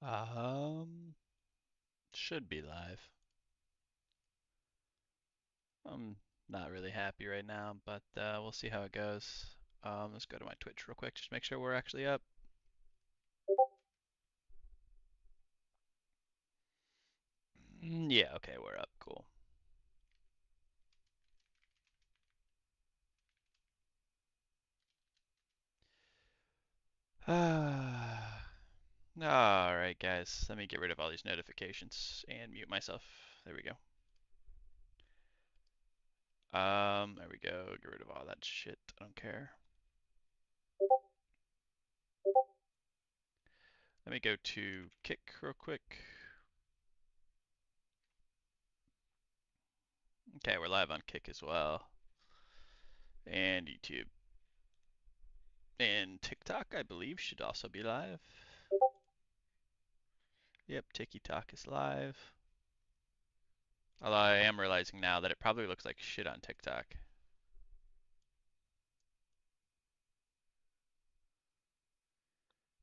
Um, should be live. I'm not really happy right now, but we'll see how it goes. Let's go to my Twitch real quick, just make sure we're actually up. Yeah, okay, we're up. Cool. All right, guys. Let me get rid of all these notifications and mute myself. There we go. There we go. Get rid of all that shit. I don't care. Let me go to Kick real quick. Okay, we're live on Kick as well. And YouTube. And TikTok, I believe, should also be live. Yep, TikTok is live. Although I am realizing now that it probably looks like shit on TikTok.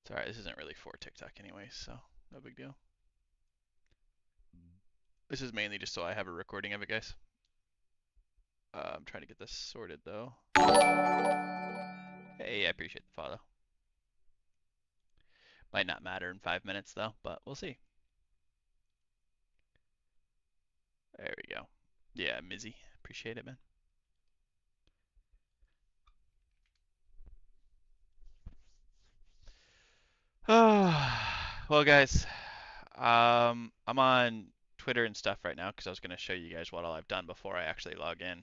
It's alright, this isn't really for TikTok anyway, so no big deal. This is mainly just so I have a recording of it, guys. I'm trying to get this sorted though. Hey, I appreciate the follow. Might not matter in 5 minutes though, but we'll see. There we go. Yeah, Mizzy. Appreciate it, man. Well, guys, I'm on Twitter and stuff right now because I was going to show you guys what all I've done before I actually log in.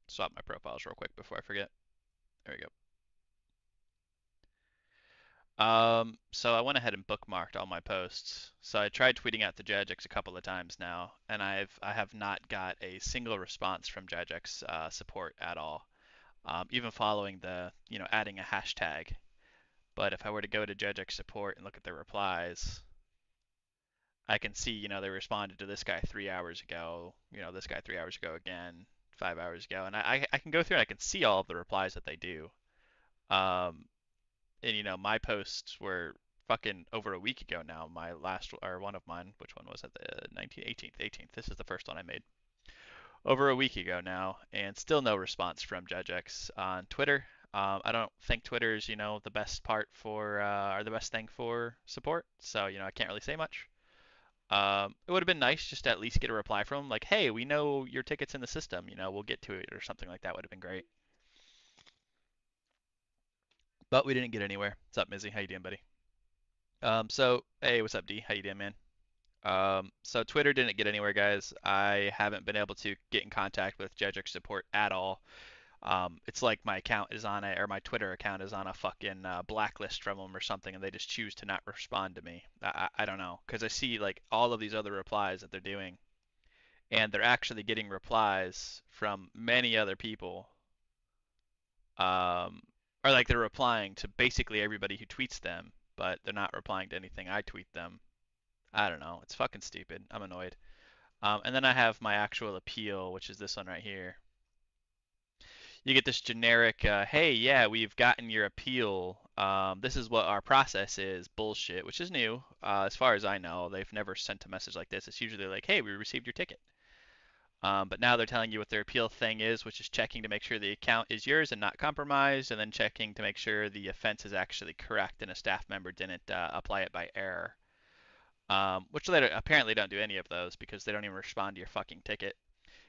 Swap my profiles real quick before I forget. There we go. So I went ahead and bookmarked all my posts. So I tried tweeting out to Jagex a couple of times now, and I have not got a single response from Jagex support at all. Even following the adding a hashtag. But if I were to go to Jagex support and look at their replies, I can see they responded to this guy 3 hours ago. This guy 3 hours ago again, 5 hours ago, and I can go through and I can see all of the replies that they do. Um, and my posts were fucking over a week ago now. My last or one of mine, which one was it? The 19th, 18th. This is the first one I made over a week ago now, and still no response from Jagex on Twitter. I don't think Twitter's the best part for or the best thing for support, so I can't really say much. It would have been nice just to at least get a reply from them, like, "Hey, we know your ticket's in the system. We'll get to it," or something like that would have been great. But we didn't get anywhere. What's up, Mizzy? How you doing, buddy? So hey, what's up, D? How you doing, man? So Twitter didn't get anywhere, guys. I haven't been able to get in contact with Jagex support at all. It's like my account is on or my Twitter account is on a fucking blacklist from them or something, and they just choose to not respond to me. I don't know, because I see like all of these other replies that they're doing, and they're actually getting replies from many other people. Um, or like they're replying to basically everybody who tweets them, but they're not replying to anything I tweet them. I don't know. It's fucking stupid. I'm annoyed. And then I have my actual appeal, which is this one right here. You get this generic, hey, yeah, we've gotten your appeal. This is what our process is, bullshit, which is new. As far as I know, they've never sent a message like this. It's usually like, hey, we received your ticket. But now they're telling you what their appeal thing is, which is checking to make sure the account is yours and not compromised, and then checking to make sure the offense is actually correct and a staff member didn't apply it by error. Which they apparently don't do any of those because they don't even respond to your fucking ticket.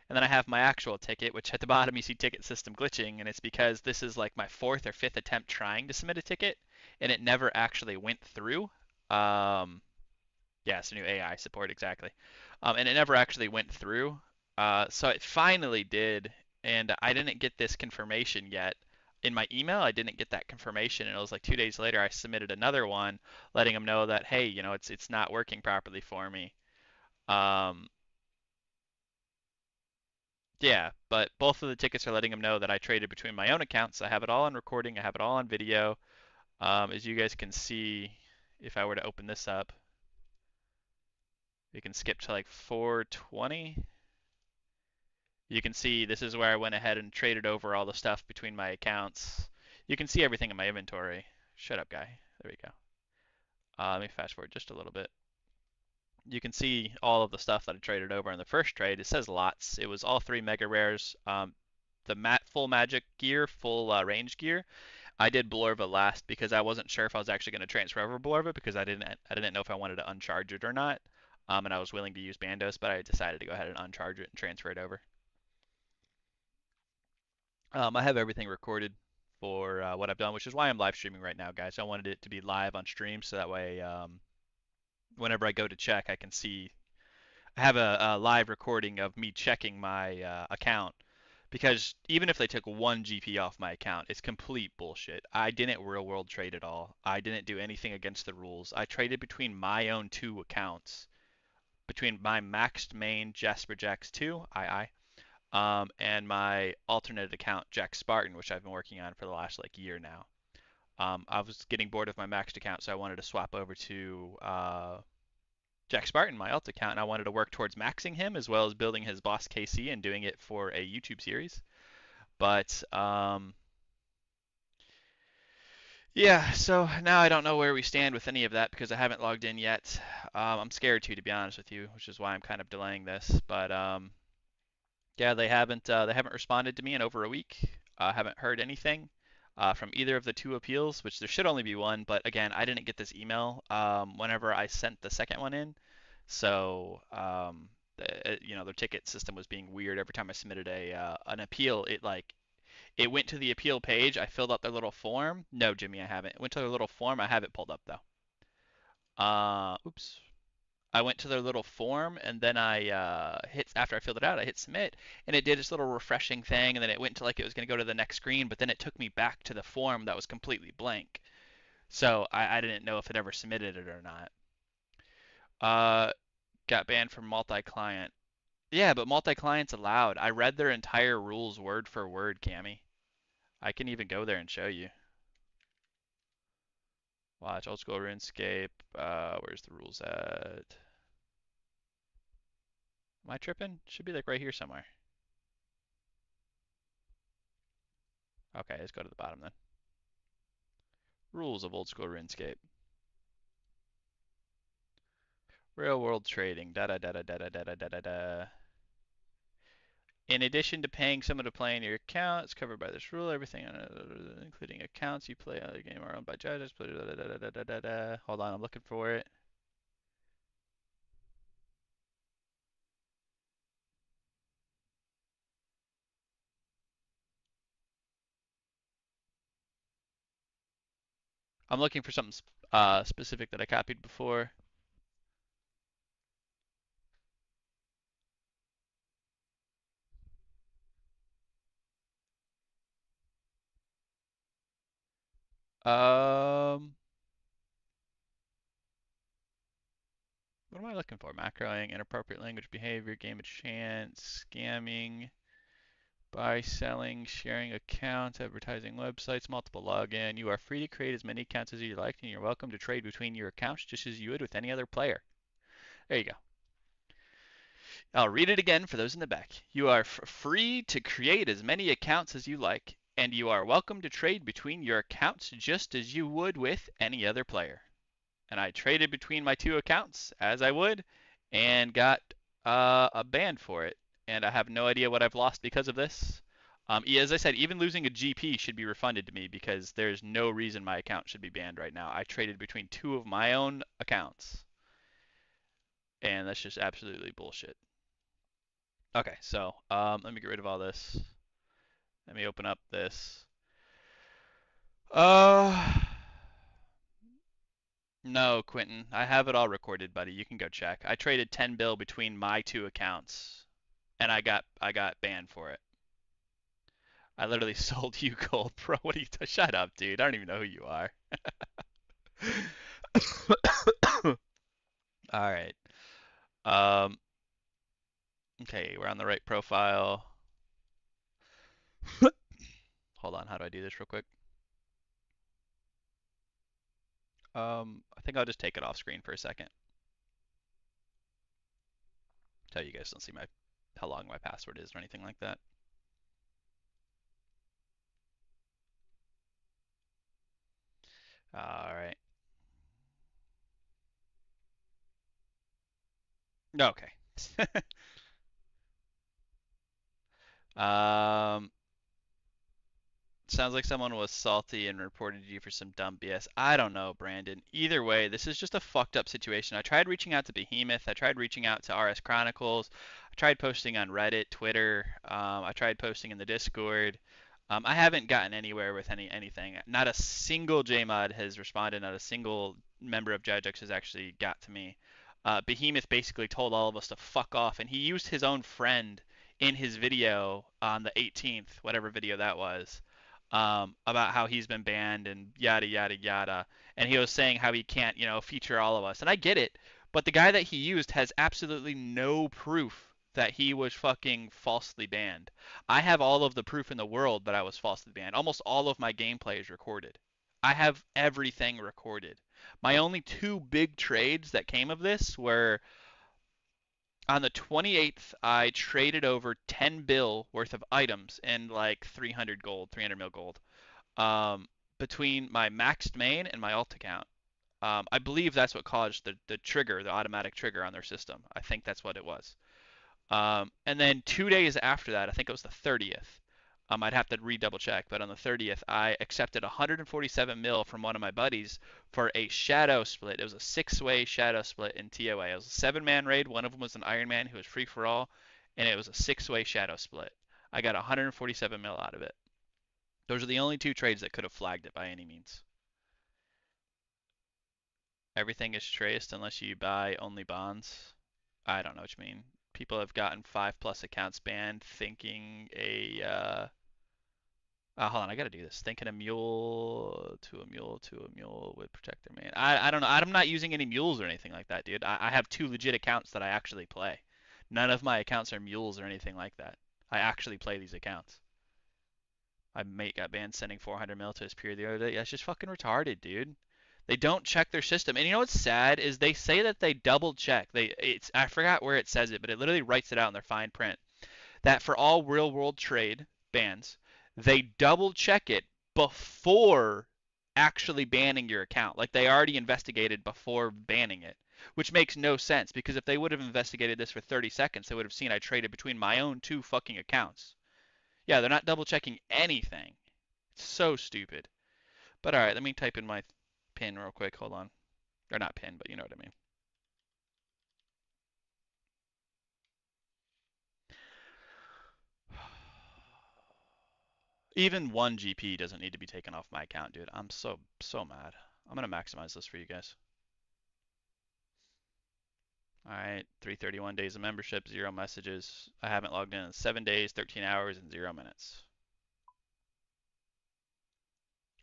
And then I have my actual ticket, which at the bottom you see ticket system glitching, and it's because this is like my fourth or fifth attempt trying to submit a ticket, and it never actually went through. Um, yeah, it's new AI support, exactly. And it never actually went through. So it finally did, and I didn't get this confirmation yet. In my email, I didn't get that confirmation, and it was like 2 days later I submitted another one, letting them know that hey, it's not working properly for me. Um, yeah, but both of the tickets are letting them know that I traded between my own accounts. I have it all on recording. I have it all on video. As you guys can see, if I were to open this up, we can skip to like 420. You can see this is where I went ahead and traded over all the stuff between my accounts. You can see everything in my inventory. Shut up, guy. There we go. Let me fast forward just a little bit. You can see all of the stuff that I traded over in the first trade. It says lots. It was all three mega rares. The full magic gear, full range gear. I did Blorva last because I wasn't sure if I was actually going to transfer over Blorva because I didn't know if I wanted to uncharge it or not. And I was willing to use Bandos, but I decided to go ahead and uncharge it and transfer it over. I have everything recorded for what I've done, which is why I'm live streaming right now, guys. I wanted it to be live on stream so that way whenever I go to check, I can see. I have a live recording of me checking my account because even if they took 1 GP off my account, it's complete bullshit. I didn't real world trade at all. I didn't do anything against the rules. I traded between my own two accounts, between my maxed main Jasper Jax 2, and my alternate account Jack Spartan, which I've been working on for the last like year now. I was getting bored of my maxed account, so I wanted to swap over to Jack Spartan, my alt account, and I wanted to work towards maxing him as well as building his boss KC and doing it for a YouTube series. But yeah, so now I don't know where we stand with any of that because I haven't logged in yet. I'm scared to be honest with you, which is why I'm kind of delaying this. But yeah, they haven't responded to me in over a week. I haven't heard anything from either of the two appeals, which there should only be one. But again, I didn't get this email whenever I sent the second one in, so their ticket system was being weird. Every time I submitted an appeal, it went to the appeal page. I filled out their little form. No, Jimmy, I haven't. It went to their little form. I have it pulled up though. Oops. I went to their little form and then I hit after I filled it out, I hit submit and it did this little refreshing thing and then it went to like it was going to go to the next screen, but then it took me back to the form that was completely blank. So I didn't know if it ever submitted it or not. Uh, got banned from multi-client. Yeah, but multi-client's allowed. I read their entire rules word for word, Cammy. I can even go there and show you. Watch old school RuneScape. Where's the rules at? Am I tripping? Should be like right here somewhere. Okay, let's go to the bottom then. Rules of old school RuneScape. Real world trading. Da da da da da da da da da da. In addition to paying someone to play in your account, it's covered by this rule. Everything, including accounts you play on the game, are owned by judges. Hold on, I'm looking for it. I'm looking for something specific that I copied before. Um, what am I looking for? Macroing, inappropriate language behavior, game of chance, scamming, buy, selling, sharing accounts, advertising websites, multiple login. You are free to create as many accounts as you like, and you're welcome to trade between your accounts just as you would with any other player. There you go. I'll read it again for those in the back. You are free to create as many accounts as you like, and you are welcome to trade between your accounts just as you would with any other player. And I traded between my two accounts as I would, and got a ban for it. And I have no idea what I've lost because of this. As I said, even losing a GP should be refunded to me because there's no reason my account should be banned right now. I traded between two of my own accounts, and that's just absolutely bullshit. Okay, so let me get rid of all this. Let me open up this. Uh, no, Quentin, I have it all recorded, buddy. You can go check. I traded 10 bill between my two accounts, and I got banned for it. I literally sold you gold, bro. What are you? Shut up, dude. I don't even know who you are. All right. Um. Okay, we're on the right profile. Hold on. How do I do this real quick? I think I'll just take it off screen for a second. So you guys don't see how long my password is or anything like that. All right. Okay. um, Sounds like someone was salty and reported you for some dumb BS. I don't know, Brandon. Either way, this is just a fucked up situation. I tried reaching out to Behemoth. I tried reaching out to RS Chronicles. I tried posting on Reddit, Twitter. I tried posting in the Discord. I haven't gotten anywhere with anything. Not a single JMod has responded. Not a single member of Jagex has actually got to me. Behemoth basically told all of us to fuck off, and he used his own friend in his video on the 18th, whatever video that was, about how he's been banned and yada yada yada. And he was saying how he can't, feature all of us. And I get it, but the guy that he used has absolutely no proof that he was fucking falsely banned. I have all of the proof in the world that I was falsely banned. Almost all of my gameplay is recorded. I have everything recorded. My only two big trades that came of this were on the 28th, I traded over 10 bill worth of items and like 300 gold, 300 mil gold, um, between my maxed main and my alt account. I believe that's what caused the trigger, the automatic trigger on their system. I think that's what it was. And then 2 days after that, I think it was the 30th. I'd have to redouble check, but on the 30th, I accepted 147 mil from one of my buddies for a shadow split. It was a six-way shadow split in TOA. It was a seven-man raid. One of them was an Iron Man who was free for all, and it was a six-way shadow split. I got 147 mil out of it. Those are the only two trades that could have flagged it by any means. Everything is traced unless you buy only bonds. I don't know what you mean. People have gotten 5+ accounts banned thinking hold on, I gotta do this. Thinking a mule to a mule to a mule would protect their man. I don't know. I'm not using any mules or anything like that, dude. I have two legit accounts that I actually play. None of my accounts are mules or anything like that. I actually play these accounts. My mate got banned sending 400 mil to his peer the other day. That's just fucking retarded, dude. They don't check their system. And you know what's sad is they say that they double check. I forgot where it says it, but it literally writes it out in their fine print that for all real world trade bans, they double check it before actually banning your account. Like they already investigated before banning it, which makes no sense because if they would have investigated this for 30 seconds, they would have seen I traded between my own two fucking accounts. Yeah, they're not double checking anything. It's so stupid. But all right, let me type in my pin real quick. Hold on. Or not pin, but you know what I mean. Even one GP doesn't need to be taken off my account, dude. I'm so mad. I'm gonna maximize this for you guys. All right, 331 days of membership, 0 messages. I haven't logged in 7 days, 13 hours, and 0 minutes.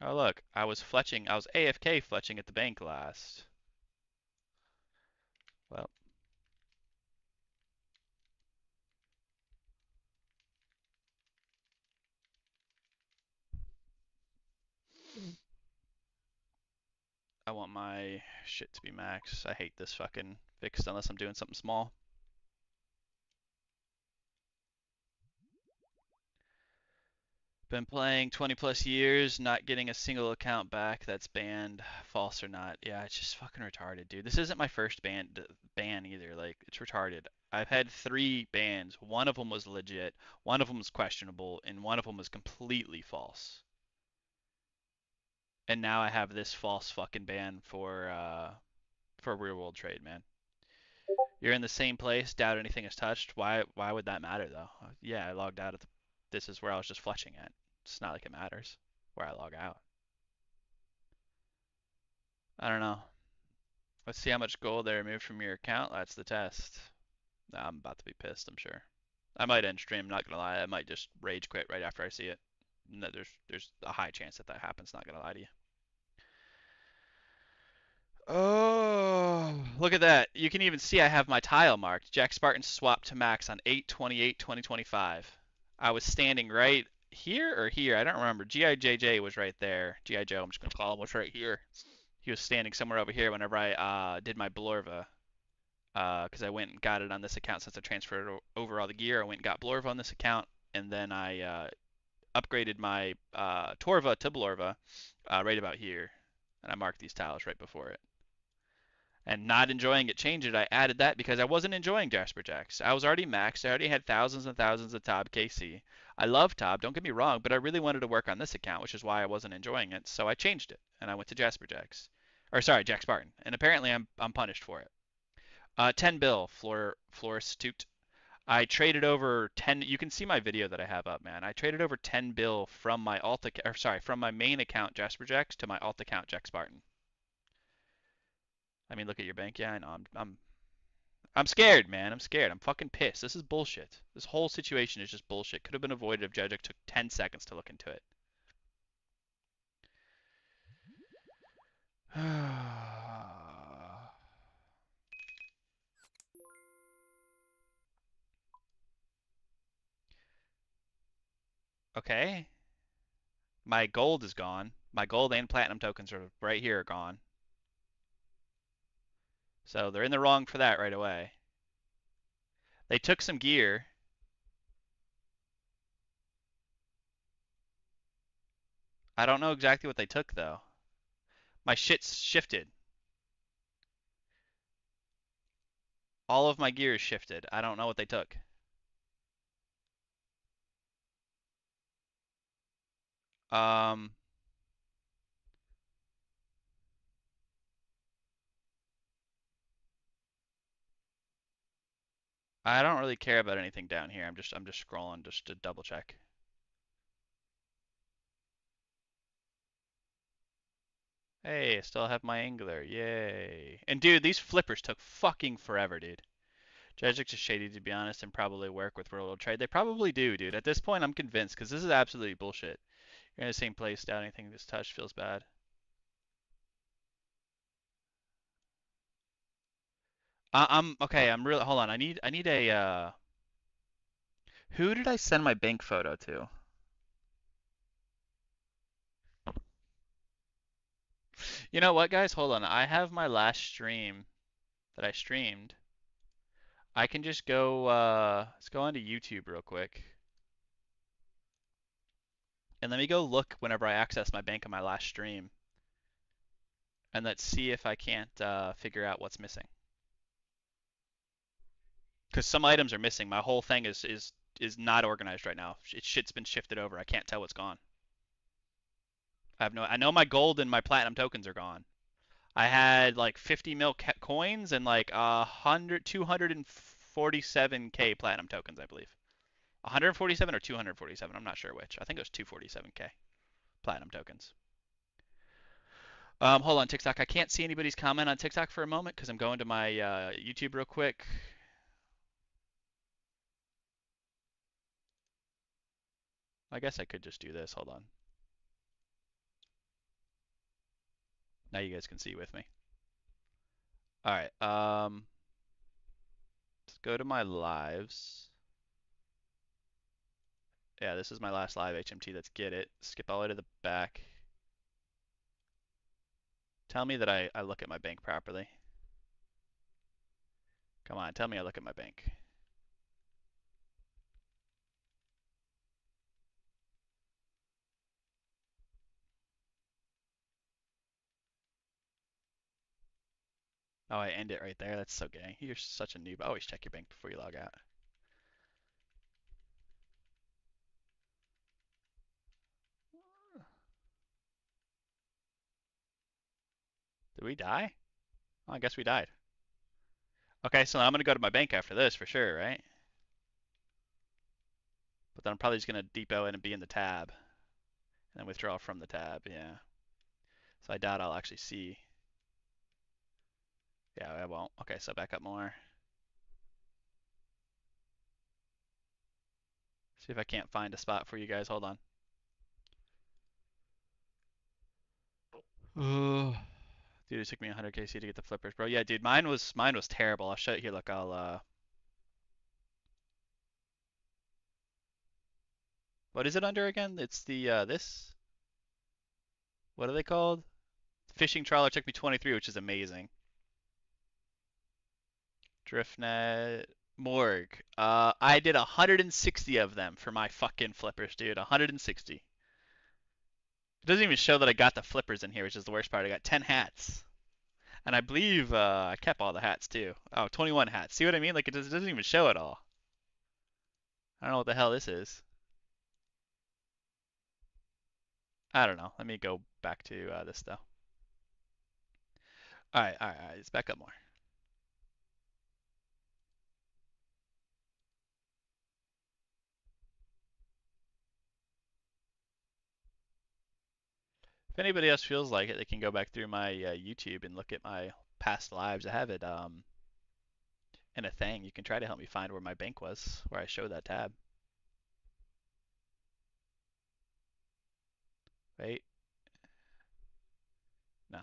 Oh look, I was fletching. I was AFK fletching at the bank last. Well, I want my shit to be max. I hate this fucking fixed unless I'm doing something small. Been playing 20+ years, not getting a single account back that's banned, false or not. Yeah, it's just fucking retarded, dude. This isn't my first ban either. Like, it's retarded. I've had 3 bans. One of them was legit, one of them was questionable, and one of them was completely false. And now I have this false fucking ban for real world trade, man. You're in the same place, doubt anything is touched. Why would that matter though? Yeah, I logged out of this is where I was just fletching at. It's not like it matters where I log out. I don't know. Let's see how much gold they removed from your account. That's the test. I'm about to be pissed, I'm sure. I might end stream, not gonna lie. I might just rage quit right after I see it. No, there's a high chance that that happens, not gonna lie to you. Oh, look at that. You can even see I have my tile marked. Jack Spartan swapped to max on 8/28/2025. I was standing right here or here. I don't remember. GIJJ was right there. GI Joe, I'm just going to call him, was right here. He was standing somewhere over here whenever I did my Blorva. Because I went and got it on this account since I transferred over all the gear. I went and got Blorva on this account, and then I upgraded my Torva to Blorva right about here. and I marked these tiles right before it. And not enjoying it changed it. I added that because I wasn't enjoying Jasper Jacks. I was already maxed. I already had thousands and thousands of Tob KC. I love Tob, don't get me wrong, but I really wanted to work on this account, which is why I wasn't enjoying it. So I changed it and I went to Jasper Jacks. Or sorry, Jack Spartan. And apparently I'm punished for it. 10 bill, Florist Toot. I traded over 10. You can see my video that I have up, man. I traded over 10 bill from my from my main account Jasper Jacks to my alt account Jack Spartan. I mean, look at your bank. Yeah, I know. I'm scared, man. I'm scared. I'm fucking pissed. This is bullshit. This whole situation is just bullshit. Could have been avoided if Jagex took 10 seconds to look into it. Okay. My gold is gone. My gold and platinum tokens are right here are gone. So they're in the wrong for that right away. They took some gear. I don't know exactly what they took though. My shit's shifted. All of my gear is shifted. I don't know what they took. Um, I don't really care about anything down here. I'm just scrolling just to double check. Hey, I still have my angler. Yay. And dude, these flippers took fucking forever, dude. Jagex is shady to be honest and probably work with Royal Trade. They probably do, dude. At this point, I'm convinced because this is absolutely bullshit. You're in the same place, down anything this touch feels bad. I'm okay. I'm really hold on. I need a who did I send my bank photo to? You know what, guys? Hold on. I have my last stream that I streamed. I can just go let's go onto YouTube real quick. And let me go look whenever I access my bank on my last stream. And let's see if I can't figure out what's missing. Because some items are missing. My whole thing is not organized right now. Shit's been shifted over. I can't tell what's gone. I know my gold and my platinum tokens are gone. I had like 50 mil coins and like 247k platinum tokens, I believe. 147 or 247, I'm not sure which. I think it was 247k platinum tokens. Hold on, TikTok. I can't see anybody's comment on TikTok for a moment because I'm going to my YouTube real quick. I guess I could just do this. Hold on. Now you guys can see with me. All right. Let's go to my lives. Yeah, this is my last live HMT. Let's get it. Skip all the way to the back. Tell me that I look at my bank properly. Come on, tell me I look at my bank. Oh, I end it right there. That's so gay. You're such a noob. Always check your bank before you log out. Did we die? Oh, I guess we died. Okay, so I'm gonna go to my bank after this for sure, right? But then I'm probably just gonna depot in and be in the tab. And then withdraw from the tab, yeah. So I doubt I'll actually see. Yeah, I won't. Okay, so back up more. See if I can't find a spot for you guys. Hold on. Dude, it took me 100 KC to get the flippers, bro. Yeah, dude, mine was terrible. I'll show you here. Look, what is it under again? It's the this. What are they called? Fishing trawler took me 23, which is amazing. Driftnet, Morg. I did 160 of them for my fucking flippers, dude. 160. It doesn't even show that I got the flippers in here, which is the worst part. I got 10 hats. And I believe I kept all the hats too. Oh, 21 hats. See what I mean? Like, doesn't even show it all. I don't know what the hell this is. I don't know. Let me go back to this though. Alright, alright, alright. Let's back up more. If anybody else feels like it, they can go back through my YouTube and look at my past lives. I have it in a thing. You can try to help me find where my bank was, where I show that tab. Wait. No.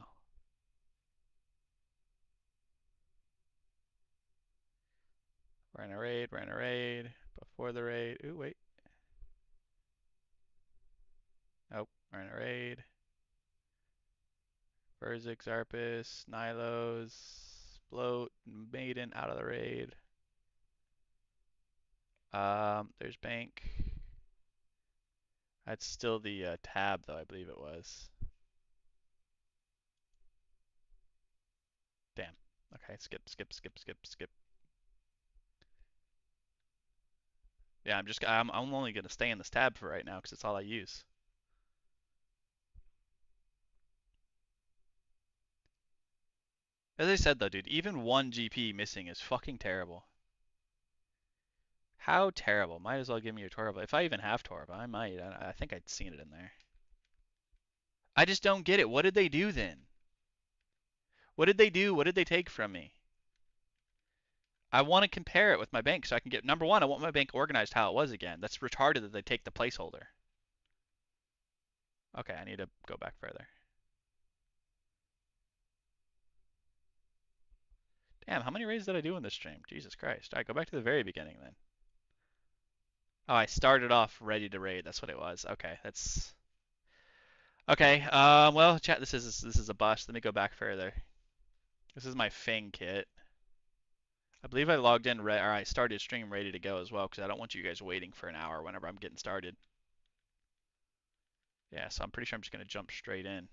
We're in a raid. We're in a raid. Before the raid. Ooh, wait. Nope. We're in a raid. Verzik, Zarpus, Nilos, Bloat, Maiden out of the raid. There's bank. That's still the tab though, I believe it was. Damn. Okay, skip, skip, skip, skip, skip. Yeah, I'm only gonna stay in this tab for right now because it's all I use. As I said though, dude, even one GP missing is fucking terrible. How terrible? Might as well give me your Torba. If I even have Torba, I might. I think I'd seen it in there. I just don't get it. What did they do then? What did they do? What did they take from me? I want to compare it with my bank so I can get number one. I want my bank organized how it was again. That's retarded that they take the placeholder. Okay, I need to go back further. Damn, how many raids did I do in this stream? Jesus Christ. All right, go back to the very beginning then. Oh, I started off ready to raid. That's what it was. Okay, that's okay. Well, chat. This is a bust. Let me go back further. This is my Fang kit. I believe I logged in, or I started stream ready to go as well, because I don't want you guys waiting for an hour whenever I'm getting started. Yeah, so I'm pretty sure I'm just going to jump straight in.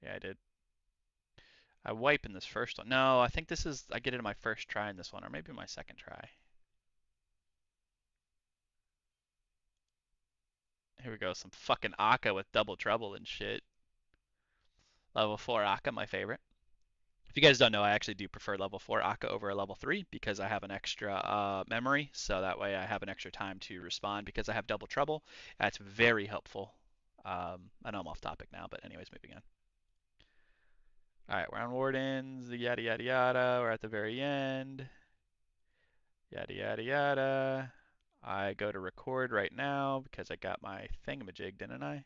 Yeah, I did. I wipe in this first one. No, I think I get it in my first try in this one, or maybe my second try. Here we go, some fucking Akka with double trouble and shit. Level 4 Akka, my favorite. If you guys don't know, I actually do prefer level 4 Akka over a level 3 because I have an extra memory, so that way I have an extra time to respond because I have double trouble. That's very helpful. I know I'm off topic now, but anyways, moving on. Alright, we're on Wardens, yada yada yada, we're at the very end. Yada yada yada. I go to record right now because I got my thingamajig, didn't I?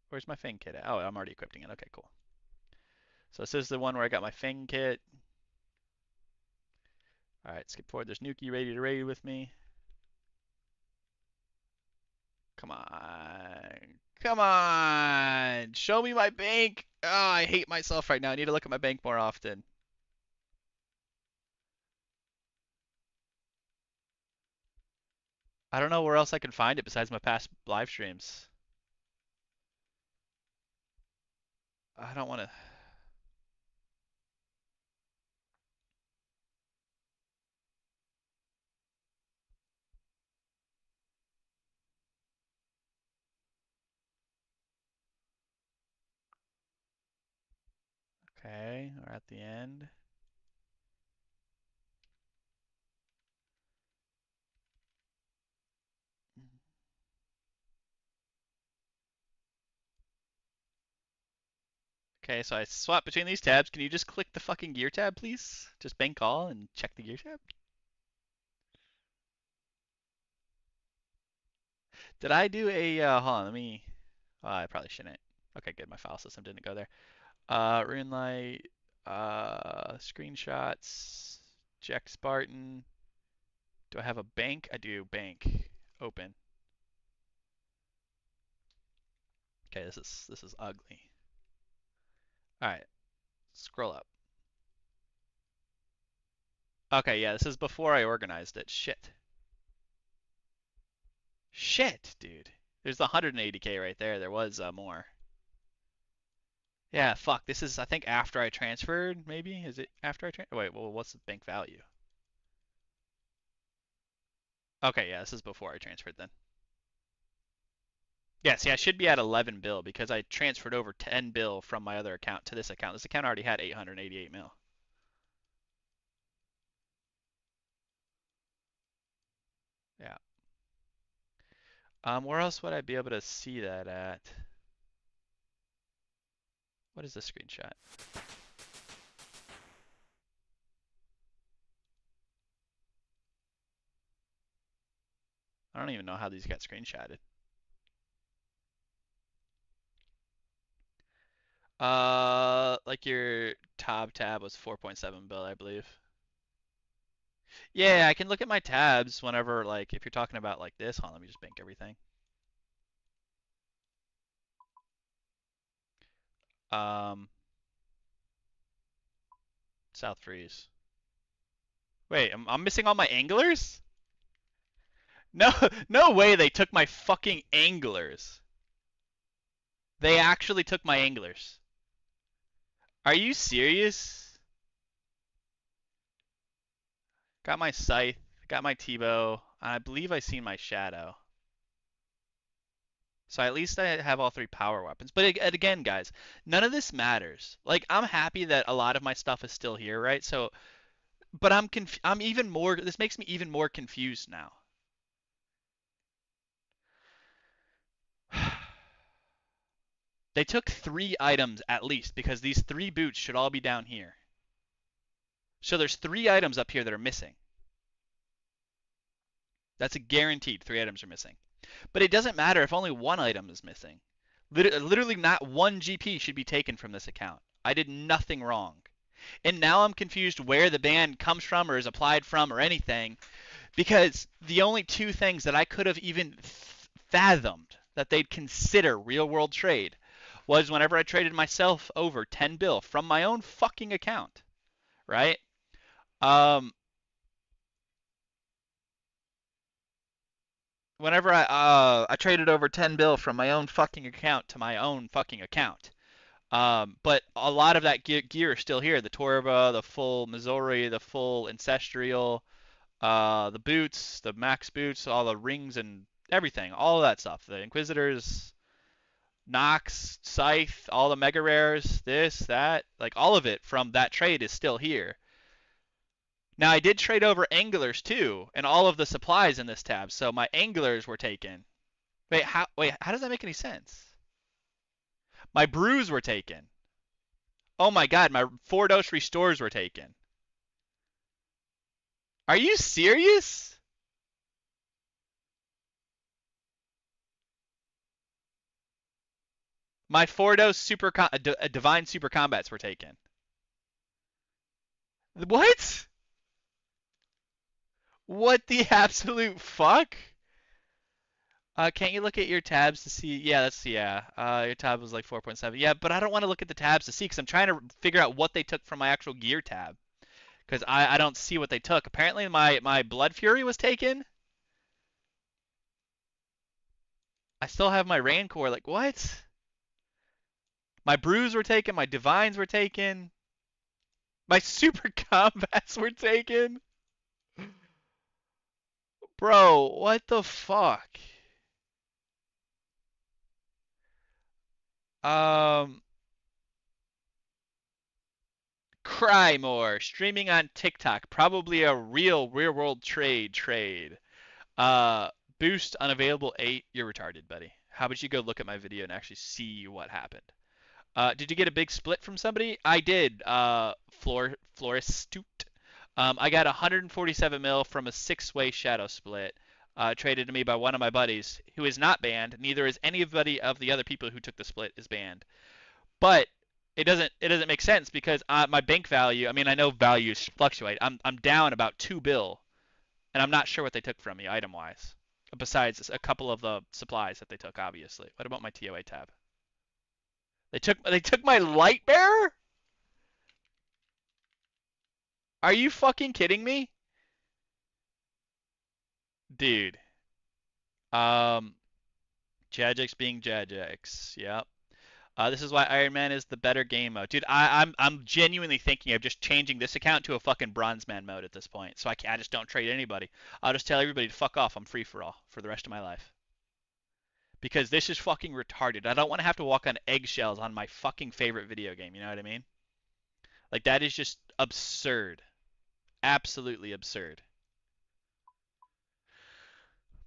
Where's my Fang kit at? Oh, I'm already equipping it. Okay, cool. So this is the one where I got my Fang kit. Alright, skip forward. There's Nuki ready to raid with me. Come on. Come on. Show me my bank. Oh, I hate myself right now. I need to look at my bank more often. I don't know where else I can find it besides my past live streams. I don't want to. Okay, we're at the end. Okay, so I swap between these tabs. Can you just click the fucking gear tab, please? Just bank all and check the gear tab. Did I do a, hold on, let me, I probably shouldn't. Okay, good, my file system didn't go there. Rune light, screenshots, Jack Spartan. Do I have a bank? I do, bank, open. Okay, this is ugly. All right, scroll up. Okay, yeah, this is before I organized it. Shit. Shit, dude. There's the 180K right there. There was more. Yeah, fuck. This is, I think, after I transferred, maybe? Is it after I transferred? Wait, well, what's the bank value? Okay, yeah, this is before I transferred then. Yeah, see, I should be at 11 bill because I transferred over 10 bill from my other account to this account. This account already had 888 mil. Yeah. Where else would I be able to see that at? What is the screenshot? I don't even know how these got screenshotted. Like your tab was 4.7 bill, I believe. Yeah, I can look at my tabs whenever, like, if you're talking about like this. Hold on, let me just bank everything. Um, South Freeze. Wait, I'm missing all my anglers? No, no way they took my fucking anglers. They actually took my anglers. Are you serious? Got my scythe, got my T-bow, and I believe I seen my shadow. So at least I have all three power weapons. But again, guys, none of this matters. Like, I'm happy that a lot of my stuff is still here, right? So, but I'm even more. This makes me even more confused now. They took 3 items at least because these 3 boots should all be down here. So there's 3 items up here that are missing. That's a guaranteed 3 items are missing. But it doesn't matter if only 1 item is missing. Literally not 1 GP should be taken from this account. I did nothing wrong. And now I'm confused where the ban comes from or is applied from or anything, because the only 2 things that I could have even fathomed that they'd consider real world trade was whenever I traded myself over 10 bill from my own fucking account, right? Um, Whenever I traded over 10 bill from my own fucking account to my own fucking account. But a lot of that gear is still here. The Torva, the full Missouri, the full Ancestral, the boots, the max boots, all the rings and everything, all of that stuff. The Inquisitors, Nox, Scythe, all the mega rares, this, that, like all of it from that trade is still here. Now I did trade over anglers too, and all of the supplies in this tab, so my anglers were taken. Wait, how does that make any sense? My brews were taken. Oh my god, my 4 dose restores were taken. Are you serious? My 4 dose divine super combats were taken. What? What the absolute fuck? Can't you look at your tabs to see? Yeah, your tab was like 4.7. Yeah, but I don't want to look at the tabs to see because I'm trying to figure out what they took from my actual gear tab. Because I don't see what they took. Apparently my Blood Fury was taken. I still have my Rancor. Like, what? My Brews were taken. My Divines were taken. My Super Combats were taken. Bro, what the fuck? Um, Cry more. Streaming on TikTok. Probably a real world trade. Uh, Boost unavailable 8. You're retarded, buddy. How about you go look at my video and actually see what happened? Did you get a big split from somebody? I did. Floristute. I got 147 mil from a 6-way shadow split. Traded to me by one of my buddies who is not banned. Neither is anybody of the other people who took the split is banned. But it doesn't make sense because my bank value. I mean, I know values fluctuate. I'm down about 2 bill, and I'm not sure what they took from me item wise. Besides a couple of the supplies that they took, obviously. What about my TOA tab? They took my light bearer? Are you fucking kidding me? Dude, Um, Jagex being Jagex. Yep. This is why Iron Man is the better game mode, dude. I'm genuinely thinking of just changing this account to a fucking Bronze Man mode at this point, so I just don't trade anybody. I'll just tell everybody to fuck off. I'm free for all for the rest of my life because this is fucking retarded. I don't want to have to walk on eggshells on my fucking favorite video game. You know what I mean? Like that is just absurd, absolutely absurd.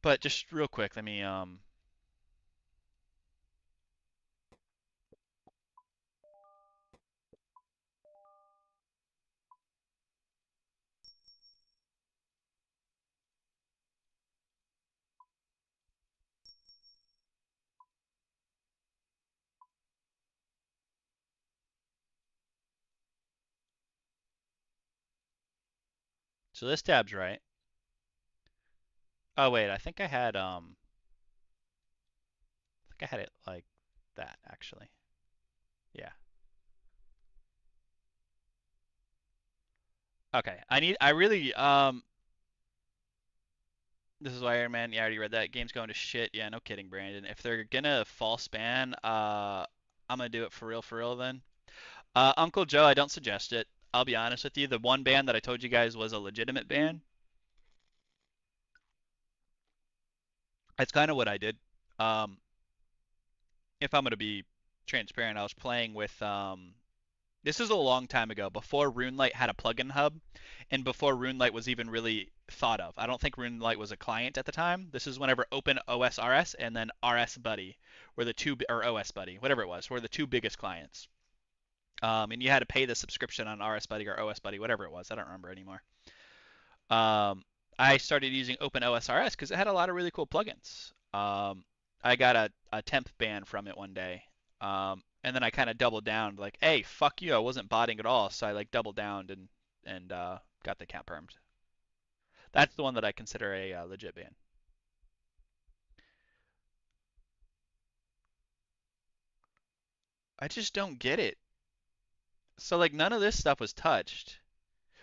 But just real quick, let me So this tab's right. Oh wait, I think I had it like that actually. Yeah. Okay. I really this is why Iron Man, yeah, I already read that. Game's going to shit. Yeah, no kidding, Brandon. If they're gonna false ban, I'm gonna do it for real then. Uncle Joe, I don't suggest it. I'll be honest with you. The one ban that I told you guys was a legitimate ban. That's kind of what I did. Um, if I'm gonna be transparent, I was playing with this is a long time ago, before RuneLite had a plugin hub, and before RuneLite was even really thought of. I don't think RuneLite was a client at the time. This is whenever OpenOSRS and then RS Buddy were the two, or OS Buddy, whatever it was, were the two biggest clients. And you had to pay the subscription on RS Buddy or OS Buddy, whatever it was. I don't remember anymore. Um, I started using OpenOSRS because it had a lot of really cool plugins. I got a temp ban from it one day. And then I kind of doubled down, like, hey, fuck you, I wasn't botting at all. So I like doubled down and got the account permed. That's the one that I consider a legit ban. I just don't get it. So like none of this stuff was touched,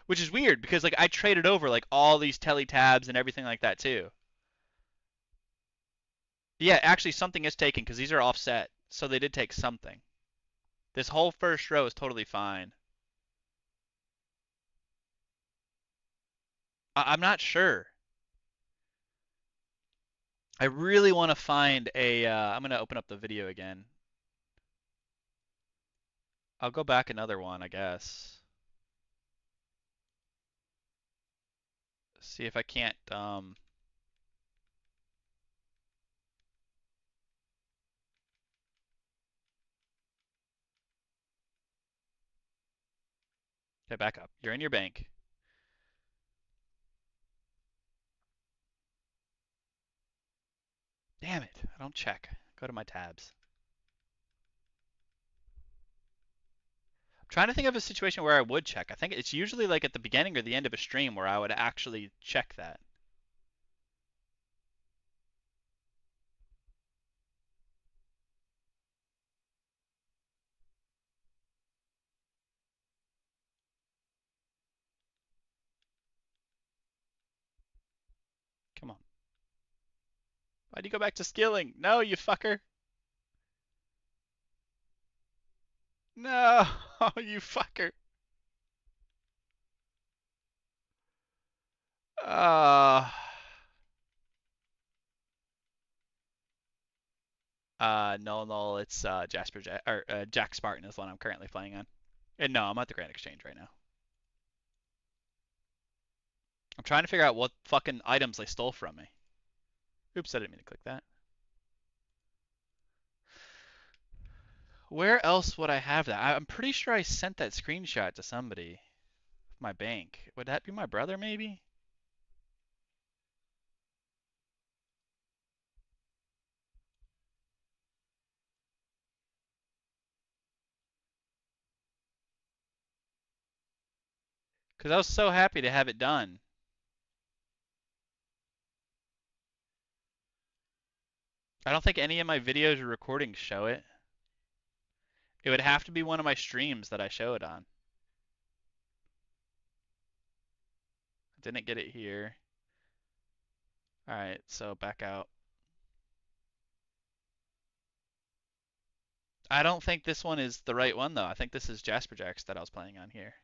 which is weird because like I traded over like all these tele tabs and everything like that too. Yeah, actually something is taken because these are offset, so they did take something. This whole first row is totally fine. I'm not sure. I really want to find a. I'm gonna open up the video again. I'll go back another one, I guess. See if I can't. Okay, back up. You're in your bank. Damn it! I don't check. Go to my tabs. I'm trying to think of a situation where I would check. I think it's usually like at the beginning or the end of a stream where I would actually check that. Come on. Why'd you go back to skilling? No, you fucker. No, you fucker. Uh, no, no, it's Jack Spartan is the one I'm currently playing on. And no, I'm at the Grand Exchange right now. I'm trying to figure out what fucking items they stole from me. Oops, I didn't mean to click that. Where else would I have that? I'm pretty sure I sent that screenshot to somebody. My bank. Would that be my brother, maybe? Because I was so happy to have it done. I don't think any of my videos or recordings show it. It would have to be one of my streams that I show it on. I didn't get it here. Alright, so back out. I don't think this one is the right one though. I think this is Jasperjax that I was playing on here.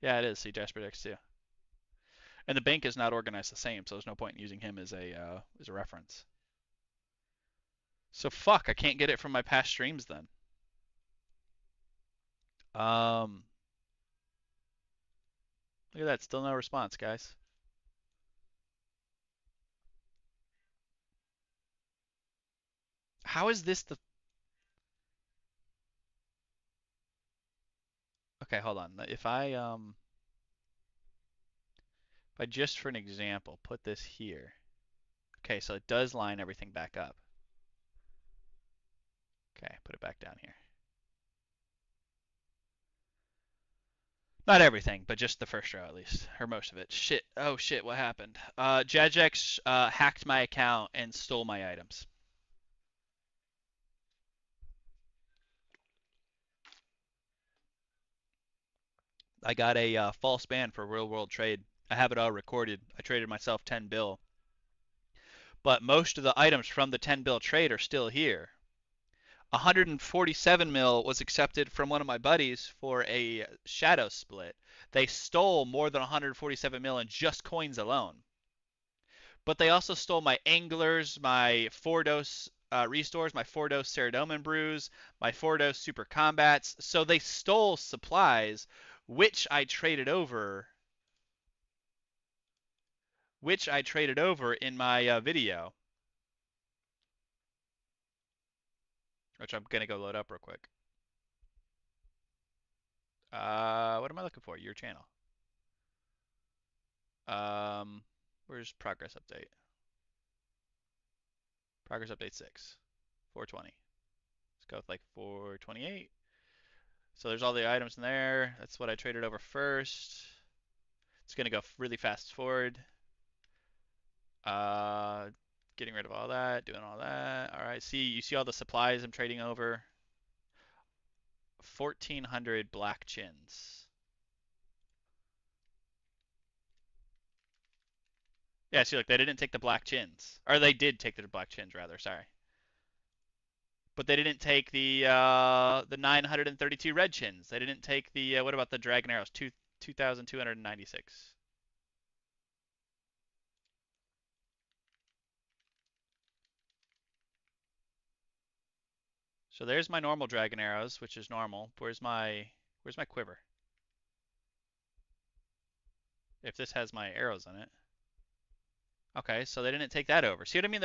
Yeah, it is. See Jasperjax too. And the bank is not organized the same, so there's no point in using him as a reference. So fuck, I can't get it from my past streams then. Um, Look at that, still no response, guys. How is this the? Okay, hold on. If I just for an example put this here. Okay, so it does line everything back up. Okay, put it back down here. Not everything, but just the first row at least, or most of it. Shit. Oh shit, what happened? Jagex hacked my account and stole my items. I got a false ban for real world trade. I have it all recorded. I traded myself 10 bill. But most of the items from the 10 bill trade are still here. 147 mil was accepted from one of my buddies for a shadow split. They stole more than 147 mil in just coins alone. But they also stole my anglers, my 4-dose restores, my 4-dose Ceradomin brews, my 4-dose super combats. So they stole supplies, which I traded over in my video, which I'm gonna go load up real quick. What am I looking for? Your channel. Where's progress update? Progress update 6, 420. Let's go with like 428. So there's all the items in there. That's what I traded over first. It's gonna go really fast forward. Uh, Getting rid of all that, doing all that. All right, you see all the supplies I'm trading over. 1,400 black chins. Yeah, see, look, they didn't take the black chins, or they did take the black chins rather. Sorry, but they didn't take the 932 red chins. They didn't take the what about the dragon arrows? 2,296. So there's my normal dragon arrows, which is normal. Where's my quiver? If this has my arrows in it. Okay, so they didn't take that over. See what I mean?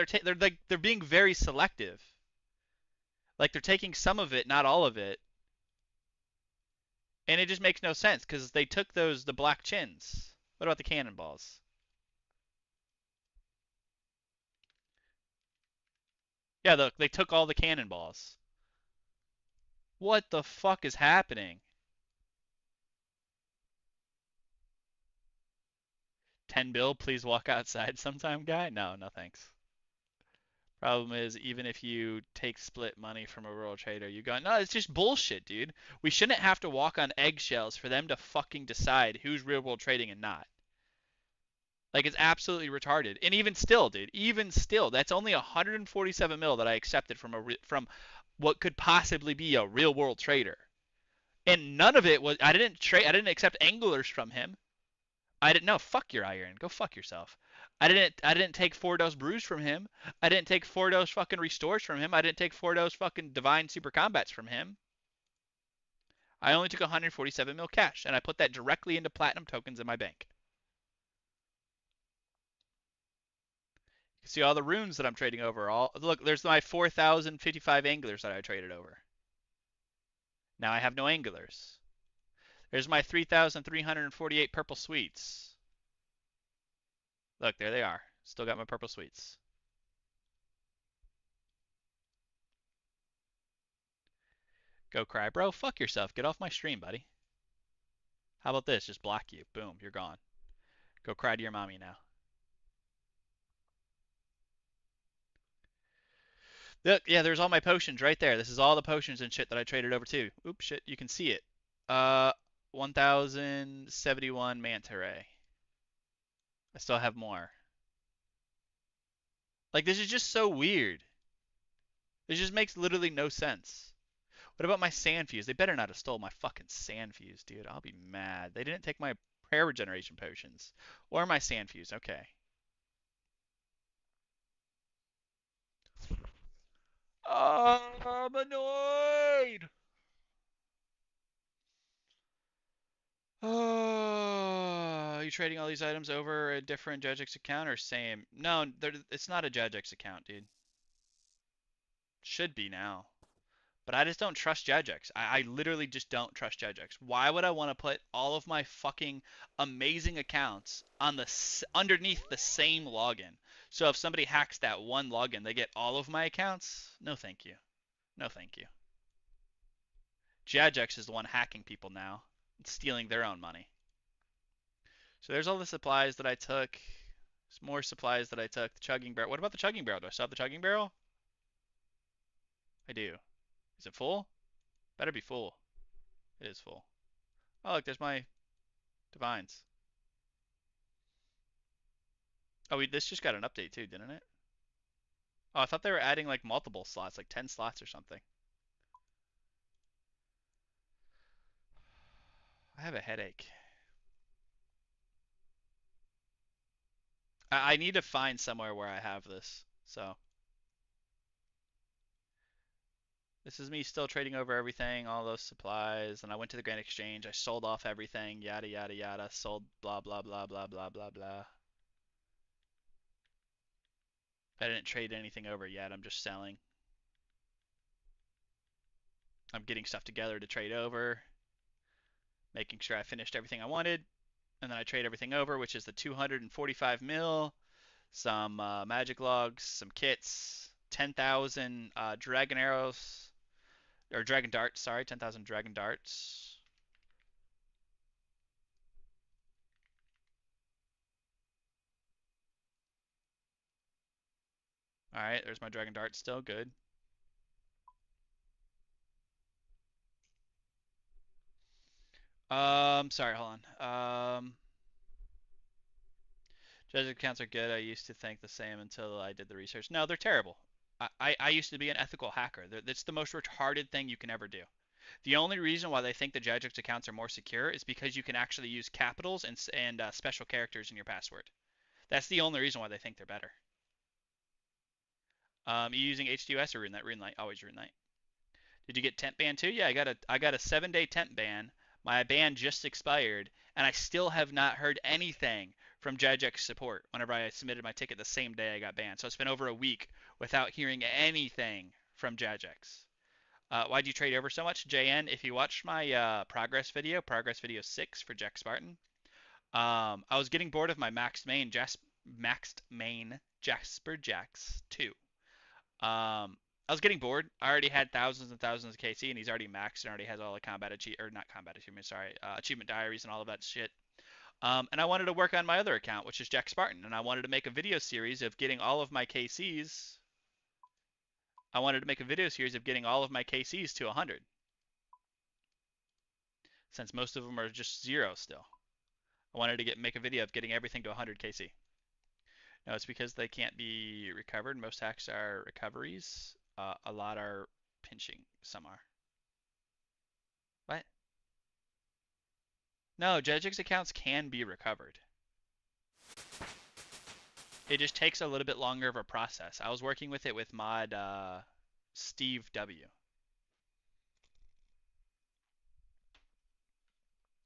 They're being very selective. Like they're taking some of it, not all of it. And it just makes no sense because they took the black chins. What about the cannonballs? Yeah, look, they took all the cannonballs. What the fuck is happening? 10 bill, please walk outside sometime, guy? No, no thanks. Problem is, even if you take split money from a rural trader, you go, no, it's just bullshit, dude. We shouldn't have to walk on eggshells for them to fucking decide who's real world trading and not. Like, it's absolutely retarded. And even still, dude, even still, that's only 147 mil that I accepted from what could possibly be a real world trader. And none of it was, I didn't accept anglers from him. I didn't know. Fuck your iron. Go fuck yourself. I didn't take 4-dose brews from him. I didn't take 4-dose fucking restores from him. I didn't take 4-dose fucking divine super combats from him. I only took 147 mil cash, and I put that directly into platinum tokens in my bank. You can see all the runes that I'm trading over. Look, there's my 4,055 anglers that I traded over. Now I have no anglers. There's my 3,348 purple sweets. Look, there they are. Still got my purple sweets. Go cry, bro. Fuck yourself. Get off my stream, buddy. How about this? Just block you. Boom, you're gone. Go cry to your mommy now. Look, yeah, there's all my potions right there. This is all the potions and shit that I traded over to. Oops, shit, you can see it. 1,071 manta ray. I still have more. Like, this is just so weird. This just makes literally no sense. What about my sand fuse? They better not have stole my fucking sand fuse, dude. I'll be mad. They didn't take my prayer regeneration potions. Or my sand fuse. Okay. Oh, I'm annoyed. Oh, are you trading all these items over a different Jagex account or same? No, it's not a Jagex account, dude. Should be now. But I just don't trust Jagex. I literally just don't trust Jagex. Why would I want to put all of my fucking amazing accounts on the underneath the same login? So if somebody hacks that one login, they get all of my accounts? No, thank you. No, thank you. Jagex is the one hacking people now, and stealing their own money. So there's all the supplies that I took. There's more supplies that I took. The chugging barrel. What about the chugging barrel? Do I still have the chugging barrel? I do. Is it full? Better be full. It is full. Oh, look, there's my divines. Oh, this just got an update too, didn't it? Oh, I thought they were adding like multiple slots, like 10 slots or something. I have a headache. I need to find somewhere where I have this. So this is me still trading over everything, all those supplies, and I went to the Grand Exchange. I sold off everything, yada yada yada. Sold blah blah blah blah blah blah blah. I didn't trade anything over yet. I'm just selling. I'm getting stuff together to trade over, making sure I finished everything I wanted, and then I trade everything over, which is the 245 mil, some magic logs, some kits, 10,000 dragon arrows, or dragon darts, sorry, 10,000 dragon darts. All right, there's my dragon dart still, good. Sorry, hold on. Judge accounts are good. I used to think the same until I did the research. No, they're terrible. I used to be an ethical hacker. That's the most retarded thing you can ever do. The only reason why they think the Jagex accounts are more secure is because you can actually use capitals and special characters in your password. That's the only reason why they think they're better. You using HDUS or RuneLite? RuneLite, always RuneLite. Did you get temp ban too? Yeah, I got a 7-day temp ban. My ban just expired, and I still have not heard anything from Jagex support whenever I submitted my ticket the same day I got banned. So it's been over a week without hearing anything from Jagex. Why'd you trade over so much? JN, if you watched my progress video 6 for Jack Spartan, I was getting bored of my maxed main Jasper Jax 2. I was getting bored. I already had thousands and thousands of KC, and he's already maxed and already has all the combat or not combat achievements, sorry, achievement diaries and all of that shit. And I wanted to work on my other account, which is Jack Spartan, and I wanted to make a video series of getting all of my KCs. I wanted to make a video series of getting all of my KCs to 100, since most of them are just 0 still. I wanted to make a video of getting everything to 100 KC. No, it's because they can't be recovered. Most hacks are recoveries. A lot are pinching. Some are. What? No, Jagex accounts can be recovered. It just takes a little bit longer of a process. I was working with it with mod Steve W.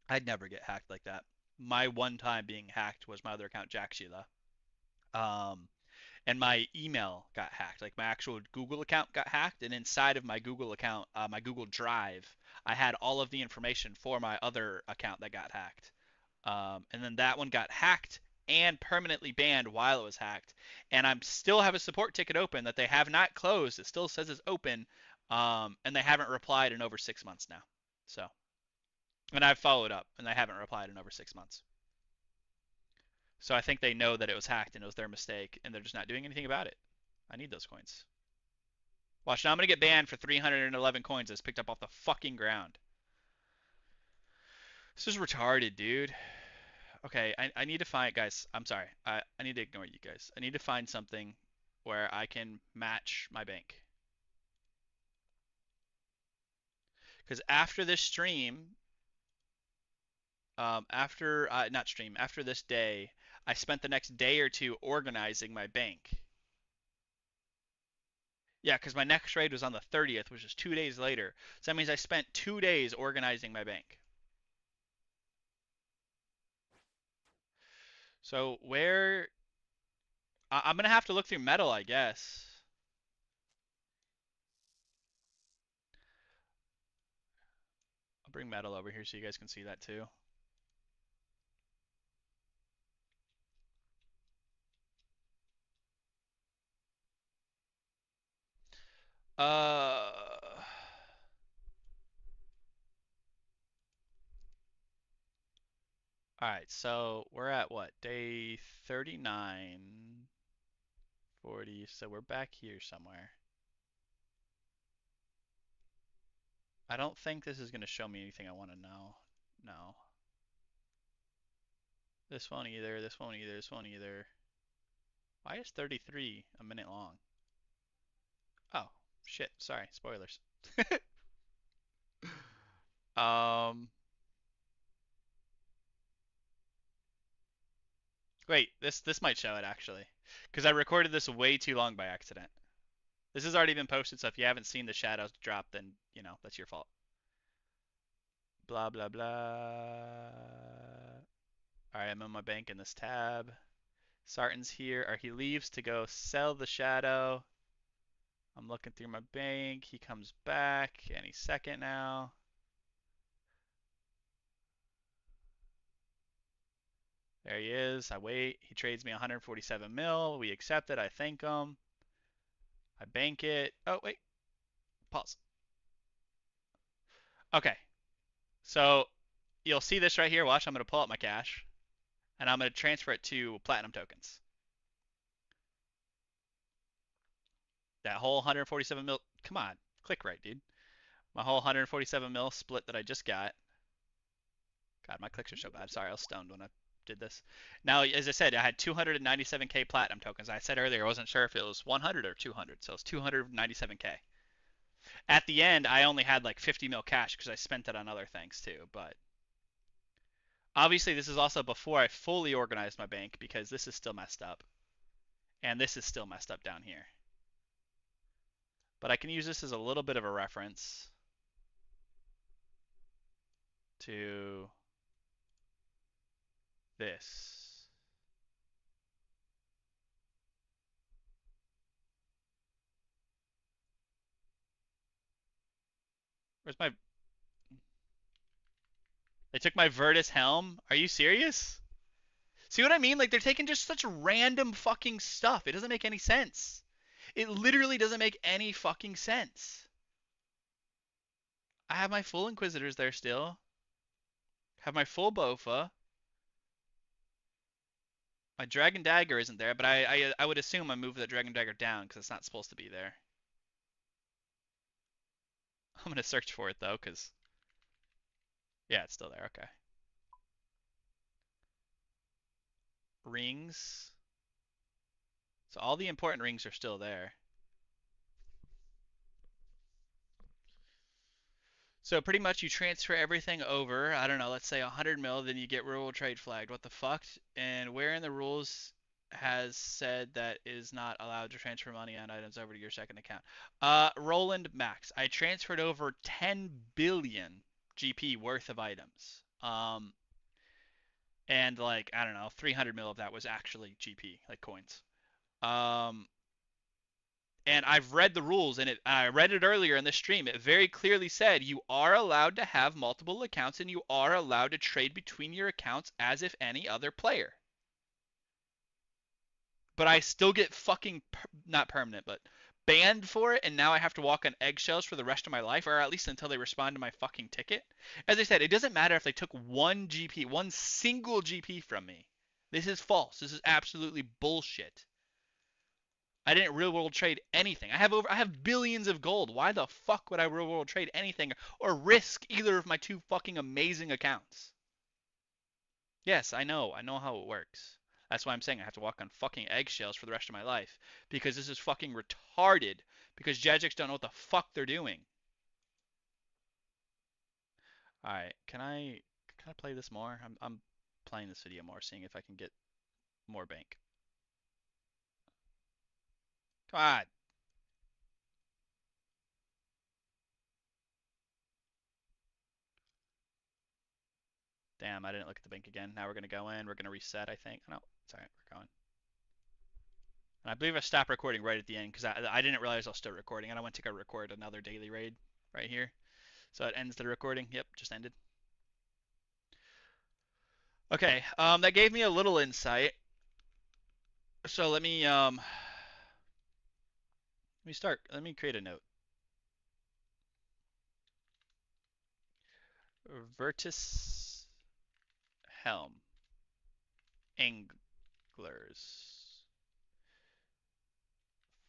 I'd never get hacked like that. My one time being hacked was my other account, Jack Sheila. Um, and my email got hacked. Like my actual Google account got hacked, and inside of my Google account, my Google Drive, I had all of the information for my other account that got hacked. And then that one got hacked and permanently banned while it was hacked. And I still have a support ticket open that they have not closed. It still says it's open, and they haven't replied in over 6 months now. So, and I've followed up, and they haven't replied in over 6 months. So I think they know that it was hacked and it was their mistake, and they're just not doing anything about it. I need those coins. Watch, now I'm going to get banned for 311 coins that's picked up off the fucking ground. This is retarded, dude. Okay, I need to find, guys, I'm sorry. I need to ignore you guys. I need to find something where I can match my bank. Because after this stream, after not stream, after this day, I spent the next day or two organizing my bank. Yeah, because my next trade was on the 30th, which is 2 days later. So that means I spent 2 days organizing my bank. So where I'm gonna have to look through metal, I guess. I'll bring metal over here so you guys can see that too. Uh, all right, so we're at what? Day 39, 40. So we're back here somewhere. I don't think this is gonna show me anything I want to know. No. This won't either. This won't either. This won't either. Why is 33 a minute long? Oh, shit. Sorry. Spoilers. um, wait. This might show it actually, because I recorded this way too long by accident. This has already been posted, so if you haven't seen the shadows drop, then you know that's your fault. Blah blah blah. All right, I'm on my bank in this tab. Sarton's here, or he leaves to go sell the shadow. I'm looking through my bank. He comes back any second now. There he is. I wait. He trades me 147 mil. We accept it. I thank him. I bank it. Oh, wait. Pause. Okay. So you'll see this right here. Watch. I'm going to pull out my cash and I'm going to transfer it to platinum tokens. That whole 147 mil. Come on. Click right, dude. My whole 147 mil split that I just got. God, my clicks are so bad. Sorry, I was stoned when I did this. Now, as I said, I had 297k platinum tokens. I said earlier I wasn't sure if it was 100 or 200, so it's 297k. At the end, I only had like 50 mil cash because I spent it on other things too. But obviously, this is also before I fully organized my bank because this is still messed up, and this is still messed up down here. But I can use this as a little bit of a reference to this. Where's my... They took my Virtus helm? Are you serious? See what I mean? Like, they're taking just such random fucking stuff. It doesn't make any sense. It literally doesn't make any fucking sense. I have my full Inquisitors there still. Have my full Bofa. My Dragon Dagger isn't there, but I would assume I moved the Dragon Dagger down because it's not supposed to be there. I'm going to search for it, though, because... Yeah, it's still there. Okay. Rings. So all the important rings are still there. So pretty much you transfer everything over, I don't know, let's say 100 mil, then you get real world trade flagged. What the fuck? And where in the rules has said that is not allowed to transfer money on items over to your second account? Roland Max. I transferred over 10 billion GP worth of items. And like, I don't know, 300 mil of that was actually GP, like coins. Um, and I've read the rules, and I read it earlier in the stream. It very clearly said you are allowed to have multiple accounts, and you are allowed to trade between your accounts as if any other player. But I still get fucking not permanent, but banned for it, and now I have to walk on eggshells for the rest of my life, or at least until they respond to my fucking ticket. As I said, it doesn't matter if they took one GP, one single GP from me. This is false. This is absolutely bullshit. I didn't real world trade anything. I have billions of gold. Why the fuck would I real world trade anything or risk either of my two fucking amazing accounts? Yes, I know. I know how it works. That's why I'm saying I have to walk on fucking eggshells for the rest of my life because this is fucking retarded because Jagex don't know what the fuck they're doing. All right, can I play this more? I'm playing this video more, seeing if I can get more bank. Come on. Damn, I didn't look at the bank again. Now we're gonna go in. We're gonna reset, I think. No, it's all right. We're going. And I believe I stopped recording right at the end because I didn't realize I was still recording, and I went to go record another daily raid right here. So it ends the recording. Yep, just ended. Okay, that gave me a little insight. So let me start. Let me create a note. Vertis helm anglers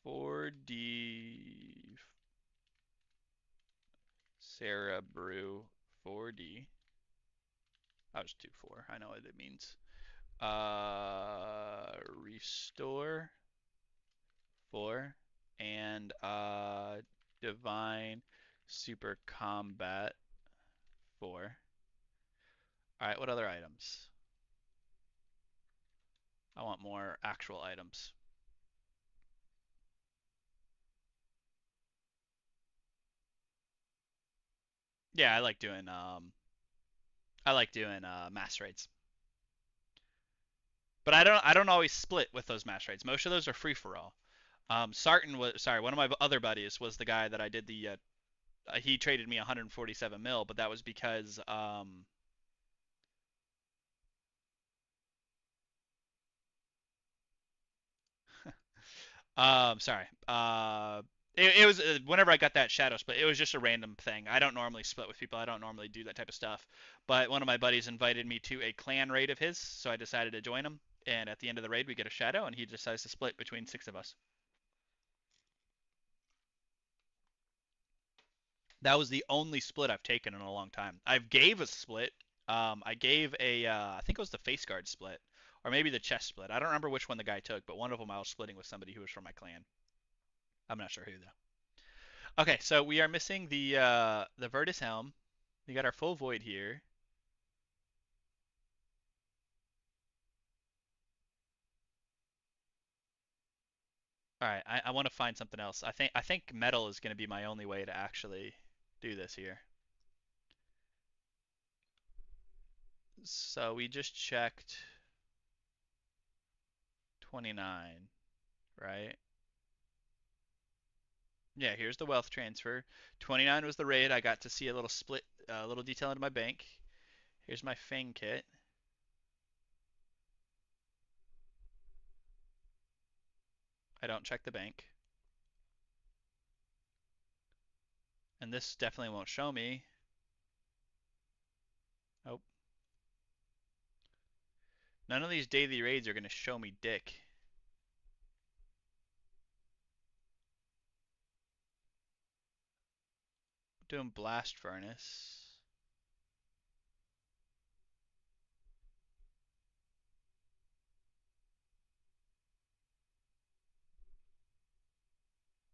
4D Sarah Brew 4D. I was 2-4. I know what it means. Restore 4 and Divine Super Combat 4. All right, what other items? I want more actual items. Yeah, I like doing mass raids. But I don't always split with those mass raids. Most of those are free for all. Sarton was sorry, one of my other buddies was the guy that I did the he traded me 147 mil, but that was because sorry. It was whenever I got that shadow split, it was just a random thing. I don't normally split with people. I don't normally do that type of stuff. But one of my buddies invited me to a clan raid of his, so I decided to join him. And at the end of the raid, we get a shadow, and he decides to split between 6 of us. That was the only split I've taken in a long time. I've gave a split. I gave I think it was the face guard split, or maybe the chest split. I don't remember which one the guy took, but one of them I was splitting with somebody who was from my clan. I'm not sure who though. Okay, so we are missing the Virtus Helm. We got our full void here. All right, I want to find something else. I think metal is going to be my only way to actually do this here. So we just checked 29, right? Yeah, here's the wealth transfer. 29 was the raid. I got to see a little split, a little detail into my bank. Here's my Fang kit. I don't check the bank. And this definitely won't show me. Oh, none of these daily raids are going to show me dick. Doing blast furnace.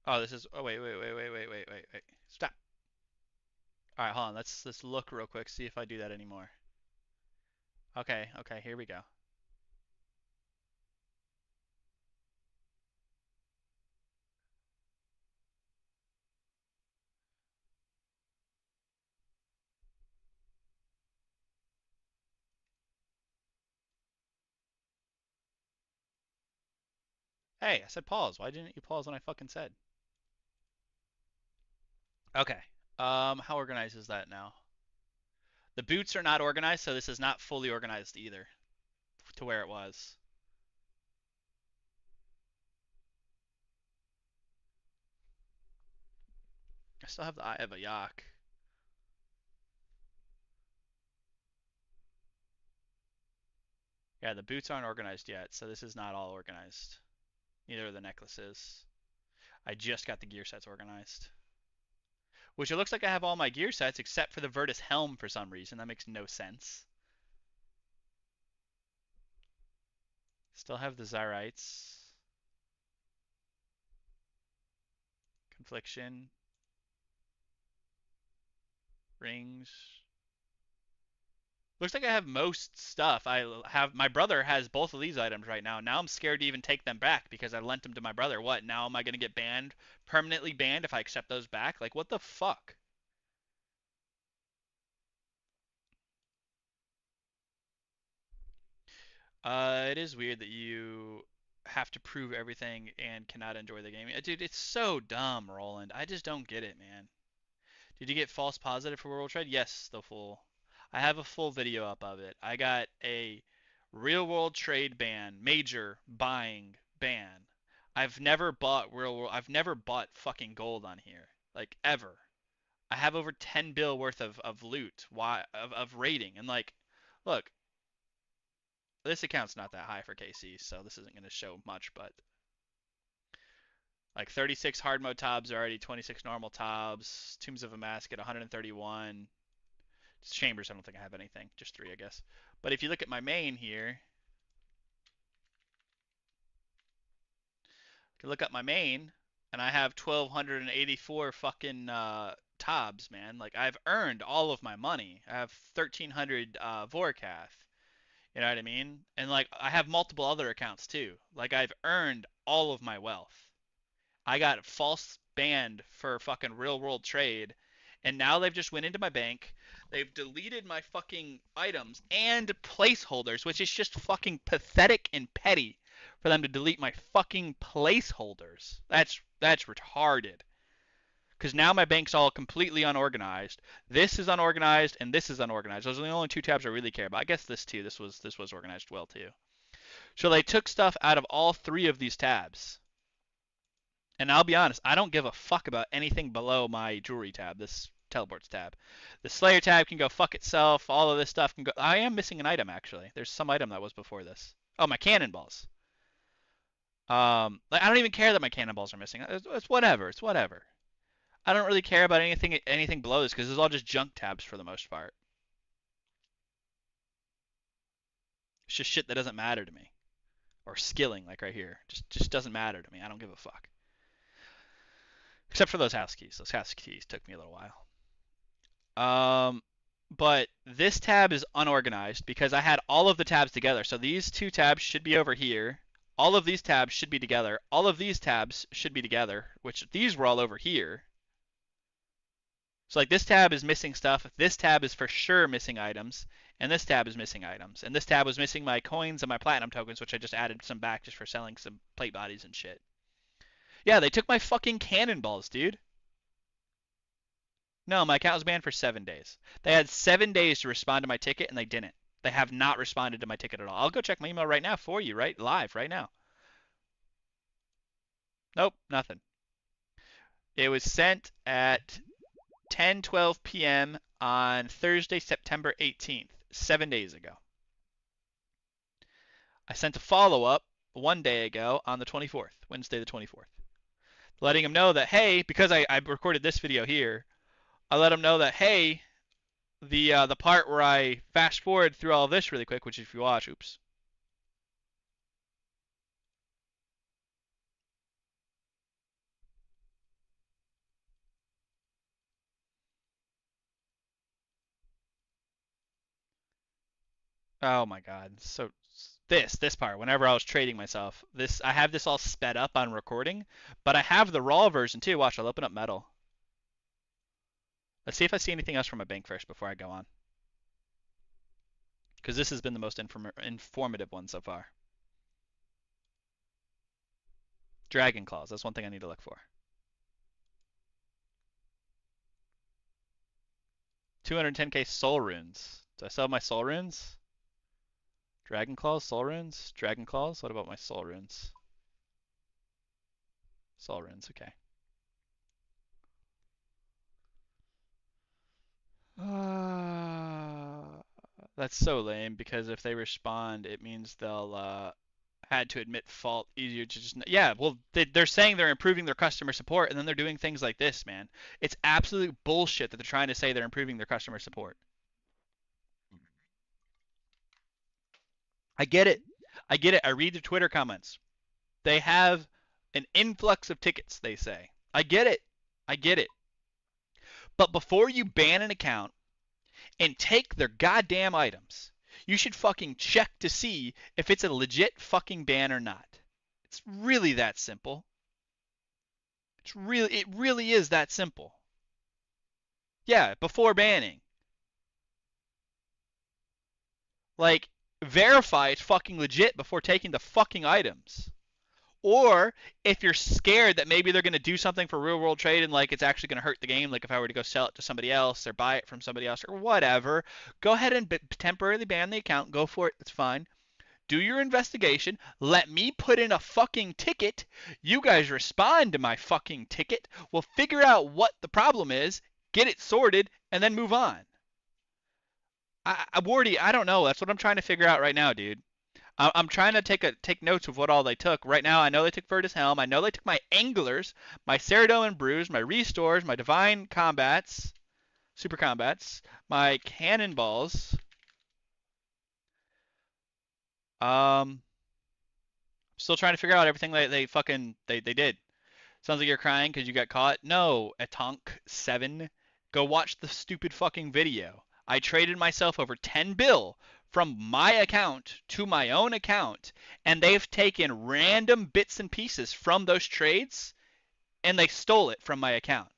Oh, this is. Oh, wait. Stop. All right, hold on. Let's look real quick. See if I do that anymore. Okay. Here we go. Hey, I said pause. Why didn't you pause when I fucking said? Okay. How organized is that now? The boots are not organized, so this is not fully organized either to where it was. I still have the eye of a yak. Yeah, the boots aren't organized yet, so this is not all organized. Neither are the necklaces. I just got the gear sets organized. Which it looks like I have all my gear sets except for the Virtus helm for some reason. That makes no sense. Still have the Zyrites. Confliction. Rings. Looks like I have most stuff. My brother has both of these items right now. Now I'm scared to even take them back because I lent them to my brother. What? Now am I gonna get banned, permanently banned if I accept those back? Like what the fuck? It is weird that you have to prove everything and cannot enjoy the game. Dude, it's so dumb, Roland. I just don't get it, man. Did you get false positive for World Trade? Yes, the full. I have a full video up of it. I got a real world trade ban, major buying ban. I've never bought fucking gold on here. Like ever. I have over 10 bill worth of loot, of rating, and like, look, this account's not that high for KC, so this isn't gonna show much, but like 36 hard mode tabs are already 26 normal tabs. Tombs of a Mask at 131. Chambers, I don't think I have anything. Just 3, I guess. But if you look at my main here, you can look at my main, and I have 1,284 fucking tabs, man. Like, I've earned all of my money. I have 1,300 Vorkath. You know what I mean? And, like, I have multiple other accounts, too. Like, I've earned all of my wealth. I got false banned for fucking real world trade, and now they've just went into my bank. They've deleted my fucking items and placeholders, which is just fucking pathetic and petty for them to delete my fucking placeholders. That's retarded. Because now my bank's all completely unorganized. This is unorganized and this is unorganized. Those are the only two tabs I really care about. I guess this too. This was organized well too. So they took stuff out of all 3 of these tabs. And I'll be honest, I don't give a fuck about anything below my jewelry tab, this teleports tab. The Slayer tab can go fuck itself. All of this stuff can go. I am missing an item, actually. There's some item that was before this. Oh, my cannonballs. Like, I don't even care that my cannonballs are missing. It's whatever. It's whatever. I don't really care about anything below this because it's all just junk tabs for the most part. It's just shit that doesn't matter to me. Or skilling, like right here. Just doesn't matter to me. I don't give a fuck. Except for those house keys. Those house keys took me a little while. But this tab is unorganized because I had all of the tabs together. So these 2 tabs should be over here. All of these tabs should be together. All of these tabs should be together, which these were all over here. So like this tab is missing stuff. This tab is for sure missing items. And this tab is missing items. And this tab was missing my coins and my platinum tokens, which I just added some back just for selling some plate bodies and shit. Yeah, they took my fucking cannonballs, dude. No, my account was banned for 7 days. They had 7 days to respond to my ticket, and they didn't. They have not responded to my ticket at all. I'll go check my email right now for you, right live, right now. Nope, nothing. It was sent at 10:12 p.m. on Thursday, September 18th, 7 days ago. I sent a follow-up 1 day ago on the 24th, Wednesday the 24th, letting them know that, hey, because I recorded this video here, I let them know that, hey, the part where I fast forward through all of this really quick, which if you watch, oops. Oh my God. So this part, whenever I was trading myself, I have this all sped up on recording, but I have the raw version too. Watch, I'll open up metal. Let's see if I see anything else from my bank first before I go on. Because this has been the most informative one so far. Dragon claws. That's one thing I need to look for. 210k soul runes. Do I still have my soul runes? Dragon claws, soul runes, dragon claws. What about my soul runes? Soul runes. Okay. That's so lame because if they respond, it means they'll had to admit fault easier to just yeah. Well, they're saying they're improving their customer support, and then they're doing things like this, man. It's absolute bullshit that they're trying to say they're improving their customer support. I get it. I get it. I read the Twitter comments. They have an influx of tickets, they say. I get it. I get it. But before you ban an account and take their goddamn items. You should fucking check to see if it's a legit fucking ban or not. It's really that simple. It really is that simple. Yeah, before banning. Like, verify it's fucking legit before taking the fucking items. Or if you're scared that maybe they're going to do something for real world trade and like it's actually going to hurt the game, like if I were to go sell it to somebody else or buy it from somebody else or whatever, go ahead and temporarily ban the account. Go for it. It's fine. Do your investigation. Let me put in a fucking ticket. You guys respond to my fucking ticket. We'll figure out what the problem is, get it sorted, and then move on. Wardy, I don't know. That's what I'm trying to figure out right now, dude. I'm trying to take notes of what all they took. Right now, I know they took Virtus Helm. I know they took my Anglers, my Ceradoman Brews, my Restores, my Divine Combats, Super Combats, my Cannonballs. Still trying to figure out everything they did. Sounds like you're crying because you got caught. No, Atonk7. Go watch the stupid fucking video. I traded myself over 10 bill from my account to my own account, and they've taken random bits and pieces from those trades, and they stole it from my account.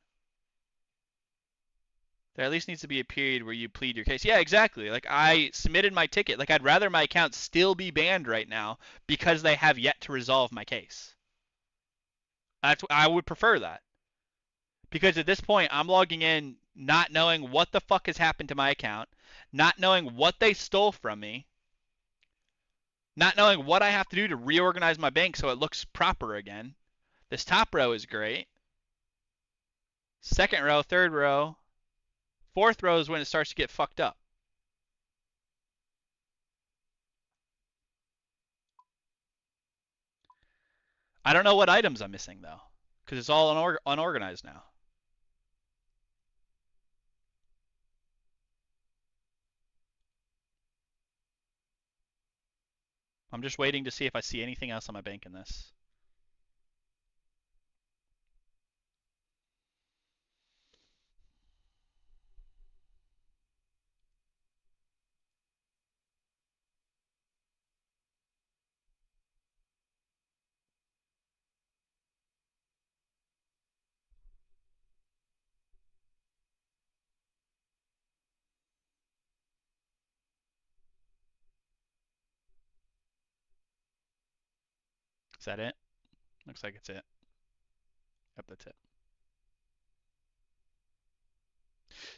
There at least needs to be a period where you plead your case. Yeah, exactly. Like, I submitted my ticket. Like, I'd rather my account still be banned right now because they have yet to resolve my case. I would prefer that. Because at this point, I'm logging in not knowing what the fuck has happened to my account, not knowing what they stole from me, not knowing what I have to do to reorganize my bank so it looks proper again. This top row is great. Second row, third row, fourth row is when it starts to get fucked up. I don't know what items I'm missing, though, because it's all unorganized now. I'm just waiting to see if I see anything else on my bank in this. Is that it? Looks like it's it. Yep, that's it.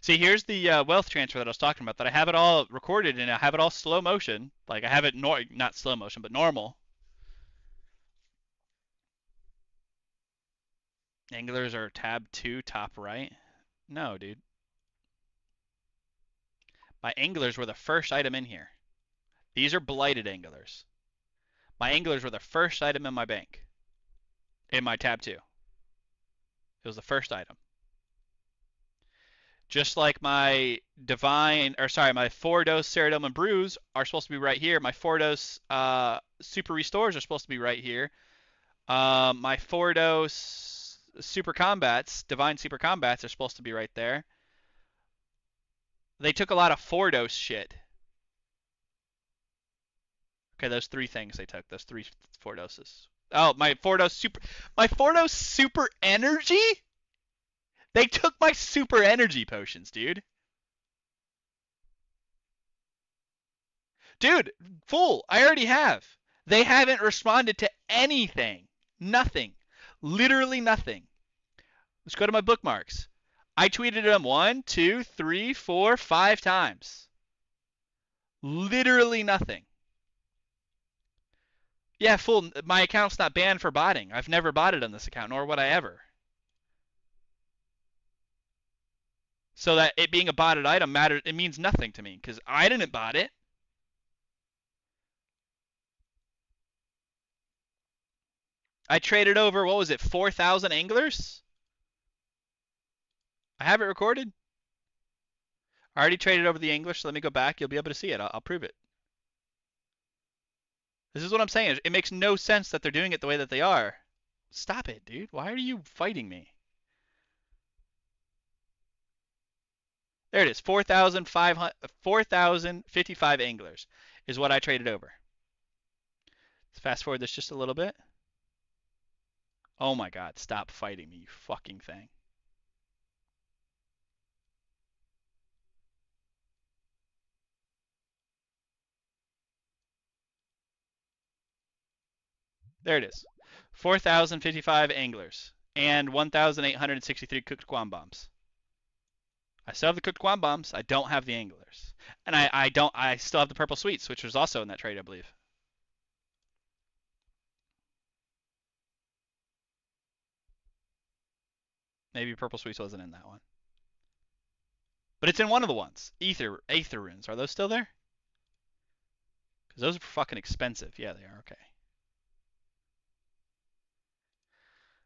See, here's the wealth transfer that I was talking about. That I have it all recorded and I have it all slow motion. Like I have it not slow motion, but normal. Anglers are tab 2, top right. No, dude. My anglers were the first item in here. These are blighted anglers. My anglers were the first item in my bank. In my tab 2. It was the first item. Just like my my 4-dose Ceradoman Brews are supposed to be right here. My 4-dose Super Restores are supposed to be right here. My 4-dose Super Combats, Divine Super Combats, are supposed to be right there. They took a lot of 4-dose shit. Okay, those 3 things they took. Those 3 4-doses. Oh, my 4-dose Super Energy? They took my Super Energy potions, dude. Dude, fool, I already have. They haven't responded to anything. Nothing. Literally nothing. Let's go to my bookmarks. I tweeted them 1, 2, 3, 4, 5 times. Literally nothing. Yeah, fool, my account's not banned for botting. I've never botted on this account, nor would I ever. So that it being a botted item matters, it means nothing to me, because I didn't bot it. I traded over, what was it, 4,000 anglers? I have it recorded. I already traded over the anglers, so let me go back. You'll be able to see it. I'll prove it. This is what I'm saying. It makes no sense that they're doing it the way that they are. Stop it, dude. Why are you fighting me? There it is. 4,055 anglers is what I traded over. Let's fast forward this just a little bit. Oh my god, stop fighting me, you fucking thing. There it is. 4,055 anglers and 1,863 cooked guam bombs. I still have the cooked guam bombs. I don't have the anglers. And I still have the purple sweets, which was also in that trade, I believe. Maybe purple sweets wasn't in that one. But it's in one of the ones. Aether runes. Are those still there? Because those are fucking expensive. Yeah, they are. Okay.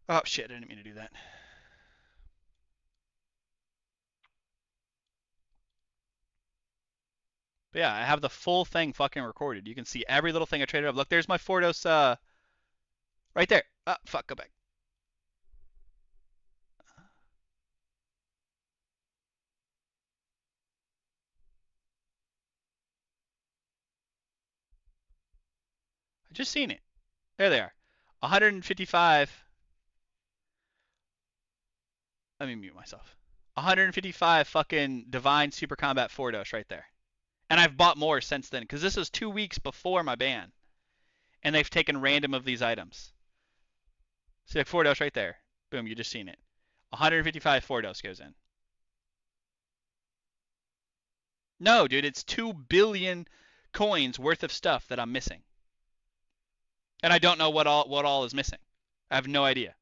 Oh, shit. I didn't mean to do that. But yeah, I have the full thing fucking recorded. You can see every little thing I traded up. Look, there's my Fordos, right there. Oh, fuck, go back. I just seen it. There they are. 155. Let me mute myself. 155 fucking Divine Super Combat Fordos right there. And I've bought more since then, because this was 2 weeks before my ban. And they've taken random of these items. See, like Fordos right there. Boom, you just seen it. 155 Fordos goes in. No, dude, it's 2 billion coins worth of stuff that I'm missing. And I don't know what all is missing. I have no idea.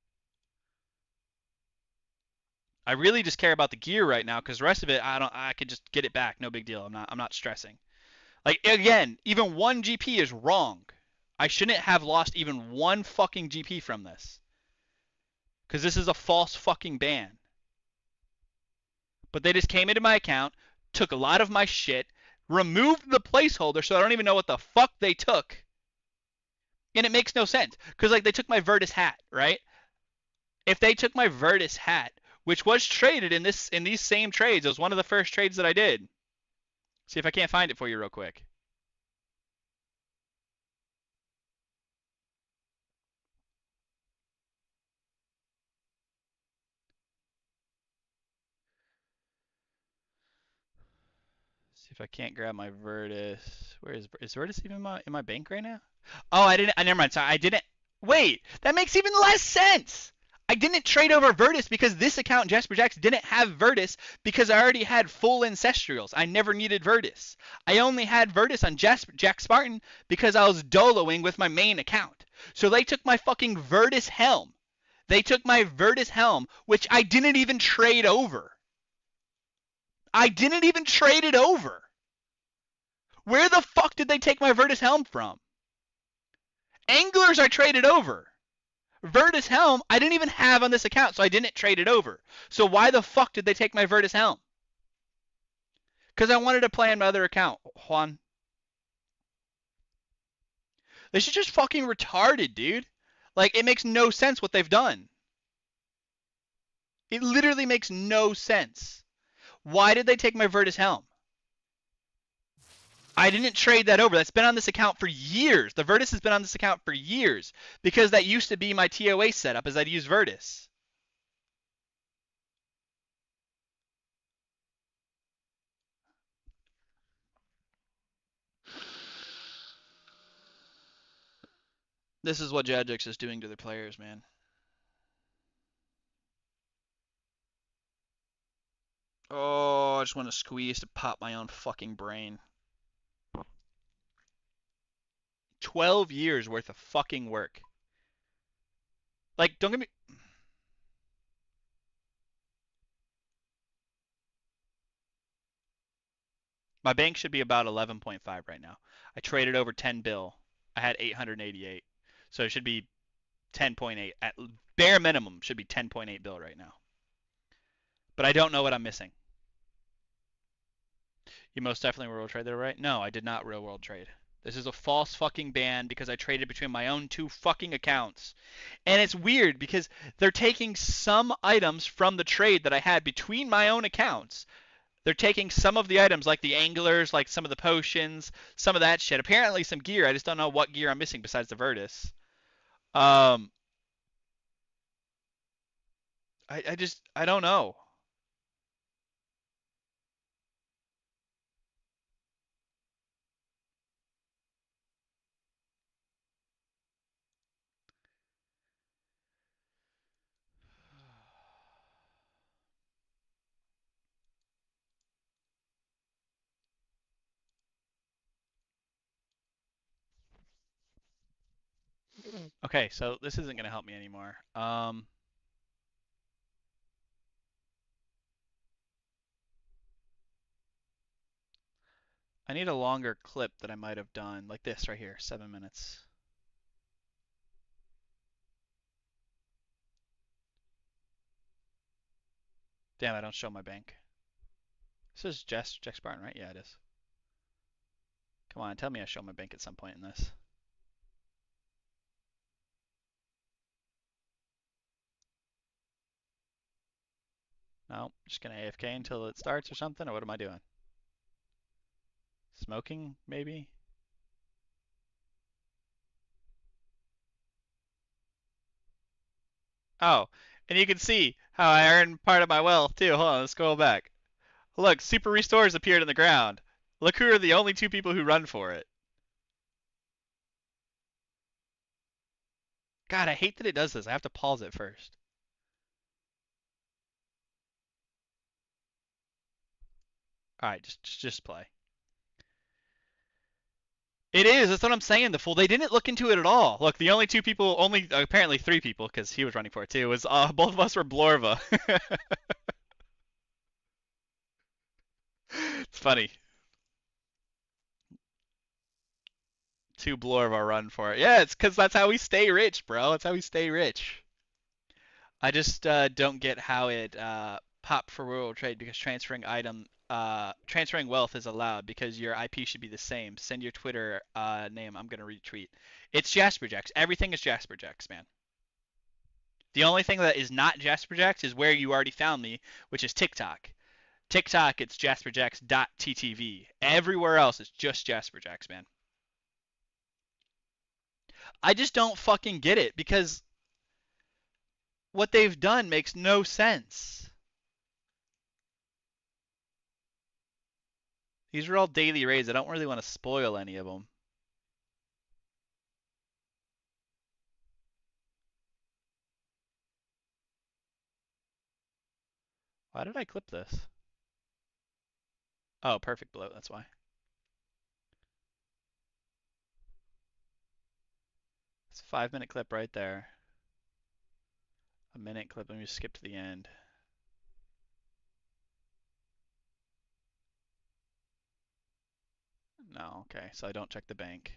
I really just care about the gear right now, because the rest of it I could just get it back, no big deal. I'm not stressing. Like, again, even 1 GP is wrong. I shouldn't have lost even 1 fucking GP from this. Because this is a false fucking ban. But they just came into my account, took a lot of my shit, removed the placeholder, so I don't even know what the fuck they took. And it makes no sense. Because, like, they took my Virtus hat, right? If they took my Virtus hat, which was traded in these same trades, it was one of the first trades that I did. See if I can't find it for you real quick. See if I can't grab my Virtus. Where is Virtus even in my bank right now? Oh, I didn't. Never mind. Sorry, I didn't. Wait, that makes even less sense. I didn't trade over Virtus because this account, Jasper Jax, didn't have Virtus because I already had full Ancestrals. I never needed Virtus. I only had Virtus on Jack Spartan because I was doloing with my main account. So they took my fucking Virtus helm. They took my Virtus helm, which I didn't even trade over. I didn't even trade it over. Where the fuck did they take my Virtus helm from? Anglers I traded over. Virtus helm I didn't even have on this account, so I didn't trade it over. So why the fuck did they take my Virtus helm? Because I wanted to play on my other account, Juan. This is just fucking retarded, dude. Like, it makes no sense what they've done. It literally makes no sense. Why did they take my Virtus helm? I didn't trade that over. That's been on this account for years. The Virtus has been on this account for years because that used to be my TOA setup, is I'd use Virtus. This is what Jagex is doing to their players, man. Oh, I just want to squeeze to pop my own fucking brain. 12 years worth of fucking work. Like, don't get me... My bank should be about 11.5 right now. I traded over 10 bill. I had 888. So it should be 10.8. At bare minimum, should be 10.8 bill right now. But I don't know what I'm missing. You most definitely real world trade there, right? No, I did not real world trade. This is a false fucking ban because I traded between my own 2 fucking accounts. And it's weird because they're taking some items from the trade that I had between my own accounts They're taking some of the items, like the anglers, like some of the potions, some of that shit. Apparently some gear. I just don't know what gear I'm missing besides the Virtus. Um, I don't know. Okay, so this isn't gonna help me anymore. I need a longer clip that I might have done, like this right here, 7 minutes. Damn, I don't show my bank. This is Jack Spartan, right? Yeah, it is. Come on, tell me I show my bank at some point in this. No, just gonna AFK until it starts or something, or what am I doing? Smoking, maybe? Oh, and you can see how I earned part of my wealth too. Hold on, let's scroll back. Look, super restores appeared in the ground. Look who are the only two people who run for it. God, I hate that it does this. I have to pause it first. All right, just play. It is. That's what I'm saying. The fool. They didn't look into it at all. Look, the only two people, only apparently three people, because he was running for it too, was both of us were Blorva. It's funny. Two Blorva run for it. Yeah, it's because that's how we stay rich, bro. That's how we stay rich. I just don't get how it popped for World Trade because transferring wealth is allowed because your IP should be the same. Send your Twitter name. I'm gonna retweet. It's JasperJax. Everything is JasperJax, man. The only thing that is not JasperJax is where you already found me, which is TikTok. TikTok, it's jasperjax.ttv. Everywhere else, it's just JasperJax, man. I just don't fucking get it because what they've done makes no sense. These are all daily raids. I don't really want to spoil any of them. Why did I clip this? Oh, perfect bloat, that's why. It's a 5 minute clip right there. A minute clip. Let me just skip to the end. No, okay, so I don't check the bank.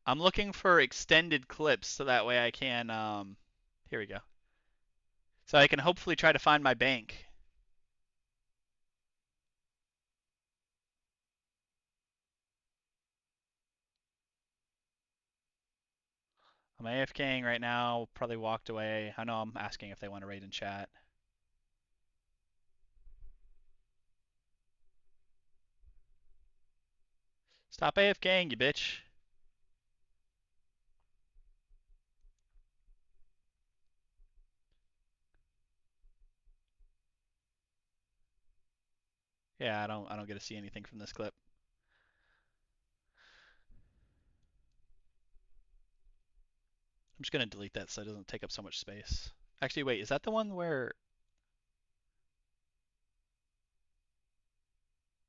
I'm looking for extended clips so that way I can, here we go. So I can hopefully try to find my bank. I'm AFKing right now, probably walked away. I know I'm asking if they want to raid in chat. Stop AFKing, you bitch. Yeah, I don't get to see anything from this clip. I'm just gonna delete that so it doesn't take up so much space. Actually, wait, is that the one where?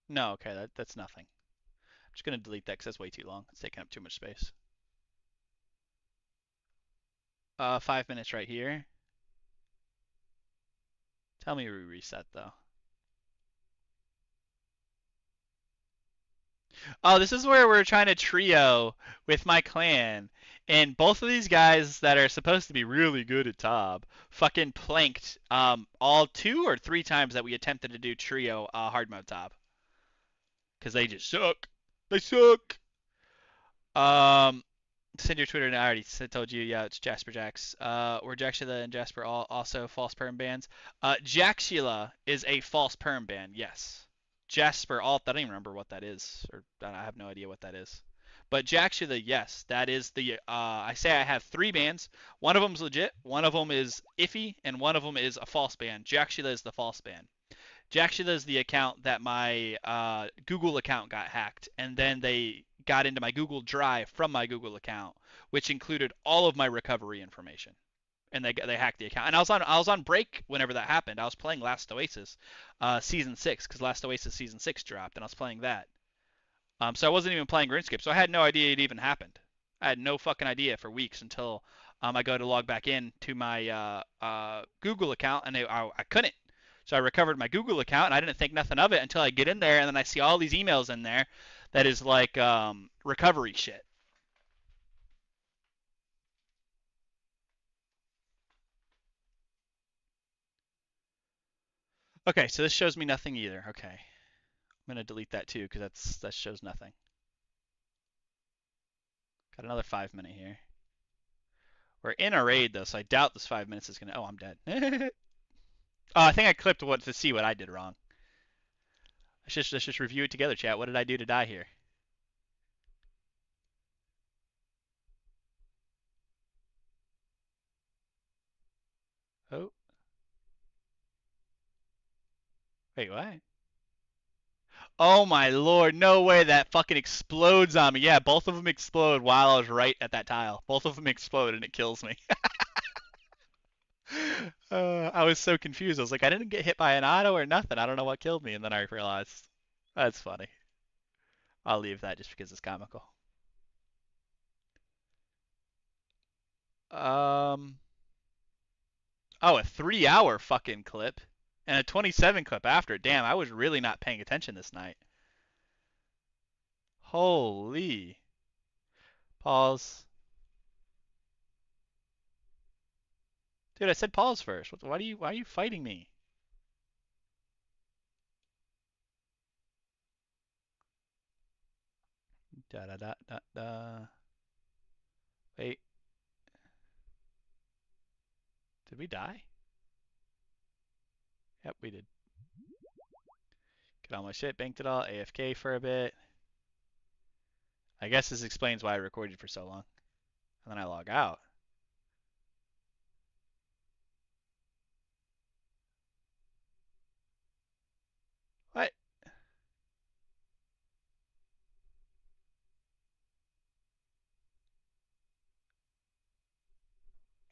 No, okay, that's nothing. I'm just gonna delete that because that's way too long. It's taking up too much space. 5 minutes right here. Tell me we reset though. Oh, this is where we're trying to trio with my clan. And both of these guys that are supposed to be really good at Tob fucking planked all 2 or 3 times that we attempted to do trio hard mode Tob. Because they just suck. They suck. Um, Send your Twitter, and I already told you. Yeah, it's Jasper Jax. Were Jaxula and Jasper also false perm bans? Jaxula is a false perm ban. Yes. Jasper Alt. I don't even remember what that is, or I have no idea what that is. But Jaxula, yes, that is the. I say I have 3 bans. One of them's legit. One of them is iffy, and one of them is a false ban. Jaxula is the false ban. Jaxula is the account that my Google account got hacked, and then they got into my Google Drive from my Google account, which included all of my recovery information. And they hacked the account. And I was on break whenever that happened. I was playing Last Oasis, season 6, because Last Oasis season 6 dropped, and I was playing that. So I wasn't even playing RuneScape, so I had no idea it even happened. I had no fucking idea for weeks until I go to log back in to my Google account, and I couldn't. So I recovered my Google account, and I didn't think nothing of it until I get in there, and then I see all these emails in there that is like recovery shit. Okay, so this shows me nothing either. Okay, I'm gonna delete that too because that shows nothing. Got another 5 minute here. We're in a raid though, so I doubt this 5 minutes is gonna. Oh, I'm dead. Oh, I think I clipped what to see what I did wrong. Let's just review it together, chat. What did I do to die here? Oh, wait, what? Oh my lord, no way that fucking explodes on me. Yeah, both of them explode while I was right at that tile. Both of them explode and it kills me. I was so confused. I was like, I didn't get hit by an auto or nothing. I don't know what killed me. And then I realized that's funny. I'll leave that just because it's comical. Um, oh, a 3 hour fucking clip and a 27 clip after. Damn, I was really not paying attention this night. Holy. Pause. Dude, I said pause first. Why are you fighting me? Da da da da da. Wait, did we die? Yep, we did. Get all my shit, banked it all, AFK for a bit. I guess this explains why I recorded for so long. And then I log out. What?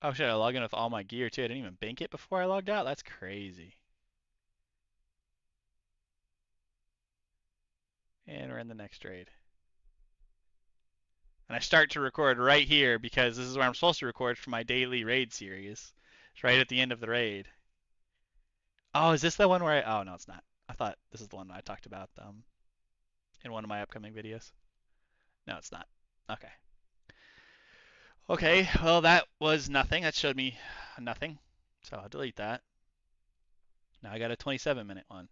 Oh shit, I log in with all my gear too. I didn't even bank it before I logged out? That's crazy. And we're in the next raid. And I start to record right here because this is where I'm supposed to record for my daily raid series. It's right at the end of the raid. Oh, is this the one where oh no, it's not. I thought this is the one I talked about in one of my upcoming videos. No, it's not. Okay. Okay, well that was nothing. That showed me nothing. So I'll delete that. Now I got a 27-minute one.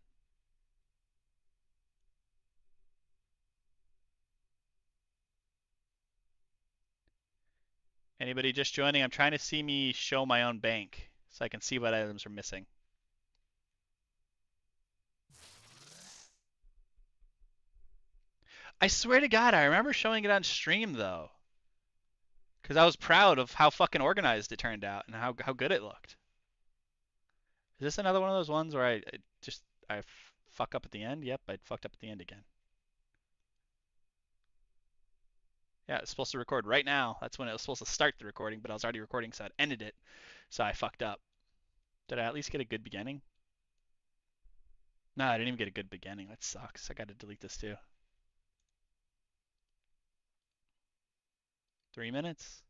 Anybody just joining? I'm trying to see me show my own bank so I can see what items are missing. I swear to God, I remember showing it on stream though. Because I was proud of how fucking organized it turned out and how good it looked. Is this another one of those ones where I fuck up at the end? Yep, I fucked up at the end again. Yeah, it's supposed to record right now. That's when it was supposed to start the recording, but I was already recording, so it ended it. So I fucked up. Did I at least get a good beginning? No, I didn't even get a good beginning. That sucks. I gotta delete this too. 3 minutes?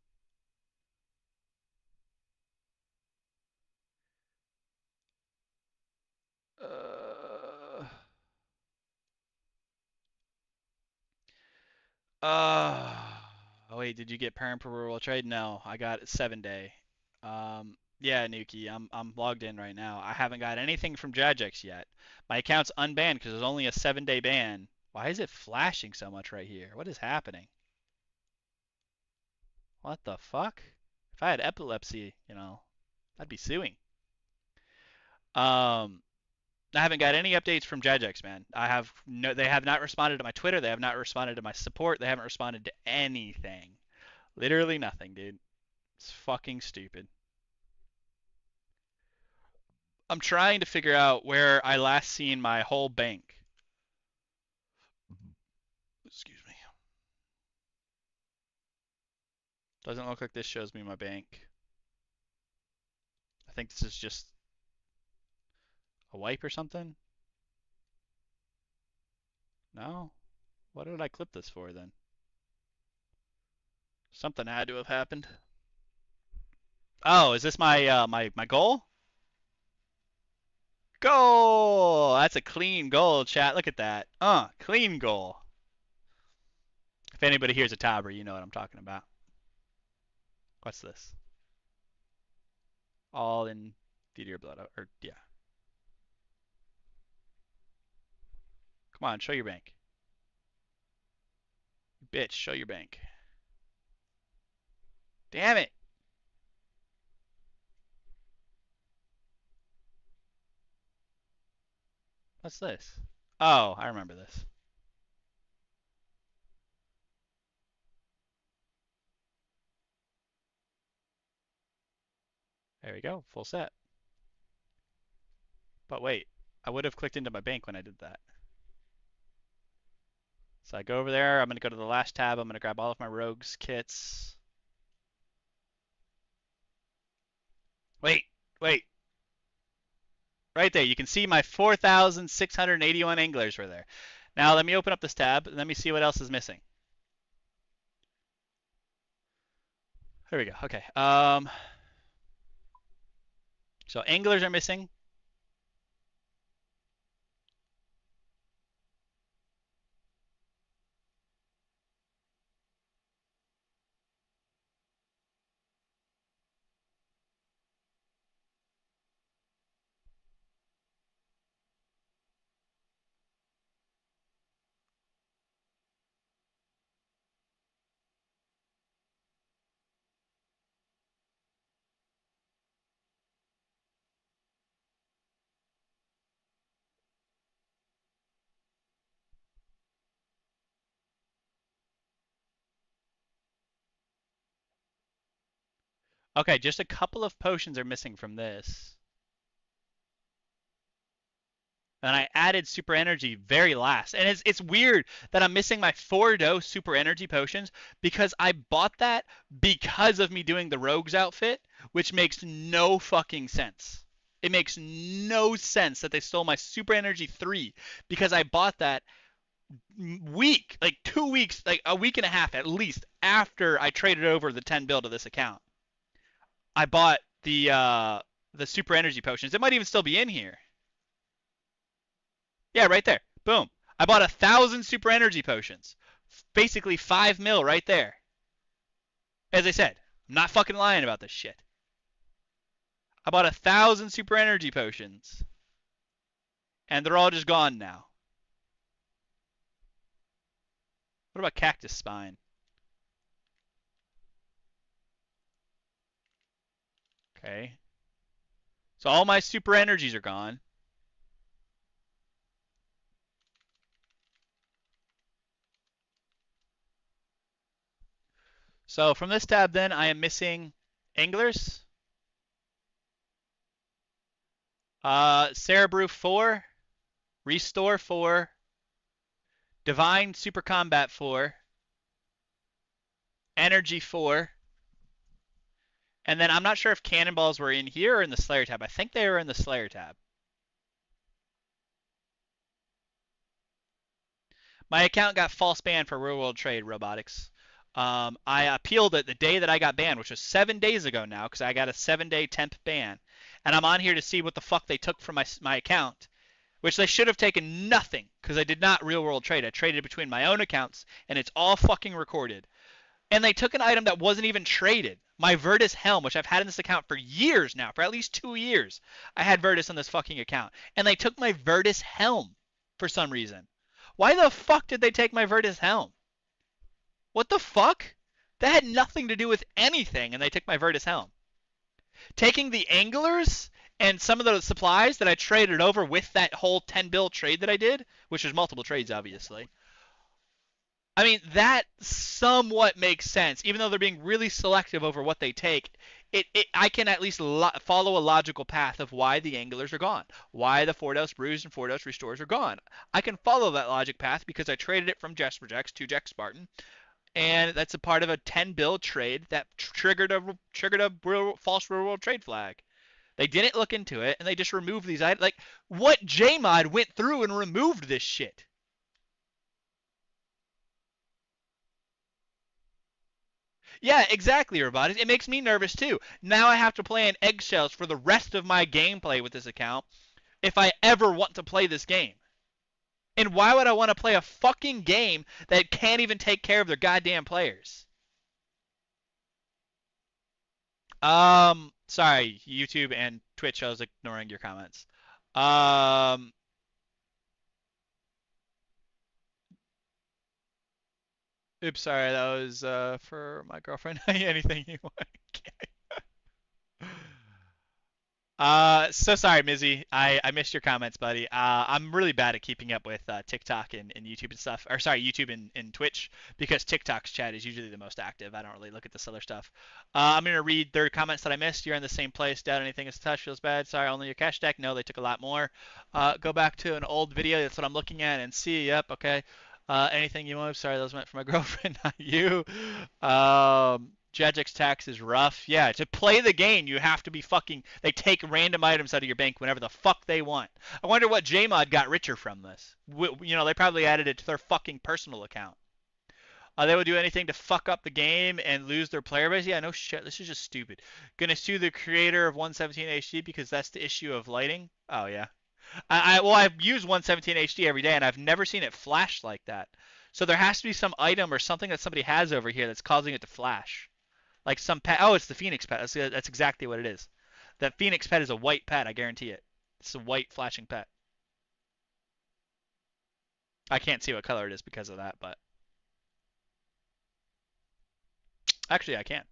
Uh, uh, oh wait, did you get perm per world trade? No, I got 7 day. Yeah, Nuki, I'm logged in right now. I haven't got anything from Jagex yet. My account's unbanned because it's only a 7 day ban. Why is it flashing so much right here? What is happening? What the fuck? If I had epilepsy, I'd be suing. Um, I haven't got any updates from Jagex, man. They have not responded to my Twitter. They have not responded to my support. They haven't responded to anything. Literally nothing, dude. It's fucking stupid. I'm trying to figure out where I last seen my whole bank. Excuse me. Doesn't look like this shows me my bank. I think this is just a wipe or something. No? What did I clip this for then? Something had to have happened. Oh, is this my goal? Goal! That's a clean goal, chat. Look at that. Clean goal. If anybody here's a tabber, you know what I'm talking about. What's this? All in theater blood, or yeah. Come on, show your bank. Bitch, show your bank. Damn it. What's this? Oh, I remember this. There we go, full set. But wait, I would have clicked into my bank when I did that. So I go over there, I'm going to go to the last tab, I'm going to grab all of my rogues kits. Wait. Right there, you can see my 4,681 anglers were there. Now let me open up this tab and let me see what else is missing. There we go, okay. So anglers are missing. Okay, just a couple of potions are missing from this. And I added super energy very last. And it's weird that I'm missing my 4-dose super energy potions because I bought that because of me doing the rogues outfit, which makes no fucking sense. It makes no sense that they stole my super energy 3 because I bought that like 2 weeks, like a week and a half at least after I traded over the 10 bill to this account. I bought the super energy potions. It might even still be in here. Yeah, right there. Boom. I bought 1,000 super energy potions. Basically 5 mil right there. As I said, I'm not fucking lying about this shit. I bought 1,000 super energy potions. And they're all just gone now. What about cactus spine? Okay. So all my super energies are gone. So from this tab then, I am missing anglers. Cerebrew 4. Restore 4. Divine Super Combat 4. Energy 4. And then I'm not sure if cannonballs were in here or in the Slayer tab. I think they were in the Slayer tab. My account got false banned for real world trade robotics. I appealed it the day that I got banned, which was 7 days ago now, because I got a 7-day temp ban. And I'm on here to see what the fuck they took from my account, which they should have taken nothing, because I did not real world trade. I traded between my own accounts, and it's all fucking recorded. And they took an item that wasn't even traded. My Virtus helm, which I've had in this account for years now, for at least 2 years. I had Virtus on this fucking account. And they took my Virtus helm for some reason. Why the fuck did they take my Virtus helm? What the fuck? That had nothing to do with anything, and they took my Virtus Helm. Taking the anglers and some of those supplies that I traded over with that whole 10 bill trade that I did, which was multiple trades, obviously. I mean, that somewhat makes sense, even though they're being really selective over what they take. I can at least follow a logical path of why the anglers are gone, why the 4-dose brews and 4-dose restores are gone. I can follow that logic path because I traded it from Jagex to Jax Spartan, and that's a part of a 10 bill trade that triggered a false real world trade flag. They didn't look into it, and they just removed these items. Like, what JMod went through and removed this shit? Yeah, exactly, Robotics. It makes me nervous too. Now I have to play in eggshells for the rest of my gameplay with this account if I ever want to play this game. And why would I want to play a fucking game that can't even take care of their goddamn players? Sorry, YouTube and Twitch, I was ignoring your comments. Um, Oops, sorry, that was for my girlfriend. Anything you want. So sorry, Mizzy. I missed your comments, buddy. I'm really bad at keeping up with TikTok and YouTube and stuff. Or sorry, YouTube and Twitch because TikTok's chat is usually the most active. I don't really look at this other stuff. I'm gonna read their comments that I missed. You're in the same place. Doubt anything is touched. Feels bad. Sorry, only your cash deck. No, they took a lot more. Go back to an old video. That's what I'm looking at and see. Yep. Okay. Anything you want? Sorry, those meant for my girlfriend, not you. Jagex tax is rough. Yeah, to play the game, you have to be fucking. They take random items out of your bank whenever the fuck they want. I wonder what JMod got richer from this. They probably added it to their fucking personal account. They would do anything to fuck up the game and lose their player base. Yeah, no shit. This is just stupid. Gonna sue the creator of 117 HD because that's the issue of lighting. Oh yeah. I use 117 HD every day and I've never seen it flash like that. So there has to be some item or something that somebody has over here that's causing it to flash. Like some pet. Oh, it's the Phoenix pet. That's exactly what it is. That Phoenix pet is a white pet. I guarantee it. It's a white flashing pet. I can't see what color it is because of that, but actually I can.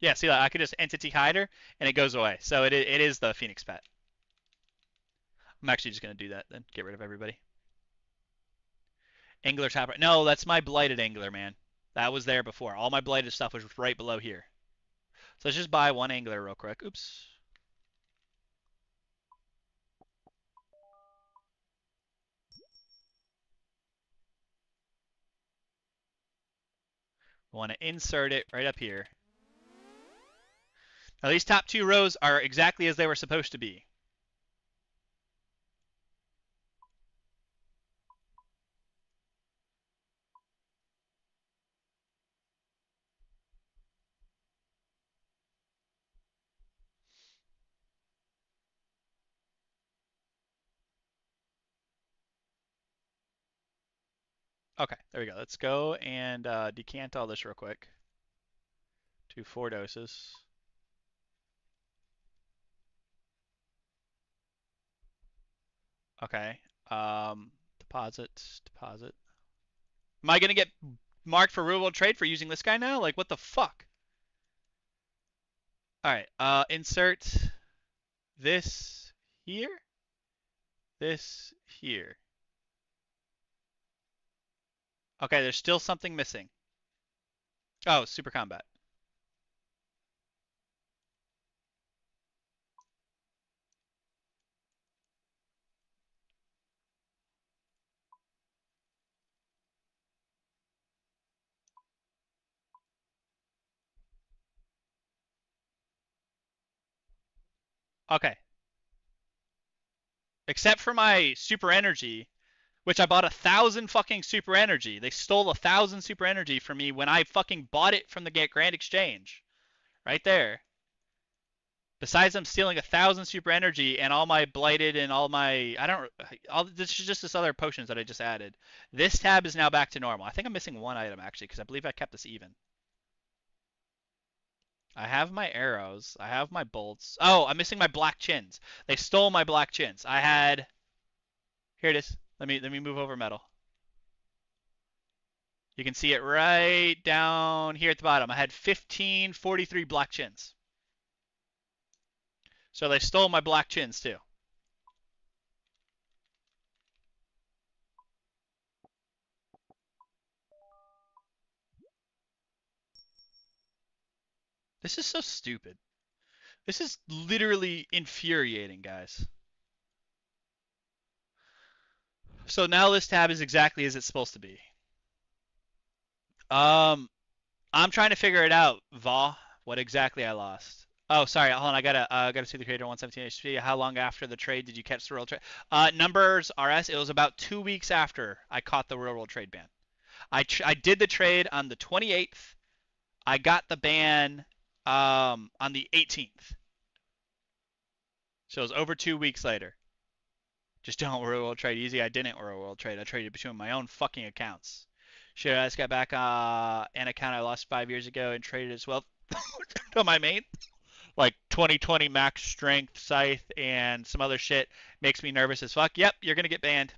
Yeah, see, I could just entity hider and it goes away. So it is the Phoenix pet. I'm actually just gonna do that then. Get rid of everybody. Angler top right. No, that's my blighted angler, man. That was there before. All my blighted stuff was right below here. So let's just buy one angler real quick. Oops. I want to insert it right up here. Now these top two rows are exactly as they were supposed to be. Okay, there we go. Let's go and decant all this real quick to 4 doses. Okay. Deposit. Am I gonna get marked for real world trade for using this guy now? Like, what the fuck? All right. Insert this here. This here. Okay, there's still something missing. Oh, super combat. Okay. Except for my super energy, which I bought 1,000 fucking super energy. They stole 1,000 super energy from me when I fucking bought it from the Grand Exchange. Right there. Besides them stealing 1,000 super energy and all my blighted and all my this is just this other potions that I just added. This tab is now back to normal. I think I'm missing one item actually because I believe I kept this even. I have my arrows. I have my bolts. Oh, I'm missing my black chins. They stole my black chins. I had. Here it is. Let me move over metal. You can see it right down here at the bottom. I had 1543 black chins. So they stole my black chins too. This is so stupid. This is literally infuriating, guys. So now this tab is exactly as it's supposed to be. I'm trying to figure it out, Va. What exactly I lost? Oh, sorry. Hold on. I gotta see the creator 117 HP. How long after the trade did you catch the real trade? Numbers RS. It was about 2 weeks after I caught the real world trade ban. I did the trade on the 28th. I got the ban on the 18th. So it was over 2 weeks later. Just don't real world trade easy. I didn't real world trade. I traded between my own fucking accounts. Shit, I just got back an account I lost 5 years ago and traded as well to my main. Like 2020 max strength scythe and some other shit makes me nervous as fuck. Yep, you're gonna get banned.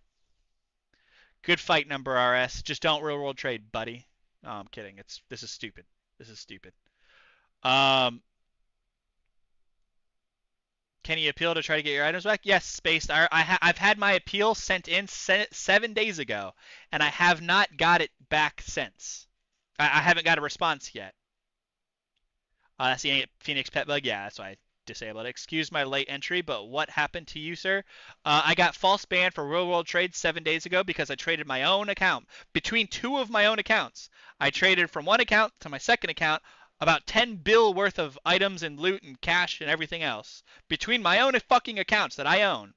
Good fight, number RS. Just don't real world trade, buddy. No, I'm kidding. This is stupid. This is stupid. Um, can you appeal to try to get your items back? Yes, Spaced. I've had my appeal sent in 7 days ago, and I have not got it back since. I haven't got a response yet. That's the Phoenix Pet Bug. Yeah, that's why I disabled it. Excuse my late entry, but what happened to you, sir? I got false banned for real world trade 7 days ago because I traded my own account. Between two of my own accounts, I traded from one account to my second account about 10 bill worth of items and loot and cash and everything else between my own fucking accounts that I own.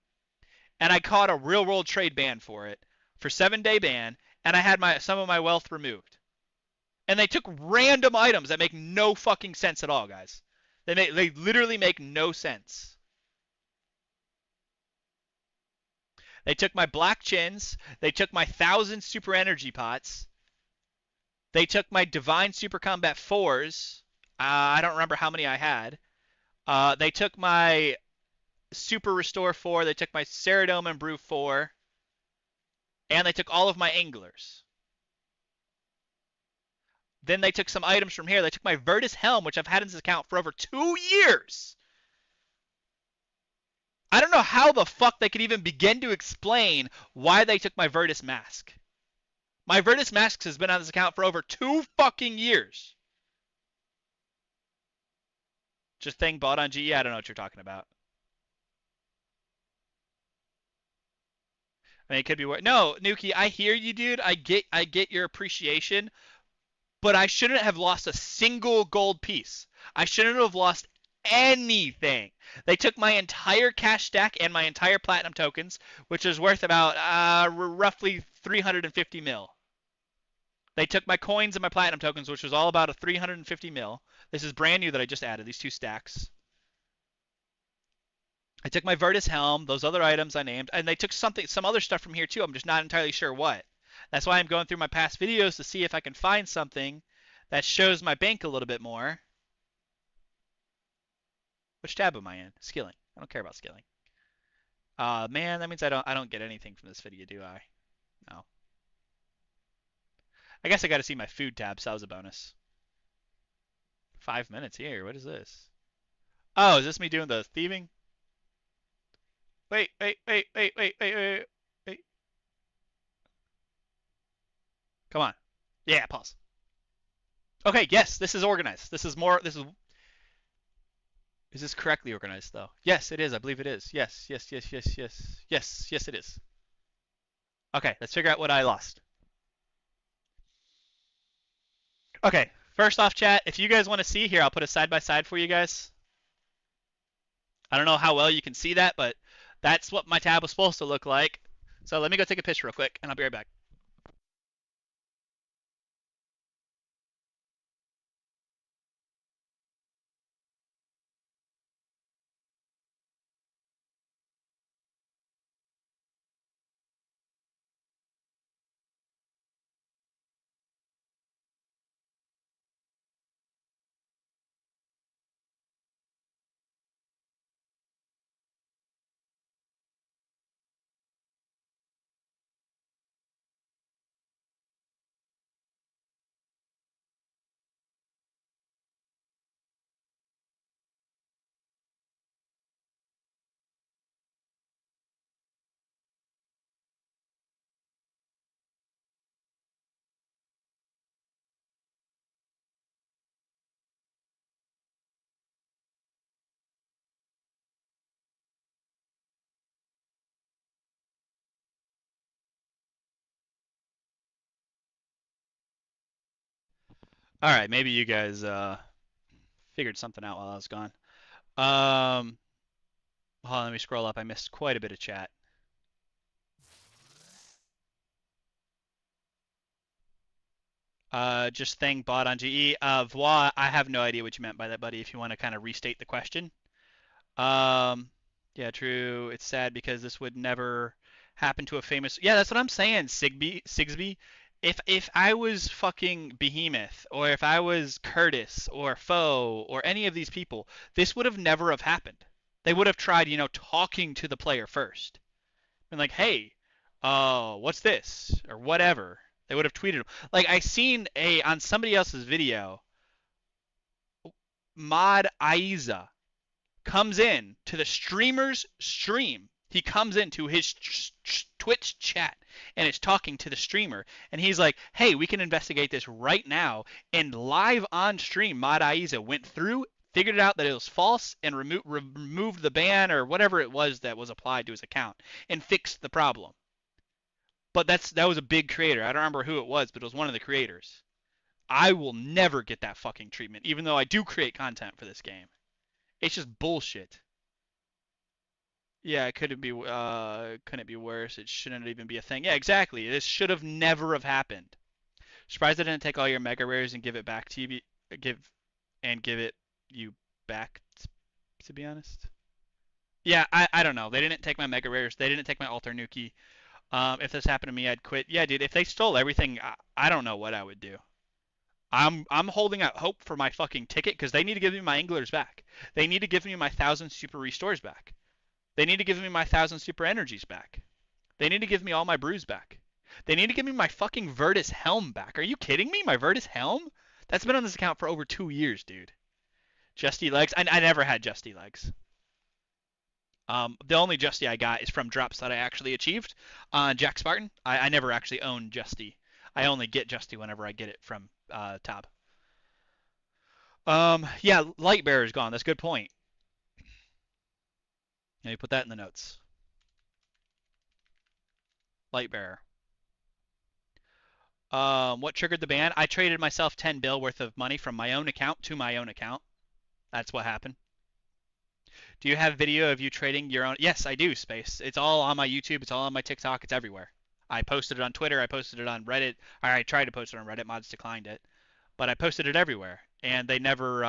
And I caught a real world trade ban for it, for 7 day ban, and I had some of my wealth removed. And they took random items that make no fucking sense at all, guys. They literally make no sense. They took my black chins. They took my 1,000 super energy pots. They took my divine super combat 4s. I don't remember how many I had. They took my super restore 4. They took my Ceradome and brew 4. And they took all of my anglers. Then they took some items from here. They took my Virtus Helm, which I've had in this account for over 2 years. I don't know how the fuck they could even begin to explain why they took my Virtus Mask. My Virtus Mask has been on this account for over 2 fucking years. Just thing bought on GE? I don't know what you're talking about. I mean, it could be worth. No, Nuki, I hear you, dude. I get your appreciation, but I shouldn't have lost a single gold piece. I shouldn't have lost anything. They took my entire cash stack and my entire platinum tokens, which is worth about roughly 350 mil. They took my coins and my platinum tokens, which was all about a 350 mil. This is brand new that I just added, these 2 stacks. I took my Virtus Helm, those other items I named, and they took some other stuff from here too. I'm just not entirely sure what. That's why I'm going through my past videos to see if I can find something that shows my bank a little bit more. Which tab am I in? Skilling. I don't care about skilling. Man, that means I don't get anything from this video, do I? No. I guess I got to see my food tab, so that was a bonus. 5 minutes here. What is this? Oh, is this me doing the thieving? Wait. Come on. Yeah, pause. Okay, yes, this is organized. This is more. Is this correctly organized though? Yes, it is. I believe it is. Yes, it is. Okay, let's figure out what I lost. Okay, first off, chat, if you guys want to see here, I'll put a side by side for you guys. I don't know how well you can see that, but that's what my tab was supposed to look like. So let me go take a picture real quick, and I'll be right back. All right, maybe you guys figured something out while I was gone. Um, Hold on, let me scroll up. I missed quite a bit of chat. Just thing bought on GE. Voix, I have no idea what you meant by that, buddy. If you want to kind of restate the question. Um, yeah, true. It's sad because this would never happen to a famous. Yeah, that's what I'm saying, Sigsby. If I was fucking Behemoth, or if I was Curtis, or Foe, or any of these people, this would have never have happened. They would have tried, talking to the player first. And like, hey, what's this? Or whatever. They would have tweeted him. Like I seen on somebody else's video, Mod Aiza comes in to the streamer's stream. He comes into his Twitch chat and is talking to the streamer. And he's like, hey, we can investigate this right now. And live on stream, Mod Aiza went through, figured out that it was false, and removed the ban or whatever it was that was applied to his account and fixed the problem. But that was a big creator. I don't remember who it was, but it was one of the creators. I will never get that fucking treatment, even though I do create content for this game. It's just bullshit. Yeah, couldn't it be worse? It shouldn't even be a thing. Yeah, exactly. This should have never have happened. Surprised I didn't take all your mega rares and give it back to you. Give it you back. To be honest. Yeah, I don't know. They didn't take my mega rares. They didn't take my alter nuki. If this happened to me, I'd quit. Yeah, dude. If they stole everything, I don't know what I would do. I'm holding out hope for my fucking ticket because they need to give me my anglers back. They need to give me my 1,000 super restores back. They need to give me my 1,000 super energies back. They need to give me all my brews back. They need to give me my fucking Virtus helm back. Are you kidding me? My Virtus helm? That's been on this account for over 2 years, dude. Justy legs. I never had Justy legs. The only Justy I got is from drops that I actually achieved on Jack Spartan. I never actually owned Justy. I only get Justy whenever I get it from Tab. Yeah, Light Bearer is gone. That's a good point. Let me put that in the notes. Light Bearer. What triggered the ban? I traded myself 10 bill worth of money from my own account to my own account. That's what happened. Do you have video of you trading your own? Yes, I do, Space. It's all on my YouTube. It's all on my TikTok. It's everywhere. I posted it on Twitter. I posted it on Reddit. Or I tried to post it on Reddit. Mods declined it. But I posted it everywhere. And they never,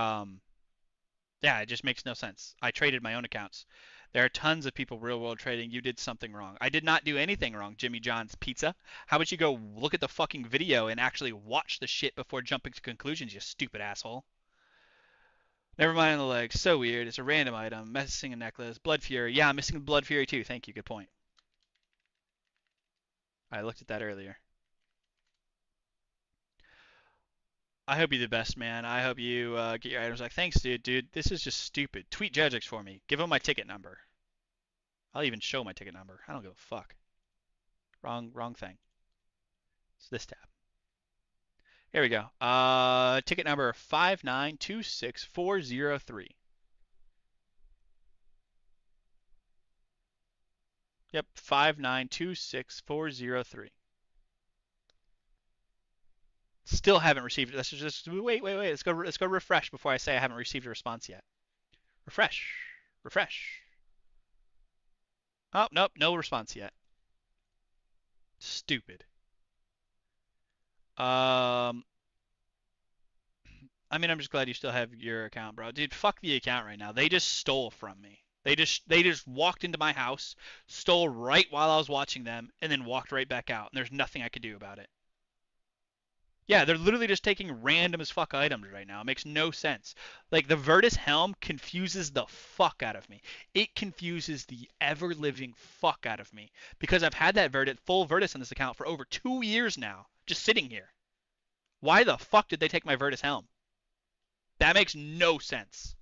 yeah, it just makes no sense. I traded my own accounts. There are tons of people real world trading. You did something wrong. I did not do anything wrong, Jimmy John's Pizza. How about you go look at the fucking video and actually watch the shit before jumping to conclusions, you stupid asshole? Never mind the legs. So weird. It's a random item. Missing a necklace. Blood Fury. Yeah, I'm missing Blood Fury too. Thank you. Good point. I looked at that earlier. I hope you're the best, man. I hope you get your items back. Thanks, dude. Dude, this is just stupid. Tweet Jagex for me. Give him my ticket number. I'll even show my ticket number. I don't give a fuck. Wrong thing. It's this tab. Here we go. Ticket number 5926403. Yep, 5926403. Still haven't received it. Let's just wait. Let's go refresh before I say I haven't received a response yet. Refresh. Refresh. Oh, nope, no response yet. Stupid. Um I mean, I'm just glad you still have your account, bro. Dude, fuck the account right now. They just stole from me. They just walked into my house, stole right while I was watching them, and then walked right back out. And there's nothing I could do about it. Yeah, they're literally just taking random as fuck items right now. It makes no sense. Like the Virtus Helm confuses the fuck out of me. It confuses the ever living fuck out of me because I've had that full Virtus on this account for over 2 years now, just sitting here. Why the fuck did they take my Virtus Helm? That makes no sense.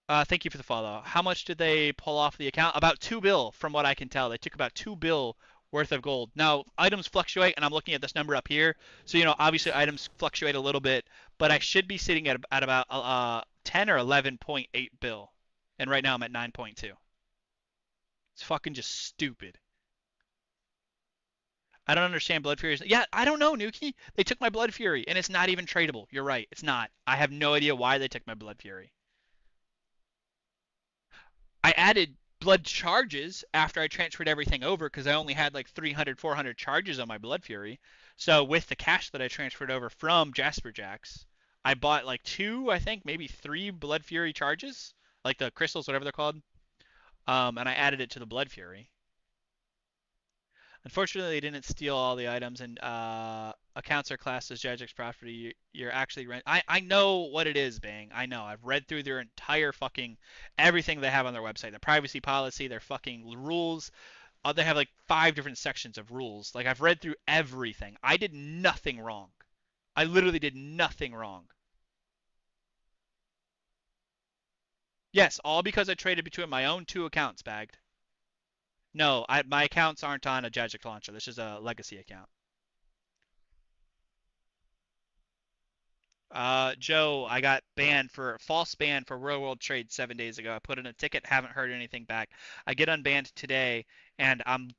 Thank you for the follow. How much did they pull off the account? About 2 bill, from what I can tell. They took about 2 bill worth of gold. Now, items fluctuate, and I'm looking at this number up here. So, obviously items fluctuate a little bit, but I should be sitting at about 10 or 11.8 bill. And right now I'm at 9.2. It's fucking just stupid. I don't understand Blood Fury. Yeah, I don't know, Nuki. They took my Blood Fury, and it's not even tradable. You're right. It's not. I have no idea why they took my Blood Fury. I added blood charges after I transferred everything over because I only had like 300, 400 charges on my Blood Fury. So with the cash that I transferred over from Jasper Jacks, I bought like two, I think, maybe three Blood Fury charges, like the crystals, whatever they're called. And I added it to the Blood Fury. Unfortunately, they didn't steal all the items, and accounts are classed as Jagex property. You're actually rent. I know what it is, Bang. I know. I've read through their entire fucking everything they have on their website. Their privacy policy, their fucking rules. They have like 5 different sections of rules. Like I've read through everything. I did nothing wrong. I literally did nothing wrong. Yes, all because I traded between my own two accounts, bagged. No, my accounts aren't on a Jagex launcher. This is a legacy account. Joe, I got banned for false ban for real world trade 7 days ago. I put in a ticket, haven't heard anything back. I get unbanned today, and I'm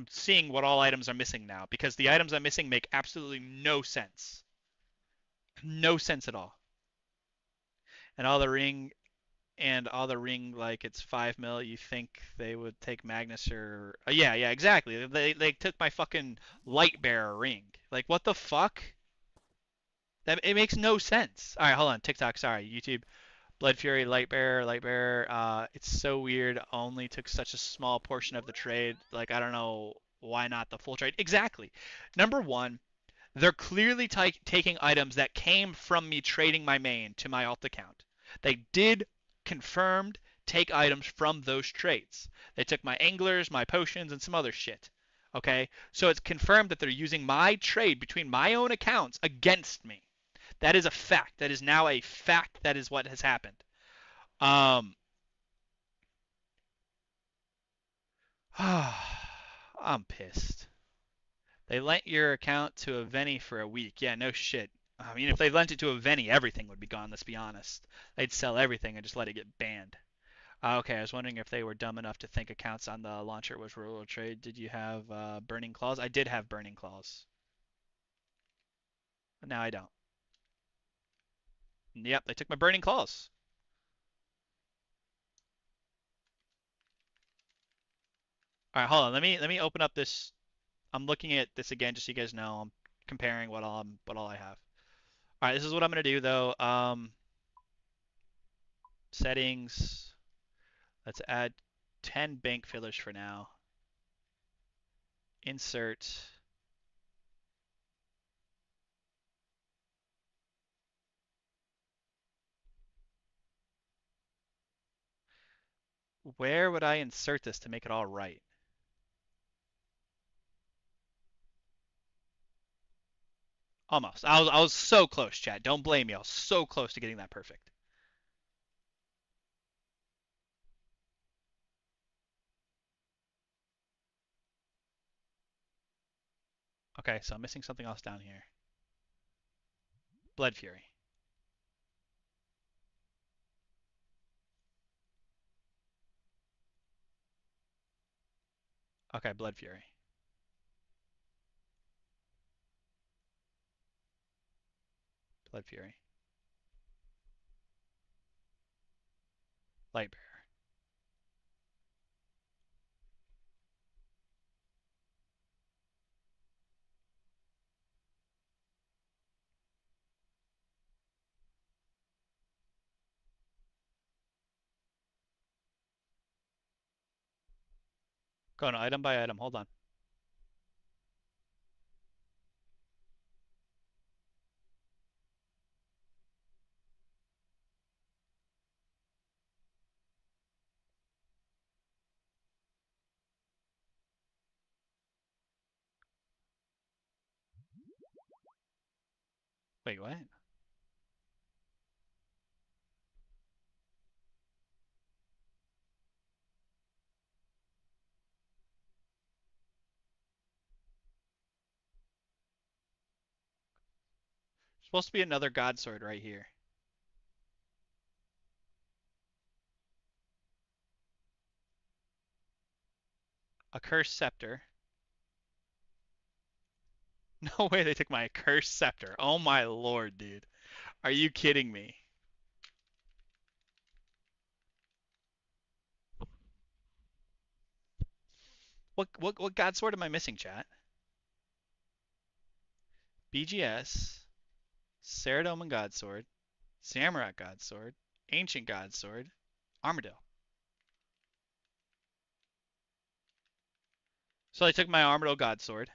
seeing what all items are missing now because the items I'm missing make absolutely no sense, no sense at all. And all the ring like it's 5 mil. You think they would take Magnus or yeah, yeah, exactly. They took my fucking light bearer ring. Like what the fuck? That it makes no sense. All right, hold on. TikTok, sorry, YouTube. Blood Fury, Lightbearer, Lightbearer. It's so weird. Only took such a small portion of the trade. Like I don't know why not the full trade. Exactly. Number one, they're clearly taking items that came from me trading my main to my alt account. They did confirmed take items from those trades. They took my anglers, my potions, and some other shit. Okay, so it's confirmed that they're using my trade between my own accounts against me. That is a fact. That is now a fact. That is what has happened. Um, I'm pissed. They lent your account to a Venny for a week. Yeah, no shit. I mean, if they lent it to a Venny, everything would be gone. Let's be honest. They'd sell everything and just let it get banned. Okay, I was wondering if they were dumb enough to think accounts on the launcher was rural trade. Did you have burning claws? I did have burning claws. Now I don't. Yep, they took my burning claws. All right, hold on. Let me open up this. I'm looking at this again just so you guys know. I'm comparing what all I have. All right, this is what I'm gonna do though. Settings. Let's add 10 bank fillers for now. Insert. Where would I insert this to make it all right? Almost. I was so close, chat. Don't blame me. I was so close to getting that perfect. Okay, so I'm missing something else down here. Blood Fury. Okay, Blood Fury. Blood Fury. Lightbearer. Going item by item. Hold on. Wait, what? Supposed to be another God Sword right here. A Cursed Scepter. No way they took my cursed scepter. Oh my lord, dude. Are you kidding me? What god sword am I missing, chat? BGS, Saradomin god sword, Samurai god sword, Ancient god sword, Armadillo. So they took my Armadillo god sword.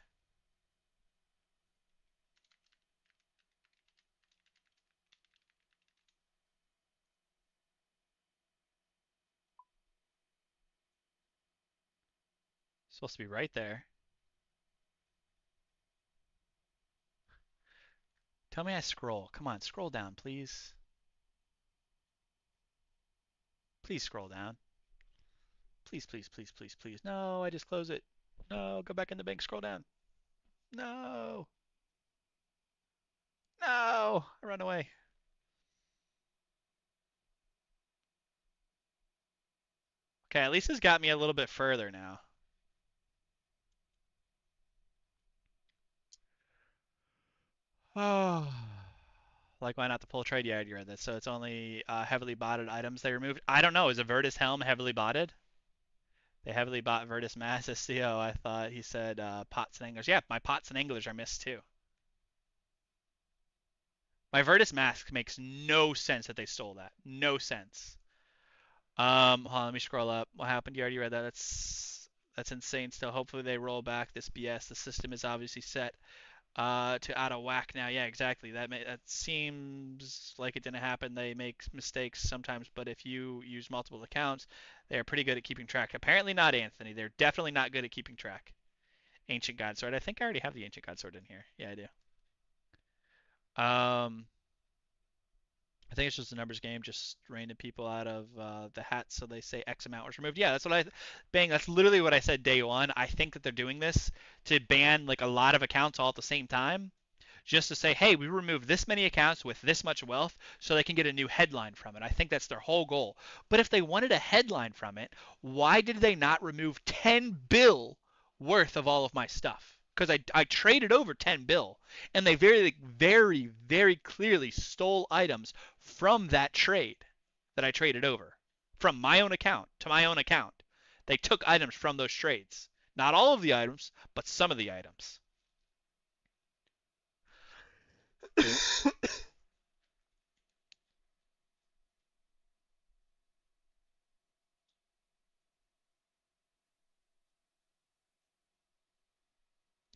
Supposed to be right there. Tell me I scroll. Come on, scroll down, please. Please scroll down. Please, please, please, please, please. No, I just close it. No, go back in the bank, scroll down. No. No. I run away. Okay, at least this got me a little bit further now. Oh. Like, why not the pull trade? Yeah, you read that. So it's only heavily botted items they removed. I don't know. Is a Virtus Helm heavily botted? They heavily bought Virtus Mass SCO. I thought he said pots and anglers. Yeah, my pots and anglers are missed too. My Virtus Mask makes no sense that they stole that. No sense. Hold on, let me scroll up. What happened? You already read that. That's insane. Still, hopefully they roll back this BS. The system is obviously set to out of whack now. Yeah, exactly. That seems like it didn't happen. They make mistakes sometimes, but if you use multiple accounts, they are pretty good at keeping track. Apparently not Anthony. They're definitely not good at keeping track. Ancient God Sword. I think I already have the Ancient God Sword in here. Yeah, I do. I think it's just a numbers game, just random people out of the hat, so they say X amount was removed. Yeah, that's what bang. That's literally what I said day one. I think that they're doing this to ban like a lot of accounts all at the same time, just to say, hey, we removed this many accounts with this much wealth, so they can get a new headline from it. I think that's their whole goal. But if they wanted a headline from it, why did they not remove 10 bill worth of all of my stuff? Because I traded over 10 bill, and they very, very, very clearly stole items from that trade that I traded over. From my own account to my own account. They took items from those trades. Not all of the items, but some of the items.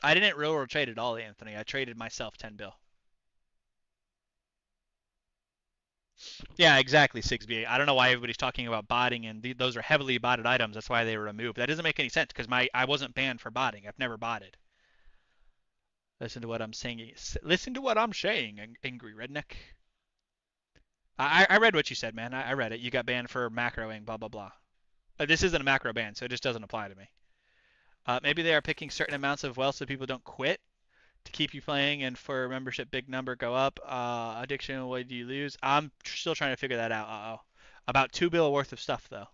I didn't railroad trade at all, Anthony. I traded myself 10 bill. Yeah, exactly, Sigsby. I don't know why everybody's talking about botting, and those are heavily botted items. That's why they were removed. That doesn't make any sense because I wasn't banned for botting. I've never botted. Listen to what I'm saying. Listen to what I'm saying, angry redneck. I read what you said, man. I read it. You got banned for macroing, blah blah blah. This isn't a macro ban, so it just doesn't apply to me. Maybe they are picking certain amounts of wealth so people don't quit to keep you playing and for membership big number go up. Addiction, what do you lose? I'm still trying to figure that out. Uh-oh. About 2 bill worth of stuff though.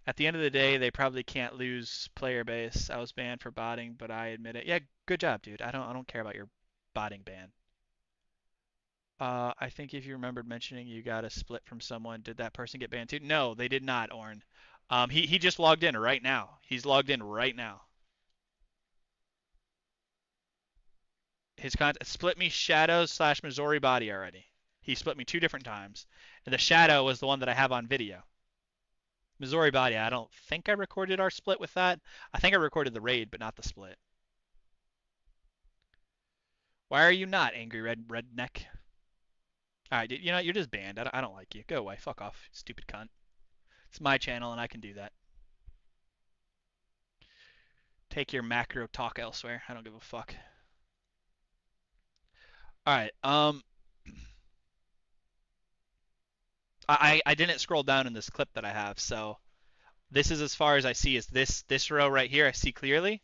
At the end of the day, they probably can't lose player base. I was banned for botting, but I admit it. Yeah, good job, dude. I don't care about your botting ban. I think if you remembered mentioning you got a split from someone, did that person get banned too? No, they did not, Orn. He just logged in right now. He's logged in right now. His content split me shadows slash Missouri body already. He split me 2 different times, and the shadow was the one that I have on video. Missouri body, I don't think I recorded our split with that. I think I recorded the raid, but not the split. Why are you not angry redneck? All right, you know you're just banned. I don't like you. Go away. Fuck off, stupid cunt. It's my channel and I can do that. Take your macro talk elsewhere. I don't give a fuck. All right. I didn't scroll down in this clip that I have, so this is as far as I see. Is this row right here? I see clearly,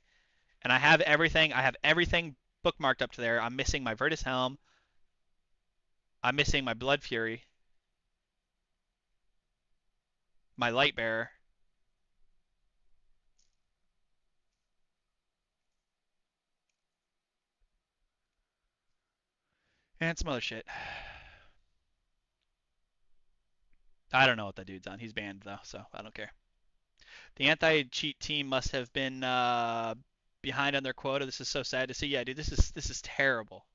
and I have everything. I have everything bookmarked up to there. I'm missing my Virtus Helm. I'm missing my Blood Fury, my Light Bearer. And some other shit. I don't know what that dude's on. He's banned though, so I don't care. The anti-cheat team must have been behind on their quota. This is so sad to see. Yeah, dude, this is terrible.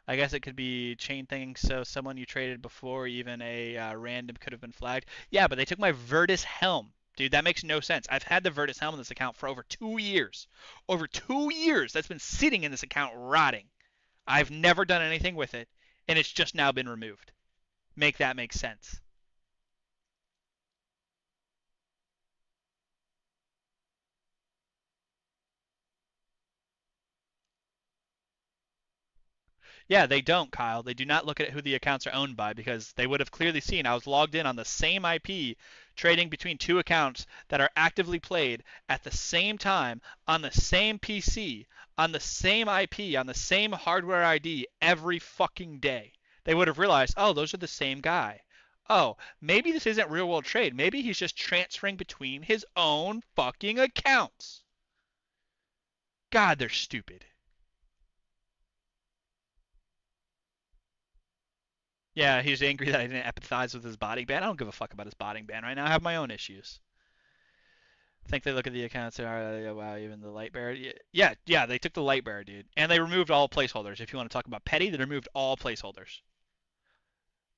I guess it could be chain things, so someone you traded before, even a random, could have been flagged. Yeah, but they took my Virtus Helm. Dude, that makes no sense. I've had the Virtus Helm in this account for over 2 years. Over 2 years that's been sitting in this account rotting. I've never done anything with it, and it's just now been removed. Make that make sense. Yeah, they don't, Kyle. They do not look at who the accounts are owned by because they would have clearly seen I was logged in on the same IP, trading between two accounts that are actively played at the same time on the same PC, on the same IP, on the same hardware ID every fucking day. They would have realized, oh, those are the same guy. Oh, maybe this isn't real world trade. Maybe he's just transferring between his own fucking accounts. God, they're stupid. Yeah, he's angry that I didn't empathize with his botting ban. I don't give a fuck about his botting ban right now. I have my own issues. I think they look at the accounts and are, wow, even the light bearer. Yeah, they took the light bearer, dude. And they removed all placeholders. If you want to talk about petty, they removed all placeholders.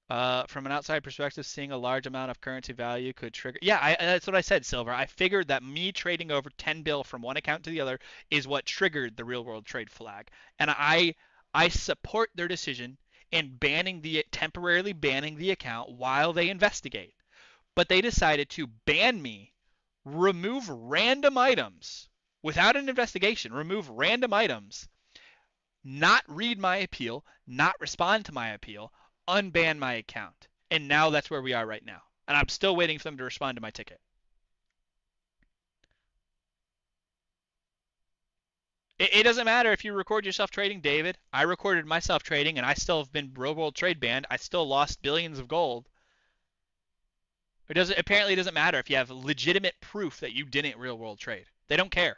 From an outside perspective, seeing a large amount of currency value could trigger. Yeah, that's what I said, Silver. I figured that me trading over 10 bill from one account to the other is what triggered the real world trade flag, and I support their decision in temporarily banning the account while they investigate. But they decided to ban me, remove random items without an investigation, remove random items, not read my appeal, not respond to my appeal, unban my account. And now that's where we are right now. And I'm still waiting for them to respond to my ticket. It doesn't matter if you record yourself trading, David. I recorded myself trading and I still have been real world trade banned. I still lost billions of gold. It doesn't matter if you have legitimate proof that you didn't real world trade. They don't care.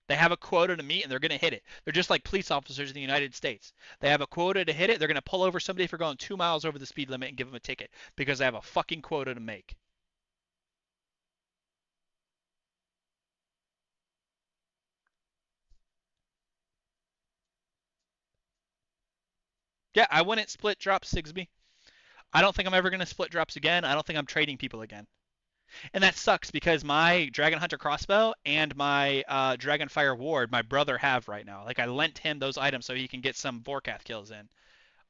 They have a quota to meet and they're going to hit it. They're just like police officers in the United States. They have a quota to hit it. They're going to pull over somebody for going 2 miles over the speed limit and give them a ticket because they have a fucking quota to make. Yeah, I wouldn't split drops, Sigsby. I don't think I'm ever going to split drops again. I don't think I'm trading people again. And that sucks because my Dragon Hunter crossbow and my Dragonfire Ward, my brother have right now. Like I lent him those items so he can get some Vorkath kills in.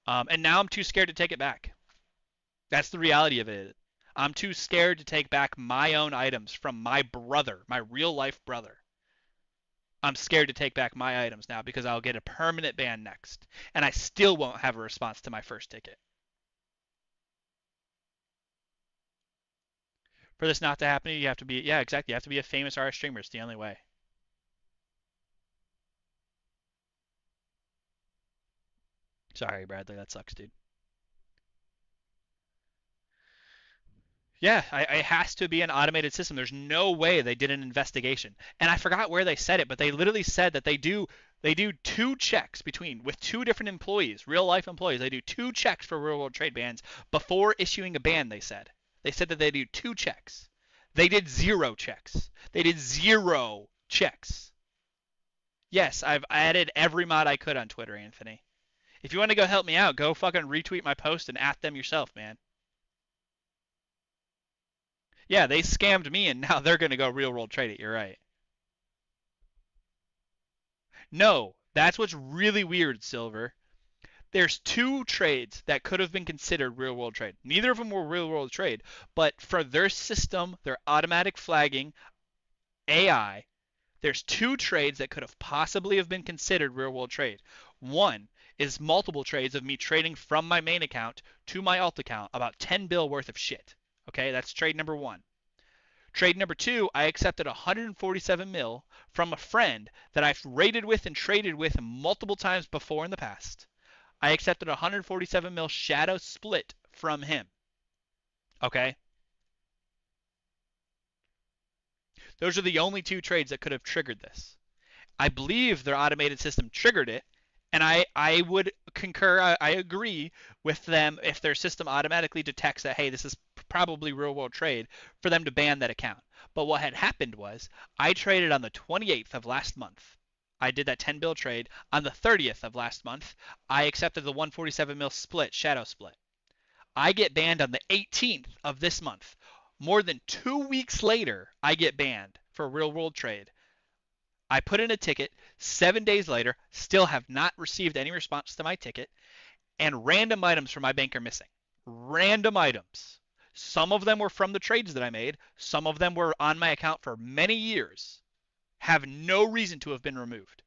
And now I'm too scared to take it back. That's the reality of it. I'm too scared to take back my own items from my brother, my real life brother. I'm scared to take back my items now because I'll get a permanent ban next. And I still won't have a response to my first ticket. For this not to happen, you have to be, yeah, exactly. You have to be a famous RS streamer. It's the only way. Sorry, Bradley. That sucks, dude. Yeah, it has to be an automated system. There's no way they did an investigation. And I forgot where they said it, but they literally said that they do two checks between with two different employees, real life employees. They do two checks for real world trade bans before issuing a ban, they said. They said that they do two checks. They did zero checks. They did zero checks. Yes, I've added every mod I could on Twitter, Anthony. If you want to go help me out, go fucking retweet my post and at them yourself, man. Yeah, they scammed me and now they're going to go real world trade it. You're right. No, that's what's really weird, Silver. There's two trades that could have been considered real world trade. Neither of them were real world trade, but for their system, their automatic flagging, AI, there's two trades that could have possibly have been considered real world trade. One is multiple trades of me trading from my main account to my alt account about 10 bill worth of shit. Okay, that's trade number one. Trade number two, I accepted 147 mil from a friend that I've raided with and traded with multiple times before in the past. I accepted 147 mil shadow split from him. Okay? Those are the only two trades that could have triggered this. I believe their automated system triggered it, and I would concur. I agree with them if their system automatically detects that, hey, this is probably real world trade, for them to ban that account. But what had happened was I traded on the 28th of last month. I did that 10 bill trade. On the 30th of last month, I accepted the 147 mil split, shadow split. I get banned on the 18th of this month. More than 2 weeks later, I get banned for real world trade. I put in a ticket. 7 days later, still have not received any response to my ticket, and random items from my bank are missing. Random items. Some of them were from the trades that I made. Some of them were on my account for many years. Have no reason to have been removed.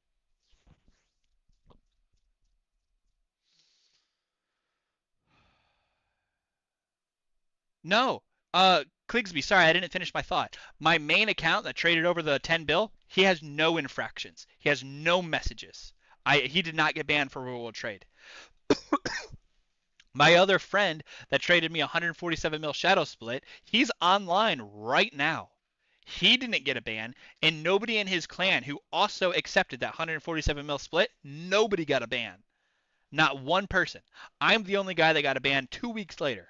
No. Kligsby, sorry, I didn't finish my thought. My main account that traded over the 10 bill, he has no infractions. He has no messages. He did not get banned for real world trade. My other friend that traded me 147 mil shadow split, he's online right now. He didn't get a ban, and nobody in his clan who also accepted that 147 mil split, nobody got a ban. Not one person. I'm the only guy that got a ban 2 weeks later.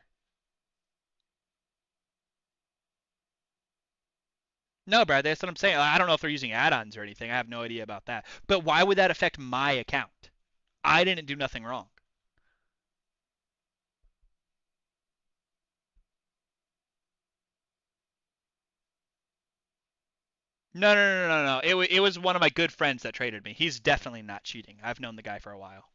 No, Brad, that's what I'm saying. I don't know if they're using add-ons or anything. I have no idea about that. But why would that affect my account? I didn't do nothing wrong. No, no, no, no, no. It was one of my good friends that traded me. He's definitely not cheating. I've known the guy for a while.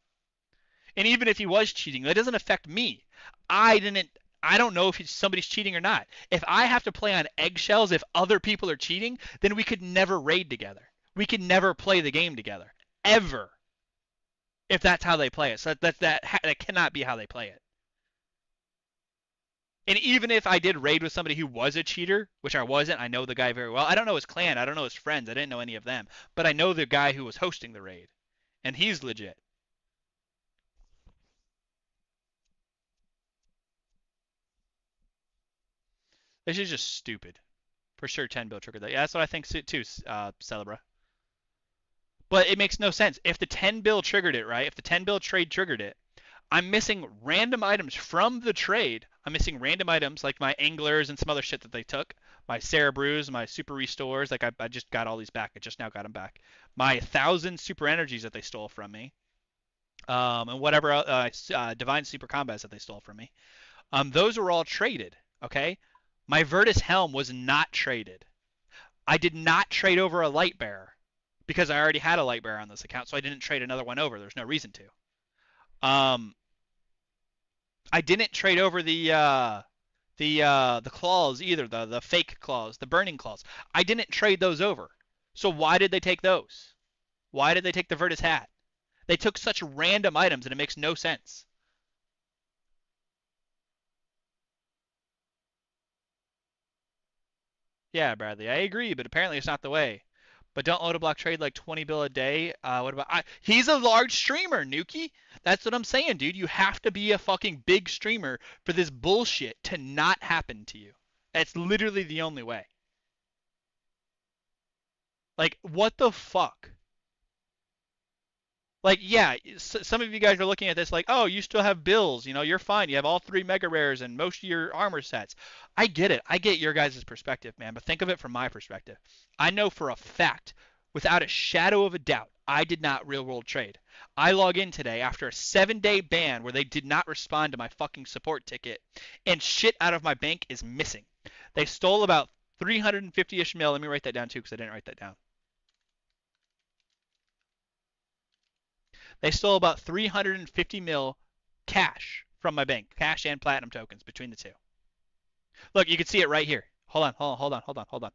And even if he was cheating, that doesn't affect me. I didn't. I don't know if somebody's cheating or not. If I have to play on eggshells if other people are cheating, then we could never raid together. We could never play the game together, ever. If that's how they play it, so that cannot be how they play it. And even if I did raid with somebody who was a cheater, which I wasn't, I know the guy very well. I don't know his clan, I don't know his friends, I didn't know any of them, but I know the guy who was hosting the raid, and he's legit. This is just stupid. For sure, 10 bill triggered that. Yeah, that's what I think too, Celebra. But it makes no sense. If the 10 bill triggered it, right? If the 10 bill trade triggered it, I'm missing random items from the trade. I'm missing random items like my anglers and some other shit that they took. My Cerebrews, my super restores. Like I just got all these back. I just now got them back. My 1,000 super energies that they stole from me. And whatever divine super combats that they stole from me. Those were all traded. Okay. My Virtus Helm was not traded. I did not trade over a light bearer because I already had a light bearer on this account, so I didn't trade another one over. There's no reason to. Um, I didn't trade over the claws either, the fake claws, the burning claws. I didn't trade those over. So why did they take those? Why did they take the Virtus hat? They took such random items and it makes no sense. Yeah, Bradley, I agree, but apparently it's not the way. But don't auto block trade like 20 bill a day. What about he's a large streamer, Nuki. That's what I'm saying, dude. You have to be a fucking big streamer for this bullshit to not happen to you. That's literally the only way. Like, what the fuck? Like, yeah, some of you guys are looking at this like, oh, you still have bills. You know, you're fine. You have all three mega rares and most of your armor sets. I get it. I get your guys' perspective, man. But think of it from my perspective. I know for a fact, without a shadow of a doubt, I did not real world trade. I log in today after a 7-day ban where they did not respond to my fucking support ticket, and shit out of my bank is missing. They stole about 350-ish mil. Let me write that down too because I didn't write that down. They stole about 350 mil cash from my bank, cash and platinum tokens between the two. Look, you can see it right here. Hold on, hold on, hold on, hold on, hold on.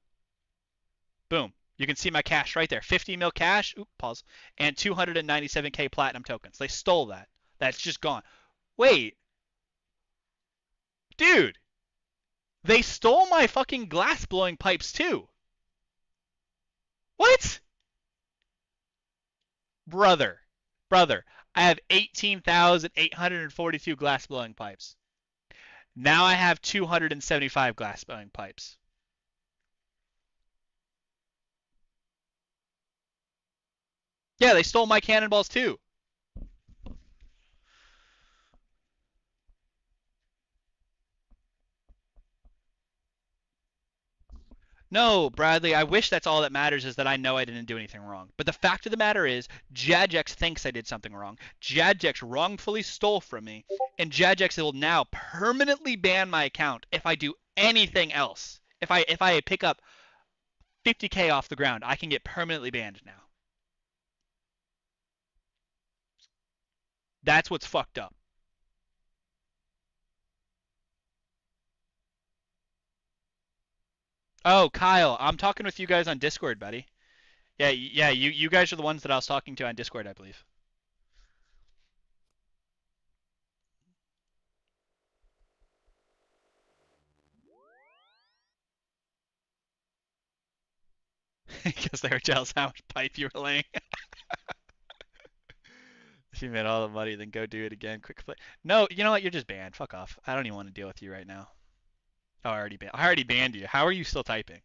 Boom. You can see my cash right there. 50 mil cash, pause, and 297k platinum tokens. They stole that. That's just gone. Wait, dude, they stole my fucking glass blowing pipes too. What? Brother, brother, I have 18,842 glass blowing pipes. Now I have 275 glass blowing pipes. Yeah, they stole my cannonballs too. No, Bradley, I wish that's all that matters is that I know I didn't do anything wrong. But the fact of the matter is, Jagex thinks I did something wrong. Jagex wrongfully stole from me, and Jagex will now permanently ban my account if I do anything else. If I pick up 50K off the ground, I can get permanently banned now. That's what's fucked up. Oh, Kyle, I'm talking with you guys on Discord, buddy. Yeah, yeah, you guys are the ones that I was talking to on Discord, I believe. Because they were jealous how much pipe you were laying. If you made all the money, then go do it again. Quick play. No, you know what? You're just banned. Fuck off. I don't even want to deal with you right now. Oh, I already banned you. How are you still typing?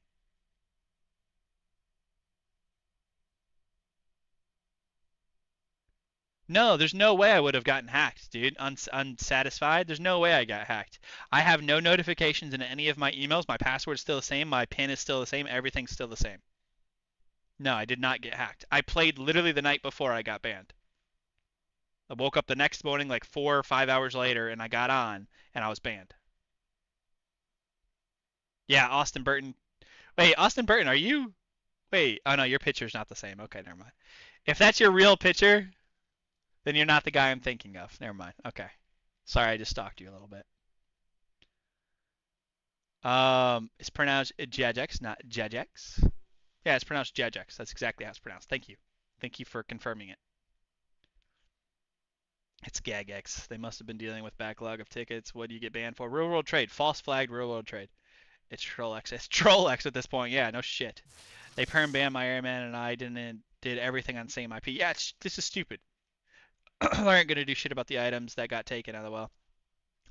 No, there's no way I would have gotten hacked, dude. Unsatisfied? There's no way I got hacked. I have no notifications in any of my emails. My password's still the same. My PIN is still the same. Everything's still the same. No, I did not get hacked. I played literally the night before I got banned. I woke up the next morning like 4 or 5 hours later and I got on and I was banned. Yeah, Austin Burton. Wait, Austin Burton, are you? Wait, oh no, your picture's not the same. Okay, never mind. If that's your real picture, then you're not the guy I'm thinking of. Never mind. Okay. Sorry, I just stalked you a little bit. It's pronounced Jagex, not Jagex. Yeah, it's pronounced Jagex. That's exactly how it's pronounced. Thank you. Thank you for confirming it. It's Gagex. They must have been dealing with backlog of tickets. What do you get banned for? Real world trade. False flagged real world trade. It's Trollex. It's Trollex at this point. Yeah, no shit. They perm banned my airman and I did everything on same IP. Yeah, this is stupid. They aren't gonna do shit about the items that got taken out of the well.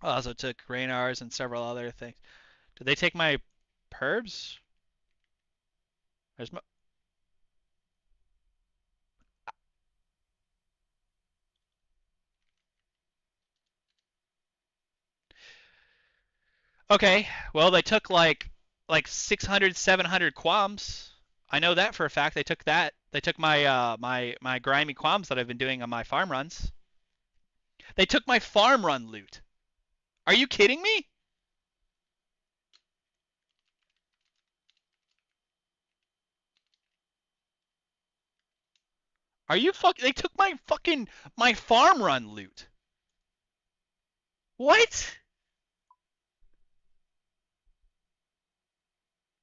I also took Raynars and several other things. Did they take my perbs? There's my... Okay, well they took like 600, 700 quams. I know that for a fact. They took that. They took my grimy quams that I've been doing on my farm runs. They took my farm run loot. Are you kidding me? Are you They took my my farm run loot. What?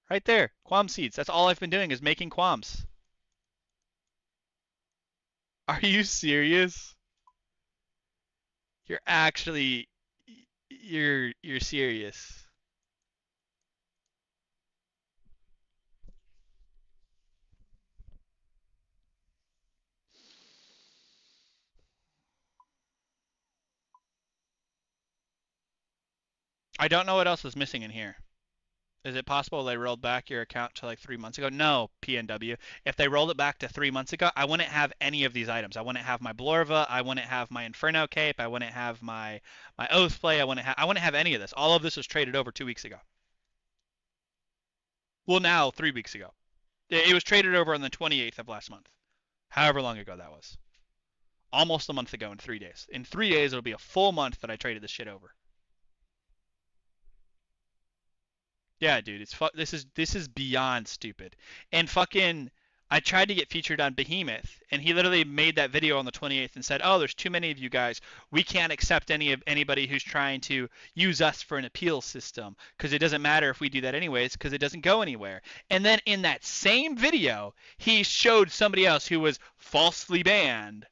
Right there, quam seeds. That's all I've been doing is making quams. Are you serious? You're actually you're serious. I don't know what else is missing in here. Is it possible they rolled back your account to like 3 months ago? No, PNW. If they rolled it back to 3 months ago, I wouldn't have any of these items. I wouldn't have my Blorva. I wouldn't have my Inferno cape. I wouldn't have my Oath play. I wouldn't have any of this. All of this was traded over 2 weeks ago. Well, now 3 weeks ago. It was traded over on the 28th of last month. However long ago that was. Almost a month ago in 3 days. In 3 days, it'll be a full month that I traded this shit over. Yeah, dude, this is beyond stupid. And fucking I tried to get featured on Behemoth, and he literally made that video on the 28th and said, "Oh, there's too many of you guys. We can't accept anybody who's trying to use us for an appeal system because it doesn't matter if we do that anyways because it doesn't go anywhere." And then in that same video, he showed somebody else who was falsely banned.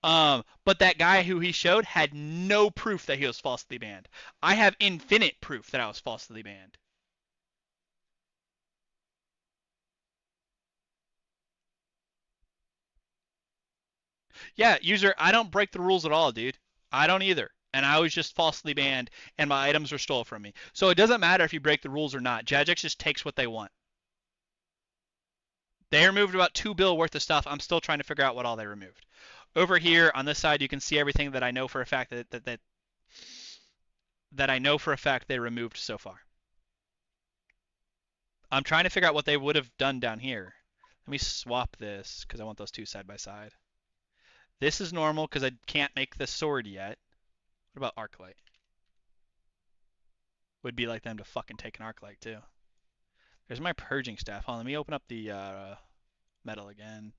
But that guy who he showed had no proof that he was falsely banned. I have infinite proof that I was falsely banned. Yeah, user, I don't break the rules at all, dude. I don't either. And I was just falsely banned, and my items were stolen from me. So it doesn't matter if you break the rules or not. Jagex just takes what they want. They removed about 2 bill worth of stuff. I'm still trying to figure out what all they removed. Over here on this side, you can see everything that I know for a fact that I know for a fact they removed so far. I'm trying to figure out what they would have done down here. Let me swap this because I want those two side by side. This is normal because I can't make the sword yet. What about Arclight? Would be like them to fucking take an Arclight too. There's my purging staff. Hold on, let me open up the metal again.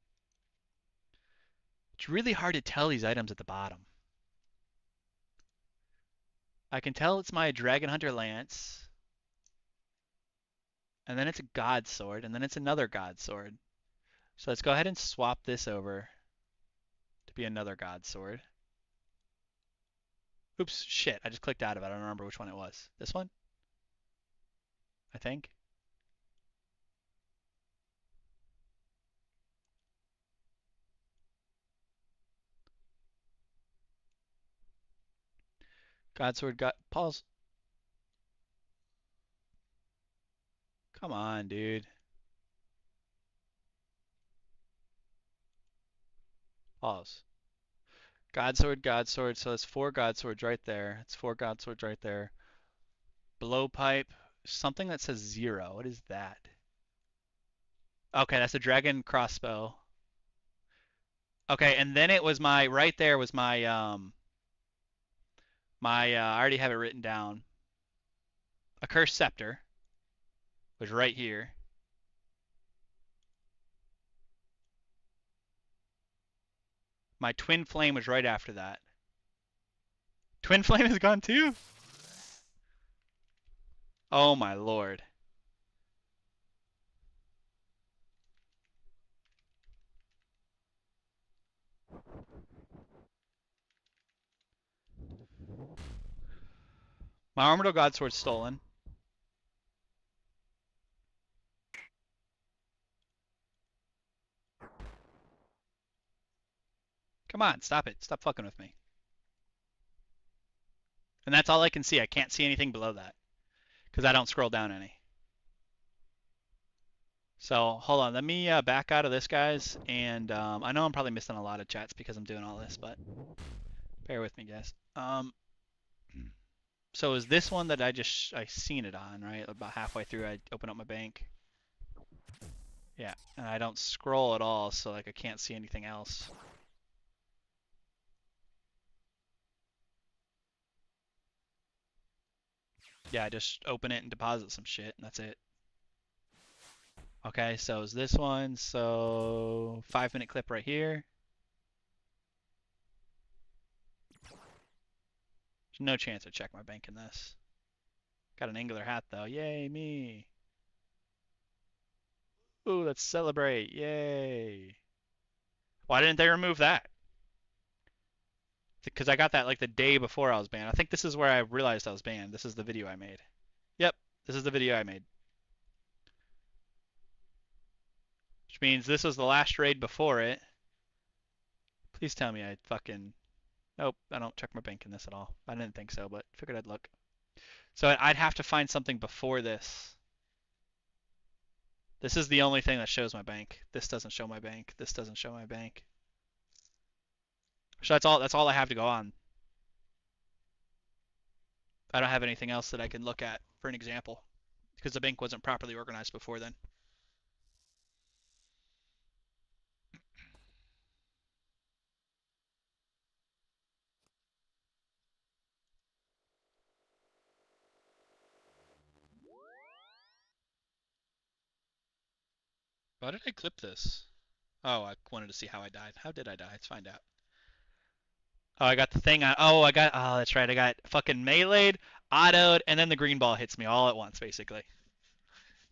It's really hard to tell these items at the bottom. I can tell it's my Dragon Hunter Lance. And then it's a God Sword. And then it's another God Sword. So let's go ahead and swap this over to be another God Sword. Oops, shit. I just clicked out of it. I don't remember which one it was. This one? I think. God Sword, God. Pause. Come on, dude. Pause. God Sword, God Sword. So that's 4 God Swords right there. It's 4 God Swords right there. Blowpipe. Something that says 0. What is that? Okay, that's a Dragon Crossbow. Okay, and then it was my right there was my I already have it written down. A Cursed Scepter was right here. My Twin Flame was right after that. Twin Flame is gone too? Oh my lord. My Armored Godsword's stolen. Come on, stop it. Stop fucking with me. And that's all I can see. I can't see anything below that because I don't scroll down any. So hold on, let me back out of this, guys. And I know I'm probably missing a lot of chats because I'm doing all this, but bear with me, guys. So is this one that I seen it on, right? About halfway through, I open up my bank. Yeah, and I don't scroll at all, so like I can't see anything else. Yeah, I just open it and deposit some shit, and that's it. Okay, so is this one? So 5-minute clip right here. There's no chance I check my bank in this. Got an angular hat though. Yay, me. Ooh, let's celebrate. Yay. Why didn't they remove that? Because I got that like the day before I was banned. I think this is where I realized I was banned. This is the video I made. Yep, this is the video I made. Which means this was the last raid before it. Please tell me I fucking... Nope, I don't check my bank in this at all. I didn't think so, but figured I'd look. So I'd have to find something before this. This is the only thing that shows my bank. This doesn't show my bank. This doesn't show my bank. So that's all I have to go on. I don't have anything else that I can look at for an example because the bank wasn't properly organized before then. Why did I clip this? Oh, I wanted to see how I died. How did I die? Let's find out. Oh, I got the thing on. Oh, oh, that's right. I got fucking meleeed, autoed, and then the green ball hits me all at once, basically.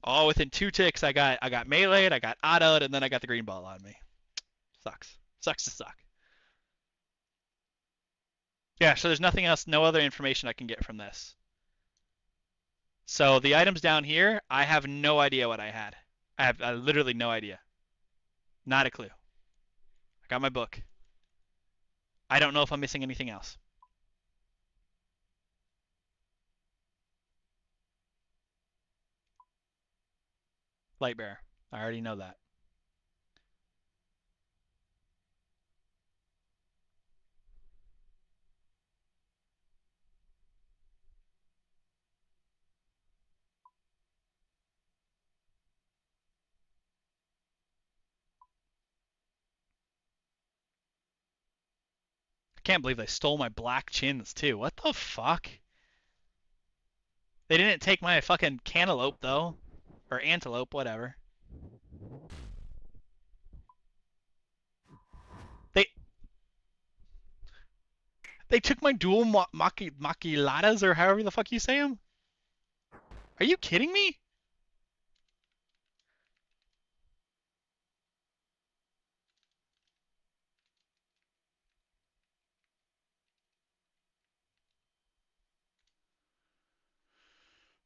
All within 2 ticks, I got meleeed, I got autoed, and then I got the green ball on me. Sucks. Sucks to suck. Yeah, so there's nothing else, no other information I can get from this. So the items down here, I have no idea what I had. I have literally no idea. Not a clue. I got my book. I don't know if I'm missing anything else. Lightbearer. I already know that. Can't believe they stole my black chins too. What the fuck? They didn't take my fucking cantaloupe though, or antelope, whatever. They they took my dual maquilatas or however the fuck you say them. Are you kidding me?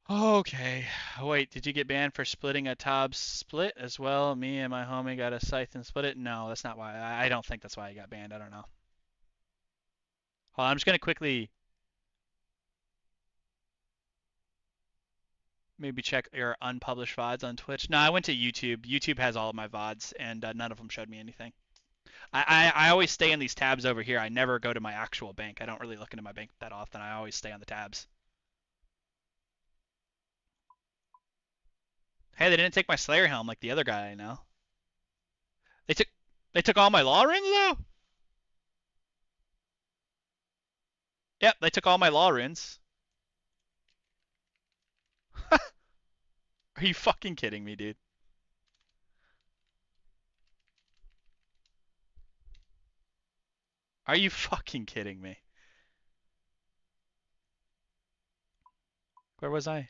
Okay. Wait, did you get banned for splitting a Tob split as well? Me and my homie got a scythe and split it? No, that's not why. I don't think that's why you got banned. I don't know. Hold on, I'm just gonna quickly maybe check your unpublished VODs on Twitch. No, I went to YouTube. YouTube has all of my VODs, and none of them showed me anything. I always stay in these tabs over here. I never go to my actual bank. I don't really look into my bank that often. I always stay on the tabs. Hey, they didn't take my Slayer helm like the other guy I know. They took they took all my law runes though? Yep, they took all my law runes. Are you fucking kidding me, dude? Are you fucking kidding me? Where was I?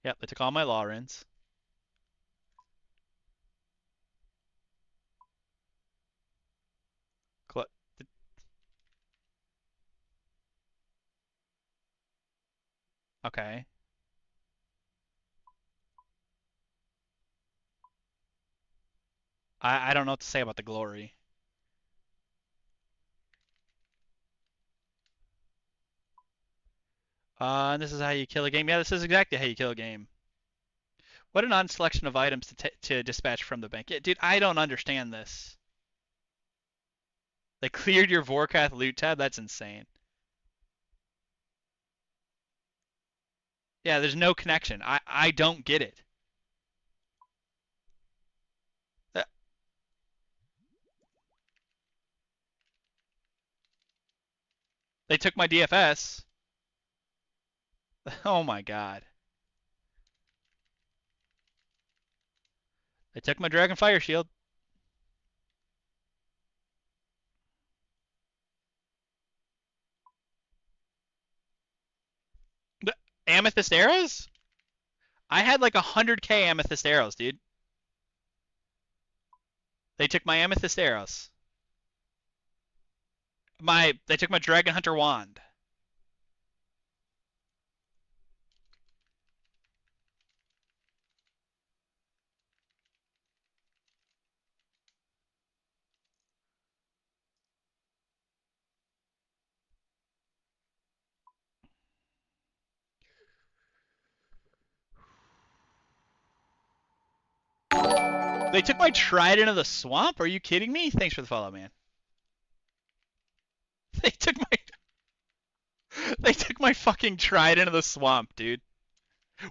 Yep, they took all my law runes. Okay. I don't know what to say about the glory. And this is how you kill a game. Yeah, this is exactly how you kill a game. What an odd selection of items to dispatch from the bank. Yeah, dude, I don't understand this. They cleared your Vorkath loot tab? That's insane. Yeah, there's no connection. I don't get it. Uh, They took my DFS. Oh my god. They took my Dragon Fire Shield. The Amethyst arrows? I had like 100k Amethyst arrows, dude. They took my Amethyst arrows. They took my Dragon Hunter wand. They took my Trident of the Swamp? Are you kidding me? Thanks for the follow, man. They took my They took my fucking Trident of the Swamp, dude.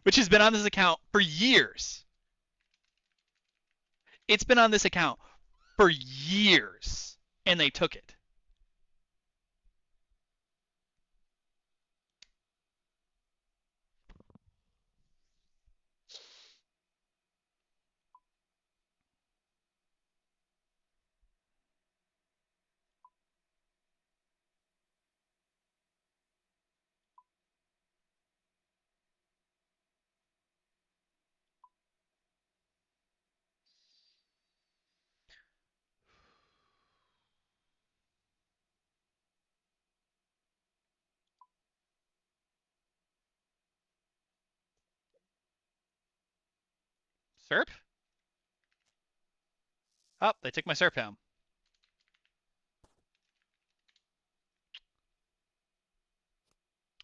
Which has been on this account for years. It's been on this account for years. And they took it. Serp? Oh, they took my Serp helm.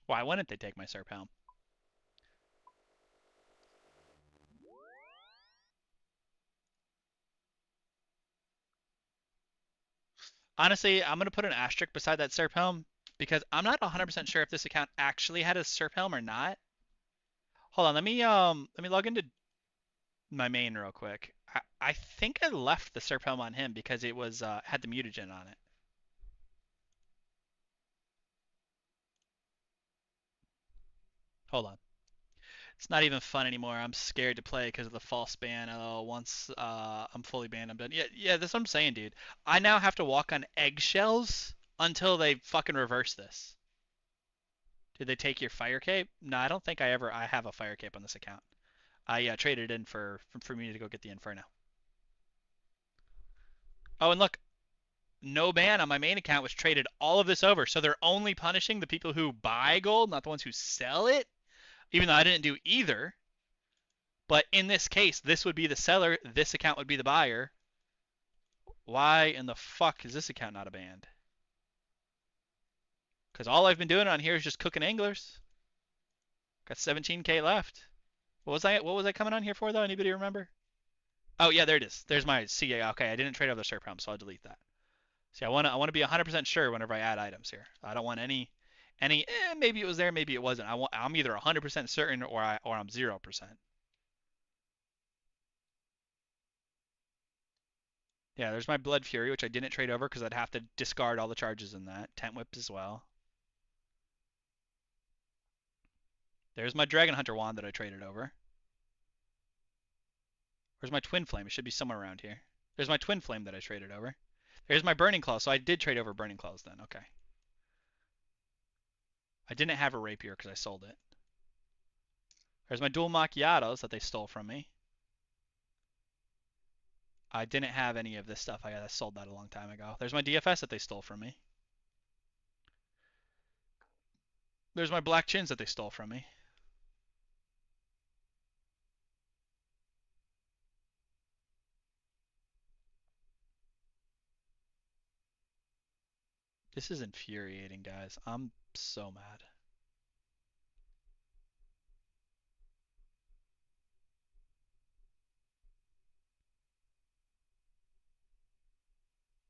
Why wouldn't they take my Serp helm? Honestly, I'm going to put an asterisk beside that Serp helm because I'm not 100% sure if this account actually had a Serp helm or not. Hold on, let me log into my main real quick. I think I left the Serp Helm on him because it was had the mutagen on it. Hold on. It's not even fun anymore. I'm scared to play because of the false ban. Oh, once I'm fully banned, I'm done. Yeah, yeah, that's what I'm saying, dude. I now have to walk on eggshells until they fucking reverse this. Did they take your fire cape? No, I don't think I have a fire cape on this account. I traded in for me to go get the Inferno. Oh, and look, no ban on my main account, which traded all of this over. So they're only punishing the people who buy gold, not the ones who sell it. Even though I didn't do either. But in this case, this would be the seller, this account would be the buyer. Why in the fuck is this account not a banned? Because all I've been doing on here is just cooking anglers. Got 17k left. What was I coming on here for though? Anybody remember? Oh yeah, there it is. There's my CA. Okay, I didn't trade over the Serp Helm, so I'll delete that. See, I want to be 100% sure whenever I add items here. I don't want any maybe it was there, maybe it wasn't. I'm either 100% certain or I'm 0%. Yeah, there's my Blood Fury, which I didn't trade over because I'd have to discard all the charges in that. Tent Whip as well. There's my Dragon Hunter wand that I traded over. Where's my Twin Flame? It should be somewhere around here. There's my Twin Flame that I traded over. There's my Burning Claws, so I did trade over Burning Claws then. Okay. I didn't have a Rapier because I sold it. There's my Dual Macchiatos that they stole from me. I didn't have any of this stuff. I sold that a long time ago. There's my DFS that they stole from me. There's my Black Chins that they stole from me. This is infuriating, guys. I'm so mad.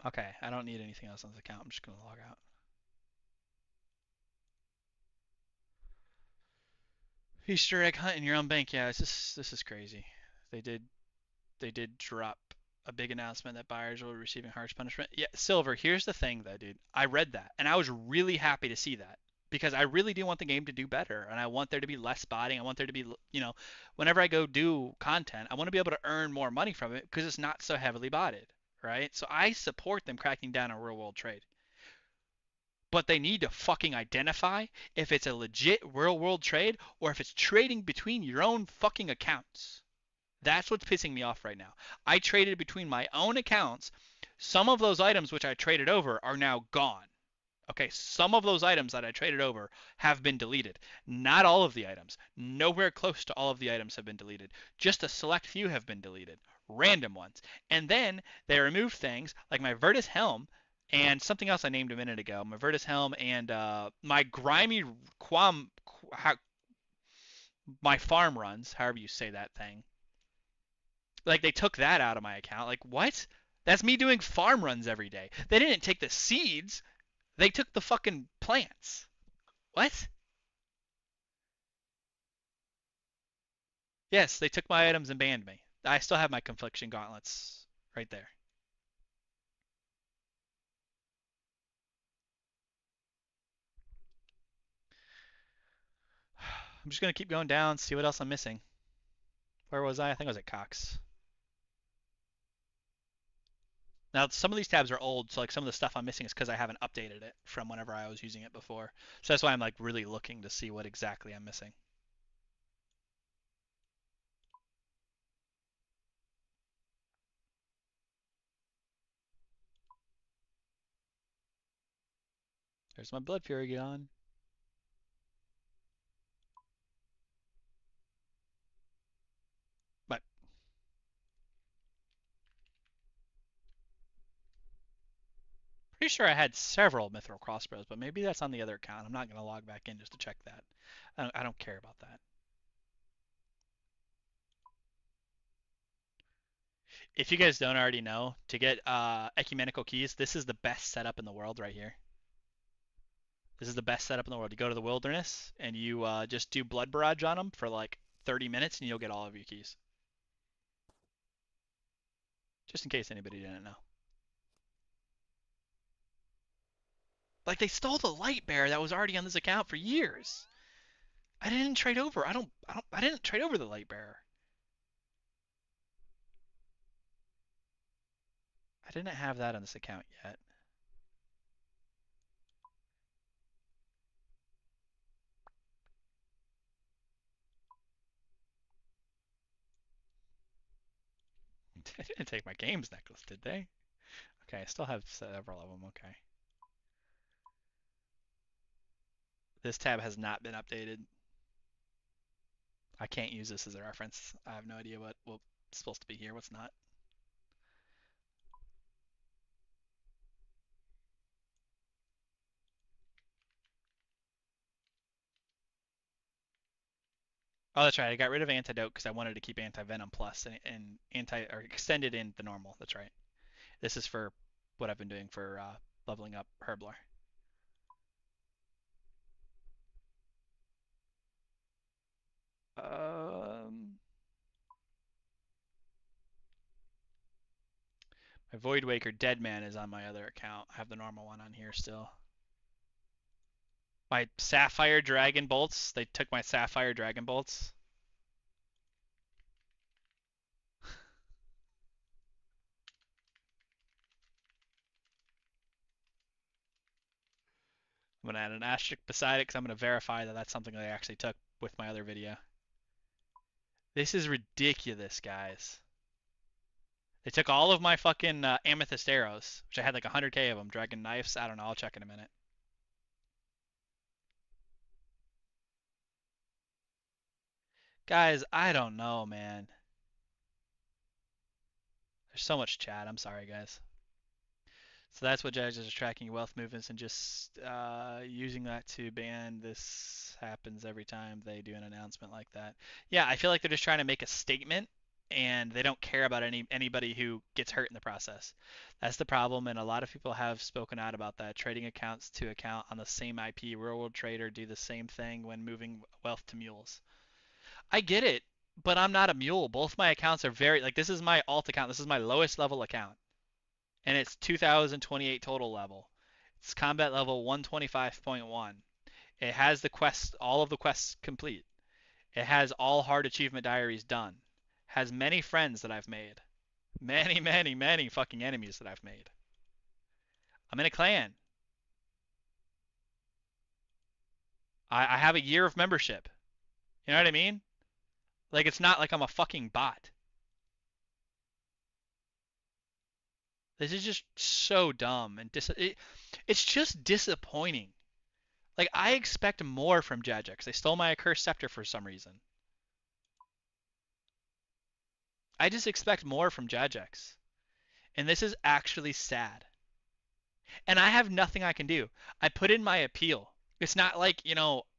Okay, I don't need anything else on this account. I'm just gonna log out. Easter egg hunt in your own bank. Yeah, this is crazy. They did they did drop a big announcement that buyers will be receiving harsh punishment. Yeah, Silver. Here's the thing, though, dude. I read that and I was really happy to see that because I really do want the game to do better and I want there to be less spotting. I want there to be, whenever I go do content, I want to be able to earn more money from it because it's not so heavily botted, right? So I support them cracking down on real world trade. But they need to fucking identify if it's a legit real world trade or if it's trading between your own fucking accounts. That's what's pissing me off right now. I traded between my own accounts. Some of those items which I traded over are now gone. Okay, some of those items that I traded over have been deleted. Not all of the items. Nowhere close to all of the items have been deleted. Just a select few have been deleted. Random ones. And then they removed things like my Virtus Helm and something else I named a minute ago. My Virtus Helm and my grimy my farm runs, however you say that thing. Like they took that out of my account. Like what? That's me doing farm runs every day. They didn't take the seeds. They took the fucking plants. What? Yes, they took my items and banned me. I still have my confliction gauntlets right there. I'm just gonna keep going down, see what else I'm missing. Where was I? I think I was at Cox. Now some of these tabs are old, so like some of the stuff I'm missing is because I haven't updated it from whenever I was using it before. So that's why I'm like really looking to see what exactly I'm missing. There's my Blood Fury gone. But pretty sure I had several mithril crossbows, but maybe that's on the other account. I'm not gonna log back in just to check that. I don't care about that. If you guys don't already know, to get ecumenical keys, this is the best setup in the world right here. This is the best setup in the world. You go to the wilderness and you just do blood barrage on them for like 30 minutes and you'll get all of your keys. Just in case anybody didn't know. Like they stole the light bear that was already on this account for years. I didn't trade over. I didn't trade over the light bearer. I didn't have that on this account yet. They didn't take my games necklace, did they? Okay, I still have several of them. Okay. This tab has not been updated. I can't use this as a reference. I have no idea what's supposed to be here, what's not. Oh, that's right. I got rid of antidote because I wanted to keep anti-venom plus and anti or extended in the normal. That's right. This is for what I've been doing for leveling up Herblore. Um, my Void Waker Deadman is on my other account. I have the normal one on here still. My Sapphire Dragon Bolts. They took my Sapphire Dragon Bolts. I'm gonna add an asterisk beside it because I'm gonna verify that that's something they actually took with my other video. This is ridiculous, guys. They took all of my fucking amethyst arrows, which I had like 100k of them. Dragon knives. I don't know. I'll check in a minute. Guys, I don't know, man. There's so much chat. I'm sorry, guys. So that's what Jagex is tracking wealth movements and just using that to ban. This happens every time they do an announcement like that. Yeah, I feel like they're just trying to make a statement and they don't care about anybody who gets hurt in the process. That's the problem, and a lot of people have spoken out about that. Trading accounts to account on the same IP, Real World Trader do the same thing when moving wealth to mules. I get it, but I'm not a mule. Both my accounts are very like this is my alt account. This is my lowest level account and it's 2028 total level. It's combat level 125.1. It has the quest, all of the quests complete. It has all hard achievement diaries done. Has many friends that I've made. Many, many, many fucking enemies that I've made. I'm in a clan. I have a year of membership. You know what I mean? Like it's not like I'm a fucking bot. This is just so dumb and it's just disappointing. Like I expect more from Jagex. They stole my accursed scepter for some reason. I just expect more from Jagex. And this is actually sad. And I have nothing I can do. I put in my appeal. It's not like,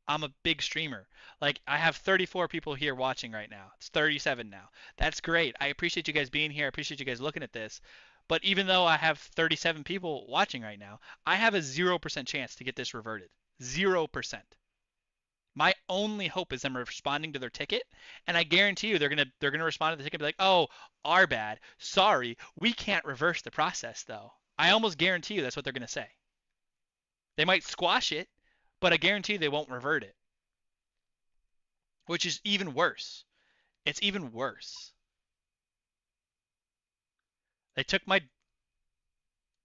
I'm a big streamer. Like I have 34 people here watching right now. It's 37 now. That's great. I appreciate you guys being here. I appreciate you guys looking at this. But even though I have 37 people watching right now, I have a 0% chance to get this reverted. 0%. My only hope is them responding to their ticket, and I guarantee you they're gonna respond to the ticket and be like, "Oh, our bad. Sorry, we can't reverse the process though." I almost guarantee you that's what they're gonna say. They might squash it, but I guarantee you they won't revert it, which is even worse. It's even worse. They took my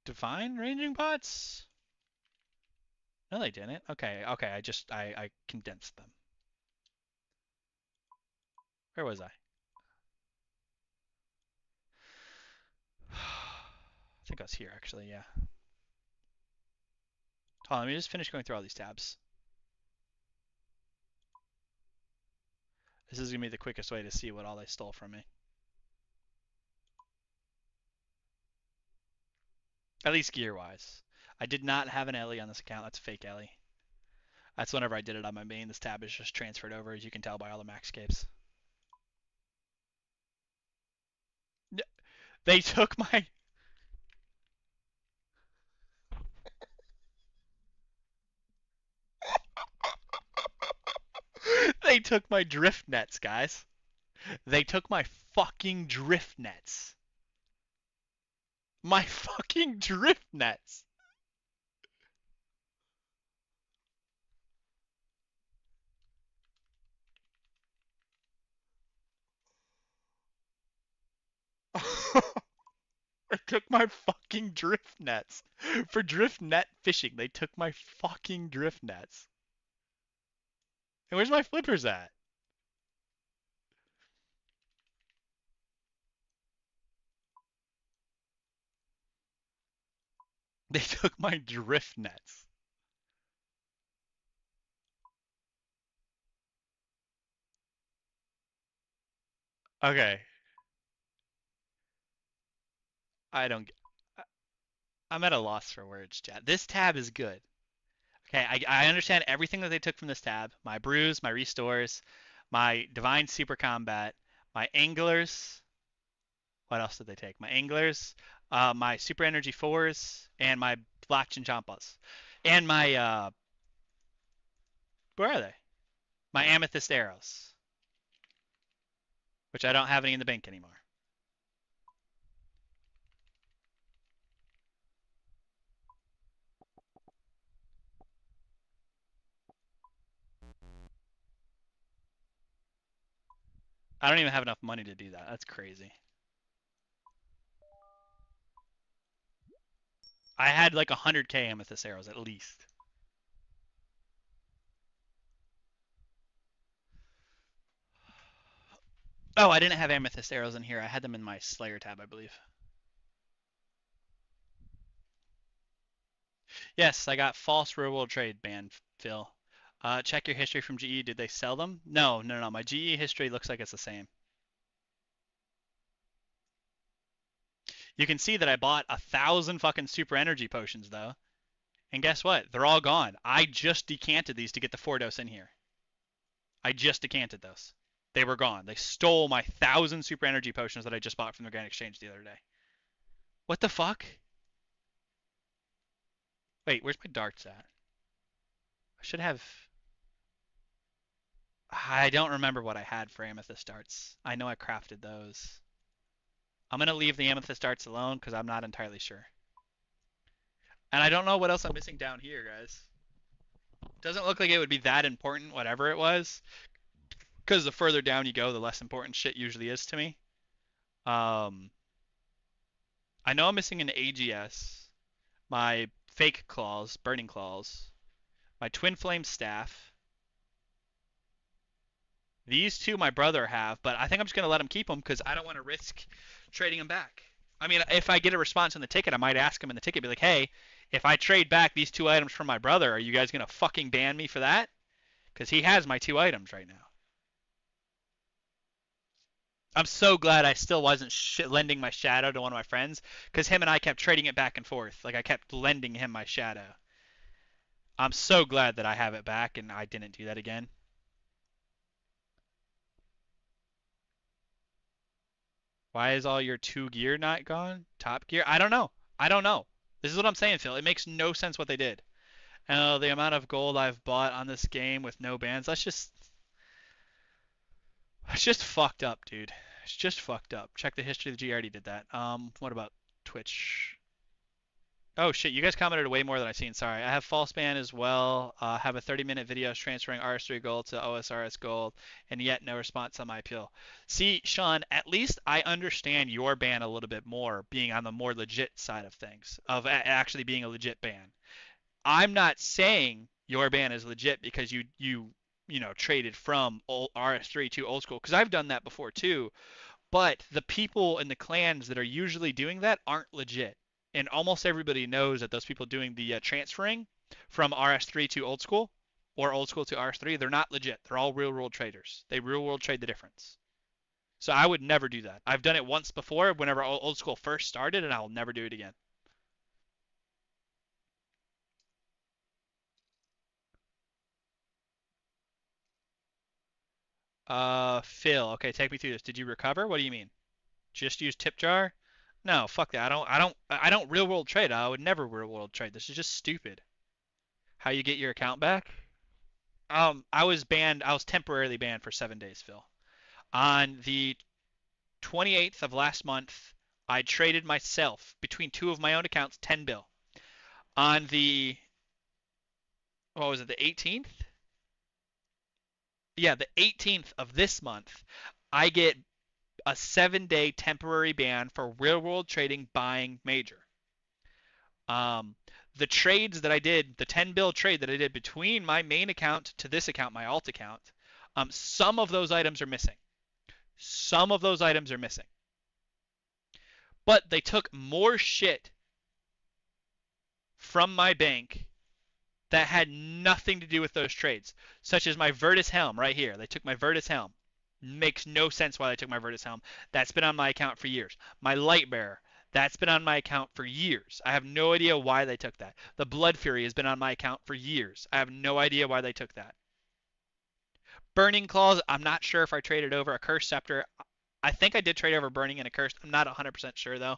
divine ranging pots. No, they didn't. Okay, okay. I condensed them. Where was I? I think I was here actually. Yeah. Hold on, let me just finish going through all these tabs. This is going to be the quickest way to see what all they stole from me. At least gear-wise. I did not have an Ellie on this account. That's a fake Ellie. That's whenever I did it on my main. This tab is just transferred over, as you can tell by all the maxscapes. They took my... They took my drift nets, guys. They took my fucking drift nets. my fucking drift nets. They took my fucking drift nets. For drift net fishing, they took my fucking drift nets. And where's my flippers at? They took my drift nets. Okay, I don't. I'm at a loss for words, chat. This tab is good. Okay, I understand everything that they took from this tab. My brews, my restores, my divine super combat, my anglers. What else did they take? My anglers, my super energy fours, and my black chinchompas, and my where are they? My amethyst arrows, which I don't have any in the bank anymore. I don't even have enough money to do that. That's crazy. I had like 100k amethyst arrows at least. Oh, I didn't have amethyst arrows in here. I had them in my Slayer tab, I believe. Yes, I got false real world trade ban, Phil. Check your history from GE. Did they sell them? No, no, no. My GE history looks like it's the same. You can see that I bought 1,000 fucking super energy potions though. And guess what? They're all gone. I just decanted these to get the 4 dose in here. I just decanted those. They were gone. They stole my 1,000 super energy potions that I just bought from the Grand Exchange the other day. What the fuck? Wait, where's my darts at? I should have. I don't remember what I had for amethyst darts. I know I crafted those. I'm going to leave the amethyst darts alone because I'm not entirely sure. And I don't know what else I'm missing down here, guys. Doesn't look like it would be that important, whatever it was. Because the further down you go, the less important shit usually is to me. Um, I know I'm missing an AGS, my fake claws, burning claws, my twin flame staff. These two my brother have, but I think I'm just gonna let him keep them because I don't want to risk trading them back. I mean, if I get a response in the ticket, I might ask him in the ticket, be like, "Hey, if I trade back these two items from my brother, are you guys gonna fucking ban me for that?" Because he has my two items right now. I'm so glad I still wasn't lending my shadow to one of my friends because him and I kept trading it back and forth. Like I kept lending him my shadow. I'm so glad that I have it back and I didn't do that again. Why is all your two gear not gone? Top gear? I don't know. I don't know. This is what I'm saying, Phil. It makes no sense what they did. And the amount of gold I've bought on this game with no bans, that's just fucked up, dude. It's just fucked up. Check the history of the G. I already did that. What about Twitch? Oh shit, you guys commented way more than I've seen. Sorry. I have false ban as well. Have a 30-minute video transferring RS3 gold to OSRS gold, and yet no response on my appeal. See, Sean, at least I understand your ban a little bit more, being on the more legit side of things, of actually being a legit ban. I'm not saying your ban is legit because you traded from RS3 to old school, because I've done that before too. But the people in the clans that are usually doing that aren't legit. And almost everybody knows that those people doing the transferring from RS3 to old school or old school to RS3, they're not legit. They're all real world traders. They real world trade the difference. So I would never do that. I've done it once before whenever old school first started, and I'll never do it again. Phil, okay, take me through this. Did you recover? What do you mean? Just use tip jar? No, fuck that. I don't real world trade. I would never real world trade. This is just stupid. How you get your account back? I was banned. I was temporarily banned for 7 days, Phil. On the 28th of last month, I traded myself between two of my own accounts 10 bill. On the, what was it, the 18th? Yeah, the 18th of this month, I get a 7-day temporary ban for real world trading buying major. Um, the trades that I did, the 10 bill trade that I did between my main account to this account, my alt account, some of those items are missing. Some of those items are missing. But they took more shit from my bank that had nothing to do with those trades, such as my Virtus Helm right here. They took my Virtus Helm. Makes no sense why they took my Virtus Helm. That's been on my account for years. My Light Bearer. That's been on my account for years. I have no idea why they took that. The Blood Fury has been on my account for years. I have no idea why they took that. Burning Claws, I'm not sure if I traded over a Cursed Scepter. I think I did trade over Burning and Accursed. I'm not 100% sure though.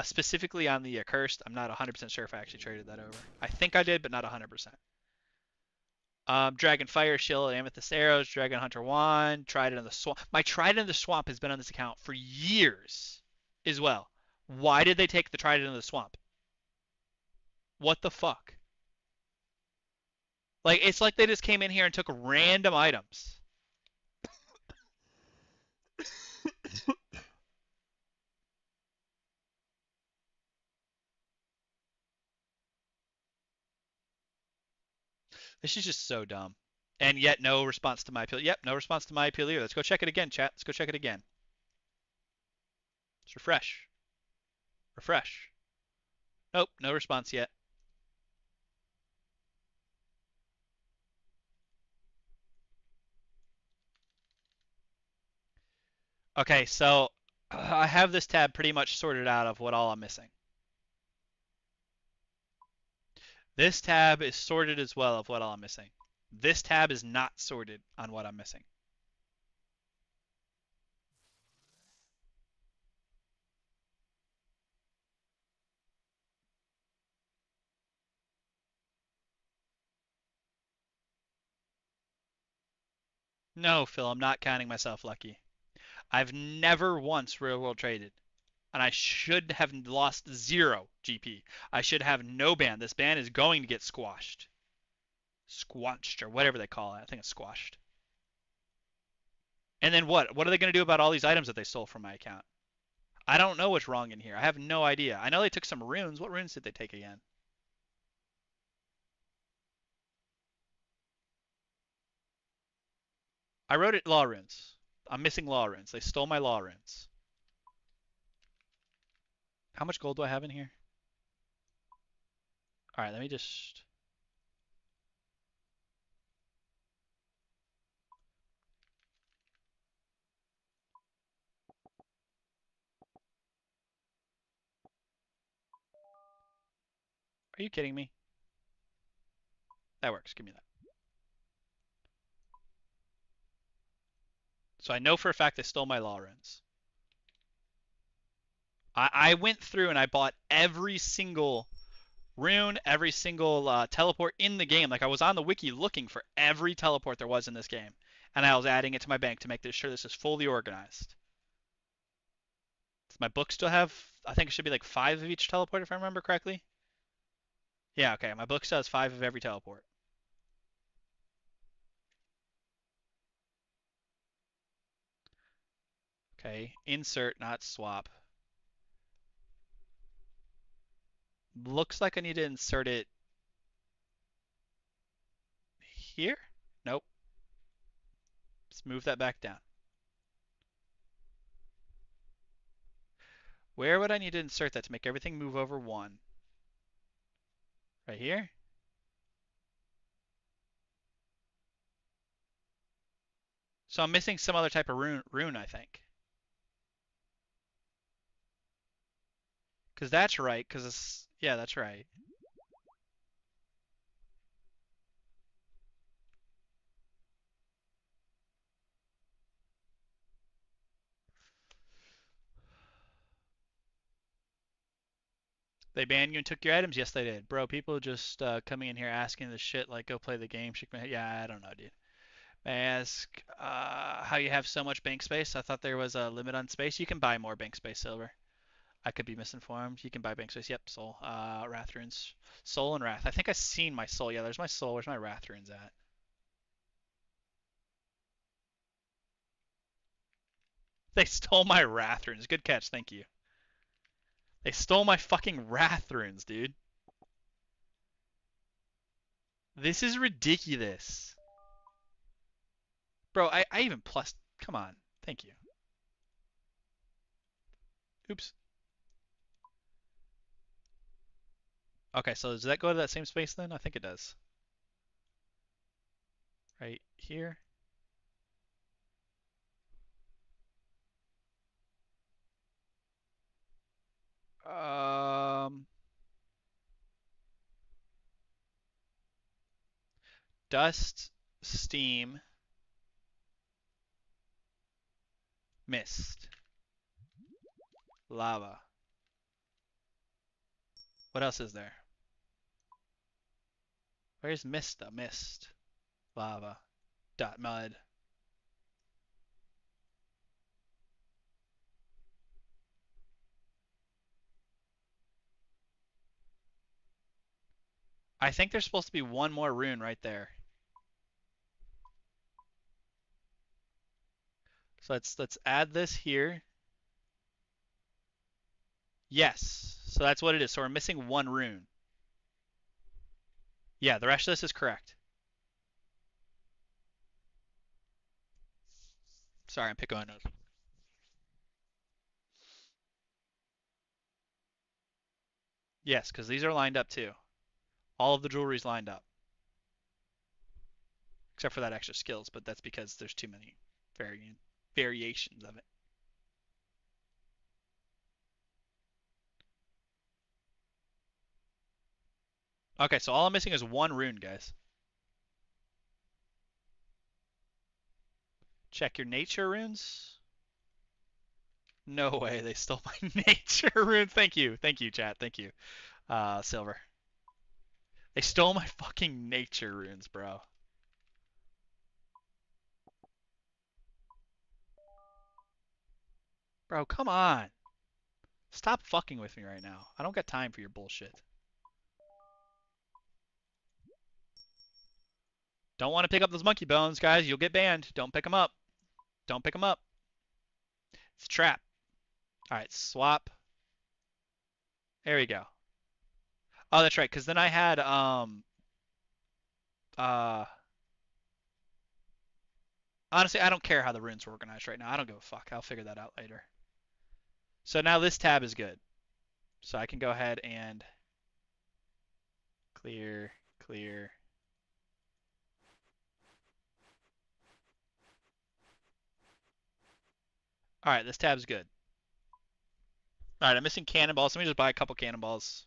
Specifically on the Accursed, I'm not 100% sure if I actually traded that over. I think I did, but not 100%. Dragon Fire Shield, Amethyst Arrows, Dragon Hunter Wand, Trident of the Swamp. My Trident of the Swamp has been on this account for years as well. Why did they take the Trident of the Swamp? What the fuck? Like, it's like they just came in here and took random items. This is just so dumb. And yet, no response to my appeal. Yep, no response to my appeal either. Let's go check it again, chat. Let's go check it again. Let's refresh. Refresh. Nope, no response yet. Okay, so I have this tab pretty much sorted out of what all I'm missing. This tab is sorted as well of what all I'm missing. This tab is not sorted on what I'm missing. No, Phil, I'm not counting myself lucky. I've never once real world traded, and I should have lost 0 GP. I should have no ban. This ban is going to get squashed. Squashed, or whatever they call it. I think it's squashed. And then what? What are they going to do about all these items that they stole from my account? I don't know what's wrong in here. I have no idea. I know they took some runes. What runes did they take again? I wrote it law runes. I'm missing law runes. They stole my law runes. How much gold do I have in here? All right, let me just. Are you kidding me? That works. Give me that. So I know for a fact they stole my law runes. I went through and I bought every single rune, every single teleport in the game. Like I was on the wiki looking for every teleport there was in this game, and I was adding it to my bank to make sure this is fully organized. Does my book still have? I think it should be like 5 of each teleport if I remember correctly. Yeah, okay. My book still has 5 of every teleport. Okay, insert, not swap. Looks like I need to insert it here. Nope. Let's move that back down. Where would I need to insert that to make everything move over 1? Right here? So I'm missing some other type of rune I think. Because that's right, because it's. Yeah, that's right. They banned you and took your items? Yes, they did. Bro, people just coming in here asking this shit like, go play the game. Yeah, I don't know, dude. May I ask how you have so much bank space? I thought there was a limit on space. You can buy more bank space, Silver. I could be misinformed. You can buy bank space. Yep, soul. Wrath runes. Soul and wrath. I think I've seen my soul. Yeah, there's my soul. Where's my wrath runes at? They stole my wrath runes. Good catch. Thank you. They stole my fucking wrath runes, dude. This is ridiculous. Bro, I even plus. Come on. Thank you. Oops. Okay, so does that go to that same space then? I think it does. Right here. Um, dust, steam, mist, lava. What else is there? Where's mist though? Mist, lava, dot mud. I think there's supposed to be one more rune right there. So let's add this here. Yes. So that's what it is. So we're missing one rune. Yeah, the rest of this is correct. Sorry, I'm picking my nose. Yes, because these are lined up too. All of the jewelry's lined up, except for that extra skills, but that's because there's too many variations of it. Okay, so all I'm missing is one rune, guys. Check your nature runes. No way, they stole my nature rune. Thank you, chat. Thank you, Silver. They stole my fucking nature runes, bro. Bro, come on. Stop fucking with me right now. I don't got time for your bullshit. Don't want to pick up those monkey bones, guys. You'll get banned. Don't pick them up. Don't pick them up. It's a trap. All right, swap. There we go. Oh, that's right. Because then I had uh honestly, I don't care how the runes are organized right now. I don't give a fuck. I'll figure that out later. So now this tab is good. So I can go ahead and clear, clear. All right, this tab's good. All right, I'm missing cannonballs. Let me just buy a couple cannonballs.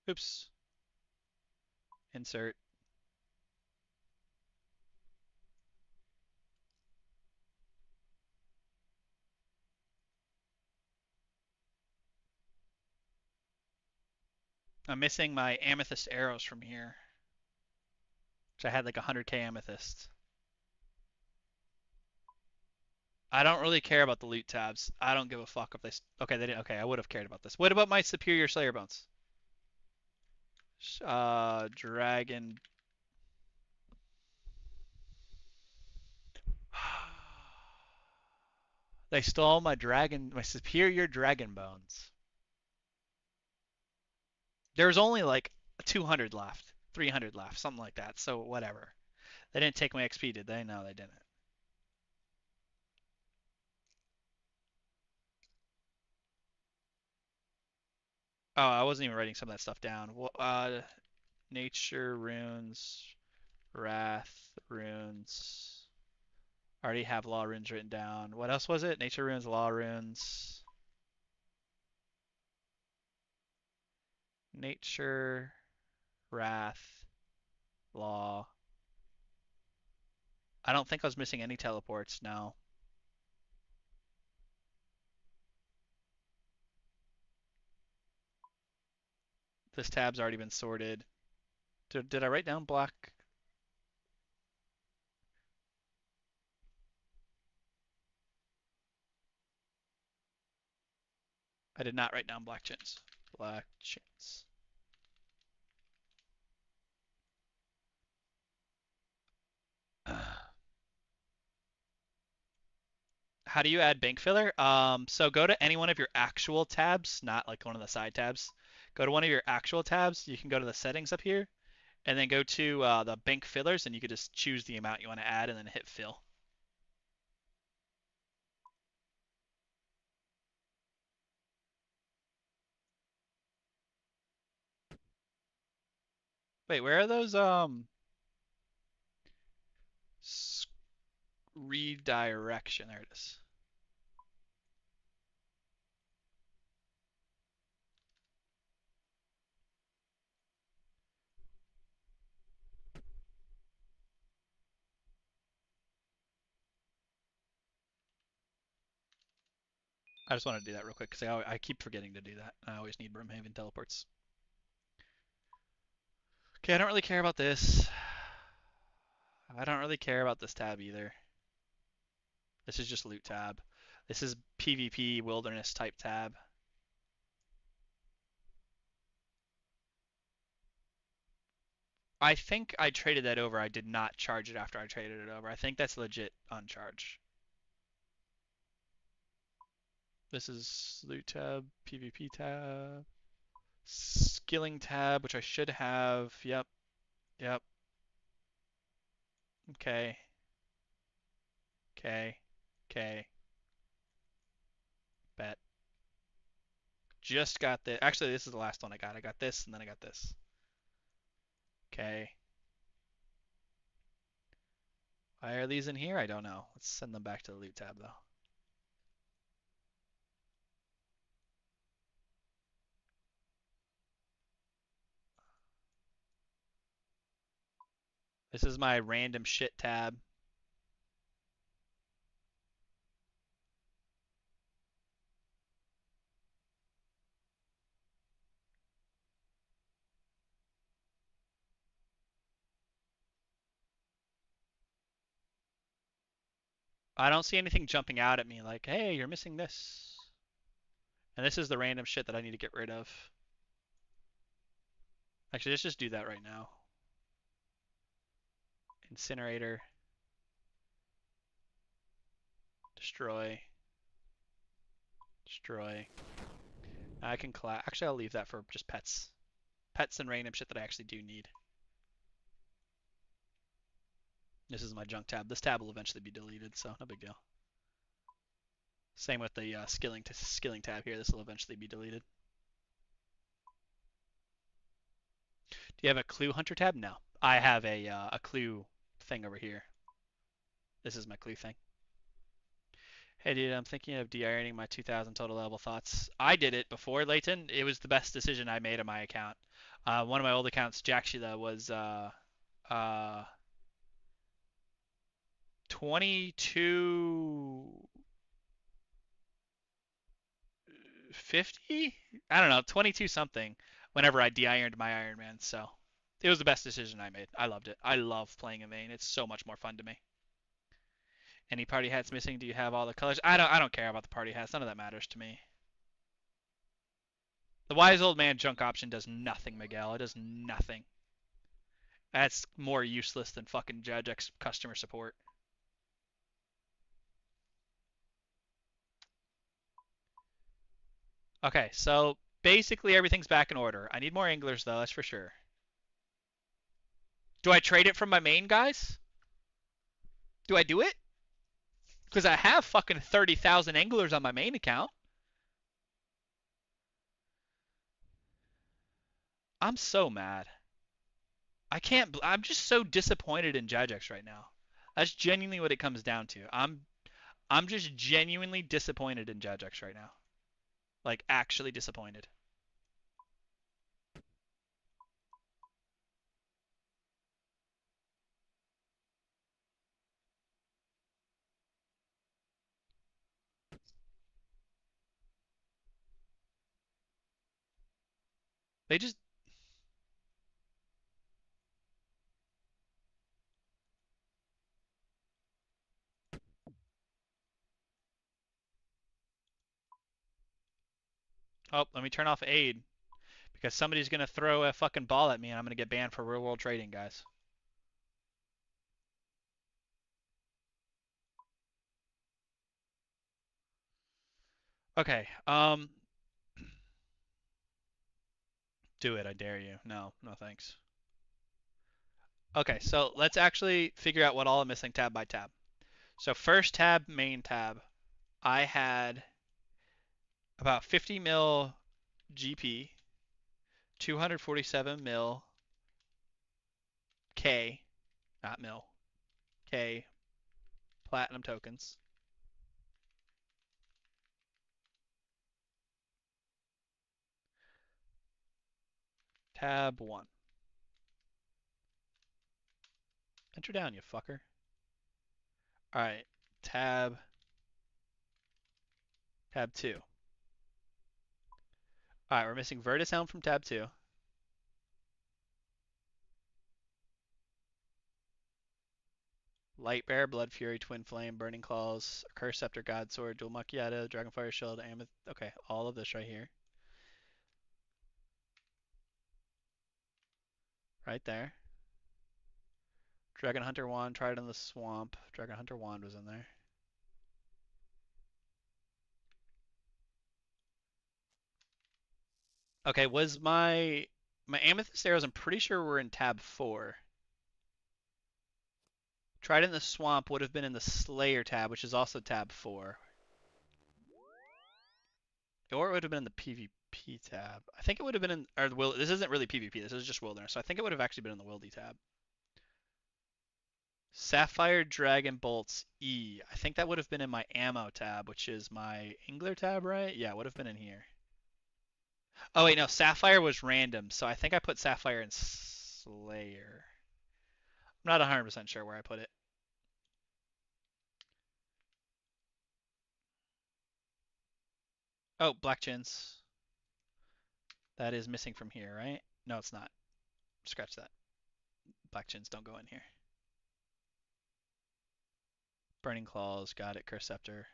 Oops. Insert. I'm missing my amethyst arrows from here, which I had like 100k amethyst. I don't really care about the loot tabs. I don't give a fuck if they. Okay, they didn't. Okay, I would have cared about this. What about my superior Slayer bones? Dragon. They stole my superior dragon bones. There's only like 200 left, 300 left, something like that. So whatever. They didn't take my XP, did they? No, they didn't. Oh, I wasn't even writing some of that stuff down. Nature runes, wrath runes. I already have law runes written down. What else was it? Nature runes, law runes. Nature, wrath, law. I don't think I was missing any teleports, no. This tab's already been sorted. Did I write down block? I did not write down blockchains. Blockchains. How do you add bank filler? So go to any one of your actual tabs, not like one of the side tabs. Go to one of your actual tabs. You can go to the settings up here, and then go to the bank fillers, and you could just choose the amount you want to add, and then hit fill. Wait, where are those redirection? There it is. I just want to do that real quick because I keep forgetting to do that. I always need Brimhaven teleports. Okay, I don't really care about this. I don't really care about this tab either. This is just loot tab. This is PvP wilderness type tab. I think I traded that over. I did not charge it after I traded it over. I think that's legit uncharged. This is loot tab, PvP tab, skilling tab, which I should have. Yep, yep. Okay, okay, okay. Bet. Just got this. Actually, this is the last one I got. I got this, and then I got this. Okay. Why are these in here? I don't know. Let's send them back to the loot tab, though. This is my random shit tab. I don't see anything jumping out at me like, hey, you're missing this. And this is the random shit that I need to get rid of. Actually, let's just do that right now. Incinerator. Destroy. Destroy. I can collect. Actually, I'll leave that for just pets. Pets and random shit that I actually do need. This is my junk tab. This tab will eventually be deleted, so no big deal. Same with the skilling tab here. This will eventually be deleted. Do you have a clue hunter tab? No. I have a clue thing over here. This is my clue thing. Hey dude, I'm thinking of de-ironing my 2000 total level thoughts. I did it before Layton. It was the best decision I made on my account. One of my old accounts, Jaxula, was uh, 2250? I don't know, 22 something whenever I de-ironed my Iron Man. So it was the best decision I made. I loved it. I love playing a main. It's so much more fun to me. Any party hats missing? Do you have all the colors? I don't care about the party hats. None of that matters to me. The wise old man junk option does nothing, Miguel. It does nothing. That's more useless than fucking Jagex customer support. Okay, so basically everything's back in order. I need more anglers though, that's for sure. Do I trade it from my main guys? Do I do it? Because I have fucking 30,000 anglers on my main account. I'm so mad. I can't. I'm just so disappointed in Jagex right now. That's genuinely what it comes down to. I'm just genuinely disappointed in Jagex right now. Like actually disappointed. They just Oh, let me turn off aid because somebody's gonna throw a fucking ball at me and I'm gonna get banned for real world trading, guys. Okay. Do it. I dare you. No, no thanks. Okay, so let's actually figure out what all I'm missing tab by tab. So first tab, main tab, I had about 50 mil GP, 247 mil K, not mil, K platinum tokens. Tab 1. Enter down, you fucker. All right, tab 2. All right, we're missing Vertus Helm from tab 2. Lightbearer, Blood Fury, Twin Flame, Burning Claws, Curse Scepter, God Sword, Dual Macchiato, Dragonfire Shield, Amethyst. Okay, all of this right here. Right there. Dragon Hunter Wand, tried in the swamp. Dragon Hunter Wand was in there. Okay, was my Amethyst arrows, I'm pretty sure were in tab 4. Tried in the swamp would have been in the Slayer tab, which is also tab 4. Or it would have been in the PvP tab. I think it would have been in, or the Will. This isn't really PvP. This is just Wilderness. So I think it would have actually been in the Wildy tab. Sapphire Dragon Bolts E. I think that would have been in my ammo tab, which is my Angler tab, right? Yeah, it would have been in here. Oh wait, no, Sapphire was random, so I think I put Sapphire in Slayer. I'm not 100% sure where I put it. Oh, Black Chins. That is missing from here, right? No, it's not. Scratch that. Black Chins don't go in here. Burning Claws, got it. Curse Scepter.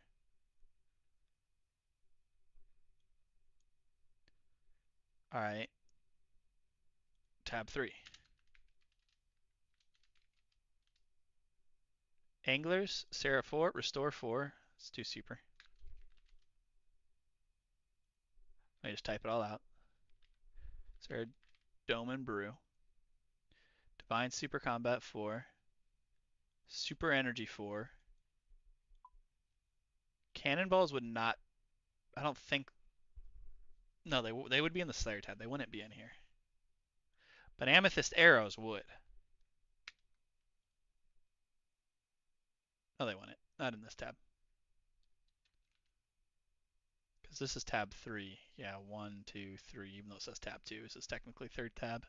Alright. Tab 3. Anglers, Sarah 4, Restore 4. It's too super. Let me just type it all out. Sarah Dome and Brew. Divine Super Combat 4. Super Energy 4. Cannonballs would not. I don't think. No, they would be in the Slayer tab. They wouldn't be in here. But Amethyst Arrows would. No, they wouldn't. Not in this tab. Because this is tab 3. Yeah, 1, 2, 3. Even though it says tab 2, this is technically third tab.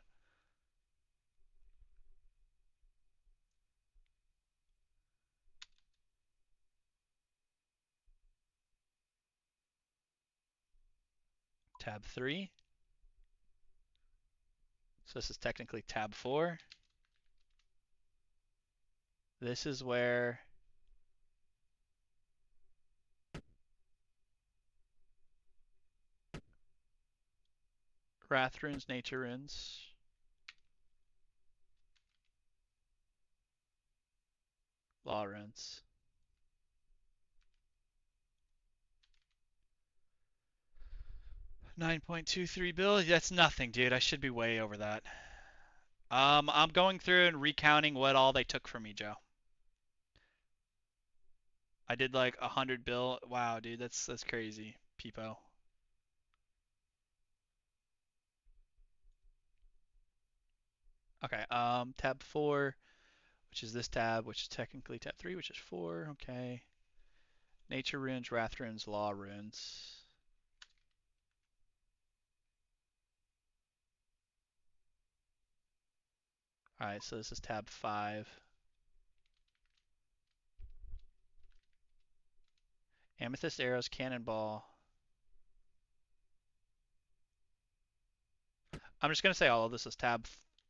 Tab 3. So this is technically tab 4. This is where Wrath Runes, Nature Runes, Law Runes. 9.23 bill? That's nothing, dude. I should be way over that. I'm going through and recounting what all they took from me, Joe. I did like 100 bill. Wow, dude, that's crazy. Peepo. Okay, tab 4, which is this tab, which is technically tab 3, which is 4. Okay. Nature runes, Wrath runes, Law runes. Alright, so this is tab 5. Amethyst arrows, cannonball. I'm just gonna say all of this is tab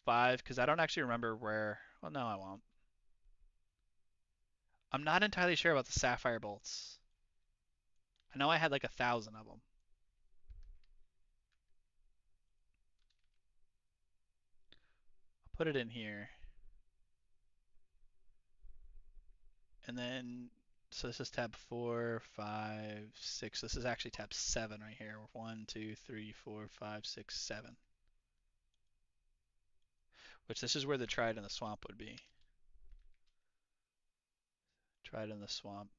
5 because I don't actually remember where. Well, no, I won't. I'm not entirely sure about the sapphire bolts. I know I had like 1,000 of them. put it in here, and then so this is tab 4, 5, 6. This is actually tab 7 right here. 1, 2, 3, 4, 5, 6, 7. Which this is where the tried in the swamp would be. Tried in the swamp.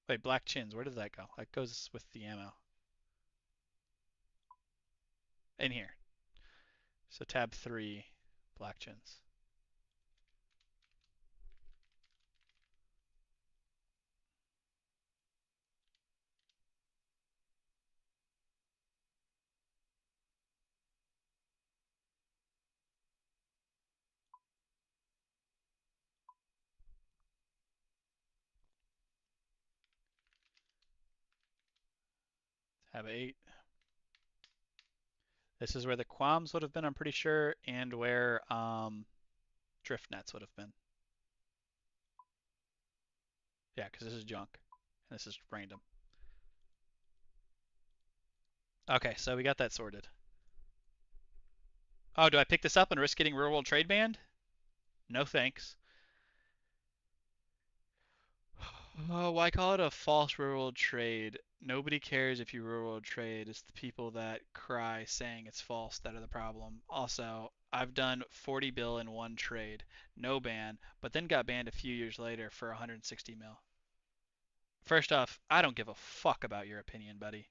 Wait, black chins. Where does that go? That goes with the ammo. In here. So tab 3, black chins. Tab 8. This is where the qualms would have been, I'm pretty sure, and where drift nets would have been. Yeah, because this is junk. And this is random. Okay, so we got that sorted. Oh, do I pick this up and risk getting real world trade banned? No thanks. Oh, why call it a false real world trade? Nobody cares if you real world trade. It's the people that cry saying it's false that are the problem. Also, I've done 40 bill in one trade, no ban, but then got banned a few years later for 160 mil. First off, I don't give a fuck about your opinion, buddy.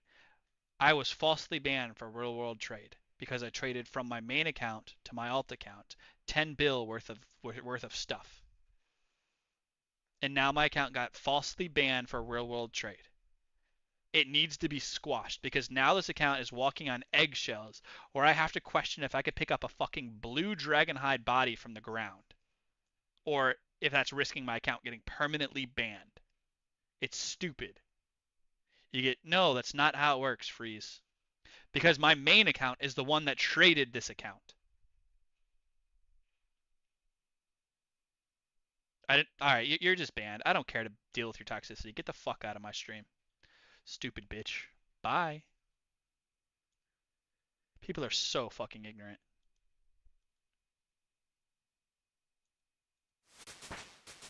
I was falsely banned for real world trade because I traded from my main account to my alt account 10 bill worth of stuff. And now my account got falsely banned for real world trade. It needs to be squashed because now this account is walking on eggshells where I have to question if I could pick up a fucking blue dragonhide body from the ground or if that's risking my account getting permanently banned. It's stupid. You get, no, that's not how it works, Freeze. Because my main account is the one that traded this account. I didn't, all right, you're just banned. I don't care to deal with your toxicity. Get the fuck out of my stream. Stupid bitch. Bye. People are so fucking ignorant.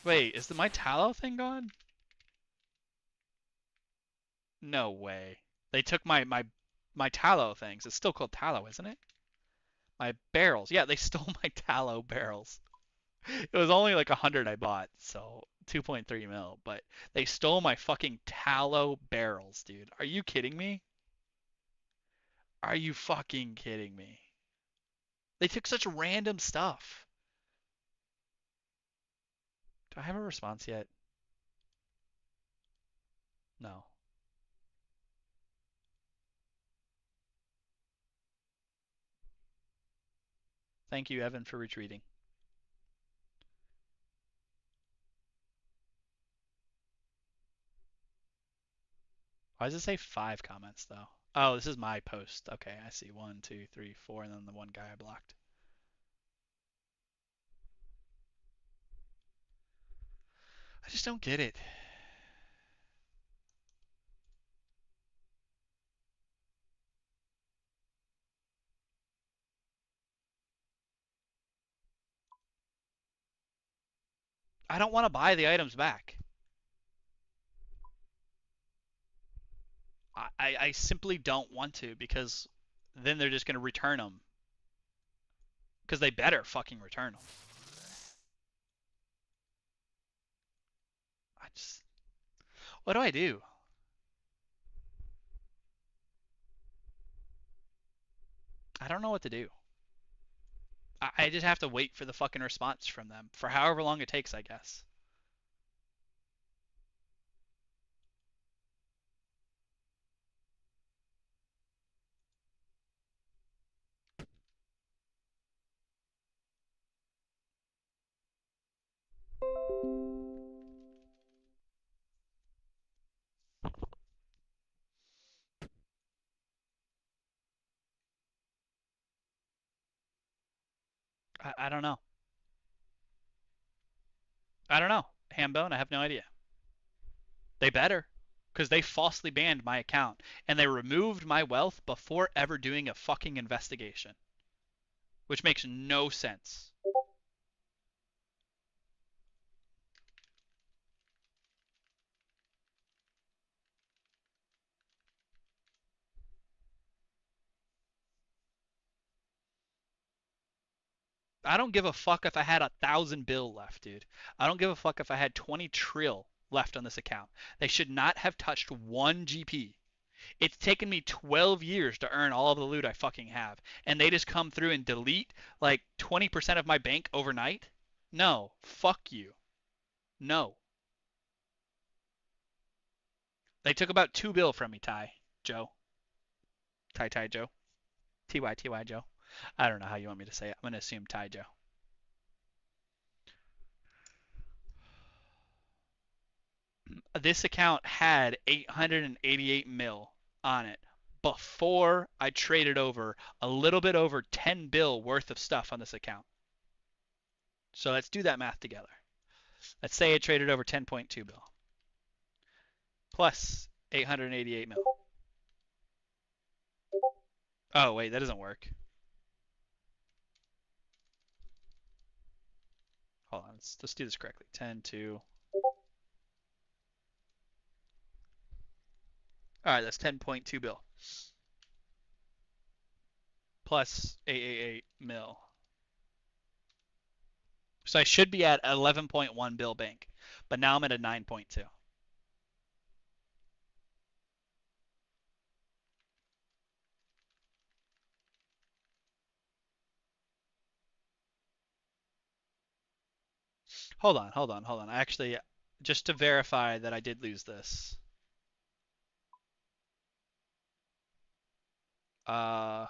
Wait, is my tallow thing gone? No way. They took my tallow things. It's still called tallow, isn't it? My barrels. Yeah, they stole my tallow barrels. It was only like 100 I bought, so 2.3 mil, but they stole my fucking tallow barrels, dude. Are you kidding me? Are you fucking kidding me? They took such random stuff. Do I have a response yet? No. Thank you, Evan, for retweeting. Why does it say 5 comments though? Oh, this is my post. Okay, I see. 1, 2, 3, 4, and then the one guy I blocked. I just don't get it. I don't want to buy the items back. I simply don't want to because then they're just going to return them. Because they better fucking return them. I just. What do I do? I don't know what to do. I just have to wait for the fucking response from them for however long it takes, I guess. I don't know. I don't know. Hambone, I have no idea. They better. because they falsely banned my account and they removed my wealth before ever doing a fucking investigation, which makes no sense. I don't give a fuck if I had 1,000 bill left, dude. I don't give a fuck if I had 20 trill left on this account. They should not have touched one GP. It's taken me 12 years to earn all of the loot I fucking have, and they just come through and delete like 20% of my bank overnight? No, fuck you. No. They took about 2 bill from me, Ty Joe. Ty Joe. Ty Joe. I don't know how you want me to say it. I'm going to assume Ty Joe. This account had 888 mil on it before I traded over a little bit over 10 bill worth of stuff on this account. So let's do that math together. Let's say I traded over 10.2 bill plus 888 mil. Oh, wait, that doesn't work. Hold on, let's do this correctly. 10 to. All right, that's 10.2 bill plus 888 mil. So I should be at 11.1 bill bank, but now I'm at a 9.2. Hold on. Actually, just to verify that I did lose this. Uh,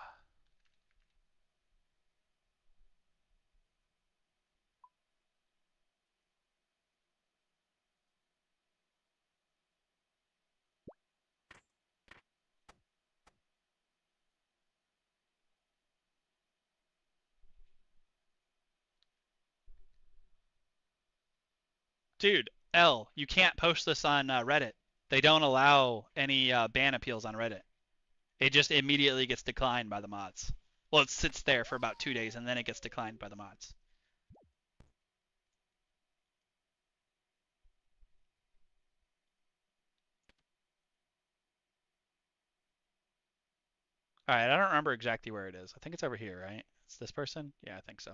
dude, L, you can't post this on Reddit. They don't allow any ban appeals on Reddit. It just immediately gets declined by the mods. Well, it sits there for about 2 days and then it gets declined by the mods. All right, I don't remember exactly where it is. I think it's over here, right? It's this person? Yeah, I think so.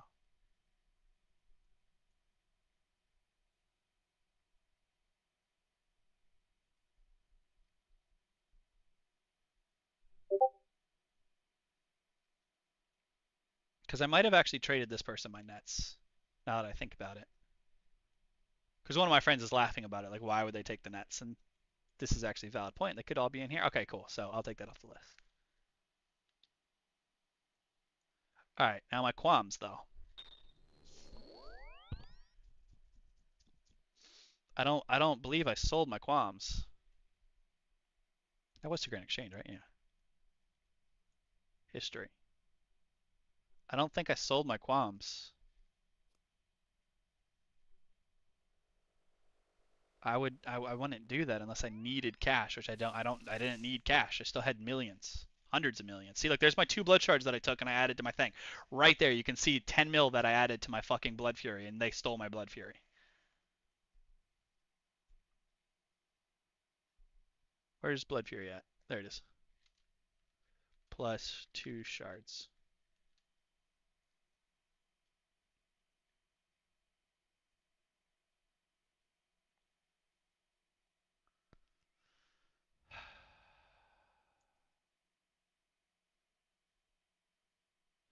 Because I might have actually traded this person my nets, now that I think about it. Because one of my friends is laughing about it, like, why would they take the nets? And this is actually a valid point. They could all be in here. Okay, cool. So I'll take that off the list. All right, now my qualms, though. I don't believe I sold my qualms. That was to Grand Exchange, right? Yeah. History. I don't think I sold my qualms. I wouldn't do that unless I needed cash, which I didn't need cash. I still had millions. Hundreds of millions. See, look, there's my 2 blood shards that I took and I added to my thing. Right there, you can see 10 mil that I added to my fucking blood fury, and they stole my blood fury. Where's blood fury at? There it is. Plus 2 shards.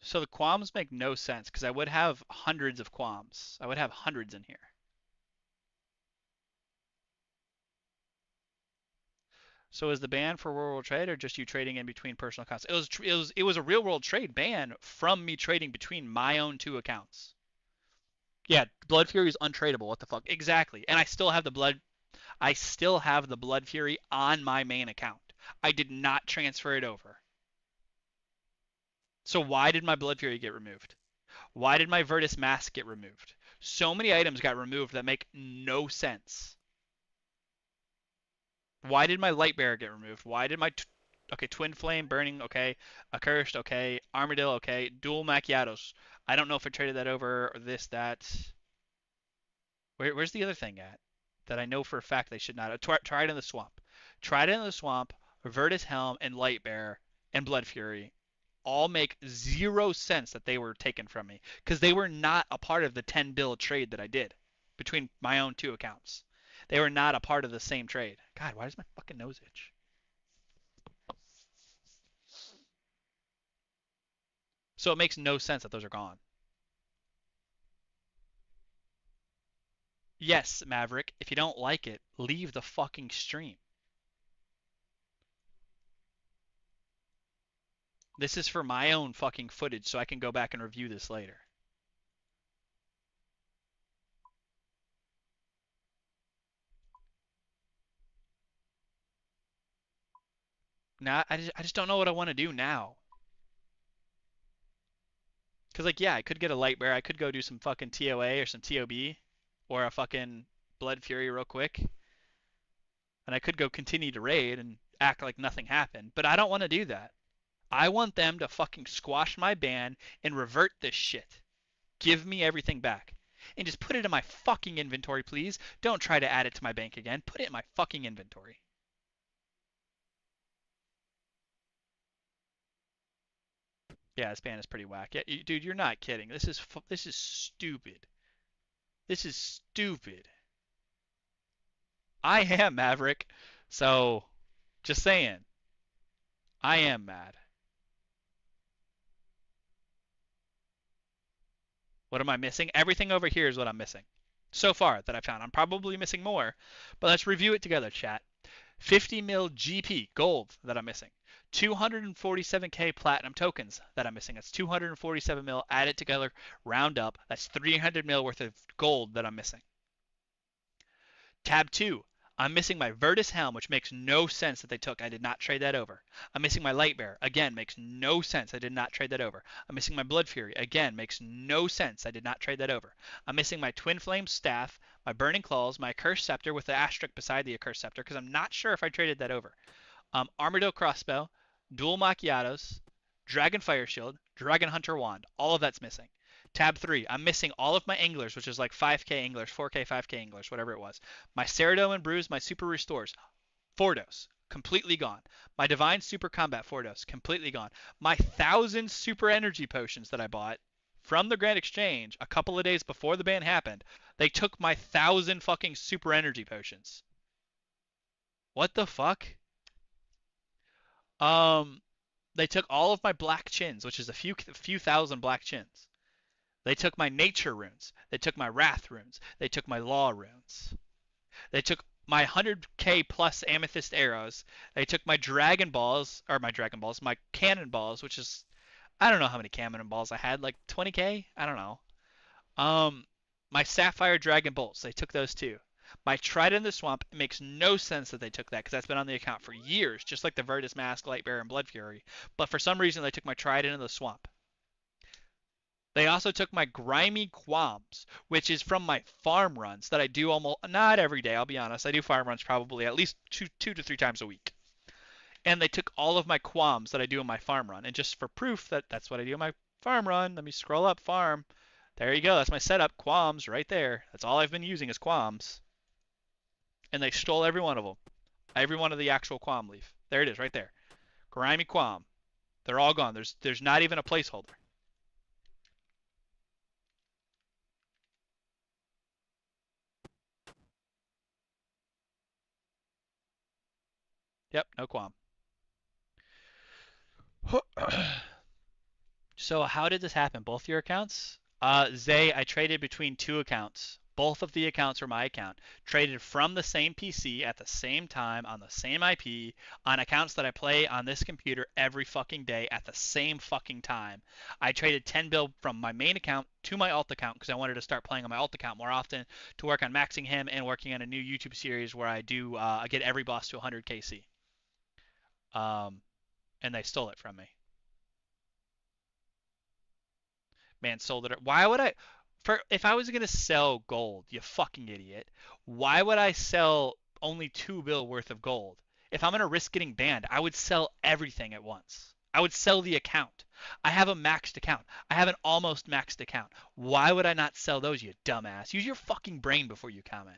So the qualms make no sense because I would have hundreds of qualms. I would have hundreds in here. So is the ban for real world trade or just you trading in between personal accounts? It was a real world trade ban from me trading between my own 2 accounts. Yeah, Blood Fury is untradeable. What the fuck? Exactly. And I still have the Blood Fury on my main account. I did not transfer it over. So why did my Blood Fury get removed? Why did my Virtus Mask get removed? So many items got removed that make no sense. Why did my light bearer get removed? Why did my okay, twin flame burning, okay, accursed, okay, armadillo, okay, dual macchiatos. I don't know if I traded that over or this, that. Where's the other thing at? That I know for a fact they should not have. Tried in the swamp. Tried in the swamp, Virtus Helm, and Lightbearer, and Blood Fury all make zero sense that they were taken from me. Because they were not a part of the 10 bill trade that I did between my own two accounts. They were not a part of the same trade. God, why does my fucking nose itch? So it makes no sense that those are gone. Yes, Maverick, if you don't like it, leave the fucking stream. This is for my own fucking footage so I can go back and review this later. Now I just don't know what I want to do now. Cause like yeah, I could get a light bear, I could go do some fucking TOA or some TOB or a fucking Blood Fury real quick, and I could go continue to raid and act like nothing happened. But I don't want to do that. I want them to fucking squash my ban and revert this shit. Give me everything back. And just put it in my fucking inventory, please. Don't try to add it to my bank again. Put it in my fucking inventory. Yeah, this ban is pretty whack. Yeah, dude, you're not kidding. This is stupid. This is stupid. I am Maverick. So, just saying. I am mad. What am I missing? Everything over here is what I'm missing. So far that I found. I'm probably missing more, but let's review it together, chat. 50 mil GP gold that I'm missing. 247k platinum tokens that I'm missing. That's 247 mil added together, round up. That's 300 mil worth of gold that I'm missing. Tab 2. I'm missing my Virtus Helm, which makes no sense that they took. I did not trade that over. I'm missing my Lightbearer. Again, makes no sense. I did not trade that over. I'm missing my Blood Fury. Again, makes no sense. I did not trade that over. I'm missing my Twin Flame Staff, my Burning Claws, my Accursed Scepter with the asterisk beside the Accursed Scepter, because I'm not sure if I traded that over. Armadillo Crossbow, Dual Macchiatos, Dragon Fire Shield, Dragon Hunter Wand. All of that's missing. Tab 3, I'm missing all of my anglers, which is like 5k anglers, 4k, 5k anglers, whatever it was. My Cerato and Bruise, my Super Restores, 4 dose, completely gone. My Divine Super Combat 4 dose, completely gone. My 1,000 Super Energy Potions that I bought from the Grand Exchange a couple of days before the ban happened, they took my 1,000 fucking Super Energy Potions. What the fuck? They took all of my Black Chins, which is a few thousand Black Chins. They took my nature runes. They took my wrath runes. They took my law runes. They took my 100k plus amethyst arrows. They took my dragon balls, or my dragon balls, my cannon balls, which is, I don't know how many cannon balls I had, like 20k? I don't know. My sapphire dragon bolts. They took those too. My Trident in the Swamp, it makes no sense that they took that because that's been on the account for years, just like the Virtus Mask, Lightbearer, and Blood Fury. But for some reason, they took my Trident in the Swamp. They also took my Grimy Qualms, which is from my farm runs that I do almost not every day. I'll be honest. I do farm runs probably at least two to three times a week. And they took all of my qualms that I do in my farm run. And just for proof that that's what I do in my farm run, let me scroll up farm. There you go. That's my setup. Qualms right there. That's all I've been using is qualms. And they stole every one of them. Every one of the actual qualm leaf. There it is right there. Grimy Qualm. They're all gone. There's not even a placeholder. Yep, no qualm. So how did this happen? Both your accounts? Zay, I traded between two accounts. Both of the accounts were my account. Traded from the same PC at the same time on the same IP on accounts that I play on this computer every fucking day at the same fucking time. I traded 10 bill from my main account to my alt account because I wanted to start playing on my alt account more often to work on maxing him and working on a new YouTube series where I get every boss to 100 KC. And they stole it from me. Man, sold it. Why would if I was gonna sell gold, you fucking idiot, why would I sell only 2 bill worth of gold. If I'm going to risk getting banned, I would sell everything at once. I would sell the account. I have a maxed account. I have an almost maxed account. Why would I not sell those, you dumbass? Use your fucking brain before you comment.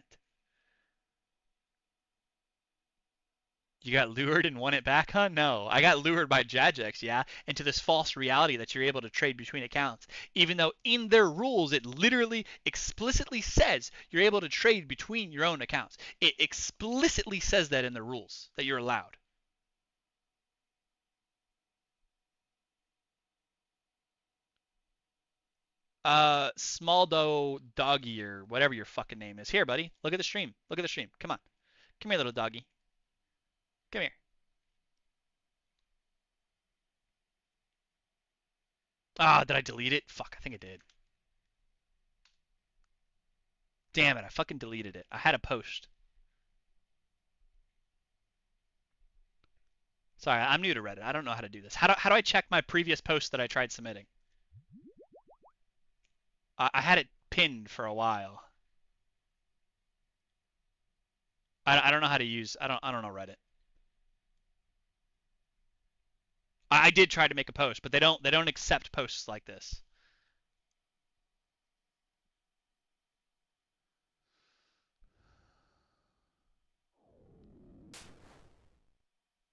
You got lured and won it back, huh? No. I got lured by Jagex, yeah, into this false reality that you're able to trade between accounts. Even though in their rules it literally explicitly says you're able to trade between your own accounts. It explicitly says that in the rules that you're allowed. Small dough doggy or whatever your fucking name is. Here, buddy. Look at the stream. Look at the stream. Come on. Come here, little doggy. Come here. Ah, did I delete it? Fuck, I think I did. Damn it, I fucking deleted it. I had a post. Sorry, I'm new to Reddit. I don't know how to do this. How do I check my previous post that I tried submitting? I had it pinned for a while. I don't know how to use. I don't know Reddit. I did try to make a post, but they don't accept posts like this.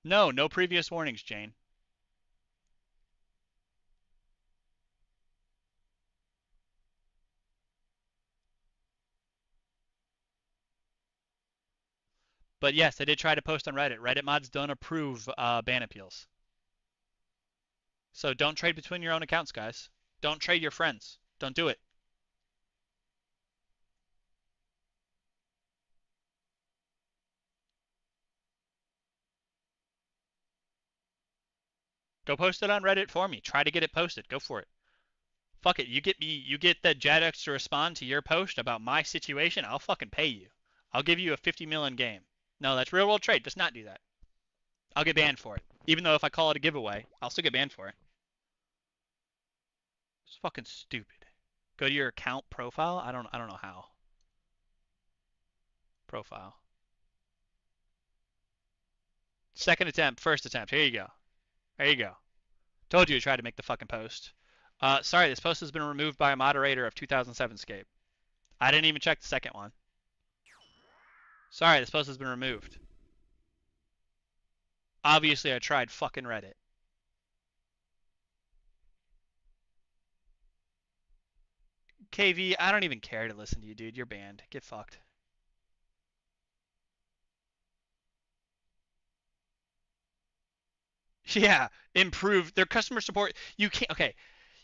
No, no previous warnings, Jane. But yes, I did try to post on Reddit. Reddit mods don't approve ban appeals. So don't trade between your own accounts, guys. Don't trade your friends. Don't do it. Go post it on Reddit for me. Try to get it posted. Go for it. Fuck it. You get the Jagex to respond to your post about my situation. I'll fucking pay you. I'll give you a 50 million game. No, that's real world trade. Just not do that. I'll get banned for it. Even though if I call it a giveaway, I'll still get banned for it. It's fucking stupid. Go to your account profile. I don't know how. Profile. Second attempt, first attempt. Here you go. There you go. Told you to try to make the fucking post. Sorry, this post has been removed by a moderator of 2007 Scape. I didn't even check the second one. Sorry, this post has been removed. Obviously, I tried fucking Reddit. KV, I don't even care to listen to you, dude. You're banned. Get fucked. Yeah, improve their customer support. You can't, okay,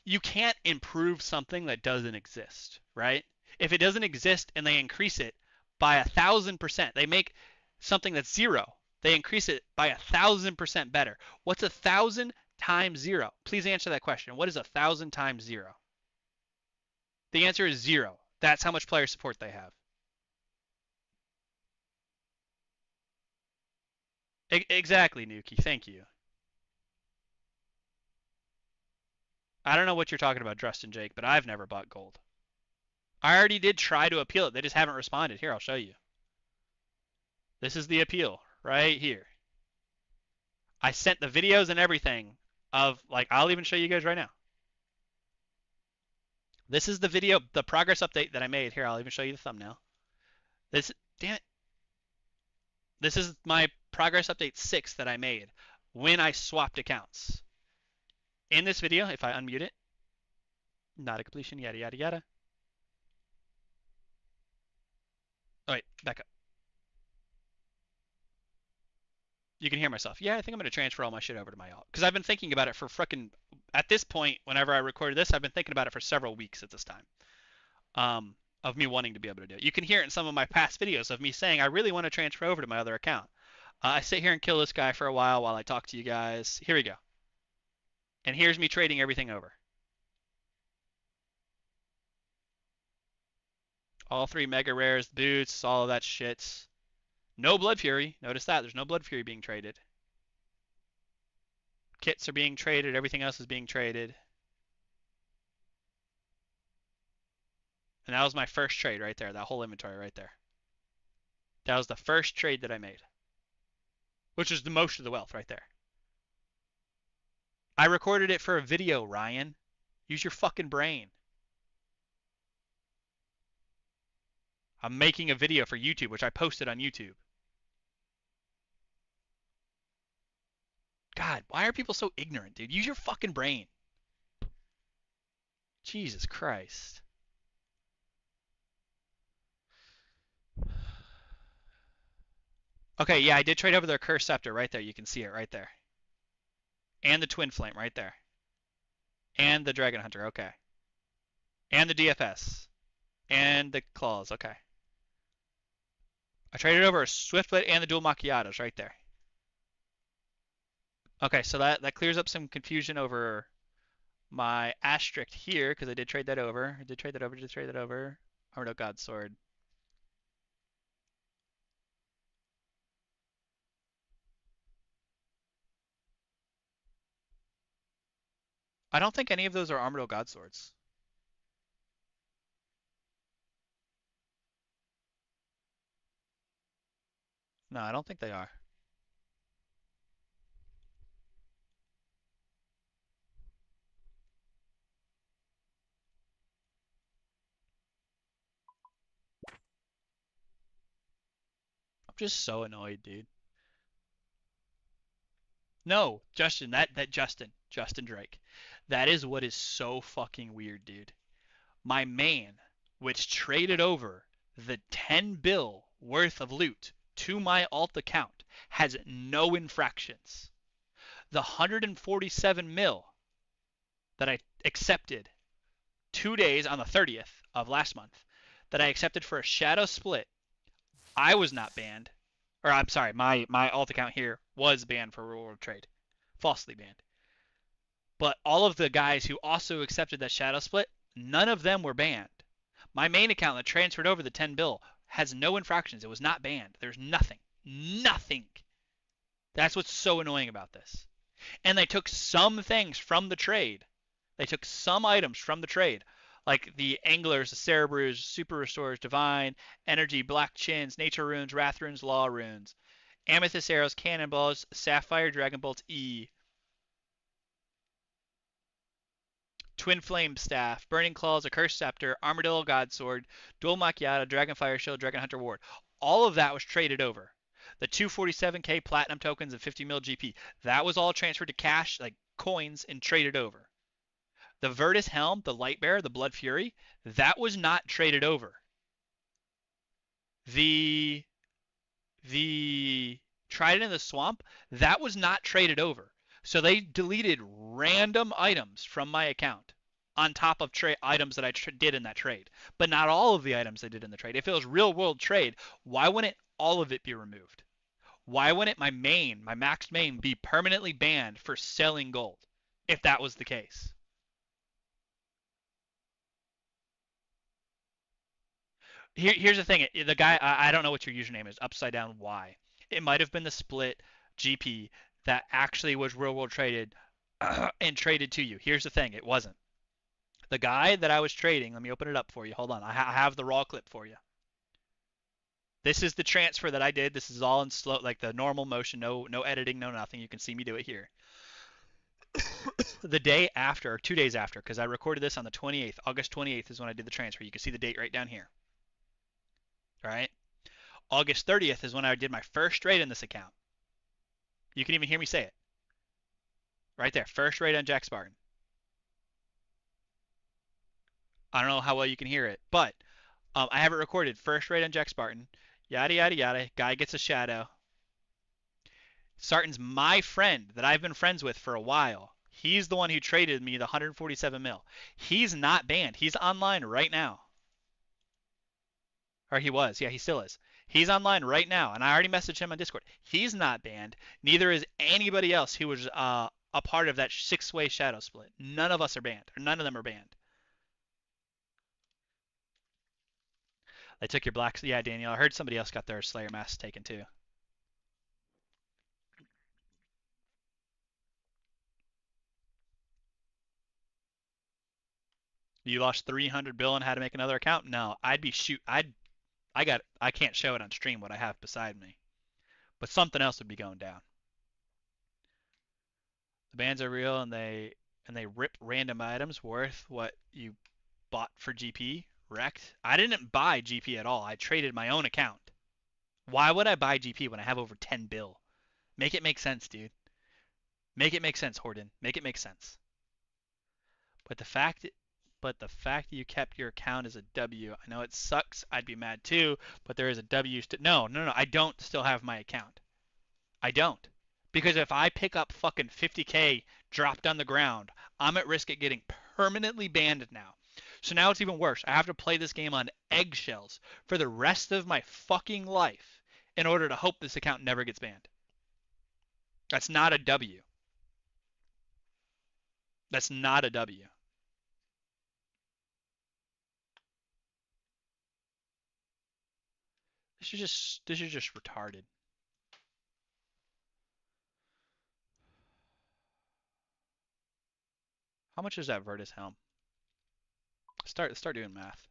you can't improve something that doesn't exist, right? If it doesn't exist and they increase it by 1,000%, they make something that's zero. They increase it by 1,000% better. What's 1,000 times zero? Please answer that question. What is 1,000 times zero? The answer is zero. That's how much player support they have. Exactly, Nuki. Thank you. I don't know what you're talking about, Justin Jake, but I've never bought gold. I already did try to appeal it. They just haven't responded. Here, I'll show you. This is the appeal right here. I sent the videos and everything of, like, I'll even show you guys right now. This is the video, the progress update that I made. Here, I'll even show you the thumbnail. This, damn it. This is my progress update 6 that I made when I swapped accounts. In this video, if I unmute it, not a completion, yada, yada, yada. Oh, wait, back up. You can hear myself. Yeah, I think I'm going to transfer all my shit over to my alt. Because I've been thinking about it for frickin', at this point, whenever I recorded this, I've been thinking about it for several weeks at this time. Of me wanting to be able to do it. You can hear it in some of my past videos of me saying I really want to transfer over to my other account. I sit here and kill this guy for a while I talk to you guys. Here we go. And here's me trading everything over. All 3 mega rares, boots, all of that shit. No Blood Fury. Notice that. There's no Blood Fury being traded. Kits are being traded. Everything else is being traded. And that was my first trade right there. That whole inventory right there. That was the first trade that I made, which was the most of the wealth right there. I recorded it for a video, Ryan. Use your fucking brain. I'm making a video for YouTube, which I posted on YouTube. God, why are people so ignorant, dude? Use your fucking brain. Jesus Christ. Okay, yeah, I did trade over their Cursed Scepter right there. You can see it right there. And the Twin Flame right there. And the Dragon Hunter, okay. And the DFS. And the Claws, okay. I traded over a Swiftblade and the Dual Macchiatos right there. Okay, so that clears up some confusion over my asterisk here, because I did trade that over. I did trade that over, did trade that over. Armored God Sword. I don't think any of those are Armored God Swords. No, I don't think they are. I'm just so annoyed, dude. No, Justin, that Justin Drake. That is what is so fucking weird, dude. My man, which traded over the 10 bill worth of loot to my alt account, has no infractions. The 147 mil that I accepted 2 days on the 30th of last month, that I accepted for a shadow split, I was not banned. Or I'm sorry, my alt account here was banned for real world trade. Falsely banned. But all of the guys who also accepted that shadow split, none of them were banned. My main account that transferred over the 10 bill has no infractions. It was not banned. There's nothing. Nothing. That's what's so annoying about this. And they took some things from the trade. They took some items from the trade, like the Anglers, the Cerebrus, Super Restores, Divine, Energy, Black Chins, Nature Runes, Wrath Runes, Law Runes, Amethyst Arrows, Cannonballs, Sapphire Dragon Bolts E, Twin Flame Staff, Burning Claws, Accursed Scepter, Armadillo Godsword, Dual Macchiato, Dragonfire Shield, Dragon Hunter Ward. All of that was traded over. The 247k platinum tokens and 50 mil GP, that was all transferred to cash, like coins, and traded over. The Virtus Helm, the Lightbearer, the Blood Fury, that was not traded over. The Trident in the Swamp, that was not traded over. So they deleted random items from my account on top of items that I did in that trade. But not all of the items they did in the trade. If it was real world trade, why wouldn't all of it be removed? Why wouldn't my maxed main, be permanently banned for selling gold if that was the case? Here's the thing. The guy, I don't know what your username is, Upside Down Y. It might have been the split GP that actually was real world traded and traded to you. Here's the thing. It wasn't. The guy that I was trading, let me open it up for you. Hold on. I have the raw clip for you. This is the transfer that I did. This is all in slow, like the normal motion, no editing, no nothing. You can see me do it here. The day after, or 2 days after, because I recorded this on the 28th. August 28th is when I did the transfer. You can see the date right down here. All right. August 30th is when I did my first trade in this account. You can even hear me say it. Right there. First trade on Jack Spartan. I don't know how well you can hear it, but I have it recorded. First trade on Jack Spartan. Yada, yada, yada. Guy gets a shadow. Sarton's my friend that I've been friends with for a while. He's the one who traded me the 147 mil. He's not banned. He's online right now. Or he was. Yeah, he still is. He's online right now, and I already messaged him on Discord. He's not banned. Neither is anybody else who was a part of that six-way shadow split. None of us are banned, or none of them are banned. They took your blacks. Yeah, Daniel. I heard somebody else got their Slayer mask taken too. You lost 300 bill and had to make another account? No, I'd be shoot. I can't show it on stream what I have beside me, but something else would be going down. The bans are real and they rip random items worth what you bought for GP. Wrecked. I didn't buy GP at all. I traded my own account. Why would I buy GP when I have over 10 bill? Make it make sense, dude. Make it make sense, Horden. Make it make sense. But the fact that you kept your account as a W, I know it sucks. I'd be mad too, but there is a W. No. I don't still have my account. I don't. Because if I pick up fucking 50K dropped on the ground, I'm at risk of getting permanently banned now. So now it's even worse. I have to play this game on eggshells for the rest of my fucking life in order to hope this account never gets banned. That's not a W. That's not a W. This is just retarded. How much is that Virtus helm? Start doing math.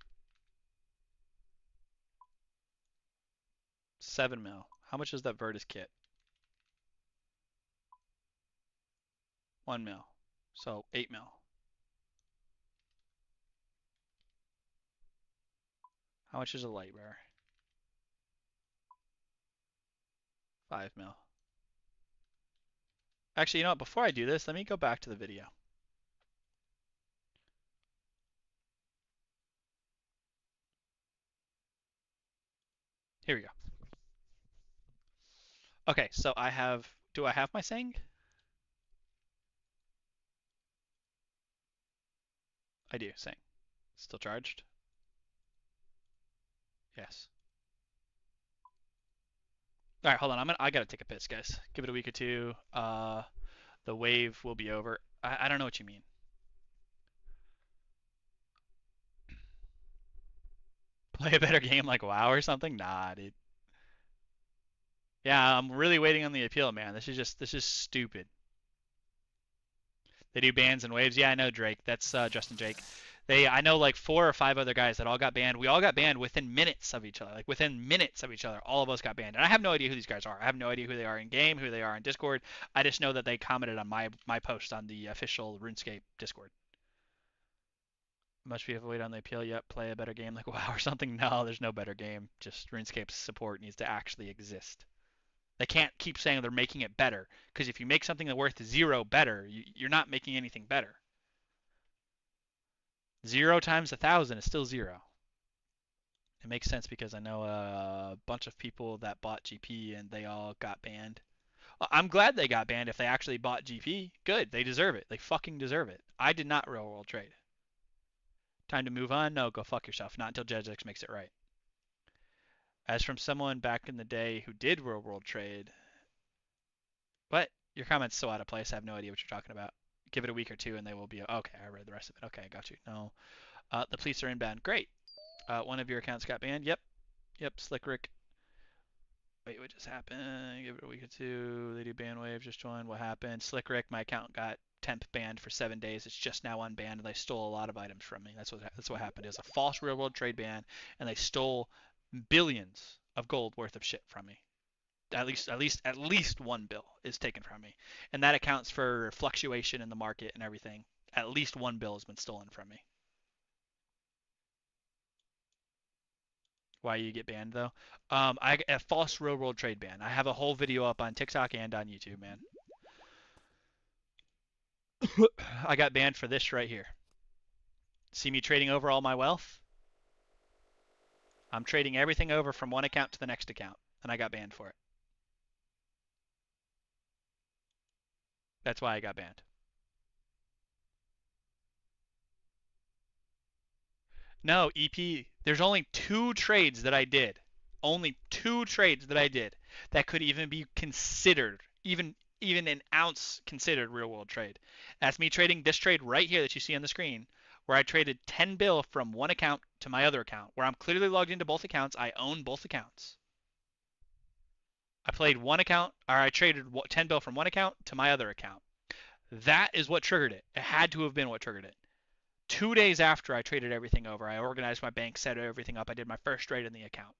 7 mil. How much is that Virtus kit? 1 mil. So 8 mil. How much is a light bearer? 5 mil. Actually, you know what? Before I do this, let me go back to the video. Here we go. Okay, so do I have my Sang? I do, Sang. Still charged? Yes. All right, hold on. I gotta take a piss, guys. Give it a week or two. The wave will be over. I don't know what you mean. Play a better game like WoW or something? Nah, dude. Yeah, I'm really waiting on the appeal, man. This is stupid. They do bans and waves. Yeah, I know Drake. That's Justin Jake. I know like 4 or 5 other guys that all got banned. We all got banned within minutes of each other. Like within minutes of each other, all of us got banned. And I have no idea who these guys are. I have no idea who they are in game, who they are in Discord. I just know that they commented on my post on the official RuneScape Discord. Must be able to wait on the appeal. Yep, play a better game like WoW or something. No, there's no better game. Just RuneScape's support needs to actually exist. They can't keep saying they're making it better, because if you make something that's worth 0 better, you're not making anything better. 0 times 1,000 is still 0. It makes sense because I know a bunch of people that bought GP and they all got banned. I'm glad they got banned if they actually bought GP. Good, they deserve it. They fucking deserve it. I did not real world trade. Time to move on? No, go fuck yourself. Not until Jagex makes it right. As from someone back in the day who did real world trade. But your comment's so out of place. I have no idea what you're talking about. Give it a week or two and they will be okay. I read the rest of it. Okay, I got you. No, the police are inbound. Great. One of your accounts got banned. Yep. Slick Rick. Wait, what just happened? Give it a week or two. They do ban wave. Just join. What happened? Slick Rick. My account got temp banned for 7 days. It's just now unbanned, and they stole a lot of items from me. That's what happened. It was a false real world trade ban, and they stole billions of gold worth of shit from me. At least 1 bill is taken from me, and that accounts for fluctuation in the market and everything. At least 1 bill has been stolen from me. Why you get banned though? A false real world trade ban. I have a whole video up on TikTok and on YouTube, man. I got banned for this right here. See me trading over all my wealth? I'm trading everything over from one account to the next account, and I got banned for it. That's why I got banned. No, EP, there's only 2 trades that I did. Only 2 trades that I did that could even be considered, even an ounce considered real world trade. That's me trading this trade right here that you see on the screen, where I traded 10 bill from one account to my other account, where I'm clearly logged into both accounts. I own both accounts. I played one account, or I traded 10 bill from one account to my other account. That is what triggered it. It had to have been what triggered it. 2 days after I traded everything over, I organized my bank, set everything up. I did my first trade in the account.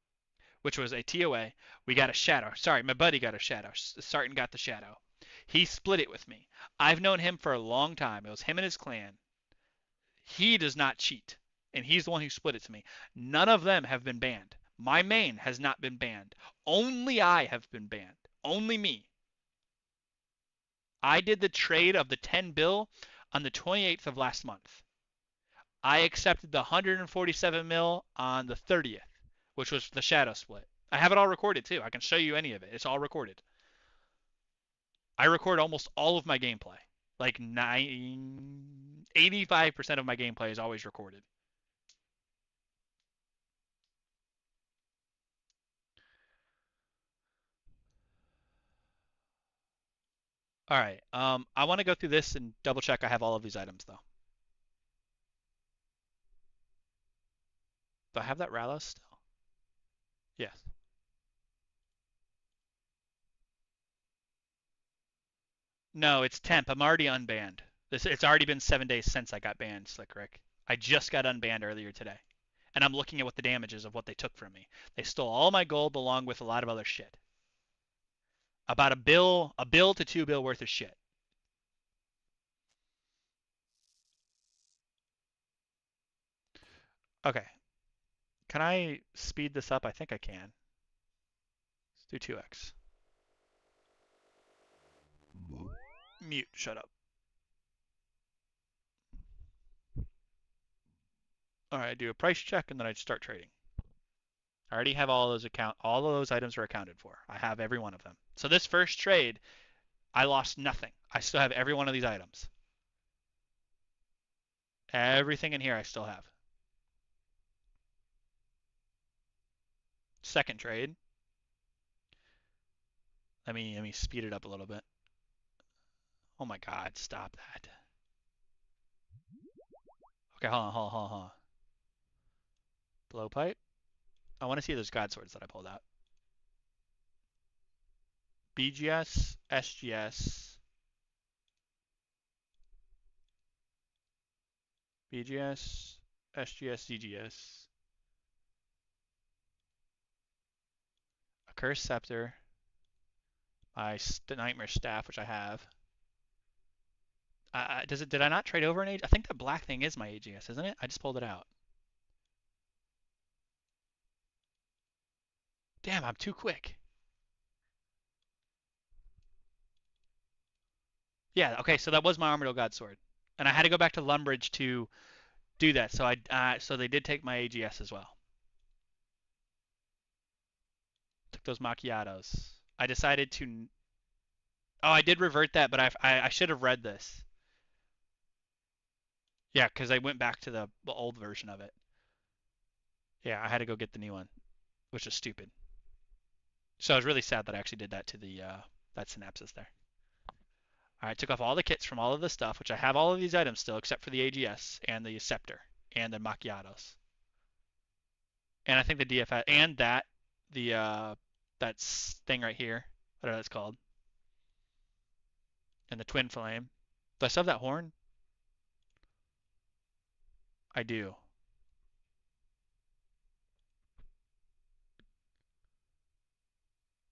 which was a TOA. We got a shadow. Sorry, my buddy got a shadow. Sartin got the shadow. He split it with me. I've known him for a long time. It was him and his clan. He does not cheat, and he's the one who split it to me. None of them have been banned. My main has not been banned. Only I have been banned. Only me. I did the trade of the 10 bill on the 28th of last month. I accepted the 147 mil on the 30th, which was the shadow split. I have it all recorded too. I can show you any of it. It's all recorded. I record almost all of my gameplay. Like 85% of my gameplay is always recorded. All right. I want to go through this and double check I have all of these items though. Do I have that Rallos still? Yes. No, it's temp. I'm already unbanned. It's already been 7 days since I got banned, Slick Rick. I just got unbanned earlier today. And I'm looking at what the damage is of what they took from me. They stole all my gold along with a lot of other shit. About a bill to 2 bill worth of shit. Okay. Can I speed this up? I think I can. Let's do 2x. Mute. Shut up. All right, I do a price check and then I start trading. I already have all of those items are accounted for. I have every one of them. So this first trade, I lost nothing. I still have every one of these items. Everything in here I still have. Second trade. Let me speed it up a little bit. Oh my god, stop that. Okay, hold on. Blowpipe. I want to see those god swords that I pulled out. BGS, SGS, BGS, SGS, ZGS. A Cursed Scepter. My Nightmare Staff, which I have. Did I not trade over an AGS? I think that black thing is my AGS, isn't it? I just pulled it out. Damn, I'm too quick. Yeah, okay, so that was my Armadyl God Sword. And I had to go back to Lumbridge to do that. So they did take my AGS as well. Took those macchiatos. I decided to. Oh, I did revert that, but I should have read this. Yeah, because I went back to the old version of it. Yeah, I had to go get the new one, which is stupid. So I was really sad that I actually did that to the that synapses there. All right, took off all the kits from all of the stuff, which I have all of these items still, except for the AGS and the Scepter and the macchiatos. And I think the DFS and that thing right here, whatever that's called, and the Twin Flame. Do I still have that horn? I do.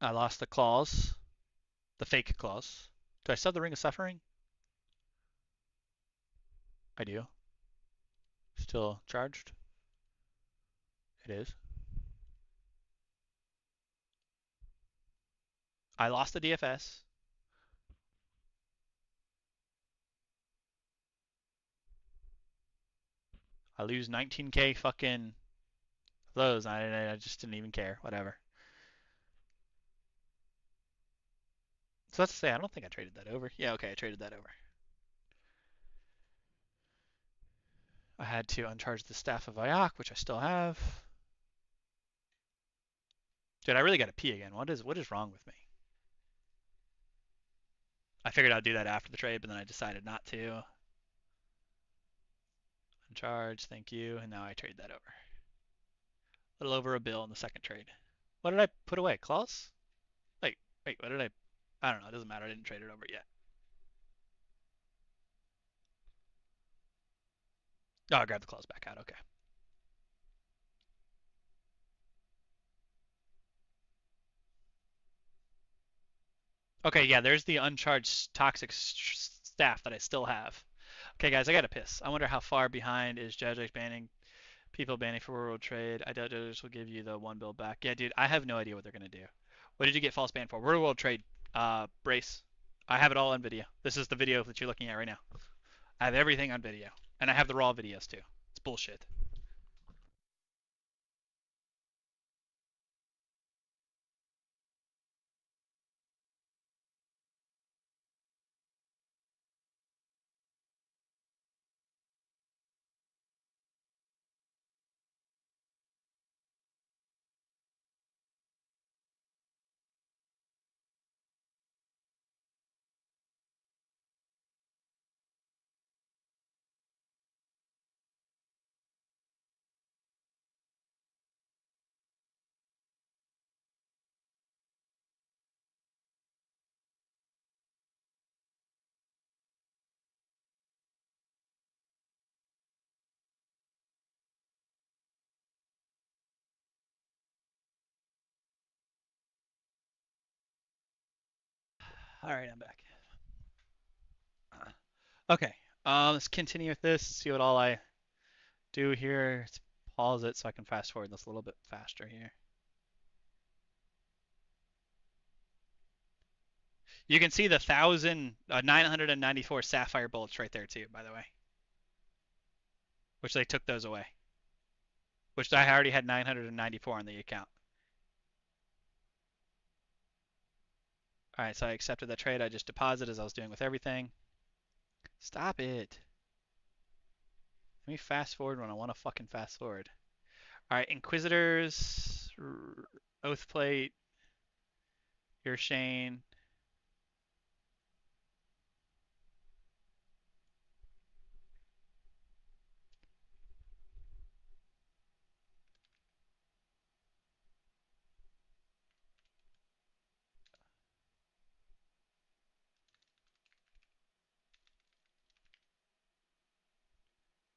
I lost the claws, the fake claws. Do I still have the Ring of Suffering? I do. Still charged? It is. I lost the DFS. I lose 19k fucking those. I just didn't even care. Whatever. So let's say I don't think I traded that over. Yeah, okay, I traded that over. I had to uncharge the Staff of Ayok, which I still have. Dude, I really got to pee again. What is wrong with me? I figured I'd do that after the trade, but then I decided not to. Uncharge, thank you, and now I trade that over. A little over a bill in the second trade. What did I put away? Claws? Wait, what did I? I don't know. It doesn't matter. I didn't trade it over yet. Oh, I grabbed the claws back out. Okay. Okay, yeah, there's the uncharged toxic staff that I still have. Okay, guys, I gotta piss. I wonder how far behind is Jagex banning people banning for world trade. I doubt Jagex will give you the one bill back. Yeah, dude, I have no idea what they're gonna do. What did you get false ban for? World trade brace. I have it all on video. This is the video that you're looking at right now. I have everything on video, and I have the raw videos too. It's bullshit. All right, I'm back. Okay, let's continue with this. See what all I do here. Let's pause it so I can fast forward this a little bit faster here. You can see the 994 sapphire bullets right there too, by the way, which they took those away, which I already had 994 on the account. All right, so I accepted that trade. I just deposited as I was doing with everything. Stop it. Let me fast forward when I want to fucking fast forward. All right, Inquisitors, Oathplate, your Shane.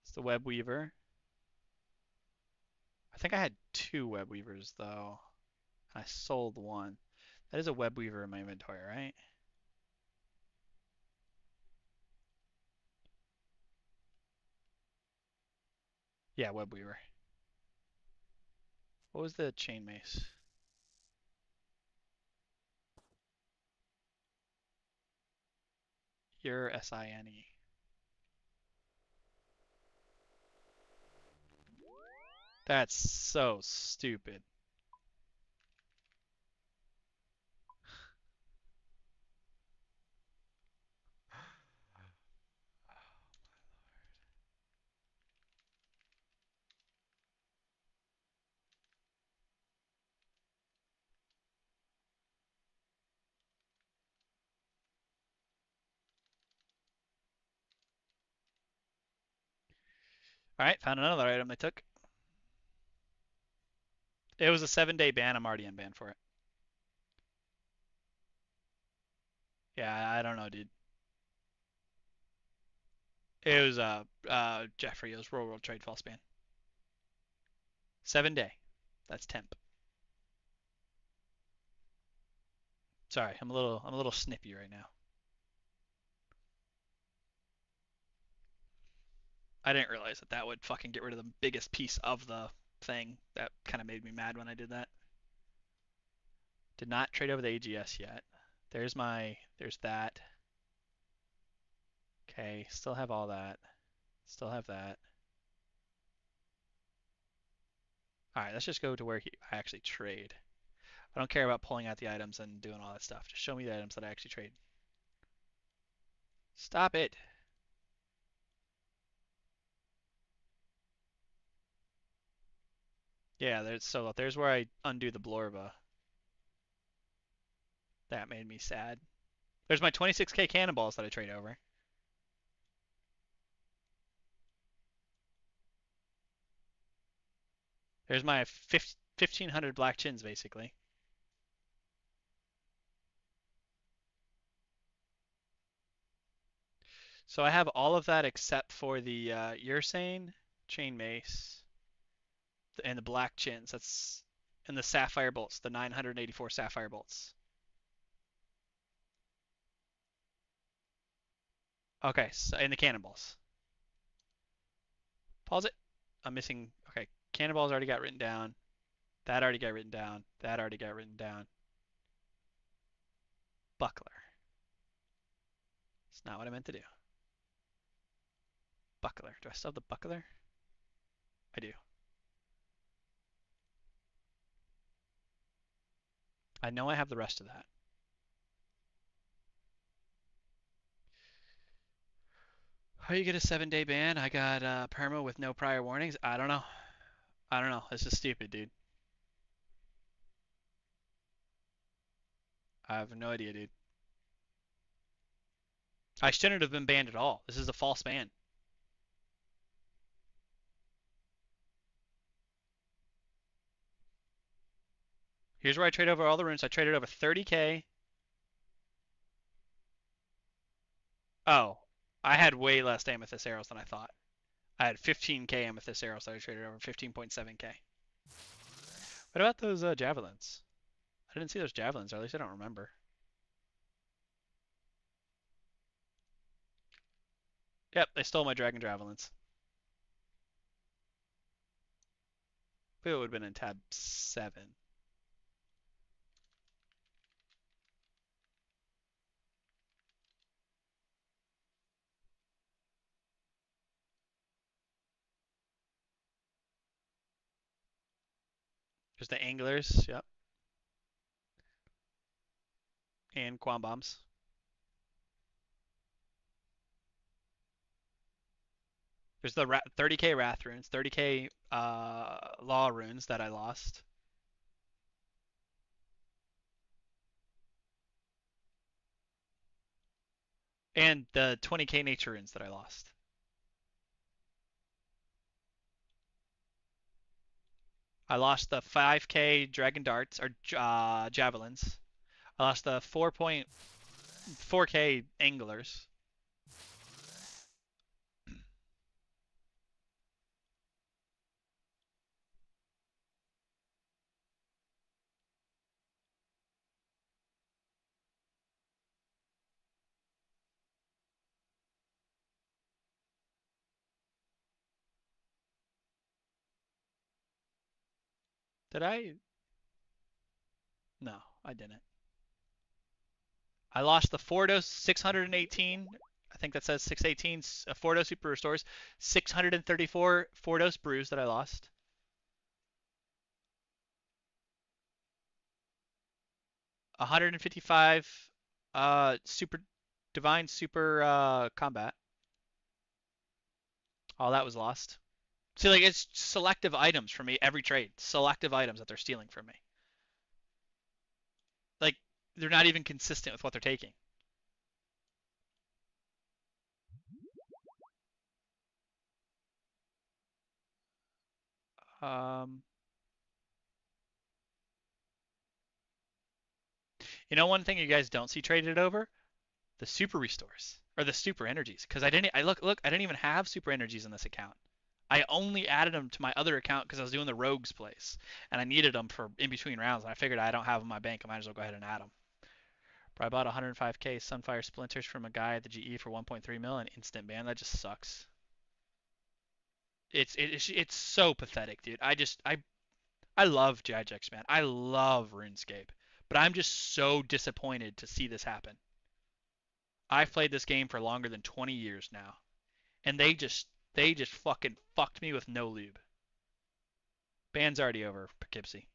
It's the Web Weaver. I think I had two Web Weavers though. I sold one. That is a Web Weaver in my inventory, right? Yeah, Web Weaver. What was the chain mace? Your SINE. That's so stupid. All right, found another item they took. It was a 7-day ban. I'm already unbanned for it. Yeah, I don't know, dude. It was Jeffrey. It was World Trade false ban. 7-day. That's temp. Sorry, I'm a little snippy right now. I didn't realize that that would fucking get rid of the biggest piece of the thing. That kind of made me mad when I did that. Did not trade over the AGS yet. There's that. Okay, still have all that. Still have that. All right, let's just go to where I actually trade. I don't care about pulling out the items and doing all that stuff. Just show me the items that I actually trade. Stop it. Yeah, there's where I undo the Blorva. That made me sad. There's my 26k cannonballs that I trade over. There's my 1500 black chins basically. So I have all of that except for the Ursane, chain mace, and the black chins. And the sapphire bolts, the 984 sapphire bolts. Okay, so in the cannonballs. Pause it. I'm missing. Okay, cannonballs already got written down. That already got written down. That already got written down. Buckler. It's not what I meant to do. Buckler. Do I still have the buckler? I do. I know I have the rest of that. How do you get a 7-day ban? I got perma with no prior warnings. I don't know. I don't know. This is stupid, dude. I have no idea, dude. I shouldn't have been banned at all. This is a false ban. Here's where I trade over all the runes. I traded over 30k. Oh, I had way less amethyst arrows than I thought. I had 15k amethyst arrows that I traded over 15.7k. What about those javelins? I didn't see those javelins, or at least I don't remember. Yep, they stole my dragon javelins. But it would have been in tab 7. There's the anglers, yep, and quam bombs. There's the 30k wrath runes, 30k law runes that I lost. And the 20k nature runes that I lost. I lost the 5k dragon darts or javelins. I lost the 4.4k anglers. Did I? No, I didn't. I lost the Fordo 618. I think that says 618 Fordo Super Restores. 634 Fordos Brews that I lost. 155 Super Divine Super Combat. All that was lost. See, like it's selective items for me every trade. Selective items that they're stealing from me. Like they're not even consistent with what they're taking. Um, you know, one thing you guys don't see traded over the super restores or the super energies because I didn't. I look. I didn't even have super energies in this account. I only added them to my other account because I was doing the rogues place and I needed them for in between rounds. And I figured I don't have them in my bank. I might as well go ahead and add them. But I bought 105k Sunfire Splinters from a guy at the GE for 1.3 mil and instant ban. That just sucks. It's so pathetic, dude. I love Jagex, man. I love RuneScape, but I'm just so disappointed to see this happen. I've played this game for longer than 20 years now, and they just fucking fucked me with no lube. Ban's already over, Poughkeepsie.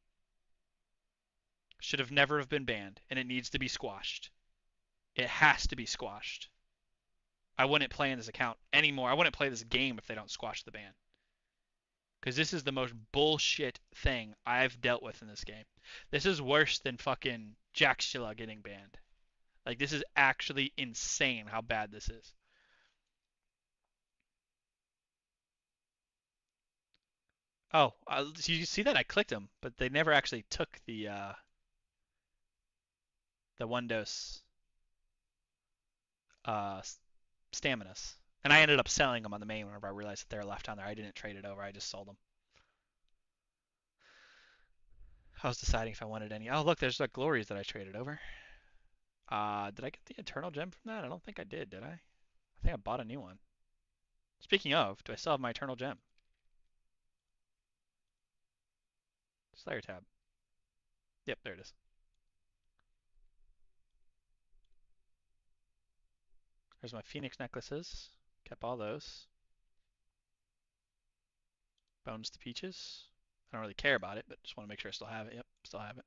Should have never have been banned, and it needs to be squashed. It has to be squashed. I wouldn't play in this account anymore. I wouldn't play this game if they don't squash the ban. Because this is the most bullshit thing I've dealt with in this game. This is worse than fucking Jaxula getting banned. Like, this is actually insane how bad this is. Oh, so you see that? I clicked them, but they never actually took the one dose uh, staminas. And I ended up selling them on the main whenever I realized that they were left on there. I didn't trade it over. I just sold them. I was deciding if I wanted any. Oh, look, there's the glories that I traded over. Did I get the eternal gem from that? I don't think I did I? I I think I bought a new one. Speaking of, do I still have my Eternal Gem? Slayer tab. Yep, there it is. There's my Phoenix necklaces. Kept all those. Bones to Peaches. I don't really care about it, but just want to make sure I still have it. Yep, still have it.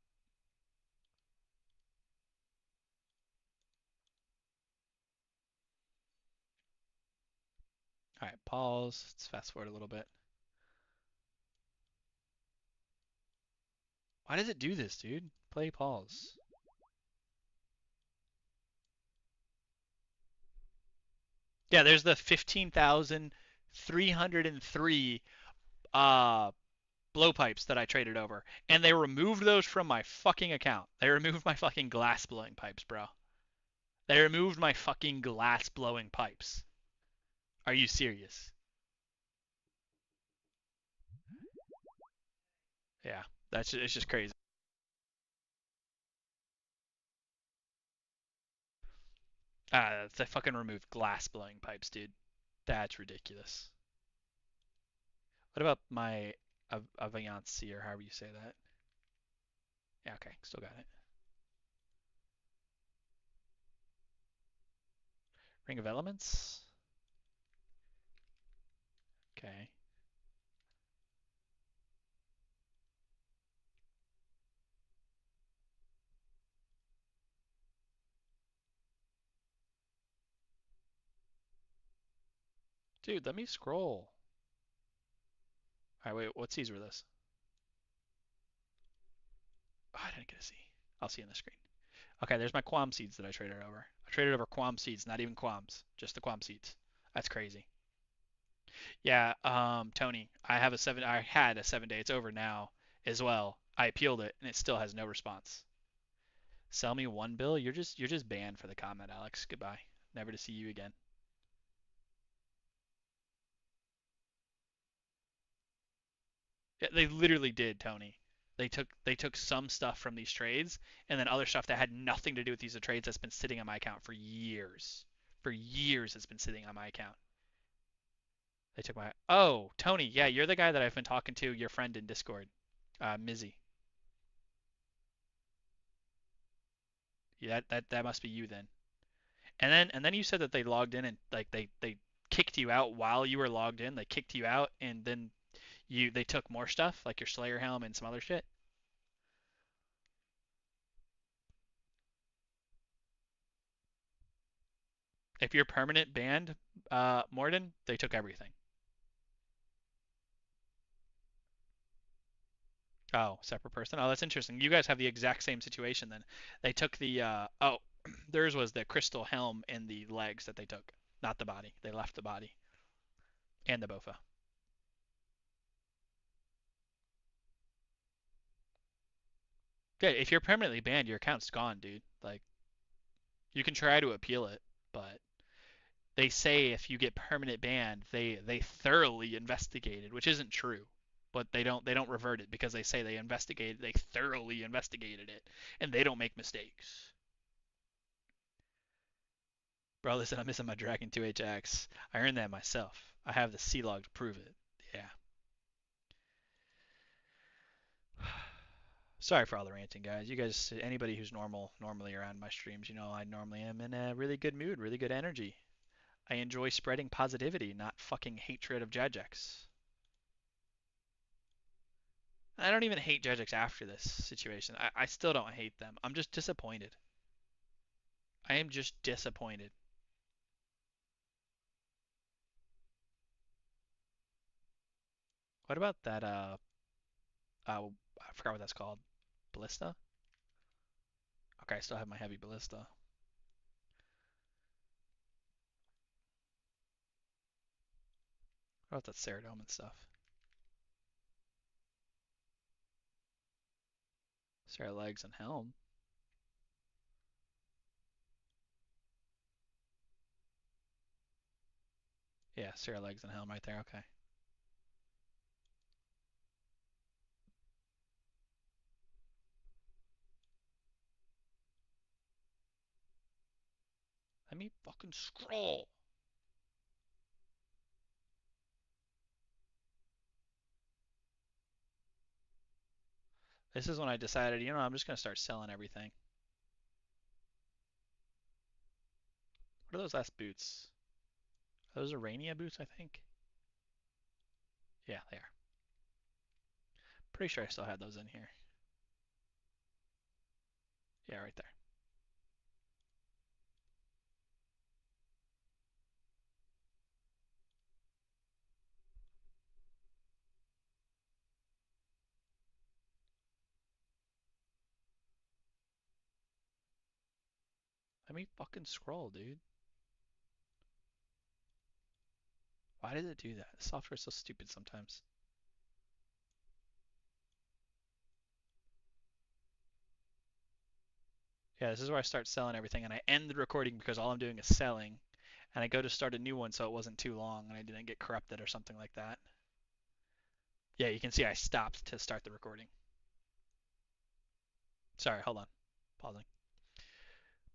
All right, pause. Let's fast forward a little bit. Why does it do this, dude? Play pause. Yeah, there's the 15,303 blowpipes that I traded over, and they removed those from my fucking account. They removed my fucking glass blowing pipes, bro. They removed my fucking glass blowing pipes. Are you serious? Yeah, it's just crazy. They fucking removed glass blowing pipes, dude. That's ridiculous. What about my Aviancy or however you say that? Yeah, okay, still got it. Ring of Elements. Okay. Dude, let me scroll. All right, wait, what seeds were this? Oh, I didn't get to see. I'll see on the screen. Okay, there's my Quam seeds that I traded over. I traded over Quam seeds, not even Quams, just the Quam seeds. That's crazy. Yeah, Tony, I had a 7 day. It's over now as well. I appealed it and it still has no response. Sell me one bill? You're just banned for the comment, Alex. Goodbye. Never to see you again. Yeah, they literally did, Tony. They took some stuff from these trades and then other stuff that had nothing to do with these trades that's been sitting on my account for years. For years it's been sitting on my account. They took my Oh, Tony, yeah, you're the guy that I've been talking to, your friend in Discord. Mizzy. Yeah, that must be you then. And then you said that they logged in and like they kicked you out while you were logged in. They kicked you out and then they took more stuff like your Slayer helm and some other shit. If you're permanent banned, Morden, they took everything. Oh, separate person. Oh, that's interesting. You guys have the exact same situation then. They took the theirs was the crystal helm and the legs that they took, not the body. They left the body and the bofa. Yeah, if you're permanently banned, your account's gone, dude. Like you can try to appeal it, but they say if you get permanent banned, they thoroughly investigated, which isn't true. But they don't revert it because they say they thoroughly investigated it, and they don't make mistakes. Bro, listen, I'm missing my Dragon 2HX. I earned that myself. I have the C log to prove it. Yeah. Sorry for all the ranting, guys. You guys, anybody who's normally around my streams, I normally am in a really good mood, really good energy. I enjoy spreading positivity, not fucking hatred of Jagex. I don't even hate Jagex after this situation. I still don't hate them. I'm just disappointed. I am just disappointed. What about that, I forgot what that's called. Ballista? Okay, I still have my heavy ballista. What about that Ceridome stuff? Sarah legs and helm. Yeah, Sarah legs and helm right there. Okay. Let me fucking scroll. This is when I decided, I'm just gonna start selling everything. What are those last boots? Are those Arania boots, I think? Yeah, they are. Pretty sure I still had those in here. Yeah, right there. Let me fucking scroll, dude. Why did it do that? The software's so stupid sometimes. Yeah, this is where I start selling everything, and I end the recording because all I'm doing is selling, and I go to start a new one so it wasn't too long and I didn't get corrupted or something like that. Yeah, you can see I stopped to start the recording. Sorry, hold on. Pausing.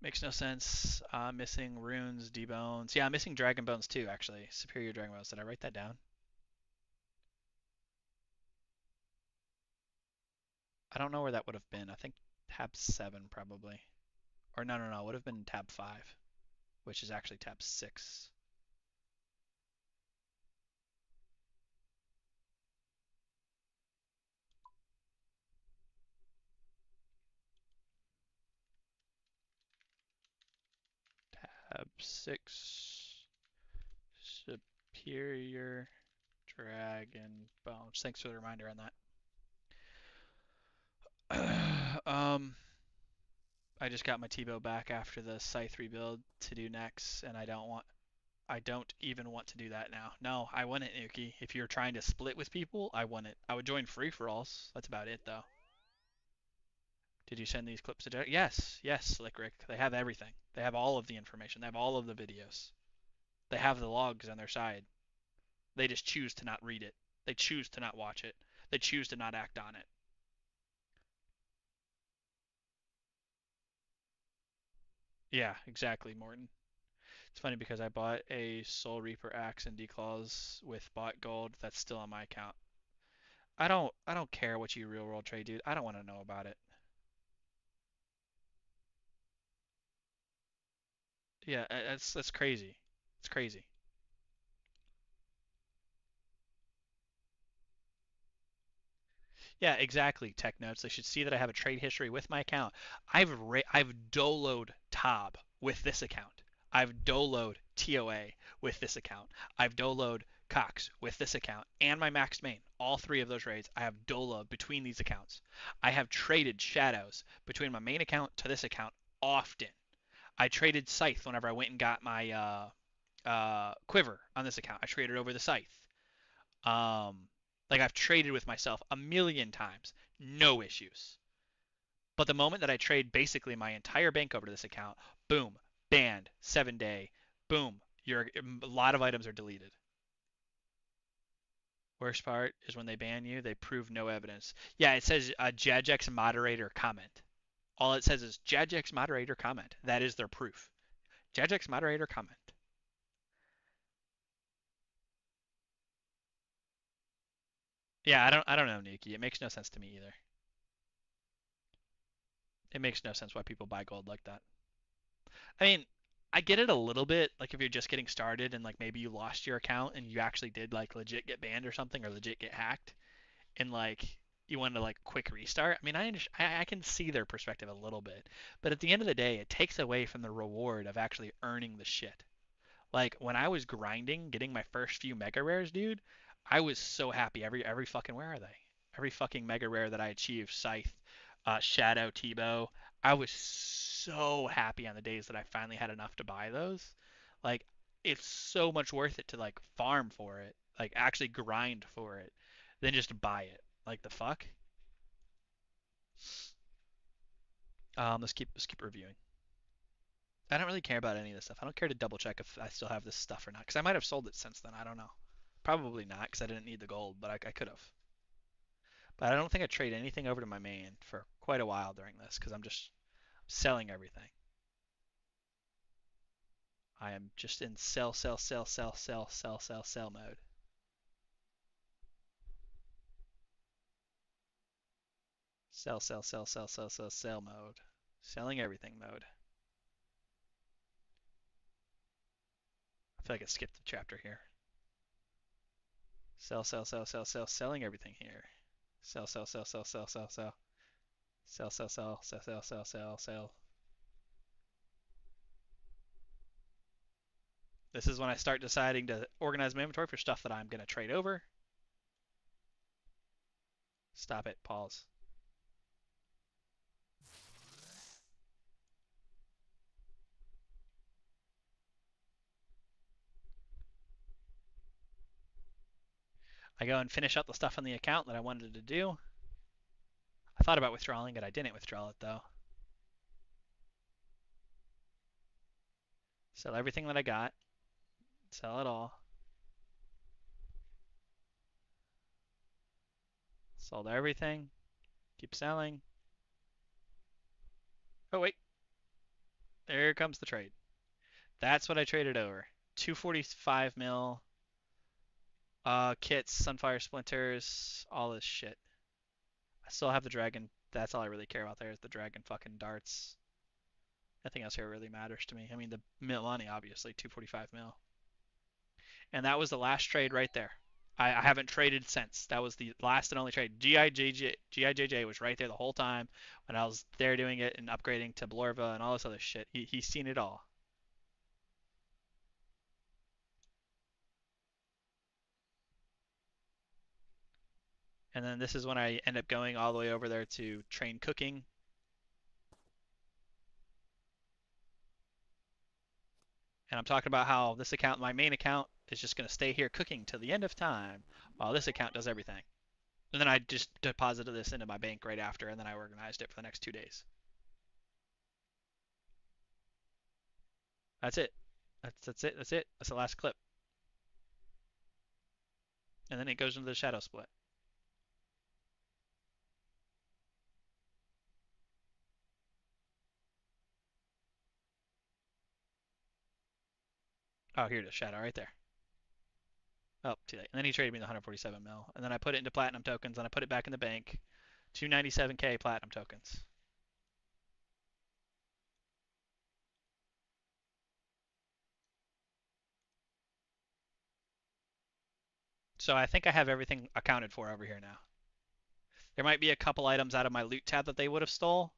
Makes no sense. Missing runes, debones. Yeah, I'm missing dragon bones too, actually. Superior dragon bones. Did I write that down? I don't know where that would have been. I think tab 7 probably. Or no, no, no. It would have been tab 5, which is actually tab 6. Tab 6. Superior dragon bones. Thanks for the reminder on that. I just got my T-bow back after the Scythe rebuild to do next, and I don't even want to do that now. No, I won it, Nuki. If you're trying to split with people, I won it. I would join free for alls. That's about it, though. Did you send these clips to Jack? Yes, yes, Slick Rick. They have everything. They have all of the information. They have all of the videos. They have the logs on their side. They just choose to not read it. They choose to not watch it. They choose to not act on it. Yeah, exactly, Morton. It's funny because I bought a Soul Reaper axe and declaws with bought gold that's still on my account. I don't care what you real world trade, dude. I don't want to know about it. Yeah, that's crazy. It's crazy. Yeah, exactly. Tech notes. They should see that I have a trade history with my account. I've doloed Tob with this account. I've doloed TOA with this account. I've doloed Cox with this account and my maxed main. All three of those raids I have doloed between these accounts. I have traded shadows between my main account to this account often. I traded Scythe whenever I went and got my Quiver on this account. I traded over the Scythe. Um, like I've traded with myself a million times, no issues. But the moment that I trade basically my entire bank over to this account, boom, banned, 7 day, boom, a lot of items are deleted. Worst part is when they ban you, they prove no evidence. Yeah, it says Jagex moderator comment. All it says is Jagex moderator comment. That is their proof. Jagex moderator comment. Yeah, I don't know, Nikki. It makes no sense to me either. It makes no sense why people buy gold like that. I mean, I get it a little bit, like if you're just getting started and like maybe you lost your account and you actually did like legit get banned or something or legit get hacked and like you want to like quick restart. I mean, I can see their perspective a little bit, but at the end of the day, it takes away from the reward of actually earning the shit. Like when I was grinding, getting my first few mega rares, dude, I was so happy. Every fucking where are they? Every fucking mega rare that I achieved, Scythe, Shadow, T-Bow, I was so happy on the days that I finally had enough to buy those. Like it's so much worth it to like farm for it, like actually grind for it, than just buy it. Like the fuck. Let's keep reviewing. I don't really care about any of this stuff. I don't care to double check if I still have this stuff or not, because I might have sold it since then. I don't know. Probably not, because I didn't need the gold, but I could have. But I don't think I trade anything over to my main for quite a while during this, because I'm just selling everything. I am just in sell, sell, sell, sell, sell, sell, sell, sell mode. Sell, sell, sell, sell, sell, sell, sell mode. Selling everything mode. I feel like I skipped a chapter here. Sell, sell, sell, sell, sell, selling everything here. Sell, sell, sell, sell, sell, sell, sell. Sell, sell, sell, sell, sell, sell, sell, sell. This is when I start deciding to organize my inventory for stuff that I'm going to trade over. Stop it. Pause. I go and finish up the stuff on the account that I wanted to do. I thought about withdrawing it. I didn't withdraw it though. Sell everything that I got. Sell it all. Sold everything. Keep selling. Oh, wait. There comes the trade. That's what I traded over. 245 mil. Kits, Sunfire Splinters, all this shit. I still have the dragon. That's all I really care about there is the dragon fucking darts. Nothing else here really matters to me. I mean, the money, obviously, 245 mil. And that was the last trade right there. I haven't traded since. That was the last and only trade. GIJJ was right there the whole time when I was there doing it and upgrading to Blorva and all this other shit. He's seen it all. And then this is when I end up going all the way over there to train cooking. And I'm talking about how this account, my main account, is just going to stay here cooking till the end of time while this account does everything. And then I just deposited this into my bank right after, and then I organized it for the next 2 days. That's it. That's it. That's it. That's the last clip. And then it goes into the shadow split. Oh, here it is, shadow right there. Oh, too late. And then he traded me the 147 mil. And then I put it into platinum tokens, and I put it back in the bank. 297k platinum tokens. So I think I have everything accounted for over here now. There might be a couple items out of my loot tab that they would have stole,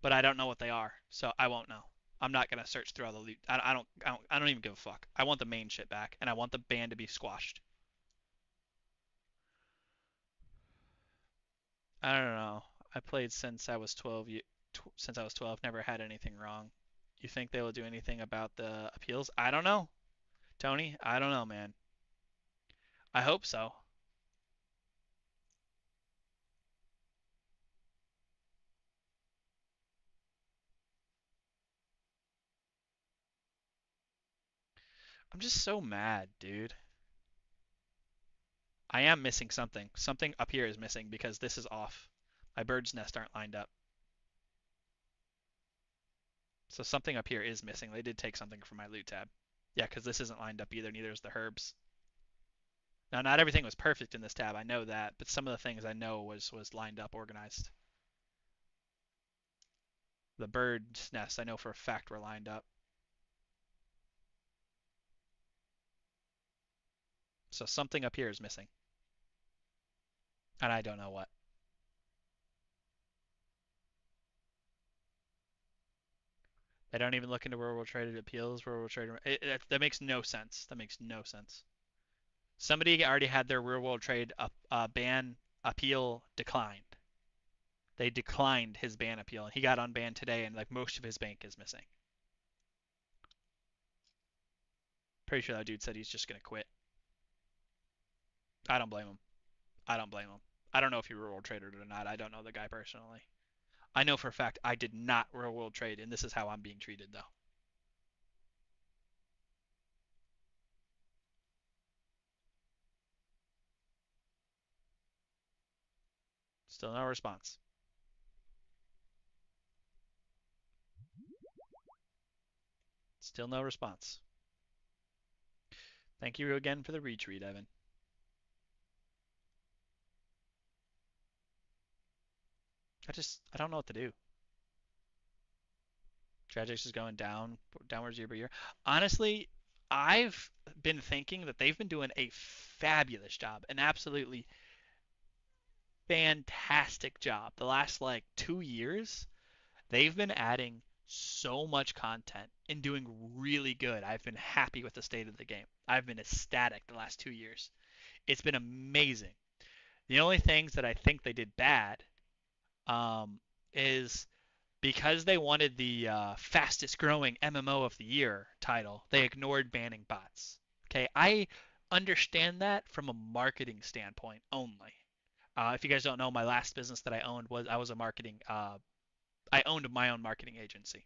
but I don't know what they are, so I won't know. I'm not gonna search through all the loot. I don't even give a fuck. I want the main shit back, and I want the ban to be squashed. I don't know. I played since I was 12. Since I was 12, never had anything wrong. You think they will do anything about the appeals? I don't know, Tony. I don't know, man. I hope so. I'm just so mad, dude. I am missing something. Something up here is missing because this is off. My bird's nest aren't lined up. So something up here is missing. They did take something from my loot tab. Yeah, because this isn't lined up either. Neither is the herbs. Now, not everything was perfect in this tab. I know that, but some of the things I know was lined up, organized. The bird's nest, I know for a fact were lined up. So something up here is missing, and I don't know what. They don't even look into World War Trade appeals. World War Trade. That makes no sense. That makes no sense. Somebody already had their real world trade ban appeal declined. They declined his ban appeal, and he got unbanned today, and like most of his bank is missing. Pretty sure that dude said he's just gonna quit. I don't blame him. I don't blame him. I don't know if he real world traded or not. I don't know the guy personally. I know for a fact I did not real world trade, and this is how I'm being treated though. Still no response. Still no response. Thank you again for the retweet, Evan. I don't know what to do. Jagex is going downwards year by year. Honestly, I've been thinking that they've been doing a fabulous job, an absolutely fantastic job. The last like 2 years, they've been adding so much content and doing really good. I've been happy with the state of the game. I've been ecstatic the last 2 years. It's been amazing. The only things that I think they did bad um, is because they wanted the fastest growing MMO of the year title, they ignored banning bots. Okay, I understand that from a marketing standpoint only. If you guys don't know, my last business that I owned was I was a marketing. I owned my own marketing agency.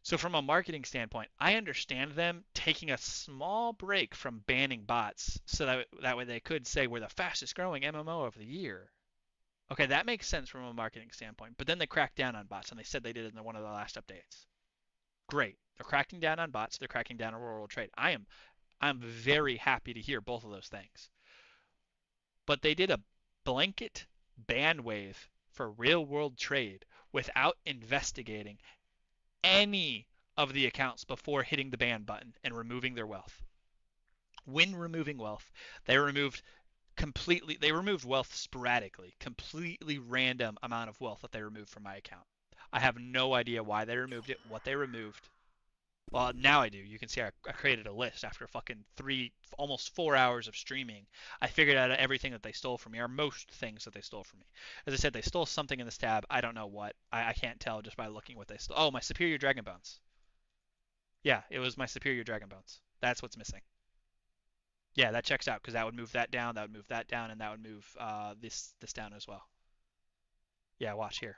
So from a marketing standpoint, I understand them taking a small break from banning bots so that way they could say we're the fastest growing MMO of the year. Okay, that makes sense from a marketing standpoint. But then they cracked down on bots, and they said they did it in one of the last updates. Great. They're cracking down on bots. They're cracking down on real world trade. I'm very happy to hear both of those things. But they did a blanket ban wave for real world trade without investigating any of the accounts before hitting the ban button and removing their wealth. When removing wealth, they removed they removed wealth sporadically, completely random amount of wealth that they removed from my account. I have no idea why they removed it, what they removed. Well, now I do. You can see I created a list after fucking almost 4 hours of streaming. I figured out everything that they stole from me, or most things that they stole from me. As I said, they stole something in this tab. I don't know what. I can't tell just by looking what they stole. Oh, my superior dragon bones. Yeah, it was my superior dragon bones. That's what's missing. Yeah, that checks out because that would move that down, that would move that down, and that would move this down as well. Yeah, watch here.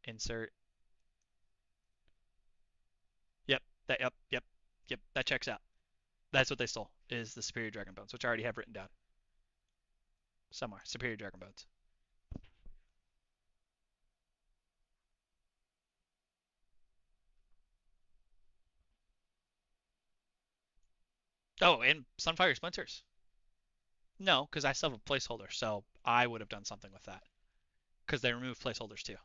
Insert. Yep, yep. That checks out. That's what they stole is the superior dragon bones, which I already have written down somewhere. Superior dragon bones. Oh, and Sunfire Splinters. No, because I still have a placeholder, so I would have done something with that because they removed placeholders too.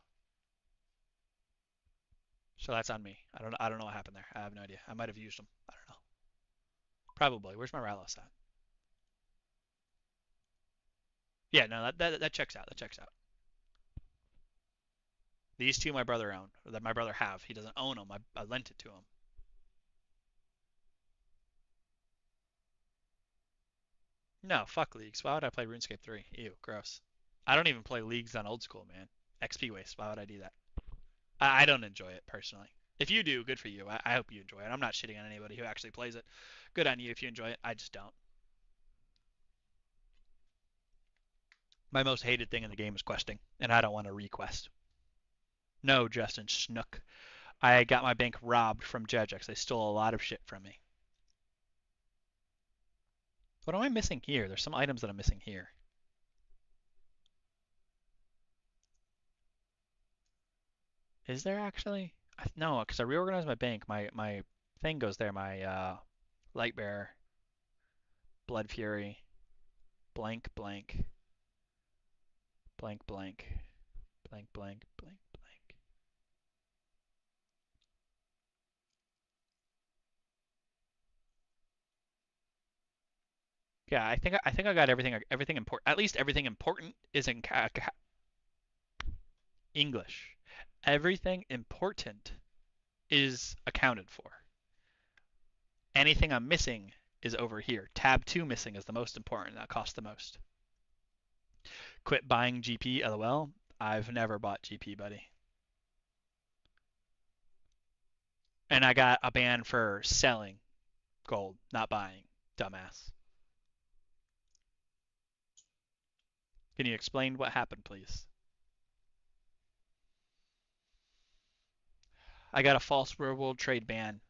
So that's on me. I don't know what happened there. I have no idea. I might have used them. I don't know. Probably. Where's my Ralos at? Yeah, no, that checks out. That checks out. These two my brother own, or that my brother have. He doesn't own them. I lent it to him. No, fuck leagues. Why would I play RuneScape 3? Ew, gross. I don't even play leagues on old school, man. XP waste. Why would I do that? I don't enjoy it personally. If you do, good for you. I hope you enjoy it. I'm not shitting on anybody who actually plays it. Good on you if you enjoy it. I just don't. My most hated thing in the game is questing, and I don't want to request. No, Justin Snook. I got my bank robbed from Jagex. They stole a lot of shit from me. What am I missing here? There's some items that I'm missing here. Is there actually? No, because I reorganized my bank. My thing goes there. My light bearer, blood fury, blank blank, blank blank, blank blank blank blank. Yeah, I think I got everything important. At least everything important is in English. Everything important is accounted for. Anything I'm missing is over here. Tab 2 missing is the most important. That costs the most. Quit buying GP, lol. I've never bought GP, buddy. And I got a ban for selling gold, not buying. Dumbass. Can you explain what happened, please? I got a false real world trade ban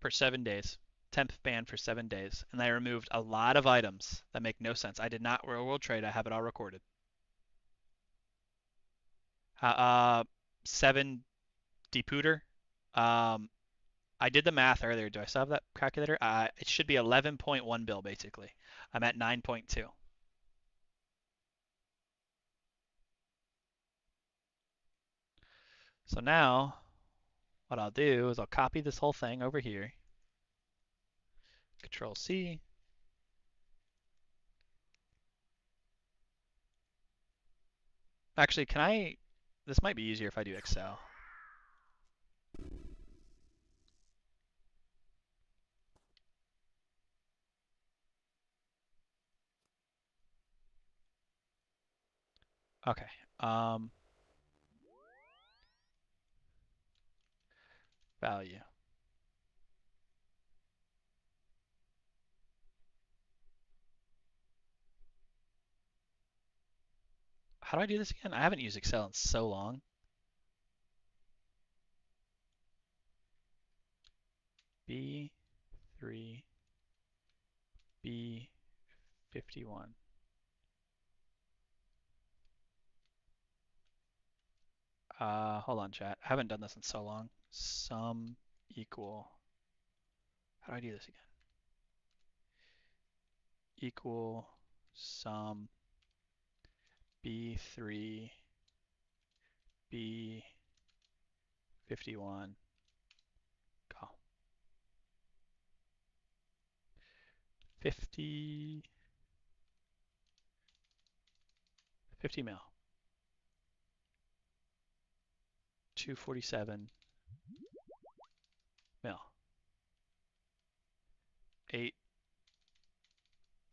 for 7 days. 10th ban for 7 days. And I removed a lot of items that make no sense. I did not real world trade. I have it all recorded. 7 deputer. Um, I did the math earlier. Do I still have that calculator? It should be 11.1 bill basically. I'm at 9.2. So now what I'll do is I'll copy this whole thing over here. Control C. Actually, can I? This might be easier if I do Excel. Okay. Um, value. How do I do this again? I haven't used Excel in so long. B3, B51. Hold on, chat. I haven't done this in so long. Sum equal. How do I do this again? Equal sum B3, B51. Go. 50, 50 mil. 247 mil. 8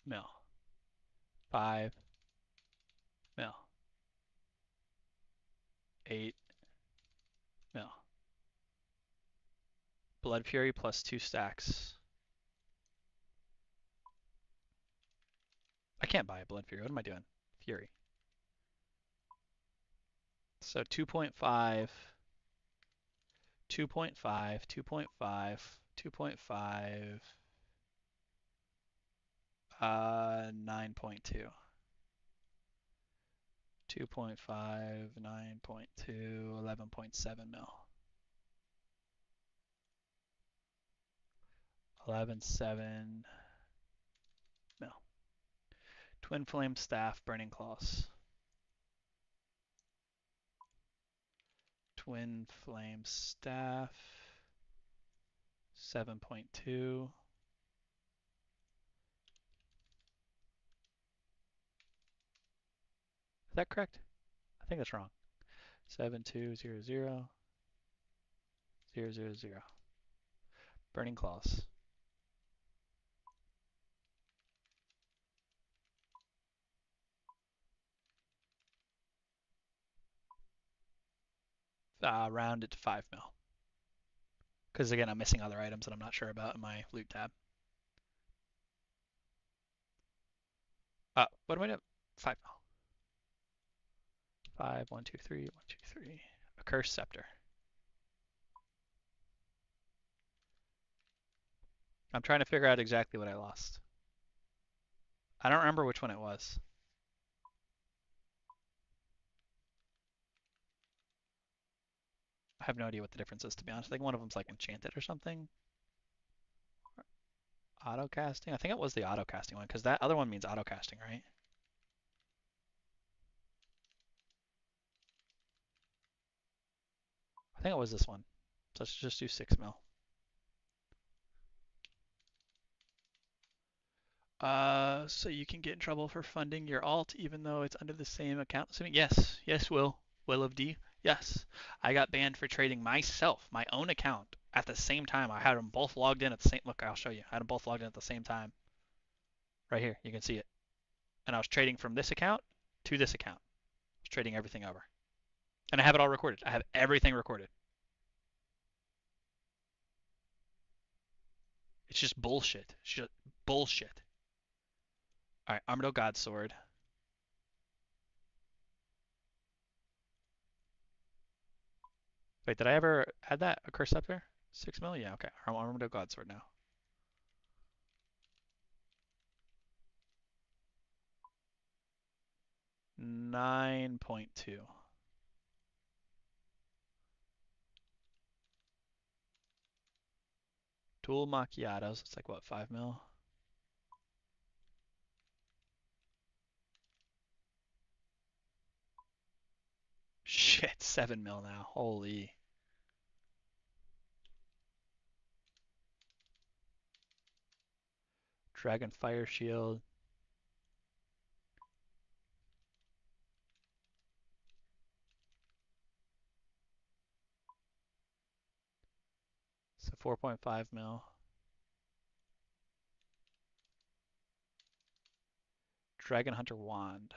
mil. 5 mil. 8 mil. Blood Fury plus 2 stacks. I can't buy a Blood Fury. What am I doing? Fury. So 2.5, 2.5, 2.5, 2.5, 9.2. 2.5, 9.2, 11.7 mil. 11.7 mil. Twin Flame Staff, Burning Claws. Twin Flame Staff, 7.2. Is that correct? I think that's wrong. 7200, 000. Burning Claws. Round it to 5 mil. Because again, I'm missing other items that I'm not sure about in my loot tab. What am I doing? 5 mil. 5, 1, 2, 3, 1, 2, 3. A Cursed Scepter. I'm trying to figure out exactly what I lost. I don't remember which one it was. I have no idea what the difference is, to be honest. I think one of them's like enchanted or something. Auto casting? I think it was the auto casting one, because that other one means auto casting, right? I think it was this one. So let's just do 6 mil. So you can get in trouble for funding your alt even though it's under the same account. So yes, yes, Will of D, yes. I got banned for trading myself, my own account, at the same time. I had them both logged in at the same. Look, I'll show you. I had them both logged in at the same time. Right here, you can see it. And I was trading from this account to this account. I was trading everything over, and I have it all recorded. I have everything recorded. It's just bullshit. It's just bullshit. All right, Armadour God Sword. Wait, did I ever add that? A curse scepter? 6 mil? Yeah, okay. Armadour God Sword now. 9.2. Dual macchiatos. It's like what, 5 mil? Shit, 7 mil now. Holy. Dragon Fire Shield. So 4.5 mil. Dragon Hunter Wand.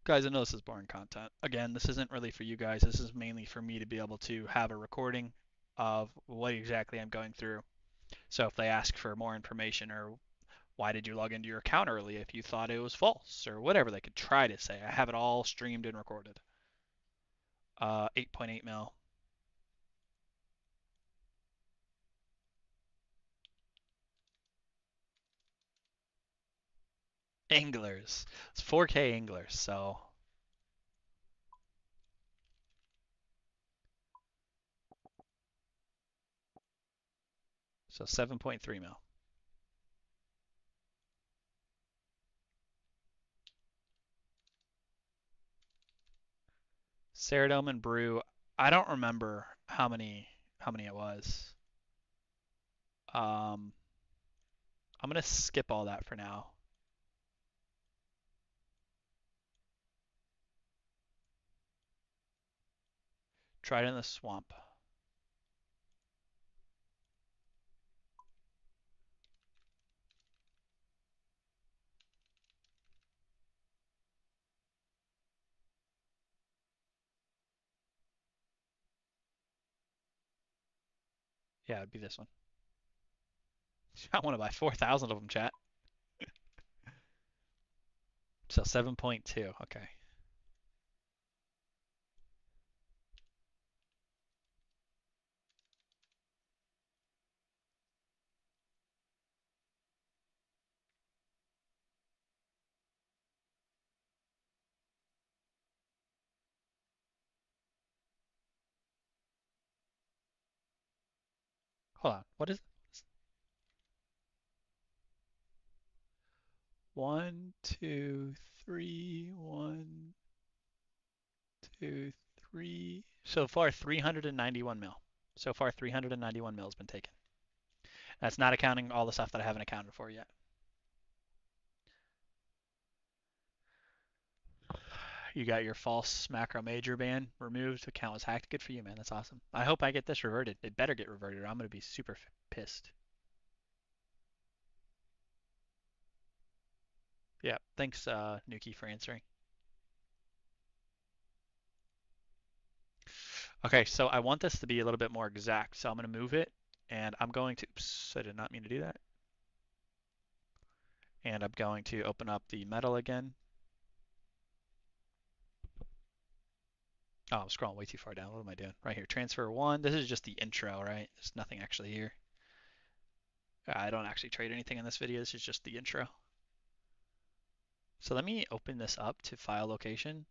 Guys, I know this is boring content. Again, this isn't really for you guys. This is mainly for me to be able to have a recording of what exactly I'm going through. So if they ask for more information or why did you log into your account early if you thought it was false or whatever they could try to say, I have it all streamed and recorded. 8.8 mil. Anglers. It's 4K anglers, so 7.3 mil. Ceridome and Brew. I don't remember how many it was. Um, I'm gonna skip all that for now. Try it in the swamp. Yeah, it'd be this one. I want to buy 4,000 of them, chat. So 7.2. Okay. Hold on. What is it? 1, 2, 3, 1, 2, 3. So far, 391 mil. So far, 391 mil has been taken. That's not accounting all the stuff that I haven't accounted for yet. You got your false macro major ban removed. Account was hacked. Good for you, man. That's awesome. I hope I get this reverted. It better get reverted or I'm going to be super pissed. Yeah. Thanks, Nuki, for answering. Okay, so I want this to be a little bit more exact. So I'm going to move it and I'm going to, oops, I did not mean to do that. And I'm going to open up the metal again. Oh, I'm scrolling way too far down. What am I doing? Right here, transfer one. This is just the intro, right? There's nothing actually here. I don't actually trade anything in this video. This is just the intro. So let me open this up to file location.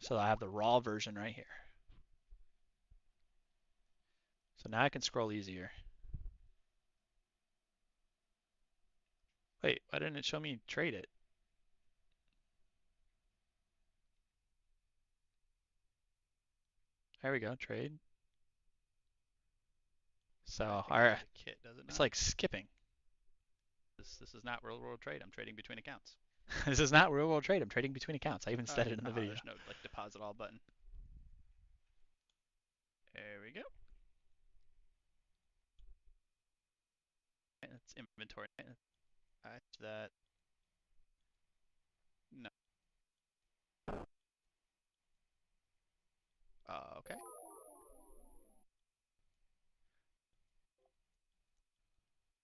So I have the raw version right here. So now I can scroll easier. Wait, why didn't it show me trade it? There we go, trade. So, alright, kit, does it it's not? like skipping. This is not real world trade. I'm trading between accounts. This is not real world trade. I'm trading between accounts. I even said it in the video. There's no like deposit all button. There we go. It's inventory. That's that. No. Okay.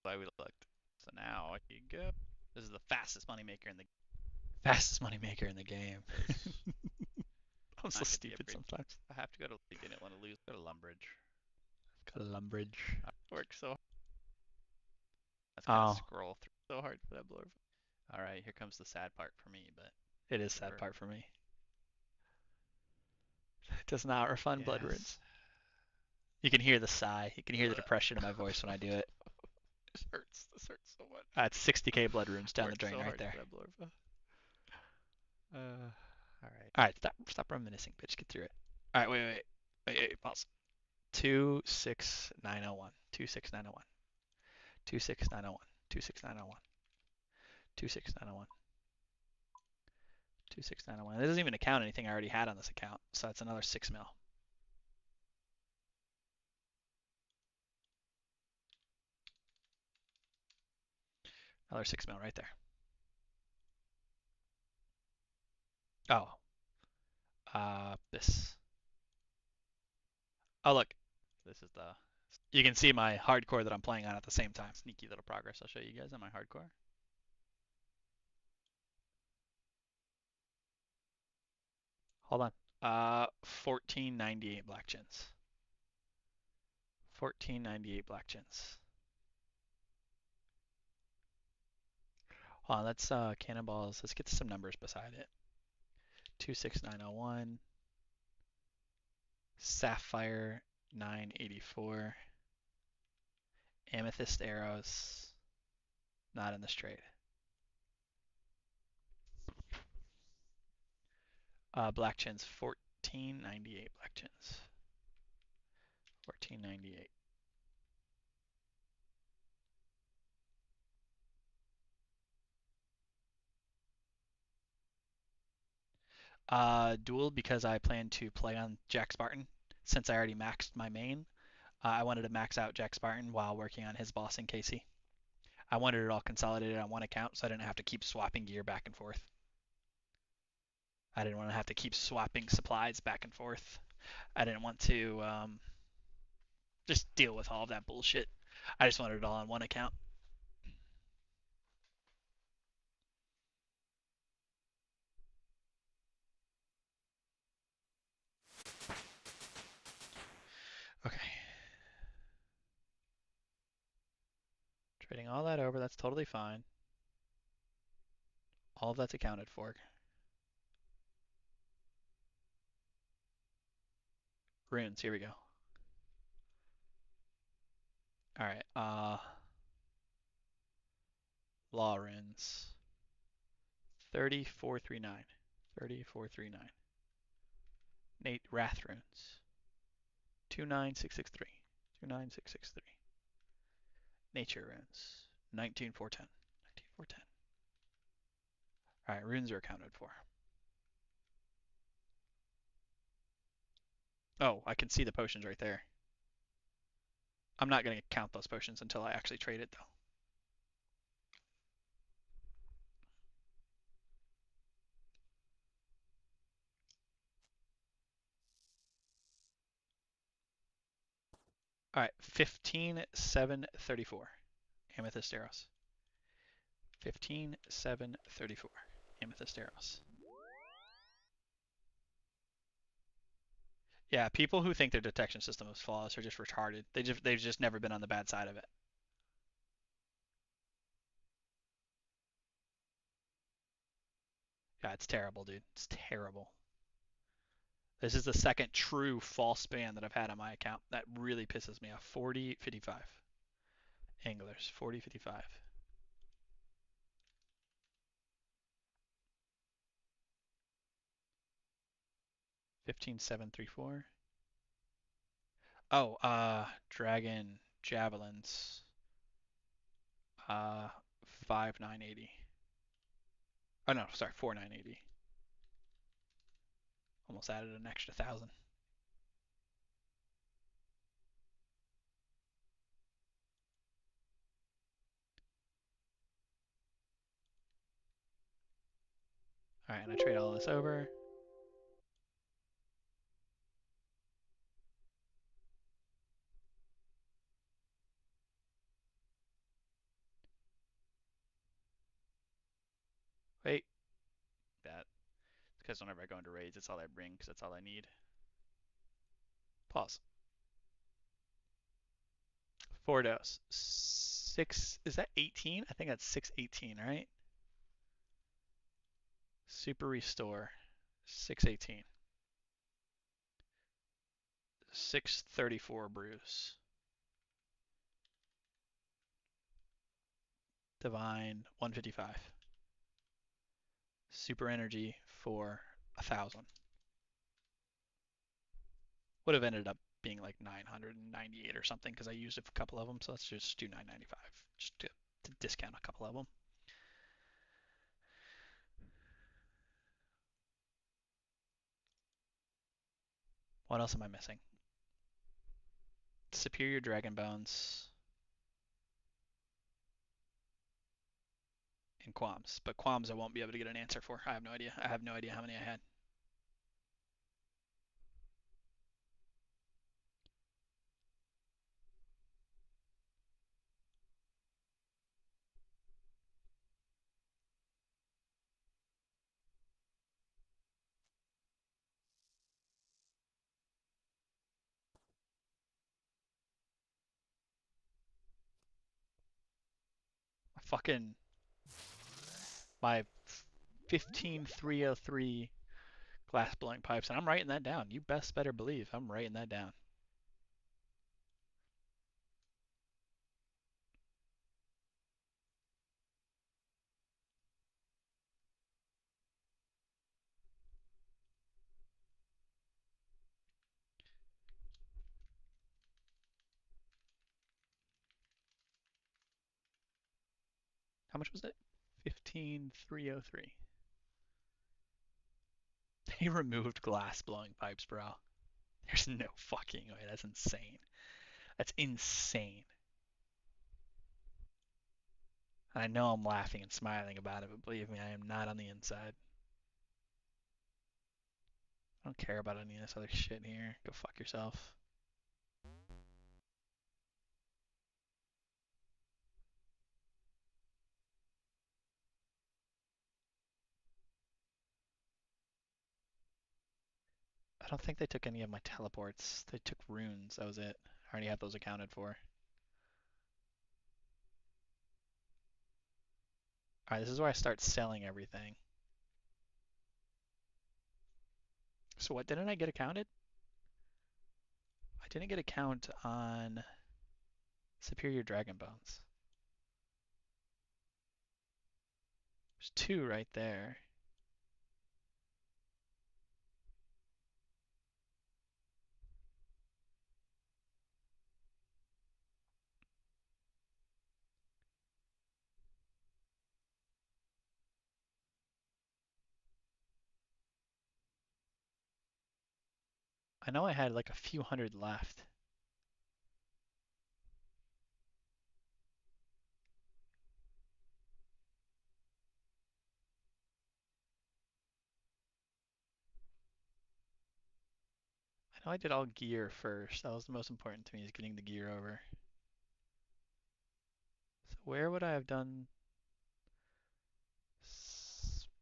Why we looked. So now you go. This is the fastest money maker in the Fastest money maker in the game. I'm so not get the stupid upgrade. sometimes. I have to go to league. I didn't want to lose. Go to Lumbridge. Got a Lumbridge. I work so hard. That's gotta Oh, scroll through so hard for that blur. All right, here comes the sad part for me, but it is sad whatever. part for me. Does not refund blood Yes. runes. You can hear the sigh. You can hear the depression in my voice when I do it. This hurts. This hurts so much. It's 60k blood runes down the Worked drain so right hard to there. get that blurb. All right. All right, stop reminiscing, bitch. Get through it. All right, wait. Pause. 26901. 26901. 26901. 26901. 26901. 26901. It doesn't even account anything I already had on this account, so it's another 6 mil. Another 6 mil right there. Oh, this. Oh, look. This is the You can see my hardcore that I'm playing on at the same time. sneaky little progress I'll show you guys on my hardcore. Hold on. 1498 black chins. 1498 black chins. Hold on, let's cannonballs. Let's get to some numbers beside it. 26901. Sapphire 984. Amethyst arrows. Not in this trade. Black chins 1498 black chins. 1498. Duel because I plan to play on Jack Spartan since I already maxed my main. I wanted to max out Jack Spartan while working on his boss in KC. I wanted it all consolidated on one account so I didn't have to keep swapping gear back and forth. I didn't want to have to keep swapping supplies back and forth. I didn't want to just deal with all of that bullshit. I just wanted it all on one account. Okay. Trading all that over, that's totally fine. All of that's accounted for. Runes, here we go. Alright, law runes. 3439. 3439. Nate Wrath runes. 29663. 29663. Nature runes. 19410. 19410. Alright, runes are accounted for. Oh, I can see the potions right there. I'm not going to count those potions until I actually trade it, though. All right, 15,734 amethyst arrows. 15,734 amethyst arrows. Yeah, people who think their detection system is flawless are just retarded. They've just never been on the bad side of it. Yeah, it's terrible, dude. It's terrible. This is the second true false ban that I've had on my account. That really pisses me off. 4055 anglers. 4055. 15,734. Oh, dragon javelins. 5,980. Oh no, sorry, 4,980. Almost added an extra 1,000. All right, and I trade all this over. Wait, that. Because whenever I go into raids, it's all I bring because that's all I need. pause. 4 dose. 6, is that 18? I think that's 618, right? Super restore. 618. 634 brews. Divine 155. Super energy for 1,000. Would have ended up being like 998 or something because I used it for a couple of them. So let's just do 995 just to discount a couple of them. What else am I missing? Superior Dragon Bones and Qualms. But Qualms I won't be able to get an answer for. I have no idea. I have no idea how many I had. Fucking my 15303 glass blowing pipes, and I'm writing that down. You best better believe I'm writing that down. How much was it? 15303. They removed glass blowing pipes, bro. There's no fucking way. That's insane. That's insane. I know I'm laughing and smiling about it, but believe me, I am not on the inside. I don't care about any of this other shit here. Go fuck yourself. I don't think they took any of my teleports. They took runes. That was it. I already have those accounted for. Alright, this is where I start selling everything. So what didn't I get accounted? I didn't get a count on Superior Dragon Bones. There's two right there. I know I had like a few hundred left. I know I did all gear first. That was the most important to me, is getting the gear over. So where would I have done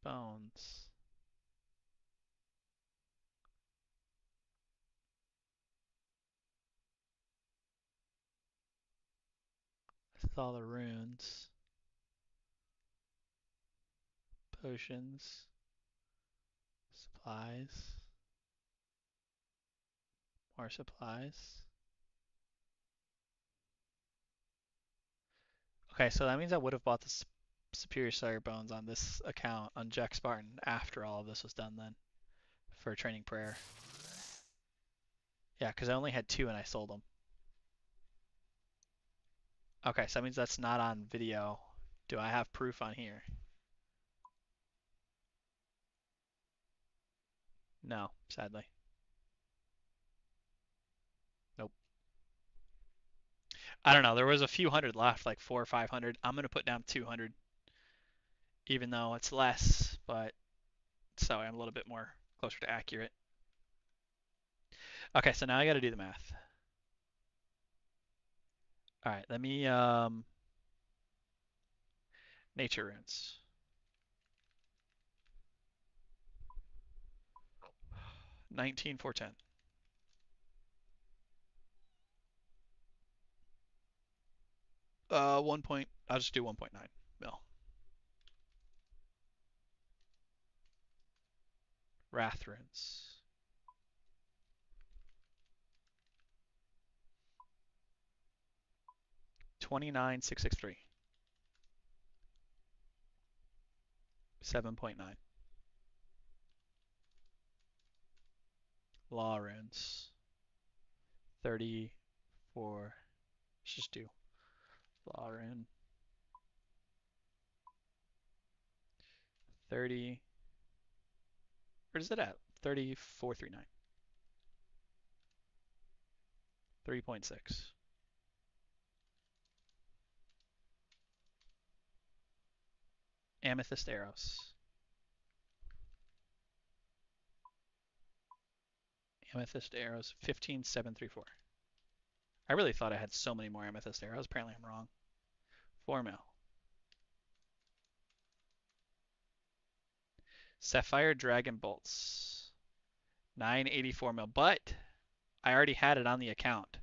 bones? This is all the runes. Potions. Supplies. More supplies. Okay, so that means I would have bought the Superior Slayer Bones on this account, on Jack Spartan, after all of this was done then, for Training Prayer. Yeah, because I only had two and I sold them. Okay, so that means that's not on video. Do I have proof on here? No, sadly. Nope. I don't know. There was a few hundred left, like 400 or 500. I'm gonna put down 200, even though it's less, but so I'm a little bit more closer to accurate. Okay, so now I got to do the math. All right, let me nature runes. 19,410. 1 point. I'll just do 1.9 mil. Wrath runes. 29,663. 7.9. Law runes. 34. Let's just do law rune. 30. Where is it at? 3439. 3.6. Amethyst arrows. Amethyst arrows. 15,734. I really thought I had so many more amethyst arrows. Apparently I'm wrong. 4 mil. Sapphire dragon bolts. 984 mil. But I already had it on the account.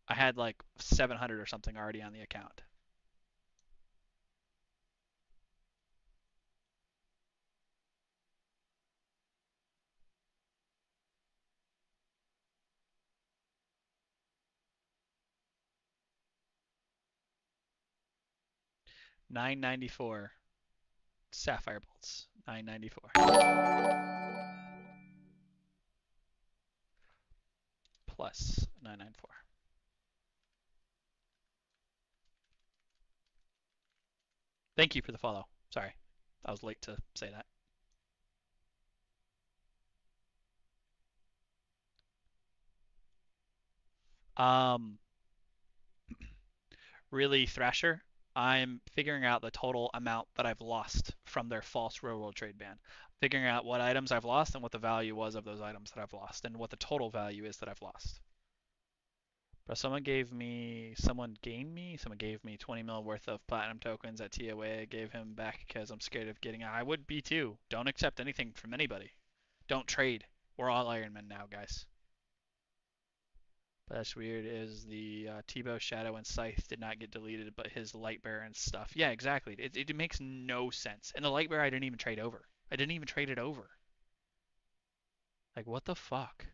I had like 700 or something already on the account. $994 sapphire bolts. $994 plus $994. Thank you for the follow. Sorry, I was late to say that. Um, really, Thrasher, I'm figuring out the total amount that I've lost from their false railroad trade ban. Figuring out what items I've lost and what the value was of those items that I've lost and what the total value is that I've lost. But someone gave me 20 mil worth of platinum tokens at TOA. I gave him back because I'm scared of getting. I would be too. Don't accept anything from anybody. Don't trade. We're all Ironmen now, guys. But that's weird. Is the Tebow Shadow and Scythe did not get deleted, but his Lightbearer and stuff. Yeah, exactly. It makes no sense. And the Lightbearer I didn't even trade over. I didn't even trade it over. Like what the fuck?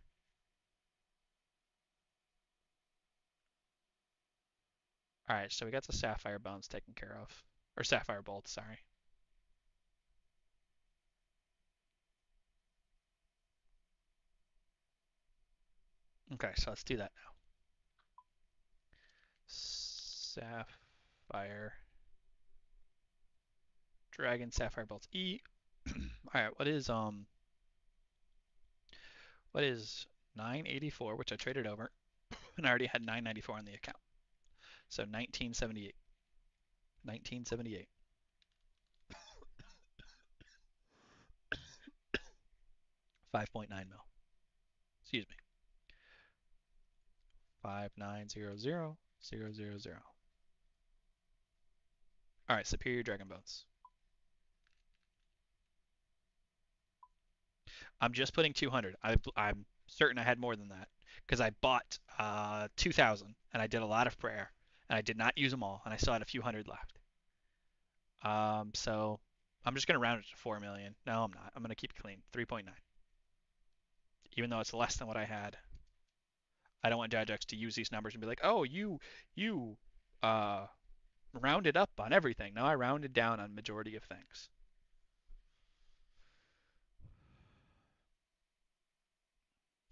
All right, so we got the Sapphire Bones taken care of, or Sapphire Bolts. Sorry. Okay, so let's do that now. Sapphire Dragon Sapphire Bolts E. All right, what is 984, which I traded over, and I already had 994 on the account. So 1978. 1978. 5.9 mil. Excuse me. 5900000. All right, Superior Dragon Bones. I'm just putting 200. I'm certain I had more than that because I bought 2,000 and I did a lot of prayer and I did not use them all and I still had a few hundred left. So I'm just gonna round it to 4 million. No, I'm not. I'm gonna keep it clean. 3.9. Even though it's less than what I had. I don't want Jagex to use these numbers and be like, oh, you uh rounded up on everything. No, I rounded down on majority of things.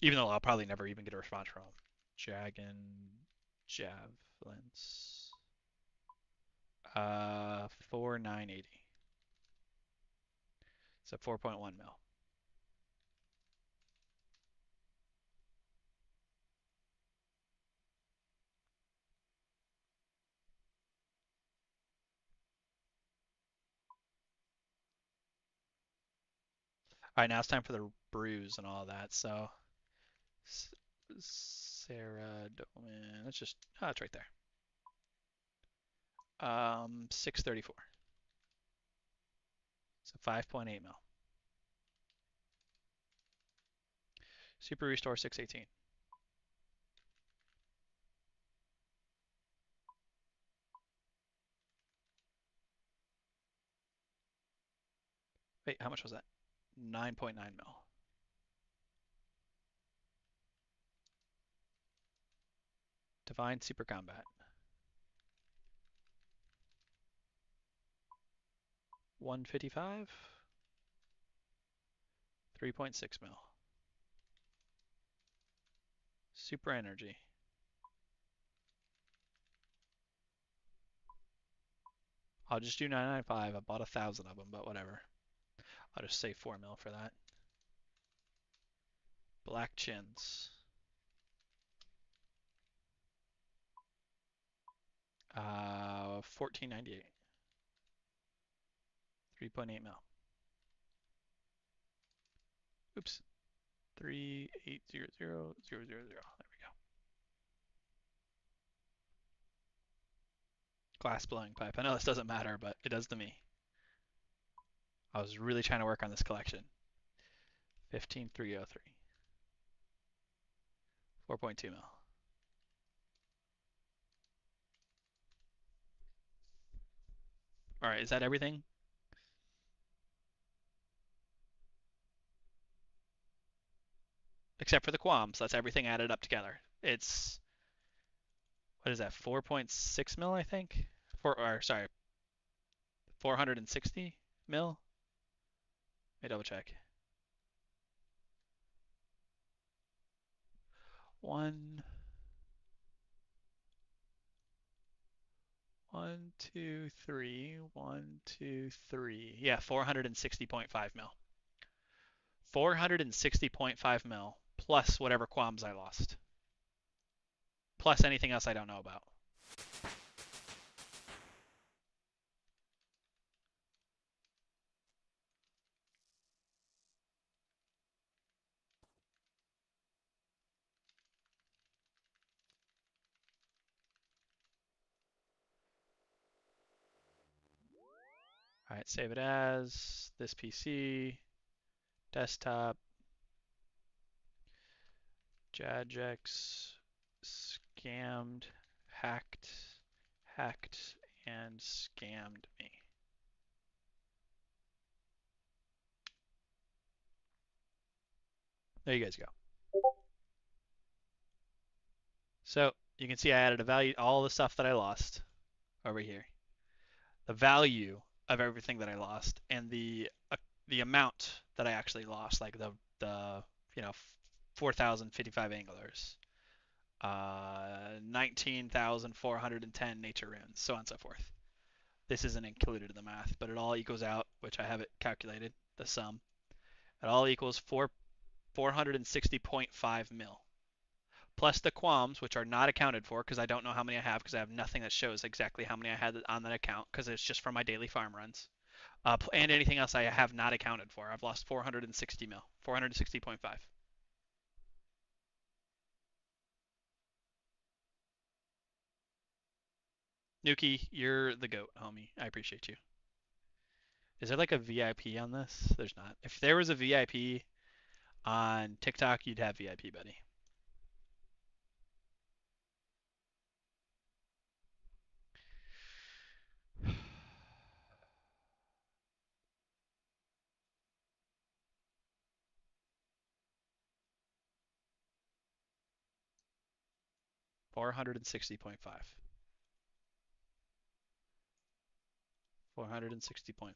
Even though I'll probably never even get a response from him. Dragon Javelins. 4,980. So 4.1 mil. All right, now it's time for the brews and all that. So Sarah Doman. Let's just it's right there. 634. So 5.8 mil. Super Restore 618. Wait, how much was that? 9.9 mil. Divine Super Combat. 155. 3.6 mil. Super energy. I'll just do 995. I bought 1,000 of them, but whatever. I'll just say 4 mil for that. Black chins. 1498. 3.8 mil. Oops. 3800,000. There we go. Glass blowing pipe. I know this doesn't matter, but it does to me. I was really trying to work on this collection. 15,303. 4.2 mil. All right, is that everything? Except for the qualms. That's everything added up together. It's, what is that? 4.6 mil, I think. Sorry, 460 mil. Let me double check. One, 1, 2, 3, 1, 2, 3. Yeah, 460.5 mil. 460.5 mil plus whatever qualms I lost. Plus anything else I don't know about. All right, save it as this PC, desktop, Jagex, scammed, hacked, and scammed me. There you guys go. So you can see I added a value, all the stuff that I lost over here. The value of everything that I lost and the amount that I actually lost, like the 4,055 anglers, 19,410 nature runes, so on and so forth. This isn't included in the math, but it all equals out, which I have it calculated, the sum. It all equals 460.5 mil. Plus the qualms, which are not accounted for because I don't know how many I have because I have nothing that shows exactly how many I had on that account because it's just for my daily farm runs. And anything else I have not accounted for. I've lost 460 mil, 460.5. Nuki, you're the goat, homie. I appreciate you. Is there like a VIP on this? There's not. If there was a VIP on TikTok, you'd have VIP, buddy. 460.5. 460.5.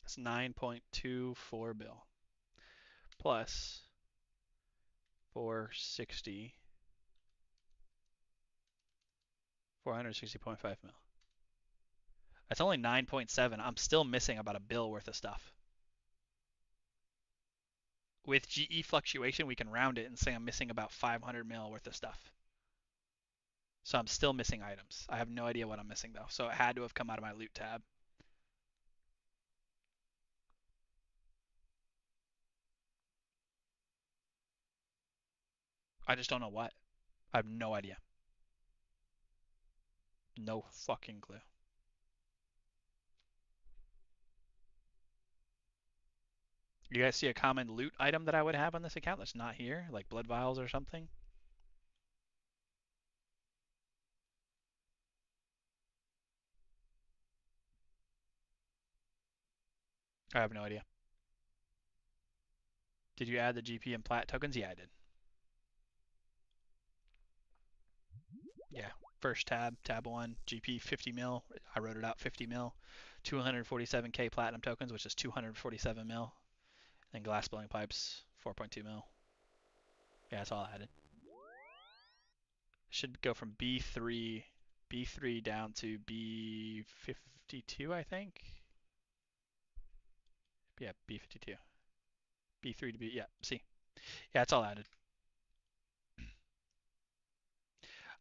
That's 9.24 bill plus 460, 460.5 mil. That's only 9.7. I'm still missing about a bill worth of stuff. With GE fluctuation, we can round it and say I'm missing about 500 mil worth of stuff. So I'm still missing items. I have no idea what I'm missing though. So it had to have come out of my loot tab. I just don't know what. I have no idea. No fucking clue. You guys see a common loot item that I would have on this account that's not here? Like blood vials or something? I have no idea. Did you add the GP and plat tokens? Yeah, I did. Yeah. First tab 1, GP 50 mil. I wrote it out 50 mil. 247k platinum tokens, which is 247 mil. Then glass blowing pipes, 4.2 mil. Yeah, that's all I added. Should go from B3 down to B52, I think. Yeah, B52. B3 to B, yeah, see. Yeah, that's all added.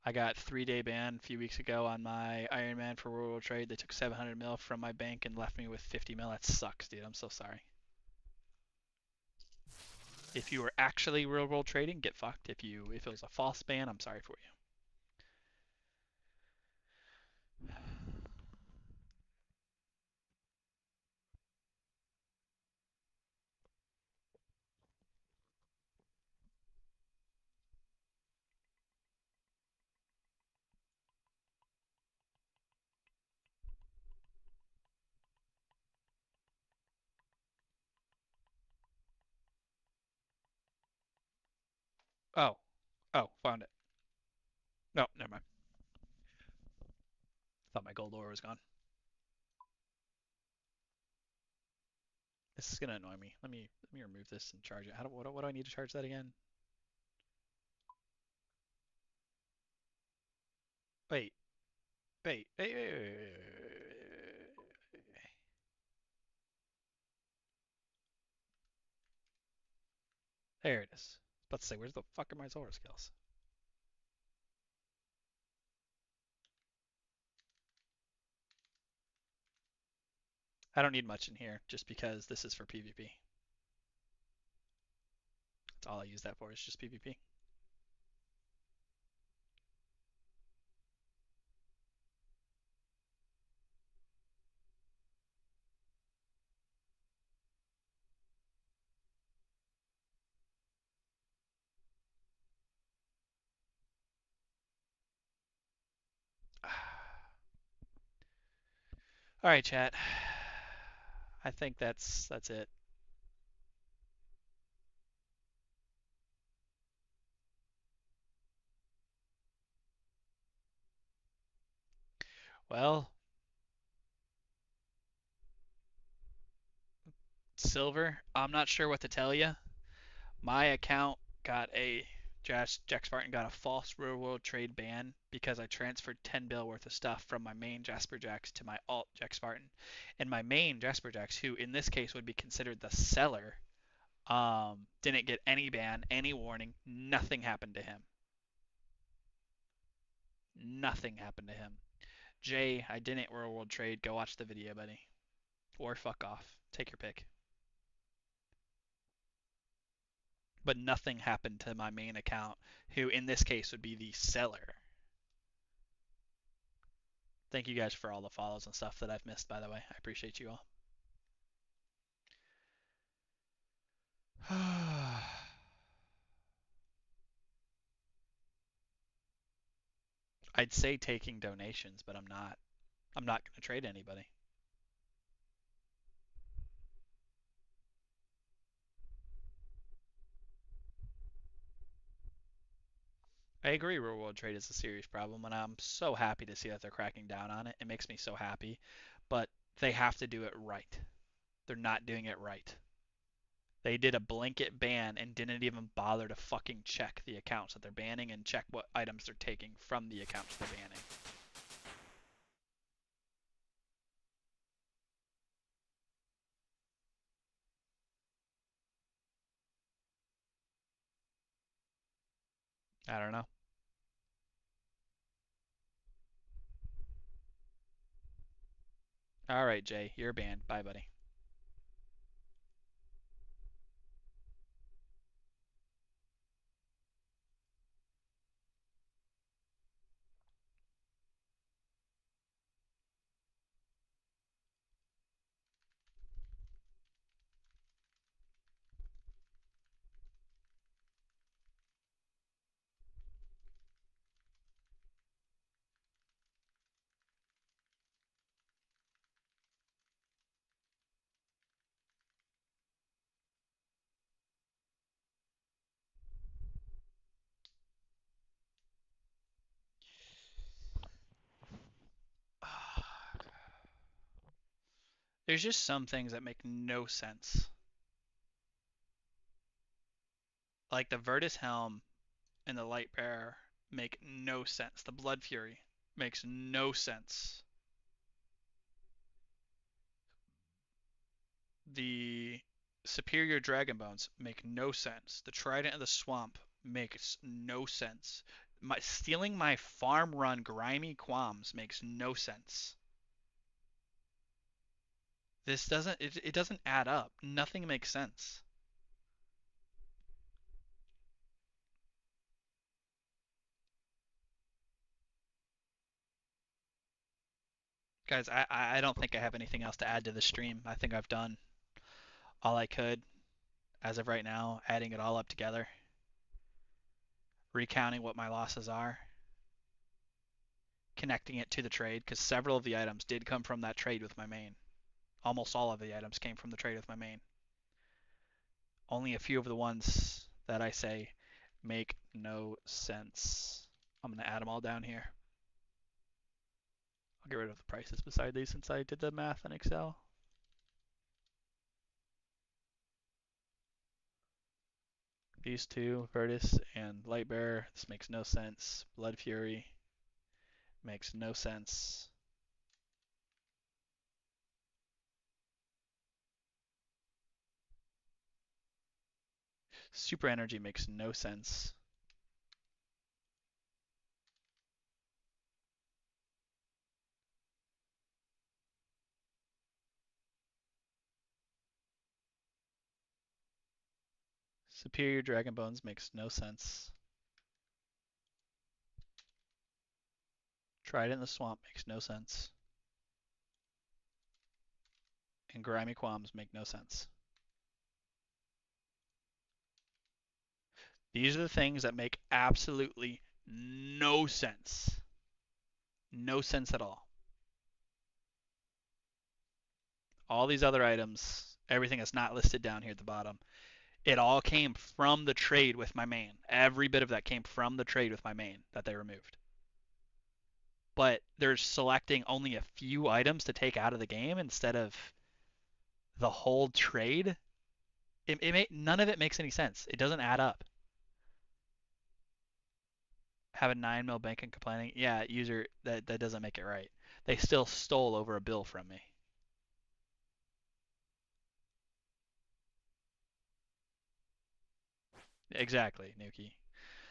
I got 3-day ban a few weeks ago on my Ironman for World War Trade. They took 700 mil from my bank and left me with 50 mil. That sucks, dude. I'm so sorry. If you were actually real world trading, get fucked. If it was a false ban, I'm sorry for you. Oh, oh, found it. No, never mind. Thought my gold ore was gone. This is gonna annoy me. Let me remove this and charge it. What do I need to charge that again? Wait, wait. There it is. I was about to say, where's the fuck are my Zora skills? I don't need much in here just because this is for PvP. That's all I use that for is just PvP. All right, chat. I think that's it. Well, silver. I'm not sure what to tell you. My account got a Jack Spartan got a false real world trade ban because I transferred 10 bill worth of stuff from my main Jasper Jacks to my alt Jack Spartan. And my main Jasper Jacks, who in this case would be considered the seller, didn't get any ban, any warning. Nothing happened to him. Nothing happened to him. Jay, I didn't real world trade. Go watch the video, buddy. Or fuck off. Take your pick. But nothing happened to my main account, who in this case would be the seller. Thank you guys for all the follows and stuff that I've missed, by the way. I appreciate you all. I'd say taking donations, but I'm not. I'm not going to trade anybody. I agree real world trade is a serious problem, and I'm so happy to see that they're cracking down on it. It makes me so happy. But they have to do it right. They're not doing it right. They did a blanket ban and didn't even bother to fucking check the accounts that they're banning and check what items they're taking from the accounts they're banning. I don't know. All right, Jay, you're banned. Bye, buddy. There's just some things that make no sense. Like the Virtus Helm and the Light Bearer make no sense. The Blood Fury makes no sense. The Superior Dragon Bones make no sense. The Trident of the Swamp makes no sense. Stealing my farm run Grimy Qualms makes no sense. This doesn't it doesn't add up. Nothing makes sense. Guys, I don't think I have anything else to add to the stream. I think I've done all I could as of right now, adding it all up together, recounting what my losses are, connecting it to the trade, because several of the items did come from that trade with my main. Almost all of the items came from the trade with my main. Only a few of the ones that I say make no sense. I'm going to add them all down here. I'll get rid of the prices beside these since I did the math in Excel. These two, Virtus and Lightbearer, this makes no sense. Blood Fury makes no sense. Super Energy makes no sense. Superior Dragon Bones makes no sense. Trident in the Swamp makes no sense. And Grimy Qualms make no sense. These are the things that make absolutely no sense. No sense at all. All these other items, everything that's not listed down here at the bottom, it all came from the trade with my main. Every bit of that came from the trade with my main that they removed. But they're selecting only a few items to take out of the game instead of the whole trade. None of it makes any sense. It doesn't add up. Have a 9 mil bank and complaining. Yeah, user, that doesn't make it right. They still stole over a bill from me. Exactly, Nuki.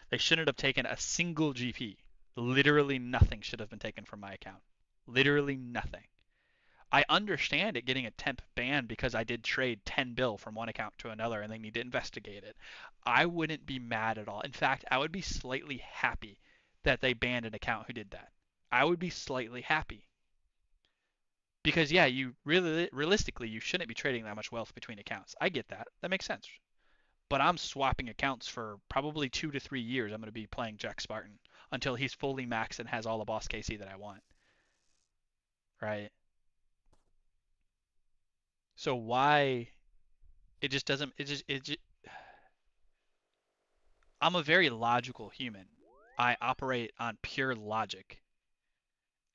They shouldn't have taken a single GP. Literally nothing should have been taken from my account. Literally nothing. I understand it getting a temp ban because I did trade 10 bill from one account to another and they need to investigate it. I wouldn't be mad at all. In fact, I would be slightly happy that they banned an account who did that. I would be slightly happy. Because yeah, you really realistically you shouldn't be trading that much wealth between accounts. I get that. That makes sense. But I'm swapping accounts for probably 2 to 3 years. I'm going to be playing Jack Spartan until he's fully maxed and has all the boss KC that I want. Right? So why it just doesn't it just I'm a very logical human. I operate on pure logic.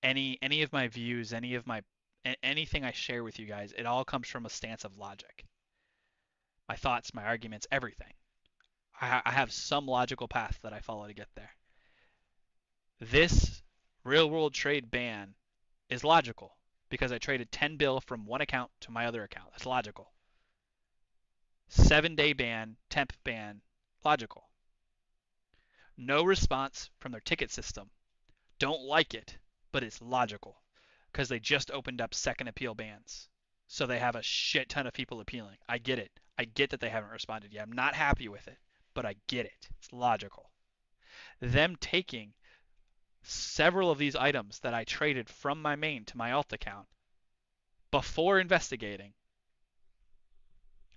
Any of my views, anything I share with you guys, it all comes from a stance of logic. My thoughts, my arguments, everything. I have some logical path that I follow to get there. This real world trade ban is logical because I traded 10 bill from one account to my other account. That's logical. 7-day ban, temp ban, logical. No response from their ticket system. Don't like it, but it's logical because they just opened up second appeal bans. So they have a shit ton of people appealing. I get it. I get that they haven't responded yet. I'm not happy with it, but I get it. It's logical. Them taking several of these items that I traded from my main to my alt account before investigating.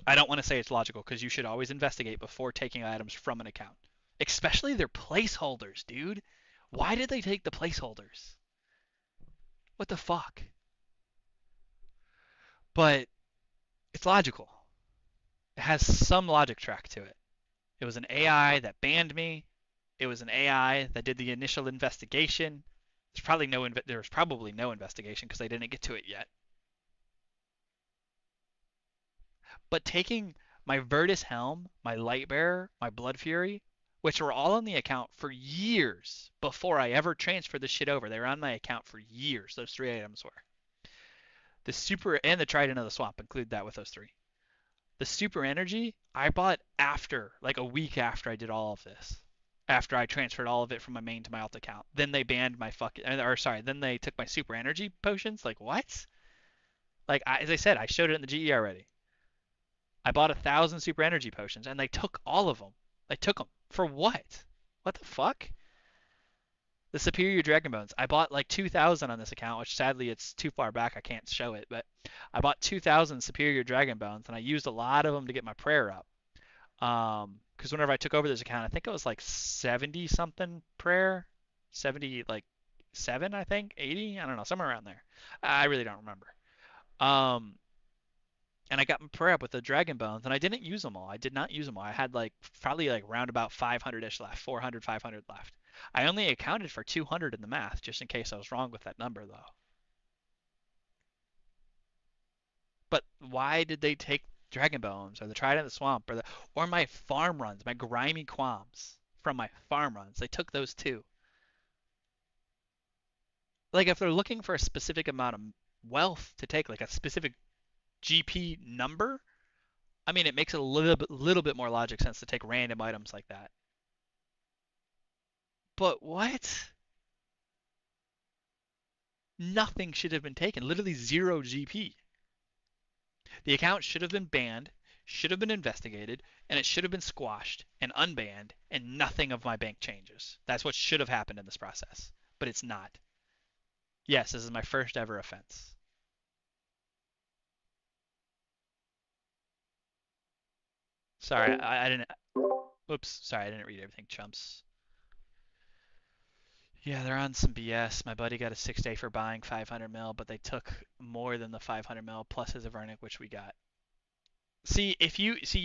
I don't want to say it's logical because you should always investigate before taking items from an account, especially their placeholders, dude. Why did they take the placeholders? What the fuck? But it's logical. It has some logic track to it. It was an AI that banned me. It was an AI that did the initial investigation. There was probably no investigation because they didn't get to it yet. But taking my Virtus Helm, my Lightbearer, my Blood Fury, which were all on the account for years before I ever transferred the shit over. They were on my account for years. Those three items were. The Super and the Trident of the Swamp, include that with those three. The Super Energy I bought after, like a week after I did all of this. After I transferred all of it from my main to my alt account. Then they banned my fucking, or sorry, then they took my Super Energy potions. Like what? Like as I said, I showed it in the GE already. I bought 1,000 Super Energy potions and they took all of them. They took them for what? What the fuck? The Superior Dragon Bones. I bought like 2,000 on this account, which sadly it's too far back. I can't show it, but I bought 2,000 Superior Dragon Bones and I used a lot of them to get my prayer up. Because whenever I took over this account, I think it was like 70 something prayer, 70 like 7, I think, 80, I don't know, somewhere around there. I really don't remember. Um, and I got my prayer up with the dragon bones, and I didn't use them all. I did not use them all. I had like probably like round about 500-ish left, 400, 500 left. I only accounted for 200 in the math, just in case I was wrong with that number, though. But why did they take dragon bones or the trident of the swamp or my farm runs, my grimy qualms from my farm runs? They took those too. Like if they're looking for a specific amount of wealth to take, like a specific GP number, I mean, it makes a little bit more logic sense to take random items like that. But what? Nothing should have been taken. Literally zero GP. The account should have been banned, should have been investigated, and it should have been squashed and unbanned, and nothing of my bank changes. That's what should have happened in this process. But it's not. Yes, this is my first ever offense. Sorry, I didn't. Oops, sorry, I didn't read everything, chumps. Yeah, they're on some BS. My buddy got a 6-day for buying 500 mil, but they took more than the 500 mil plus his Avernic, which we got. You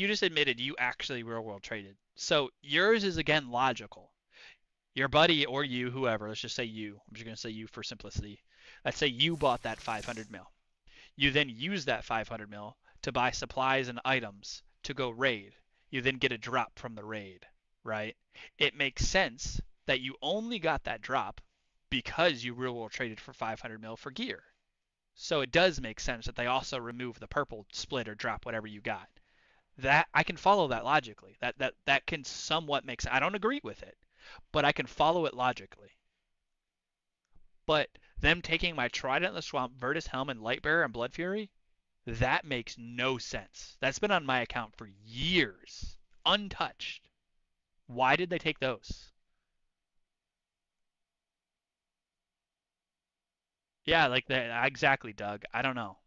just admitted you actually real world traded. So yours is again logical. Your buddy or you, whoever, let's just say you. I'm just gonna say you for simplicity. Let's say you bought that 500 mil. You then use that 500 mil to buy supplies and items to go raid. You then get a drop from the raid, right? It makes sense that you only got that drop because you real world traded for 500 mil for gear. So it does make sense that they also remove the purple split or drop whatever you got. That I can follow that logically. That can somewhat make sense. I don't agree with it, but I can follow it logically. But them taking my Trident in the Swamp, Virtus Helm, and Lightbearer and Blood Fury, that makes no sense. That's been on my account for years, untouched. Why did they take those? Yeah, like that exactly, Doug. I don't know.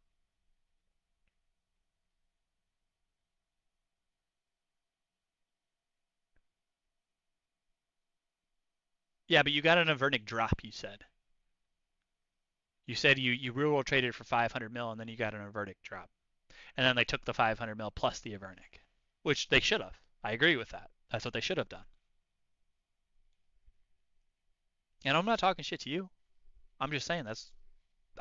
Yeah, but you got an Avernic drop, you said. You said you real world traded for 500 mil and then you got an Avernic drop. And then they took the 500 mil plus the Avernic, which they should have. I agree with that. That's what they should have done. And I'm not talking shit to you. I'm just saying that's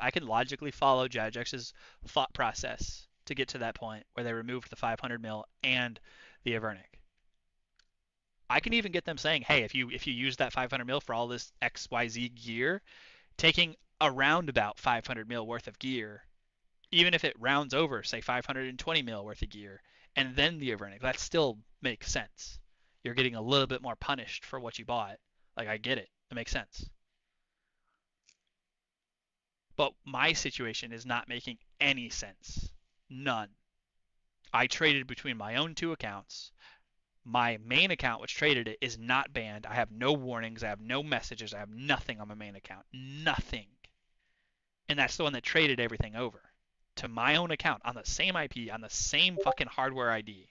I can logically follow Jagex's thought process to get to that point where they removed the 500 mil and the Avernic. I can even get them saying, "Hey, if you use that 500 mil for all this XYZ gear, taking around about 500 mil worth of gear, even if it rounds over, say 520 mil worth of gear, and then the Avernic, that still makes sense. You're getting a little bit more punished for what you bought. Like I get it. It makes sense. But my situation is not making any sense. None. I traded between my own two accounts. My main account, which traded it, is not banned. I have no warnings. I have no messages. I have nothing on my main account. Nothing. And that's the one that traded everything over to my own account on the same IP, on the same fucking hardware ID.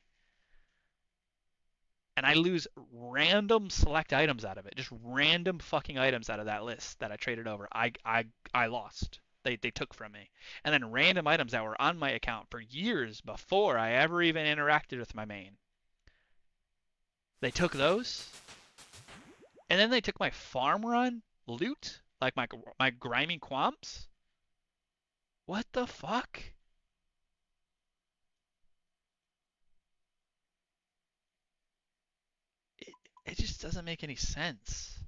And I lose random select items out of it. Just random fucking items out of that list that I traded over. I lost. They took from me. And then random items that were on my account for years before I ever even interacted with my main. They took those. And then they took my farm run loot, like my grimy quamps. What the fuck? It just doesn't make any sense.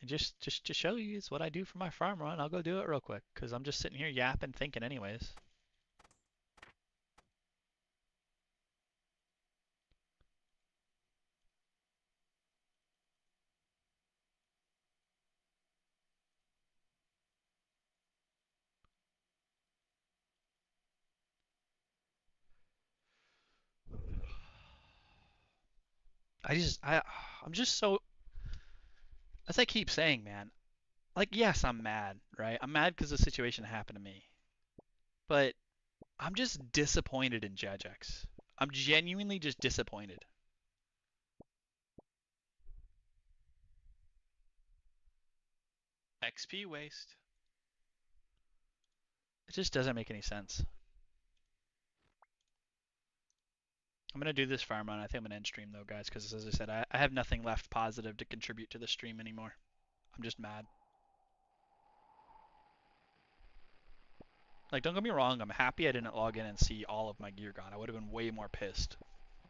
And just to show you is what I do for my farm run. I'll go do it real quick because I'm just sitting here yapping, thinking anyways. I'm just so, as I keep saying, man, like, yes, I'm mad, right? I'm mad because the situation happened to me. But I'm just disappointed in Jagex. I'm genuinely just disappointed. XP waste. It just doesn't make any sense. I'm gonna do this farm run. I think I'm gonna end stream though, guys, because as I said, I have nothing left positive to contribute to the stream anymore. I'm just mad. Like, don't get me wrong, I'm happy I didn't log in and see all of my gear gone. I would have been way more pissed.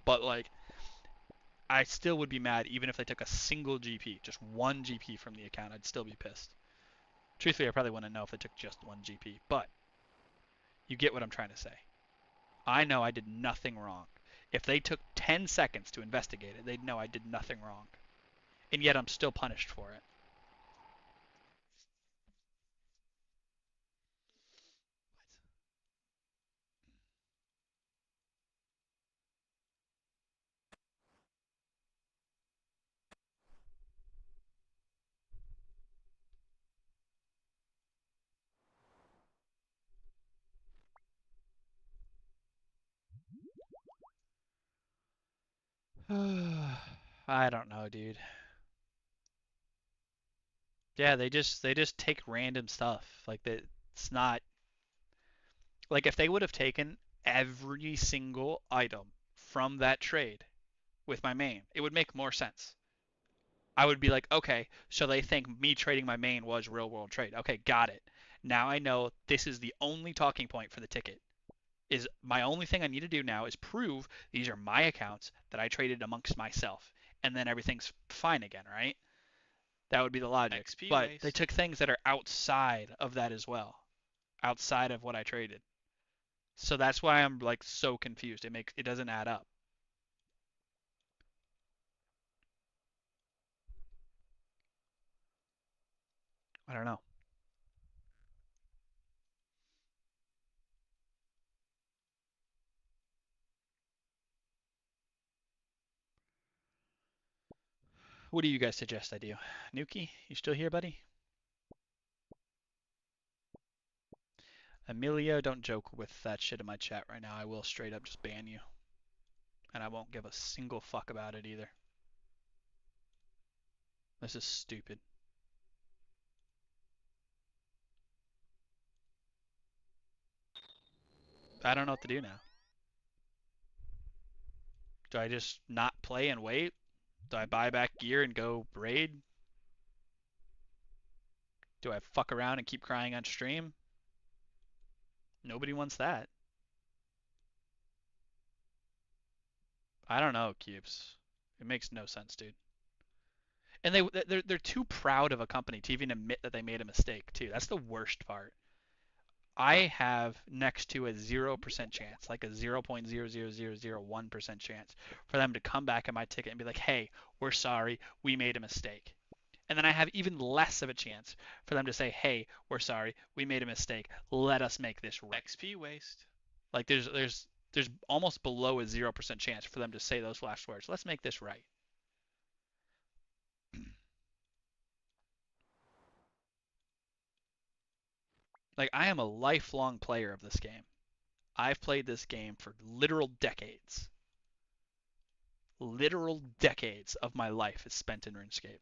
But like, I still would be mad even if they took a single GP, just one GP from the account. I'd still be pissed. Truthfully, I probably wouldn't know if they took just one GP, but you get what I'm trying to say. I know I did nothing wrong. If they took 10 seconds to investigate it, they'd know I did nothing wrong. And yet I'm still punished for it. I don't know, dude. Yeah, they just take random stuff. Like that, it's not like if they would have taken every single item from that trade with my main, it would make more sense. I would be like, okay, so they think me trading my main was real world trade. Okay, got it. Now I know this is the only talking point for the ticket. Is my only thing I need to do now is prove these are my accounts that I traded amongst myself, and then everything's fine again, right? That would be the logic. XP But they waste. took things that are outside of that as well, outside of what I traded. So that's why I'm like so confused. It doesn't add up. I don't know. What do you guys suggest I do? Nuki, you still here, buddy? Emilio, don't joke with that shit in my chat right now. I will straight up just ban you. And I won't give a single fuck about it either. This is stupid. I don't know what to do now. Do I just not play and wait? Do I buy back gear and go raid? Do I fuck around and keep crying on stream? Nobody wants that. I don't know, Cubes. It makes no sense, dude. And they're too proud of a company to even admit that they made a mistake, too. That's the worst part. I have next to a 0% chance, like a 0.00001% chance for them to come back at my ticket and be like, "Hey, we're sorry. We made a mistake." And then I have even less of a chance for them to say, "Hey, we're sorry. We made a mistake. Let us make this right." XP waste. Like there's almost below a 0% chance for them to say those last words. Let's make this right. Like I am a lifelong player of this game. I've played this game for literal decades. Literal decades of my life is spent in RuneScape.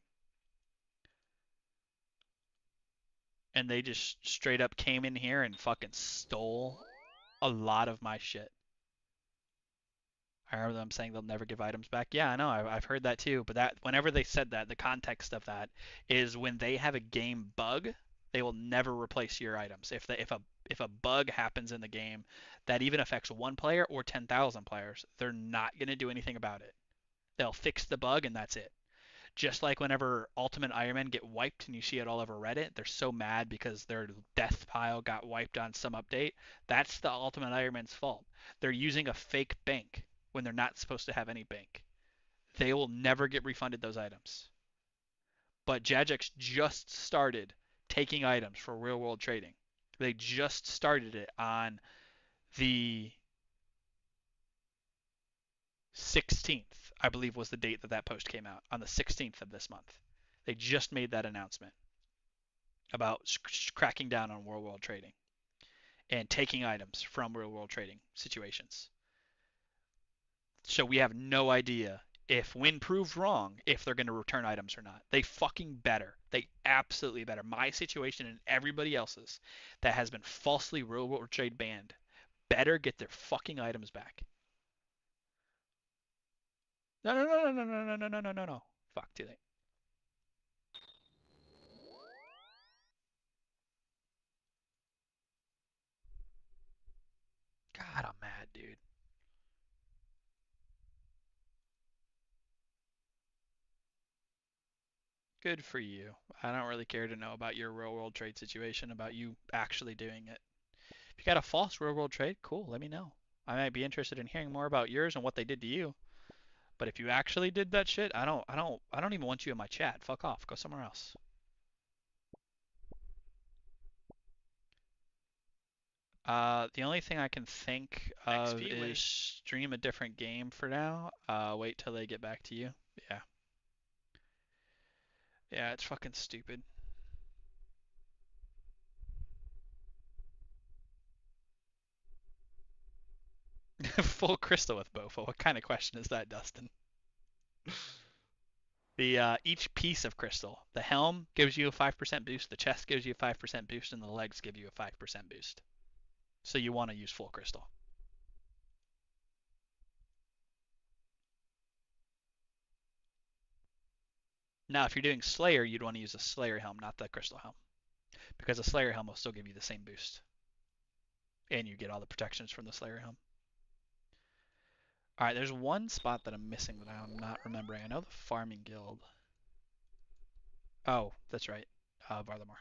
And they just straight up came in here and fucking stole a lot of my shit. I remember them saying they'll never give items back. Yeah, I know. I've heard that too. But that whenever they said that, the context of that is when they have a game bug, they will never replace your items. If a bug happens in the game that even affects one player or 10,000 players, they're not going to do anything about it. They'll fix the bug and that's it. Just like whenever Ultimate Iron Man get wiped and you see it all over Reddit, they're so mad because their death pile got wiped on some update. That's the Ultimate Iron Man's fault. They're using a fake bank when they're not supposed to have any bank. They will never get refunded those items. But Jagex just started taking items for real world trading. They just started it on the 16th, I believe was the date that that post came out, on the 16th of this month. They just made that announcement about cracking down on real world trading and taking items from real world trading situations. So we have no idea if, when proved wrong, if they're going to return items or not. They fucking better. They absolutely better. My situation and everybody else's that has been falsely real world trade banned better get their fucking items back. No, no, no, no, no, no, no, no, no, no, no. Fuck, too late. God, I'm mad, dude. Good for you. I don't really care to know about your real world trade situation, about you actually doing it. If you got a false real world trade, cool, let me know. I might be interested in hearing more about yours and what they did to you. But if you actually did that shit, I don't even want you in my chat. Fuck off. Go somewhere else. The only thing I can think of XP is waste. stream a different game for now. Wait till they get back to you. Yeah. Yeah, it's fucking stupid. Full crystal with Bofa. What kind of question is that, Dustin? The each piece of crystal, the helm gives you a 5% boost, the chest gives you a 5% boost, and the legs give you a 5% boost. So you want to use full crystal. Now, if you're doing Slayer, you'd want to use a Slayer helm, not the crystal helm, because a Slayer helm will still give you the same boost, and you get all the protections from the Slayer helm. All right, there's one spot that I'm missing that I'm not remembering. I know the farming guild. Oh, that's right, Varlamore.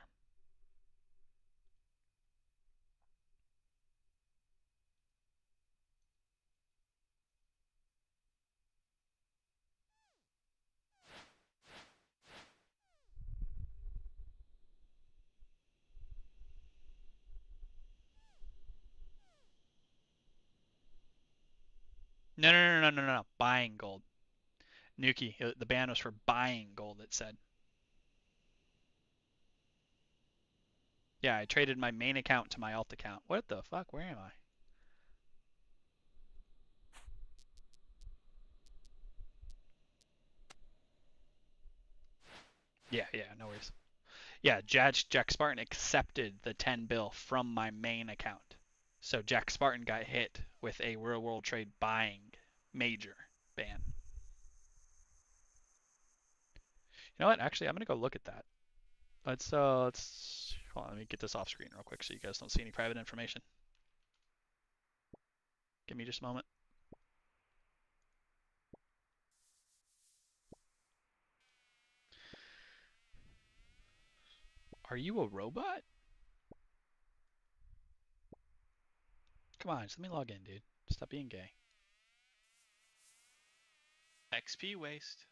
No, no, no, no, no, no, no. Buying gold. Nuki, the ban was for buying gold, it said. Yeah, I traded my main account to my alt account. What the fuck? Where am I? Yeah, yeah, no worries. Yeah, Jack Spartan accepted the 10 bill from my main account. So Jack Spartan got hit with a real world trade buying major ban. You know what? Actually, I'm gonna go look at that. Let's hold on, let me get this off screen real quick so you guys don't see any private information. Give me just a moment. Are you a robot? Come on, just let me log in, dude. Stop being gay. XP waste.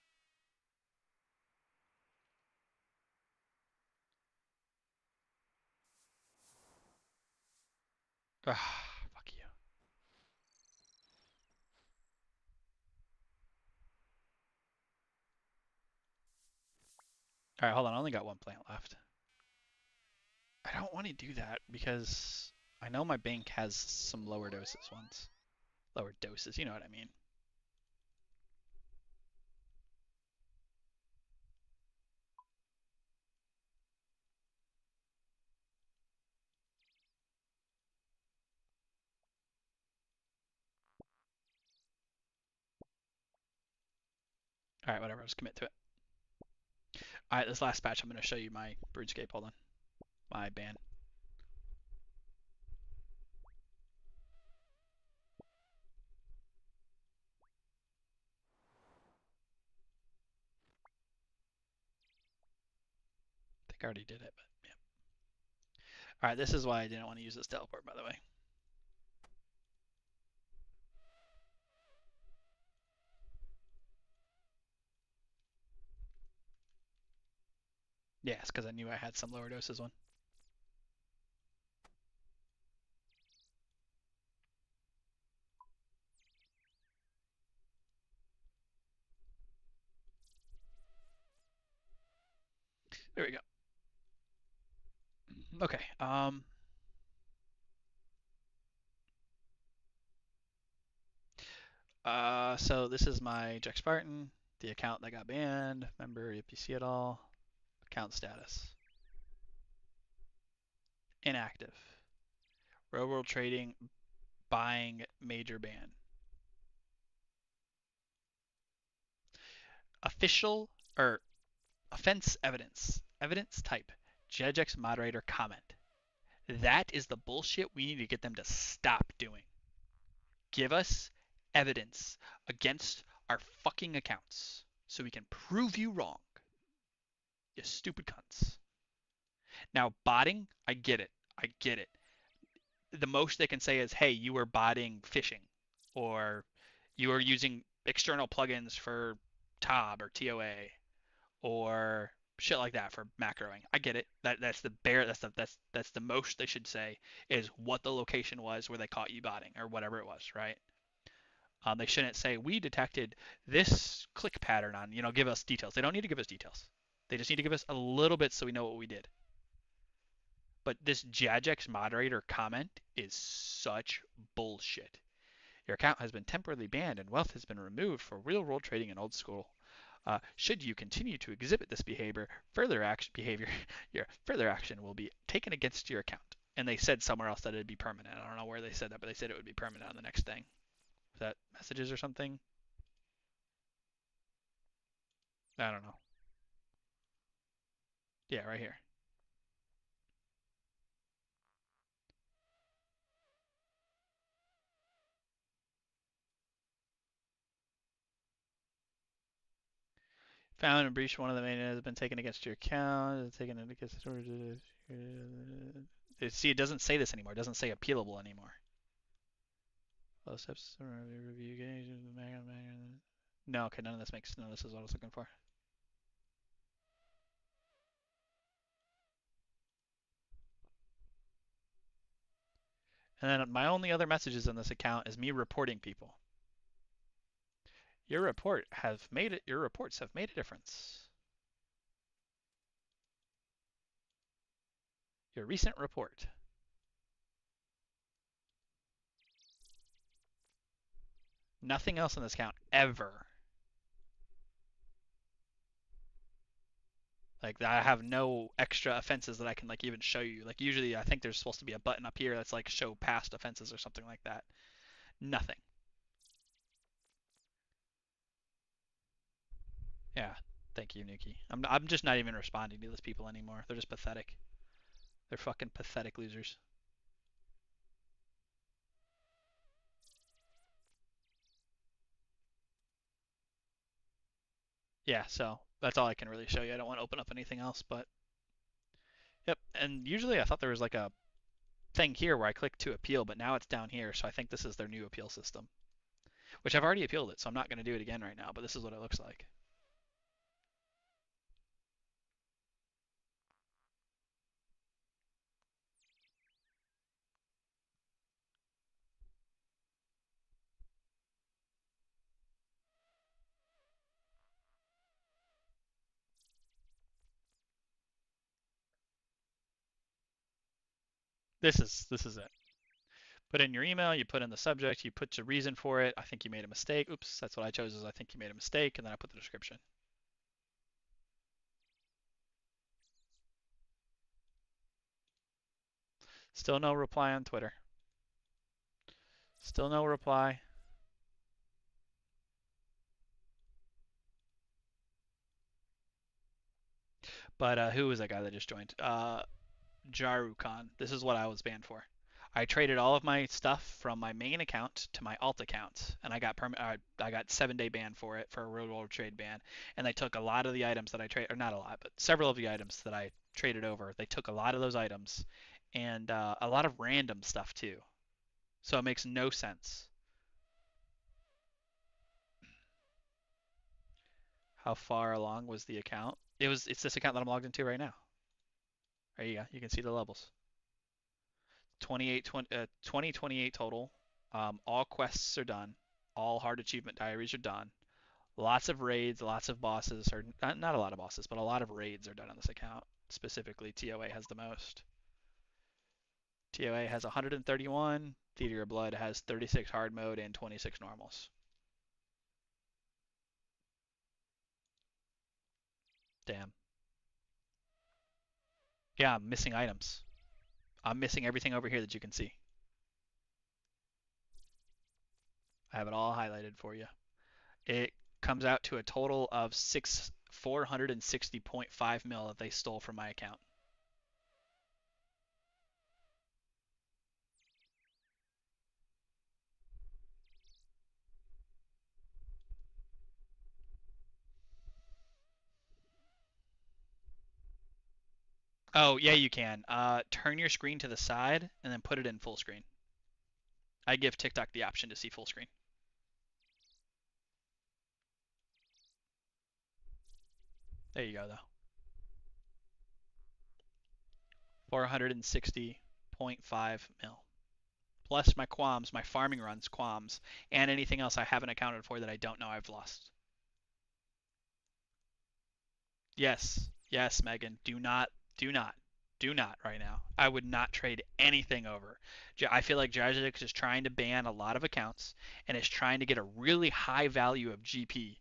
Ah, fuck you. All right, hold on. I only got one plant left. I don't want to do that because I know my bank has some lower doses ones. Lower doses, you know what I mean. All right, whatever. I'll just commit to it. All right, this last patch, I'm going to show you my RuneScape. Hold on. My ban. think I already did it, but yeah. All right, this is why I didn't want to use this teleport, by the way. Yeah, it's because I knew I had some lower doses one. There we go. Okay. So this is my Jack Spartan, the account that got banned. Member, if you see it all, account status. Inactive. Real world trading, buying, major ban. Official or offense evidence. Evidence type. Jagex moderator comment. That is the bullshit we need to get them to stop doing. Give us evidence against our fucking accounts so we can prove you wrong. You stupid cunts. Now, botting, I get it. I get it. The most they can say is, hey, you were botting phishing, or you were using external plugins for TOB or TOA, or shit like that for macroing. I get it. That's the bare. That's the most they should say is what the location was where they caught you botting or whatever it was, right? They shouldn't say we detected this click pattern on. Give us details. They don't need to give us details. They just need to give us a little bit so we know what we did. But this Jagex moderator comment is such bullshit. Your account has been temporarily banned and wealth has been removed for real world trading in old school. Should you continue to exhibit this behavior, your further action will be taken against your account. And they said somewhere else that it'd be permanent. I don't know where they said that, but they said it would be permanent on the next thing. Is that messages or something? I don't know. Yeah, right here. Found and breached one of the main has been taken against your account. Taken against. See, it doesn't say this anymore. It doesn't say appealable anymore. Low steps review. No, okay, none of this is what I was looking for. And then my only other messages on this account is me reporting people. Your reports have made a difference. Your recent report. Nothing else on this account ever. Like I have no extra offenses that I can even show you. Like usually I think there's supposed to be a button up here that's like show past offenses or something like that. Nothing. Yeah. Thank you, Nuki. I'm just not even responding to those people anymore. They're just pathetic. They're fucking pathetic losers. Yeah, so that's all I can really show you. I don't want to open up anything else, but yep. And usually I thought there was like a thing here where I click to appeal, but now it's down here, so I think this is their new appeal system. Which I've already appealed it, so I'm not going to do it again right now, but this is what it looks like. This is it. Put in your email, you put in the subject, you put your reason for it. I think you made a mistake. Oops, that's what I chose is I think you made a mistake, and then I put the description. Still no reply on Twitter. Still no reply. But who was that guy that just joined? Jarukan. This is what I was banned for. I traded all of my stuff from my main account to my alt account, and I got 7-day ban for it for a real world trade ban. And they took a lot of the items that I trade, or not a lot, but several of the items that I traded over. They took a lot of those items and a lot of random stuff too. So it makes no sense. How far along was the account? It's this account that I'm logged into right now. There you go. You can see the levels. 20, 28 total. All quests are done. All hard achievement diaries are done. Lots of raids, lots of bosses, or not a lot of bosses, but a lot of raids are done on this account. Specifically, TOA has the most. TOA has 131. Theater of Blood has 36 hard mode and 26 normals. Damn. Yeah, I'm missing items. I'm missing everything over here that you can see. I have it all highlighted for you. It comes out to a total of 460.5 mil that they stole from my account. Oh, yeah, you can. Turn your screen to the side and then put it in full screen. I give TikTok the option to see full screen. There you go, though. 460.5 mil. Plus my quams, my farming runs quams, and anything else I haven't accounted for that I don't know I've lost. Yes, yes, Megan. Do not, do not right now. I would not trade anything over. I feel like Jagex is trying to ban a lot of accounts and is trying to get a really high value of GP,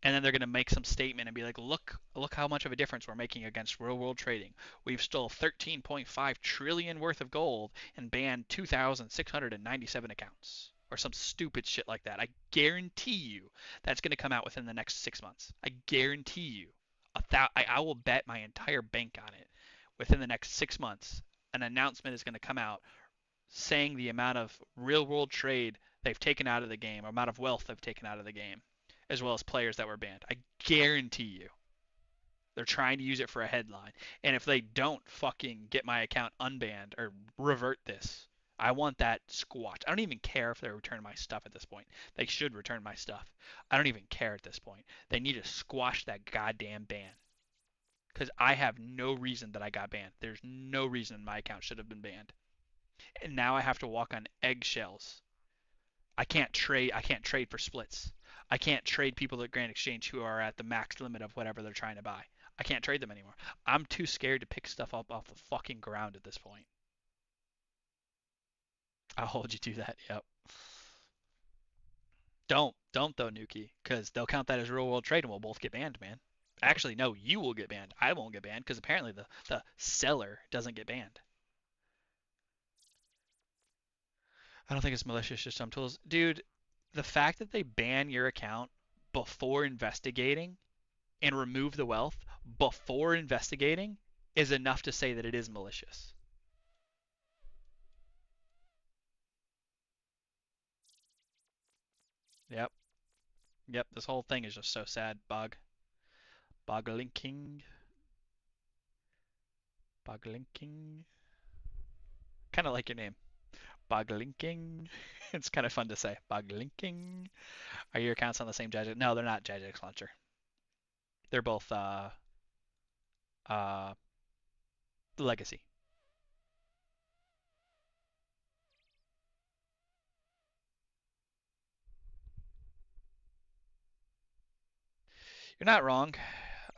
and then they're going to make some statement and be like, look how much of a difference we're making against real world trading. We've stole 13.5 trillion worth of gold and banned 2,697 accounts. Or some stupid shit like that. I guarantee you that's going to come out within the next 6 months. I guarantee you. I will bet my entire bank on it. Within the next 6 months, an announcement is going to come out saying the amount of real world trade they've taken out of the game, or amount of wealth they've taken out of the game, as well as players that were banned. I guarantee you. They're trying to use it for a headline. And if they don't fucking get my account unbanned or revert this, I want that squashed. I don't even care if they return my stuff at this point. They should return my stuff. I don't even care at this point. They need to squash that goddamn ban. Because I have no reason that I got banned. There's no reason my account should have been banned. And now I have to walk on eggshells. I can't trade. I can't trade for splits. I can't trade people at Grand Exchange who are at the max limit of whatever they're trying to buy. I can't trade them anymore. I'm too scared to pick stuff up off the fucking ground at this point. I'll hold you to that. Yep. Don't though, Nuki, because they'll count that as real world trade and we'll both get banned, man. Actually, no, you will get banned. I won't get banned because apparently the seller doesn't get banned. I don't think it's malicious, just some tools. Dude, the fact that they ban your account before investigating and remove the wealth before investigating is enough to say that it is malicious. Yep. Yep, this whole thing is just so sad, Bog. Bog linking. Bog linking. Kind of like your name. Bog linking. It's kind of fun to say. Bog linking. Are your accounts on the same Jagex? No, they're not Jagex launcher. They're both uh legacy. You're not wrong.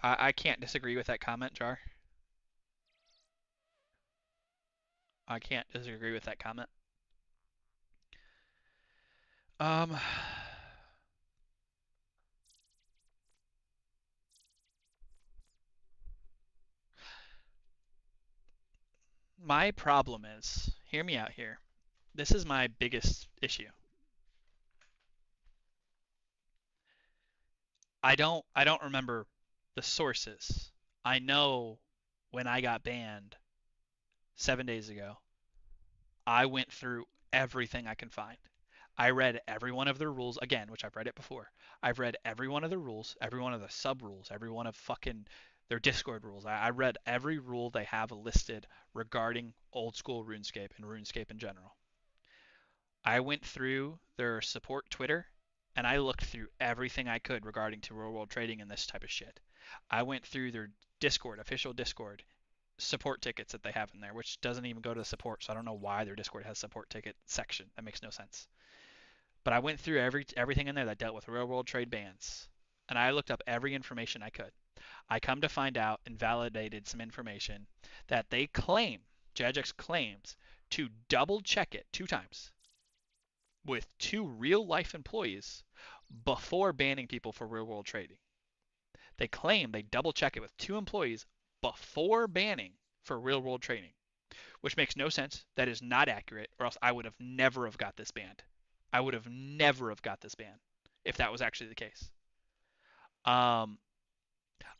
I can't disagree with that comment, Jar. I can't disagree with that comment. Um, my problem is, hear me out here. This is my biggest issue. I don't remember the sources. I know when I got banned 7 days ago, I went through everything I can find. I read every one of their rules again, which I've read it before. I've read every one of the rules, every one of the sub rules, every one of fucking Their Discord rules. I read every rule they have listed regarding old school RuneScape and RuneScape in general. I went through their support Twitter and I looked through everything I could regarding to real world trading and this type of shit. I went through their Discord, official Discord, support tickets that they have in there, which doesn't even go to support, so I don't know why their Discord has support ticket section. That makes no sense. But I went through everything in there that dealt with real world trade bans, and I looked up every information I could. I come to find out and validated some information that they claim, Jagex claims, to double check it 2 times with 2 real life employees before banning people for real world trading. They claim they double check it with 2 employees before banning for real world trading, which makes no sense. That is not accurate, or else I would have never have got this banned. I would have never have got this ban if that was actually the case. Um,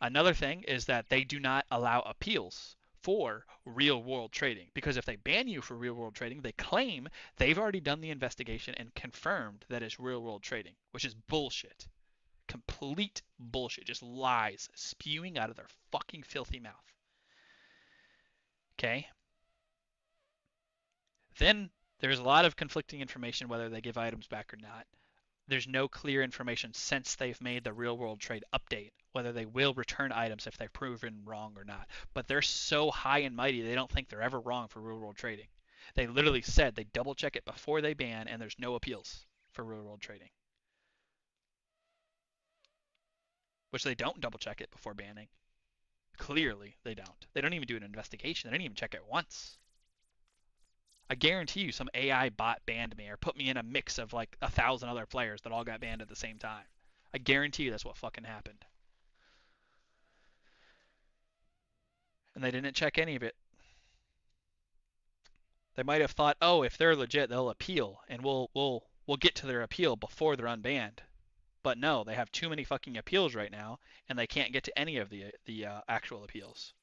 Another thing is that they do not allow appeals for real world trading, because if they ban you for real world trading, they claim they've already done the investigation and confirmed that it's real world trading, which is bullshit. Complete bullshit. Just lies spewing out of their fucking filthy mouth. Okay? Then there's a lot of conflicting information whether they give items back or not. There's no clear information since they've made the real world trade update whether they will return items if they're proven wrong or not. But they're so high and mighty they don't think they're ever wrong for real world trading. They literally said they double check it before they ban, and there's no appeals for real world trading. Which they don't double check it before banning. Clearly, they don't. They don't even do an investigation. They don't even check it once. I guarantee you some AI bot banned me or put me in a mix of like 1,000 other players that all got banned at the same time. I guarantee you that's what fucking happened. And they didn't check any of it. They might have thought, oh, if they're legit, they'll appeal, and we'll get to their appeal before they're unbanned. But no, they have too many fucking appeals right now, and they can't get to any of the actual appeals.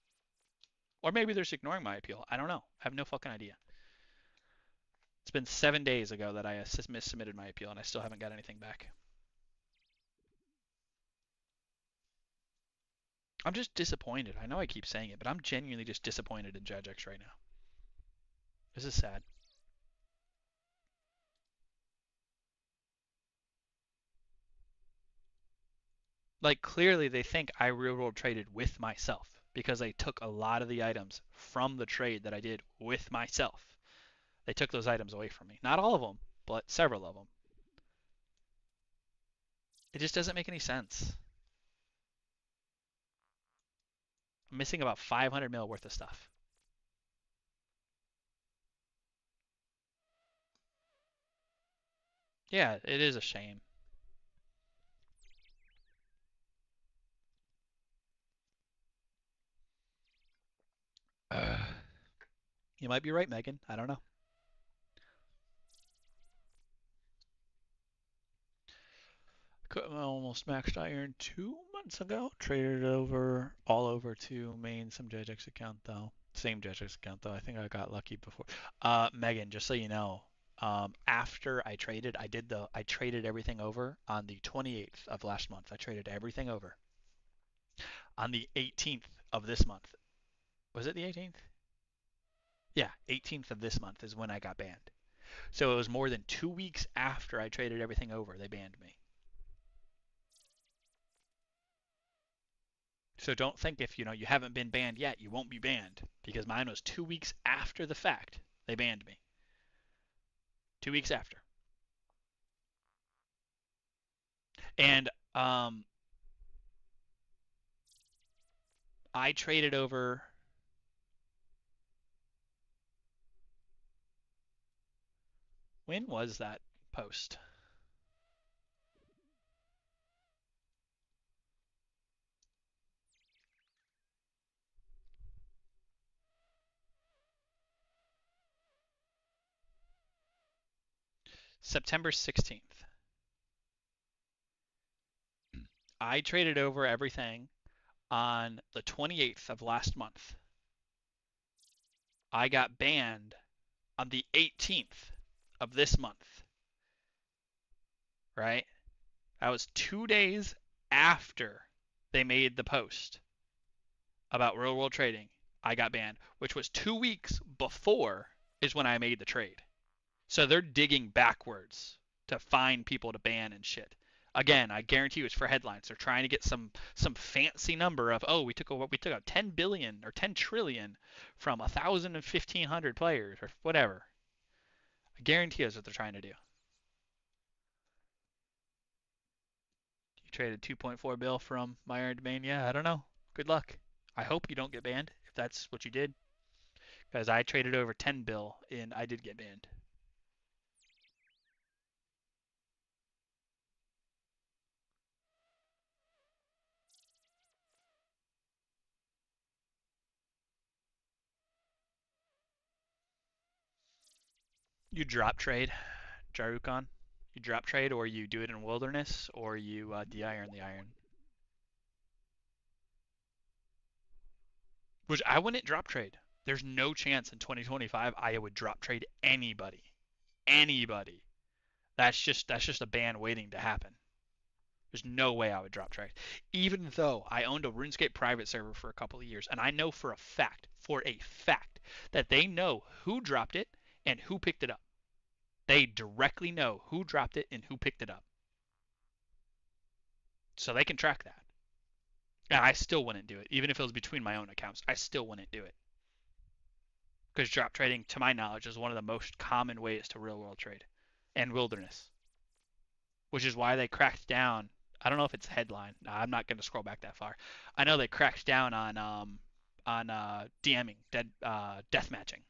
Or maybe they're just ignoring my appeal. I don't know. I have no fucking idea. It's been 7 days ago that I submitted my appeal, and I still haven't got anything back. I'm just disappointed. I know I keep saying it, but I'm genuinely just disappointed in Jagex right now. This is sad. Like, clearly they think I real world traded with myself because they took a lot of the items from the trade that I did with myself. They took those items away from me. Not all of them, but several of them. It just doesn't make any sense. I'm missing about 500 mil worth of stuff. Yeah, it is a shame. You might be right, Megan. I don't know. Almost maxed iron 2 months ago. Traded over all over to main some Jagex account though. Same Jagex account though. I think I got lucky before. Megan, just so you know, after I traded, I traded everything over on the 28th of last month. I traded everything over. On the 18th of this month. Was it the 18th? Yeah, 18th of this month is when I got banned. So it was more than 2 weeks after I traded everything over, they banned me. So don't think if you haven't been banned yet, you won't be banned, because mine was 2 weeks after the fact they banned me. 2 weeks after. And I traded over. When was that post? September 16th. I traded over everything on the 28th of last month. I got banned on the 18th of this month. Right? That was 2 days after they made the post. about real world trading, I got banned, which was 2 weeks before is when I made the trade. So they're digging backwards to find people to ban and shit. Again, I guarantee you it's for headlines. They're trying to get some fancy number of, oh, we took out 10 billion or 10 trillion from 1,000 and 1,500 players or whatever. I guarantee that's what they're trying to do. You traded 2.4 bill from my earned domain. Yeah, I don't know. Good luck. I hope you don't get banned if that's what you did, because I traded over 10 bill and I did get banned. You drop trade, Jarukon. You drop trade, or you do it in wilderness, or you de-iron the iron. Which I wouldn't drop trade. There's no chance in 2025 I would drop trade anybody. Anybody. That's just a ban waiting to happen. There's no way I would drop trade. Even though I owned a RuneScape private server for a couple of years, and I know for a fact, that they know who dropped it and who picked it up. They directly know who dropped it and who picked it up. So they can track that. And I still wouldn't do it. Even if it was between my own accounts, I still wouldn't do it. Because drop trading, to my knowledge, is one of the most common ways to real world trade and wilderness, which is why they cracked down. I don't know if it's headline. I'm not going to scroll back that far. I know they cracked down on DMing, death matching,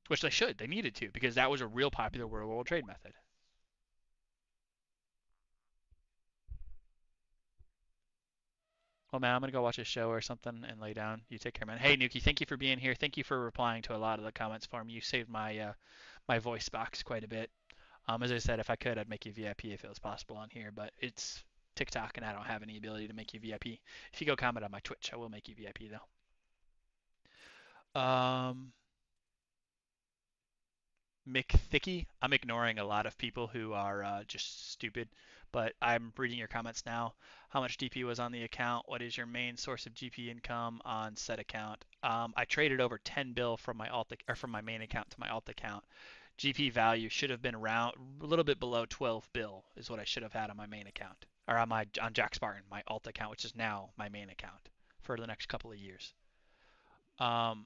which they should. They needed to, because that was a real popular real world trade method. Well, man, I'm gonna go watch a show or something and lay down. You take care, man. Hey, Nuki, thank you for being here. Thank you for replying to a lot of the comments for me. You saved my voice box quite a bit. As I said, if I could, I'd make you VIP if it was possible on here, but it's TikTok and I don't have any ability to make you VIP. If you go comment on my Twitch, I will make you VIP though. McThicky, I'm ignoring a lot of people who are just stupid, but I'm reading your comments now. How much DP was on the account? What is your main source of GP income on said account? I traded over 10 bill from my alt or from my main account to my alt account. GP value should have been around a little bit below 12 bill is what I should have had on my main account, or on Jack Spartan, my alt account, which is now my main account for the next couple of years. Um,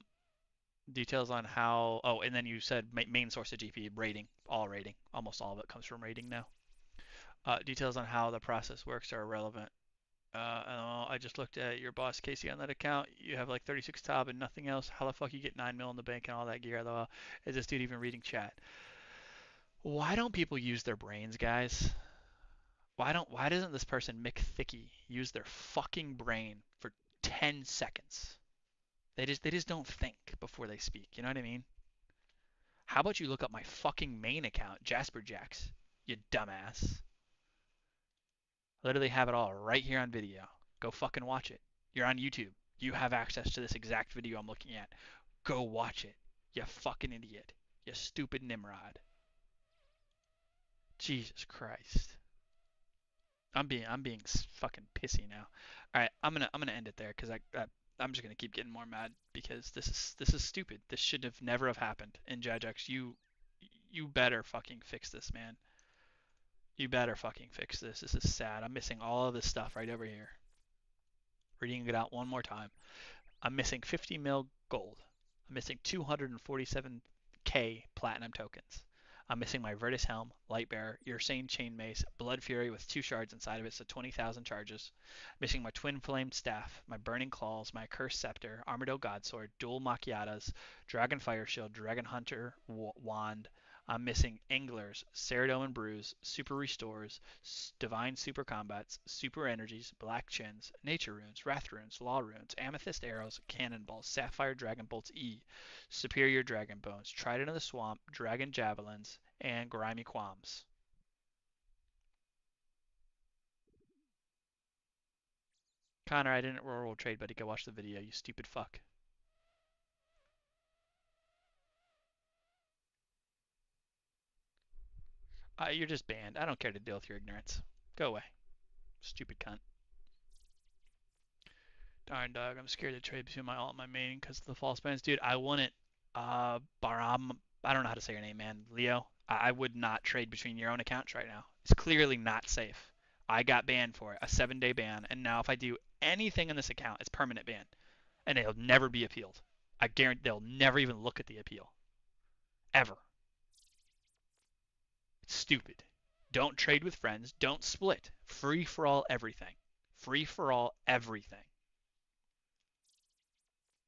Details on how. Oh, and then you said main source of GP rating, all rating. Almost all of it comes from rating now. Details on how the process works are irrelevant. I just looked at your boss Casey on that account. You have like 36 tab and nothing else. How the fuck you get 9 mil in the bank and all that gear? LOL. Is this dude even reading chat? Why don't people use their brains, guys? Why doesn't this person McThicky use their fucking brain for 10 seconds? They just don't think before they speak. You know what I mean? How about you look up my fucking main account, Jasper Jax, you dumbass. I literally have it all right here on video. Go fucking watch it. You're on YouTube. You have access to this exact video I'm looking at. Go watch it. You fucking idiot. You stupid Nimrod. Jesus Christ. I'm being fucking pissy now. All right, I'm gonna end it there because I'm just gonna keep getting more mad because this is stupid. This should have never have happened. And Jagex, you better fucking fix this, man. You better fucking fix this. This is sad. I'm missing all of this stuff right over here. Reading it out one more time. I'm missing 50 mil gold. I'm missing 247k platinum tokens. I'm missing my Virtus Helm, Lightbearer, Ursane Chain Mace, Blood Fury with 2 shards inside of it, so 20,000 charges. Missing my Twin Flamed Staff, my Burning Claws, my Cursed Scepter, Armadyl Godsword, Dual Macchiatas, Dragon Fire Shield, Dragon Hunter Wand. I'm missing Anglers, Ceradoman Brews, Super Restores, Divine Super Combats, Super Energies, Black Chins, Nature Runes, Wrath Runes, Law Runes, Amethyst Arrows, Cannonballs, Sapphire Dragon Bolts E, Superior Dragon Bones, Trident of the Swamp, Dragon Javelins, and Grimy Qualms. Connor, I didn't roll trade, buddy. Go watch the video, you stupid fuck. You're just banned. I don't care to deal with your ignorance. Go away. Stupid cunt. Darn dog, I'm scared to trade between my alt and my main because of the false bans. Dude, I wouldn't, Baram, I don't know how to say your name, man. Leo, I would not trade between your own accounts right now. It's clearly not safe. I got banned for it, a 7-day ban, and now if I do anything in this account, it's permanent ban, and it'll never be appealed. I guarantee they'll never even look at the appeal. Ever. It's stupid. Don't trade with friends. Don't split. Free for all everything. Free for all everything.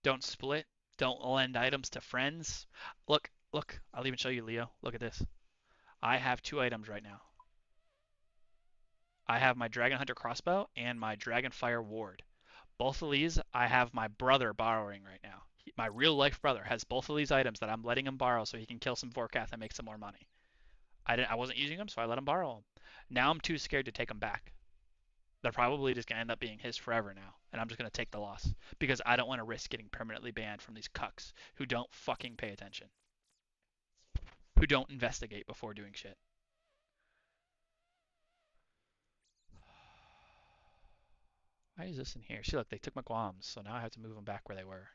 Don't split. Don't lend items to friends. Look, look. I'll even show you, Leo. Look at this. I have 2 items right now. I have my Dragon Hunter crossbow and my Dragon Fire ward. Both of these I have my brother borrowing right now. My real life brother has both of these items that I'm letting him borrow so he can kill some Vorkath and make some more money. I wasn't using them, so I let him borrow them. Now I'm too scared to take them back. They're probably just gonna end up being his forever now, and I'm just gonna take the loss because I don't want to risk getting permanently banned from these cucks who don't fucking pay attention, who don't investigate before doing shit. Why is this in here? See, look, they took my Guams, so now I have to move them back where they were.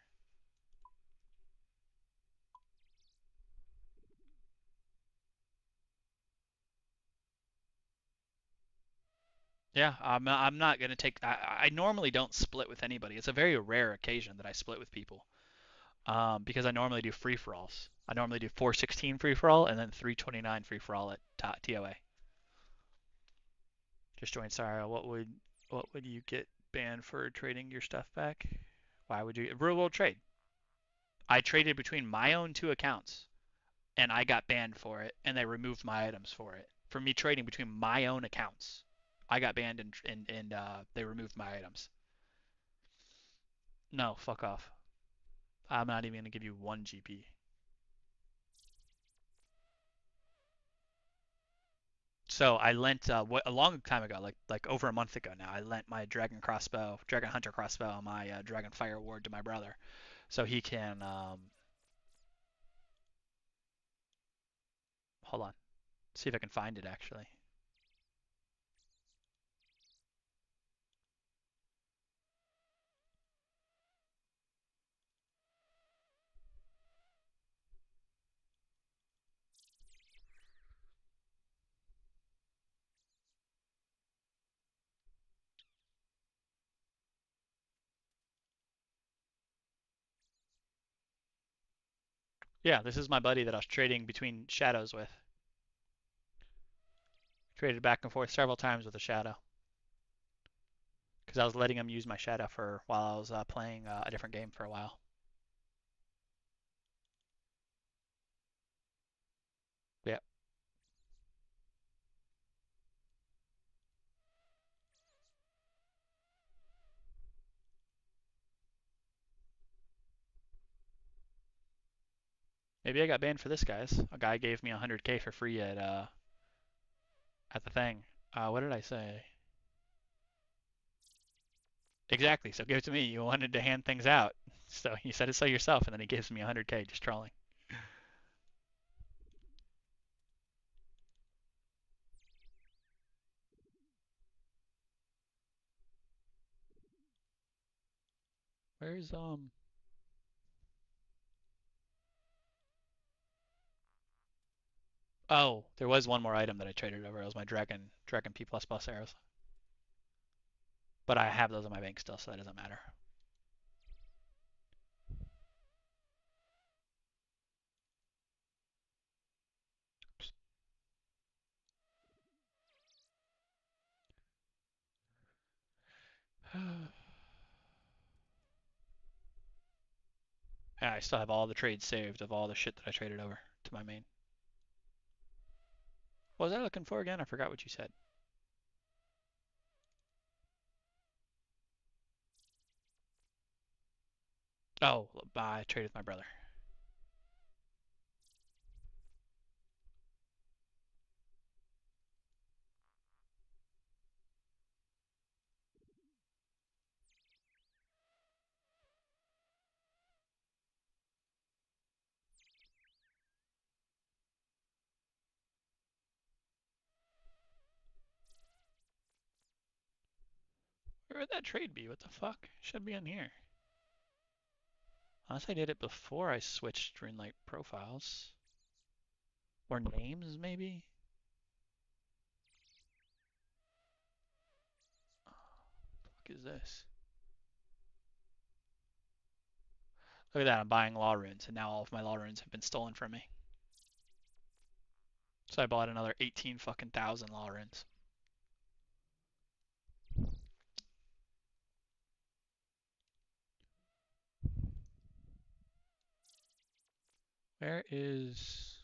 Yeah, I'm not gonna take. I normally don't split with anybody. It's a very rare occasion that I split with people. Because I normally do free for alls. I normally do 416 free for all and then 329 free for all at TOA. Just join Sarah. What would you get banned for trading your stuff back? Why would you real world trade? I traded between my own 2 accounts and I got banned for it and they removed my items for it. For me trading between my own accounts. I got banned and they removed my items. No, fuck off. I'm not even gonna give you 1 GP. So I lent a long time ago, like over a month ago now. I lent my Dragon Hunter crossbow, and my Dragon Fire ward to my brother, so he can. Hold on, see if I can find it actually. Yeah, this is my buddy that I was trading between shadows with. Traded back and forth several times with a shadow because I was letting him use my shadow for while I was playing a different game for a while. Yeah, maybe I got banned for this, guys. A guy gave me 100K for free at the thing. What did I say? Exactly. So give it to me. You wanted to hand things out. So you said it so yourself, and then he gives me 100K just trolling. Where's? Oh, there was one more item that I traded over. It was my Dragon P plus plus arrows. But I have those in my bank still, so that doesn't matter. Yeah, I still have all the trades saved of all the shit that I traded over to my main. What was I looking for again? I forgot what you said. Oh, I traded with my brother. Where'd that trade be? What the fuck? Should be in here. Unless I did it before I switched Dreamlight profiles. Or names, maybe? What the fuck is this? Look at that, I'm buying law runes, and now all of my law runes have been stolen from me. So I bought another 18 fucking thousand law runes. Where is...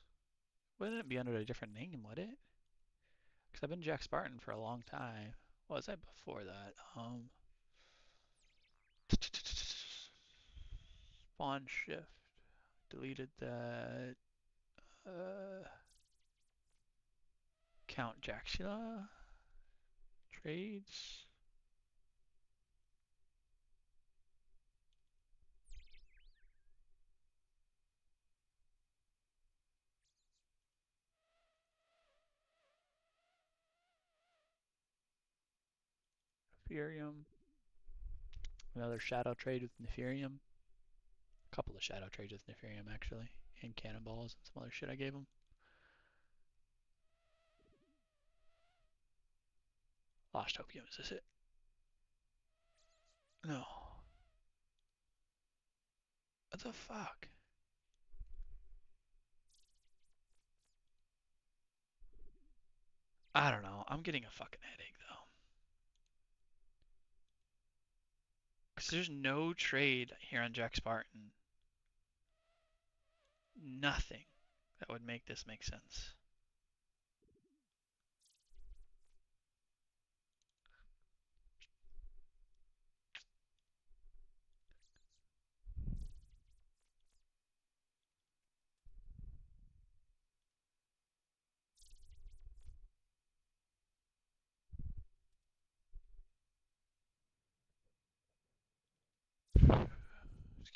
Wouldn't it be under a different name, would it? Because I've been Jack Spartan for a long time. What was I before that? Spawn shift. Deleted that. Count Jaxula. Trades. Ethereum. Another shadow trade with Neferium. A couple of shadow trades with Neferium, actually. And cannonballs and some other shit I gave him. Lost Opium, is this it? No. What the fuck? I don't know. I'm getting a fucking headache, though. Because there's no trade here on Jack Spartan. Nothing that would make this make sense.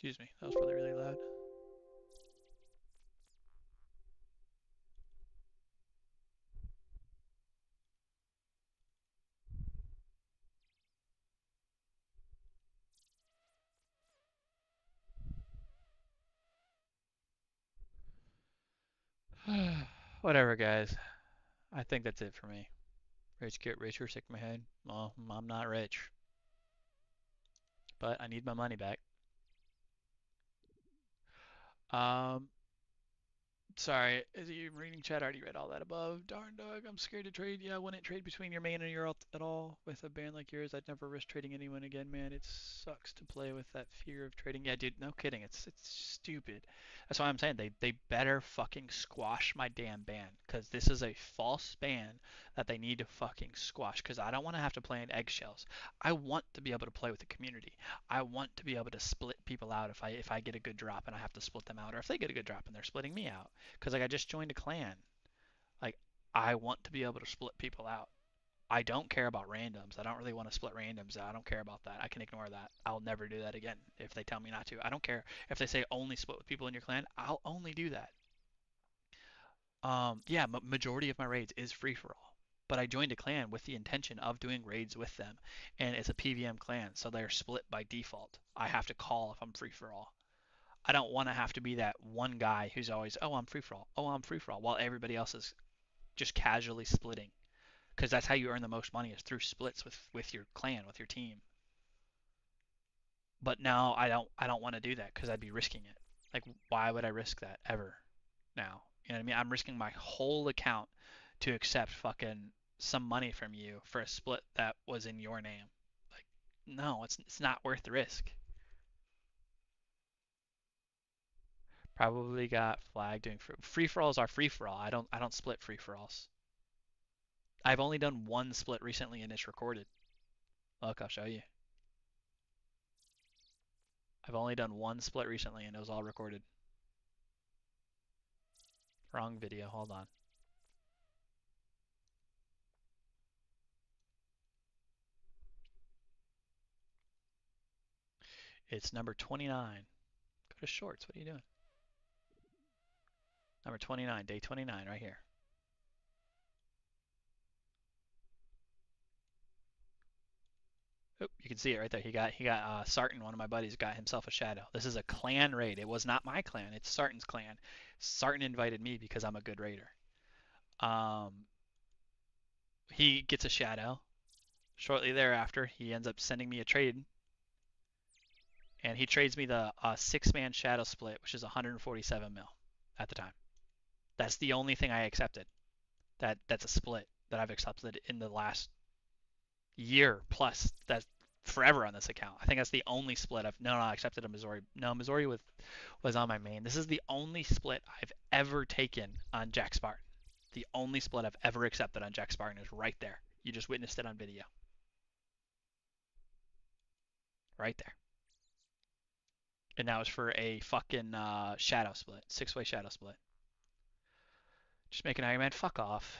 Excuse me, that was probably really loud. Whatever, guys. I think that's it for me. Rich get richer, sick my head. Well, I'm not rich, but I need my money back. Um, Sorry, is you reading chat? I already read all that above. Darn dog, I'm scared to trade. Yeah, I wouldn't trade between your main and your alt at all. With a band like yours, I'd never risk trading anyone again, man. It sucks to play with that fear of trading. Yeah, dude, no kidding. It's stupid. That's why I'm saying they better fucking squash my damn ban, because this is a false ban that they need to fucking squash. Because I don't want to have to play in eggshells. I want to be able to play with the community. I want to be able to split people out if I get a good drop and I have to split them out, or if they get a good drop and they're splitting me out. Because like I just joined a clan. Like I want to be able to split people out. I don't care about randoms. I don't really want to split randoms. I don't care about that. I can ignore that. I'll never do that again if they tell me not to. I don't care if they say only split with people in your clan. I'll only do that. Yeah, majority of my raids is free for all. But I joined a clan with the intention of doing raids with them, and it's a PVM clan, so they're split by default. I have to call if I'm free for all. I don't want to have to be that one guy who's always, oh, I'm free for all. Oh, I'm free for all, while everybody else is just casually splitting. Because that's how you earn the most money is through splits with your clan, with your team. But now I don't want to do that because I'd be risking it. Like, why would I risk that ever? Now, you know what I mean? I'm risking my whole account to accept fucking some money from you for a split that was in your name. Like, no, it's not worth the risk. Probably got flagged doing free for alls are free for all. I don't split free for alls. I've only done one split recently and it's recorded. Look, I'll show you. I've only done one split recently and it was all recorded. Wrong video, hold on. It's number 29. Go to shorts, what are you doing? Number 29, day 29, right here. Oop, you can see it right there. He got Sartin, one of my buddies, got himself a shadow. This is a clan raid. It was not my clan. It's Sartin's clan. Sartin invited me because I'm a good raider. Um, he gets a shadow. Shortly thereafter, he ends up sending me a trade, and he trades me the six-man shadow split, which is 147 mil at the time. That's the only thing I accepted. That's a split that I've accepted in the last year plus. That's forever on this account. I think that's the only split I've no, I accepted a Missouri. No, Missouri was on my main. This is the only split I've ever taken on Jack Spartan. The only split I've ever accepted on Jack Spartan is right there. You just witnessed it on video. Right there. And that was for a fucking shadow split. Six-way shadow split. Just make an argument. Fuck off.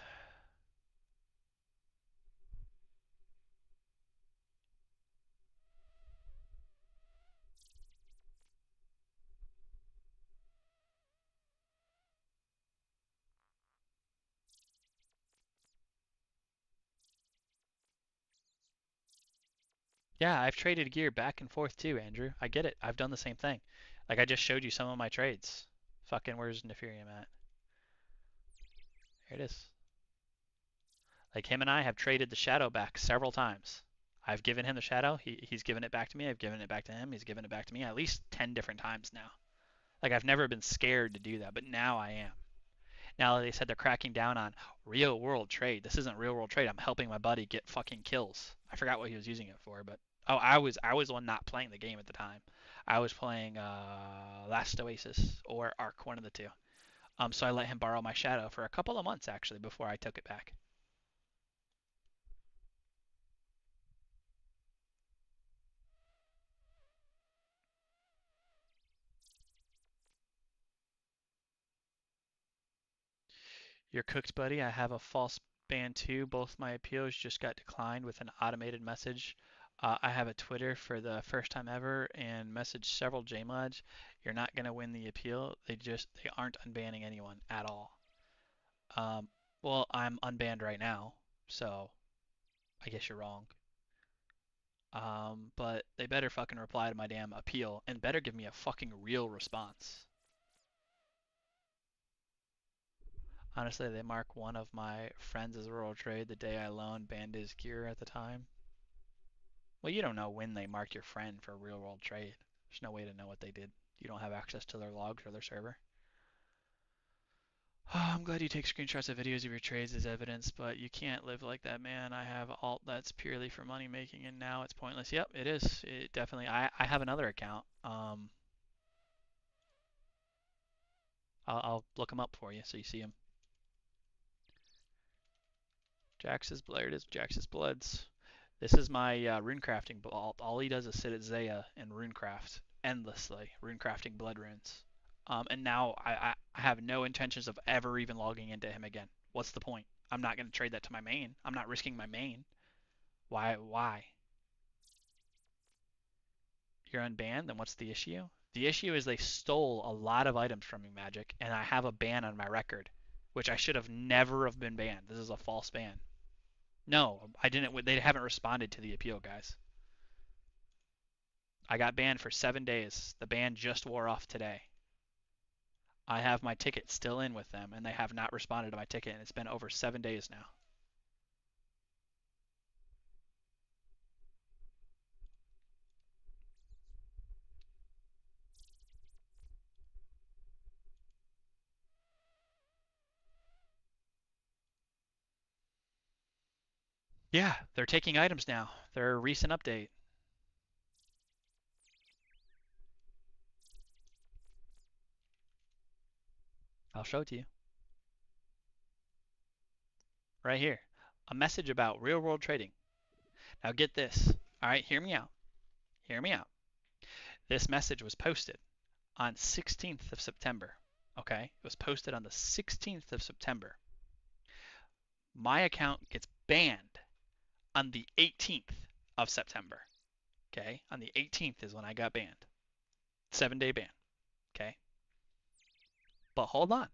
Yeah, I've traded gear back and forth too, Andrew. I get it. I've done the same thing. Like I just showed you some of my trades. Fucking where's Neferium at? Here it is. Like him and I have traded the shadow back several times. I've given him the shadow. He's given it back to me. I've given it back to him. He's given it back to me at least 10 different times now. Like I've never been scared to do that, but now I am. Now they said they're cracking down on real world trade. This isn't real world trade. I'm helping my buddy get fucking kills. I forgot what he was using it for, but oh, I was the one not playing the game at the time. I was playing Last Oasis or Ark, one of the two. So I let him borrow my shadow for a couple of months actually before I took it back. You're cooked, buddy. I have a false ban too. Both my appeals just got declined with an automated message. I have a Twitter for the first time ever and messaged several JMods. You're not gonna win the appeal. They aren't unbanning anyone at all. Um, well, I'm unbanned right now, so I guess you're wrong. But they better fucking reply to my damn appeal and better give me a fucking real response. Honestly, they mark one of my friends as rural trade the day I loaned banned his gear at the time. Well, you don't know when they marked your friend for real world trade. There's no way to know what they did. You don't have access to their logs or their server. Oh, I'm glad you take screenshots of videos of your trades as evidence, but you can't live like that, man. I have alt that's purely for money making, and now it's pointless. Yep, it is. It definitely. I have another account. I'll look them up for you so you see them. Jax's Blair is Jax's Bloods. This is my runecrafting alt. All he does is sit at Zaya and runecraft endlessly, runecrafting blood runes. And now I have no intentions of ever even logging into him again. What's the point? I'm not going to trade that to my main. I'm not risking my main. Why? Why? You're unbanned? Then what's the issue? The issue is they stole a lot of items from me, Magic, and I have a ban on my record, which I should have never have been banned. This is a false ban. No, I didn't. They haven't responded to the appeal, guys. I got banned for 7 days. The ban just wore off today. I have my ticket still in with them, and they have not responded to my ticket, and it's been over 7 days now. Yeah, they're taking items now. They're a recent update. I'll show it to you. Right here. A message about real world trading. Now get this. All right, hear me out. Hear me out. This message was posted on 16th of September. Okay? It was posted on the 16th of September. My account gets banned on the 18th of September. Okay? On the 18th is when I got banned. 7-day ban. Okay? But hold on.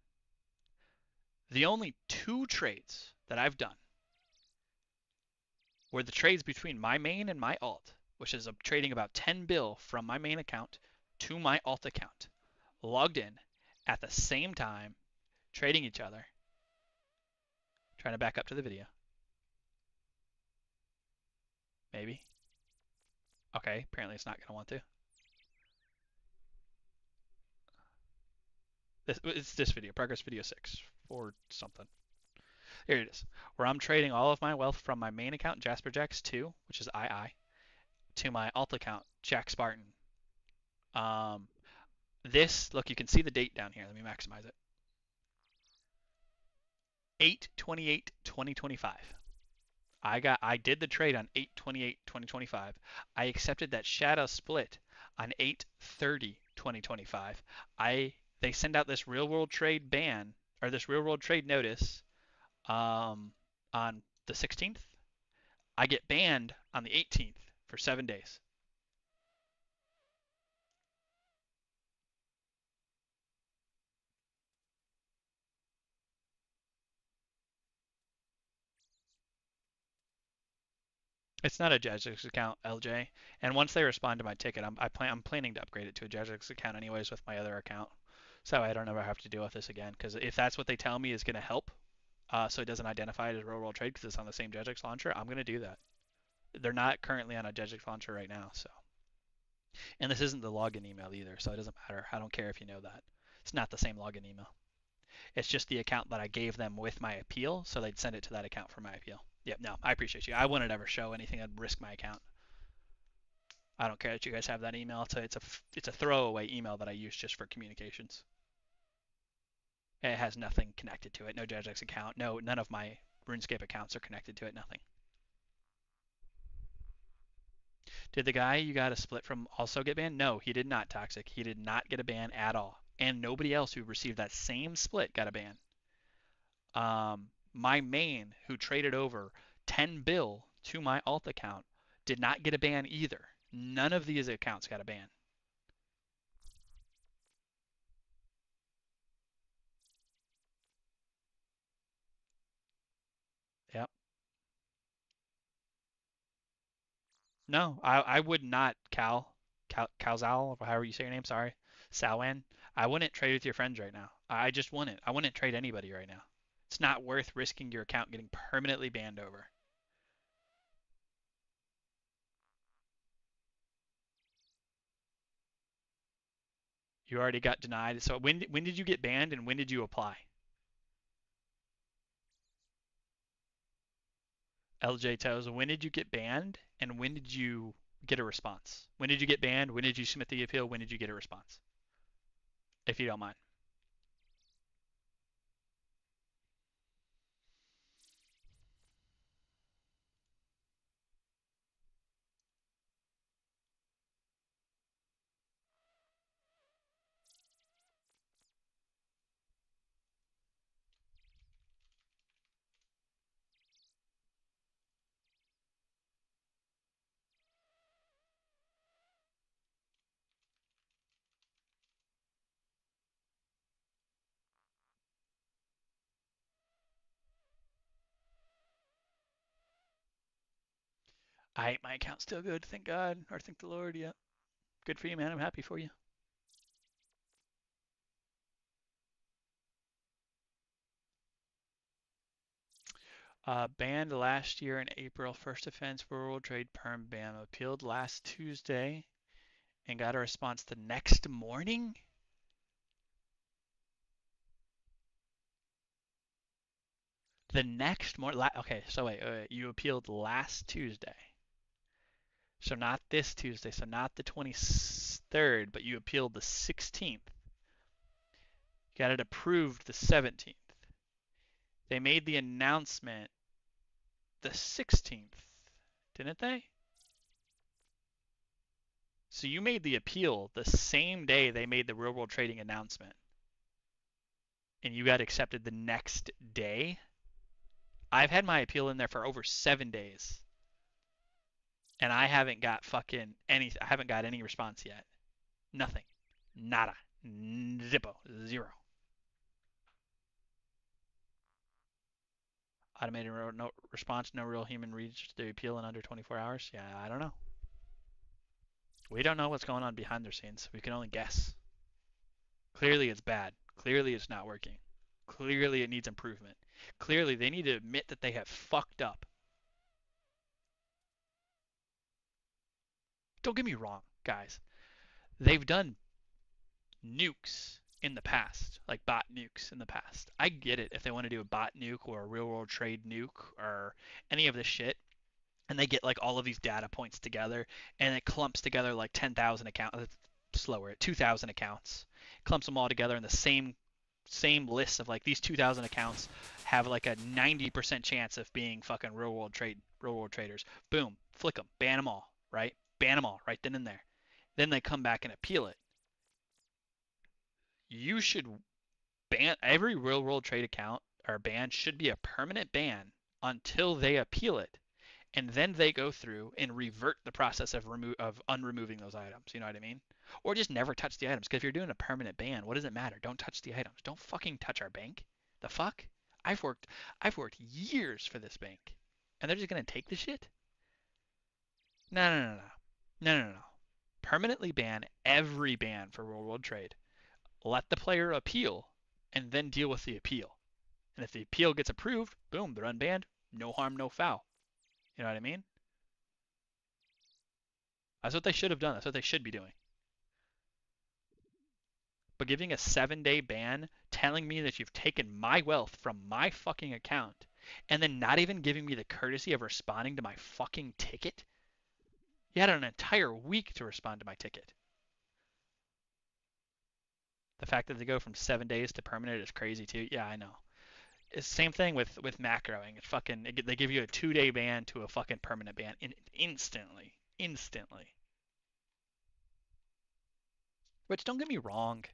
The only two trades that I've done were the trades between my main and my alt. which is trading about 10 bill from my main account to my alt account, logged in at the same time, trading each other. Trying to back up to the video. Maybe. Okay, apparently it's not going to want to. It's this video, progress video 6 or something. Here it is, where I'm trading all of my wealth from my main account, Jagex 2, which is II, to my alt account, Jack Spartan. Um, look, you can see the date down here. Let me maximize it. 8/28/2025. I did the trade on 8/28/2025. I accepted that shadow split on 8/30/2025. They send out this real world trade ban or this real world trade notice on the 16th. I get banned on the 18th for 7 days. It's not a Jagex account, LJ. And once they respond to my ticket, I'm planning to upgrade it to a Jagex account anyways with my other account, so I don't ever have to deal with this again. Because if that's what they tell me is going to help, so it doesn't identify it as real world trade because it's on the same Jagex launcher, I'm going to do that. They're not currently on a Jagex launcher right now, so. And this isn't the login email either, so it doesn't matter. I don't care if you know that. It's not the same login email. It's just the account that I gave them with my appeal, so they'd send it to that account for my appeal. Yep, no, I appreciate you. I wouldn't ever show anything that'd risk my account. I don't care that you guys have that email. It's a throwaway email that I use just for communications. It has nothing connected to it. No Jagex account. No, none of my RuneScape accounts are connected to it. Nothing. Did the guy you got a split from also get banned? No, he did not, Toxic. He did not get a ban at all. And nobody else who received that same split got a ban. My main, who traded over 10 bill to my alt account, did not get a ban either. None of these accounts got a ban. Yep. No, I would not, Calzal, or however you say your name, sorry, Salwan. I wouldn't trade with your friends right now. I just wouldn't. I wouldn't trade anybody right now. It's not worth risking your account getting permanently banned over. You already got denied. So when did you get banned and when did you apply? LJ Toes, when did you get banned and when did you get a response? When did you get banned? When did you submit the appeal? When did you get a response? If you don't mind. My account's still good, thank God, or thank the Lord. Yeah, good for you, man. I'm happy for you. Banned last year in April. First offense, World Trade Perm ban. Appealed last Tuesday and got a response the next morning. The next morning. Okay, so wait. You appealed last Tuesday. So not this Tuesday. So not the 23rd, but you appealed the 16th. You got it approved the 17th. They made the announcement the 16th, didn't they? So you made the appeal the same day they made the real world trading announcement. And you got accepted the next day? I've had my appeal in there for over 7 days. And I haven't got I haven't got any response yet. Nothing. Nada. Zippo. Zero. Automated no response, no real human reads the appeal in under 24 hours. Yeah, I don't know. We don't know what's going on behind the scenes. We can only guess. Clearly it's bad. Clearly it's not working. Clearly it needs improvement. Clearly they need to admit that they have fucked up. Don't get me wrong, guys. They've done nukes in the past, like bot nukes in the past. I get it if they want to do a bot nuke or a real world trade nuke or any of this shit, and they get like all of these data points together, and it clumps together like 10,000 accounts. Slower, 2,000 accounts, clumps them all together in the same list of like these 2,000 accounts have like a 90% chance of being fucking real world traders. Boom, flick them, ban them all, right? Ban them all right then and there. Then they come back and appeal it. You should ban every real world trade account or ban should be a permanent ban until they appeal it, and then they go through and revert the process of unremoving those items. You know what I mean? Or just never touch the items. Because if you're doing a permanent ban, what does it matter? Don't touch the items. Don't fucking touch our bank. The fuck? I've worked years for this bank, and they're just gonna take the shit? No, no, no, no, no, no, no. Permanently ban every ban for real world trade. Let the player appeal, and then deal with the appeal. And if the appeal gets approved, boom, they're unbanned. No harm, no foul. You know what I mean? That's what they should have done. That's what they should be doing. But giving a 7-day ban, telling me that you've taken my wealth from my fucking account, and then not even giving me the courtesy of responding to my fucking ticket? You had an entire week to respond to my ticket. The fact that they go from 7 days to permanent is crazy too. Yeah, I know. It's the same thing with macroing. It's fucking they give you a 2-day ban to a fucking permanent ban instantly, instantly. Which don't get me wrong,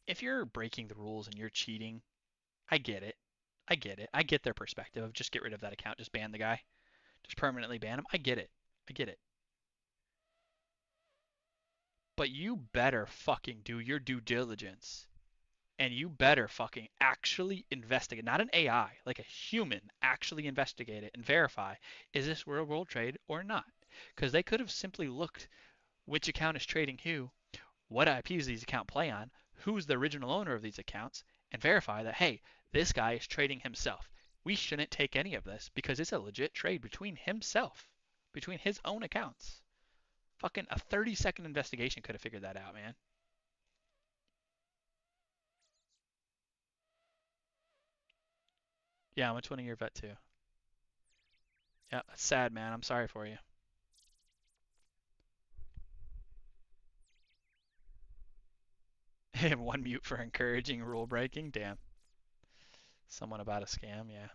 if you're breaking the rules and you're cheating, I get it. I get it. I get their perspective of just get rid of that account, just ban the guy, just permanently ban him. I get it. I get it. But you better fucking do your due diligence, and you better fucking actually investigate, not an AI, like a human, actually investigate it and verify, is this real world trade or not? Because they could have simply looked which account is trading who, what IPs these accounts play on, who's the original owner of these accounts, and verify that, hey, this guy is trading himself. We shouldn't take any of this because it's a legit trade between himself, between his own accounts. Fucking a 30-second investigation could have figured that out, man. Yeah, I'm a 20-year vet too. Yeah, that's sad, man. I'm sorry for you. One mute for encouraging rule breaking. Damn. Someone about a scam. Yeah.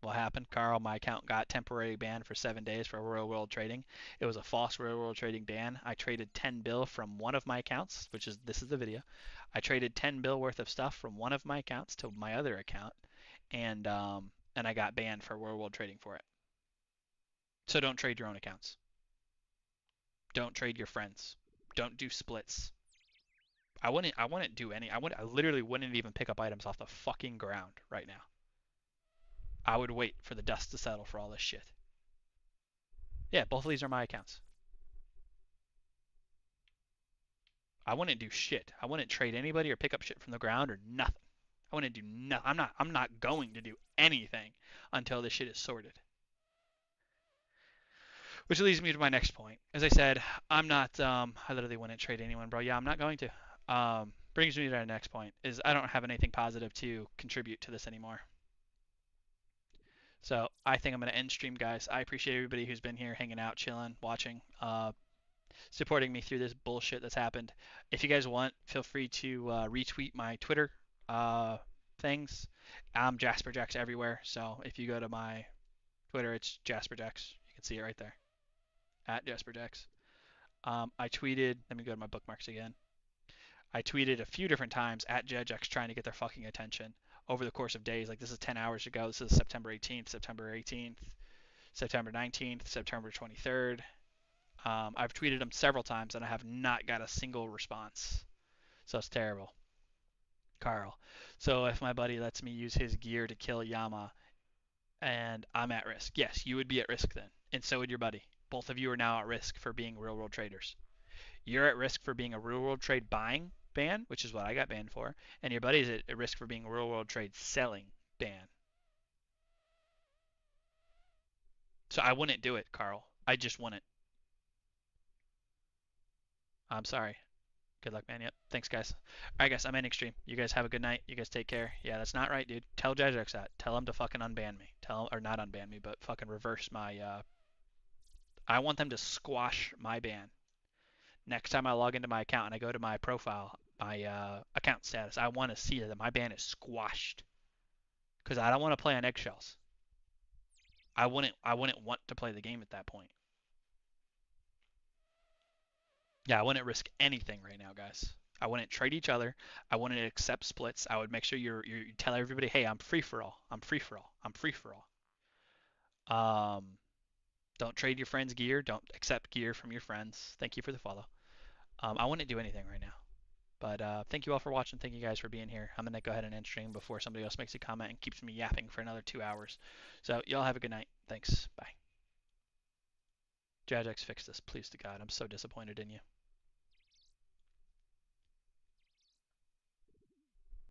What happened, Carl? My account got temporary banned for 7 days for real world trading. It was a false real world trading ban. I traded 10 bill from one of my accounts, which is this is the video. I traded 10 bill worth of stuff from one of my accounts to my other account, and I got banned for real world trading for it. So don't trade your own accounts. Don't trade your friends. Don't do splits. I wouldn't do any. I literally wouldn't even pick up items off the fucking ground right now. I would wait for the dust to settle for all this shit. Yeah, both of these are my accounts. I wouldn't do shit. I wouldn't trade anybody or pick up shit from the ground or nothing. I wouldn't do nothing. I'm not going to do anything until this shit is sorted. Which leads me to my next point. As I said, I'm not I literally wouldn't trade anyone, bro. Yeah, I'm not going to. Brings me to our next point is I don't have anything positive to contribute to this anymore. So I think I'm going to end stream, guys. I appreciate everybody who's been here, hanging out, chilling, watching, supporting me through this bullshit that's happened. If you guys want, feel free to retweet my Twitter things. I'm JasperJax everywhere. So if you go to my Twitter, it's JasperJax. You can see it right there at JasperJax. I tweeted. Let me go to my bookmarks again. I tweeted a few different times at Jagex trying to get their fucking attention over the course of days. Like this is 10 hours ago. This is September 18th, September 18th, September 19th, September 23rd. I've tweeted them several times and I have not got a single response. So it's terrible. Carl. So if my buddy lets me use his gear to kill Yama and I'm at risk, yes, you would be at risk then. And so would your buddy. Both of you are now at risk for being real world traders. You're at risk for being a real world trade buying ban, which is what I got banned for, and your buddy's at risk for being a real world trade selling ban. So I wouldn't do it, Carl. I just wouldn't. I'm sorry. Good luck, man. Yep. Thanks, guys. All right, guys. I'm ending stream. You guys have a good night. You guys take care. Yeah, that's not right, dude. Tell Jagex that. Tell him to fucking unban me. Tell him, or not unban me, but fucking reverse my. I want them to squash my ban. Next time I log into my account and I go to my profile, my account status, I want to see that my ban is squashed. Because I don't want to play on eggshells. I wouldn't want to play the game at that point. Yeah, I wouldn't risk anything right now, guys. I wouldn't trade each other. I wouldn't accept splits. I would make sure you tell everybody, hey, I'm free for all. I'm free for all. I'm free for all. Don't trade your friends' gear. Don't accept gear from your friends. Thank you for the follow. I wouldn't do anything right now. But thank you all for watching. Thank you guys for being here. I'm gonna go ahead and end stream before somebody else makes a comment and keeps me yapping for another 2 hours. So y'all have a good night. Thanks. Bye. Jagex, fix this, please to God. I'm so disappointed in you.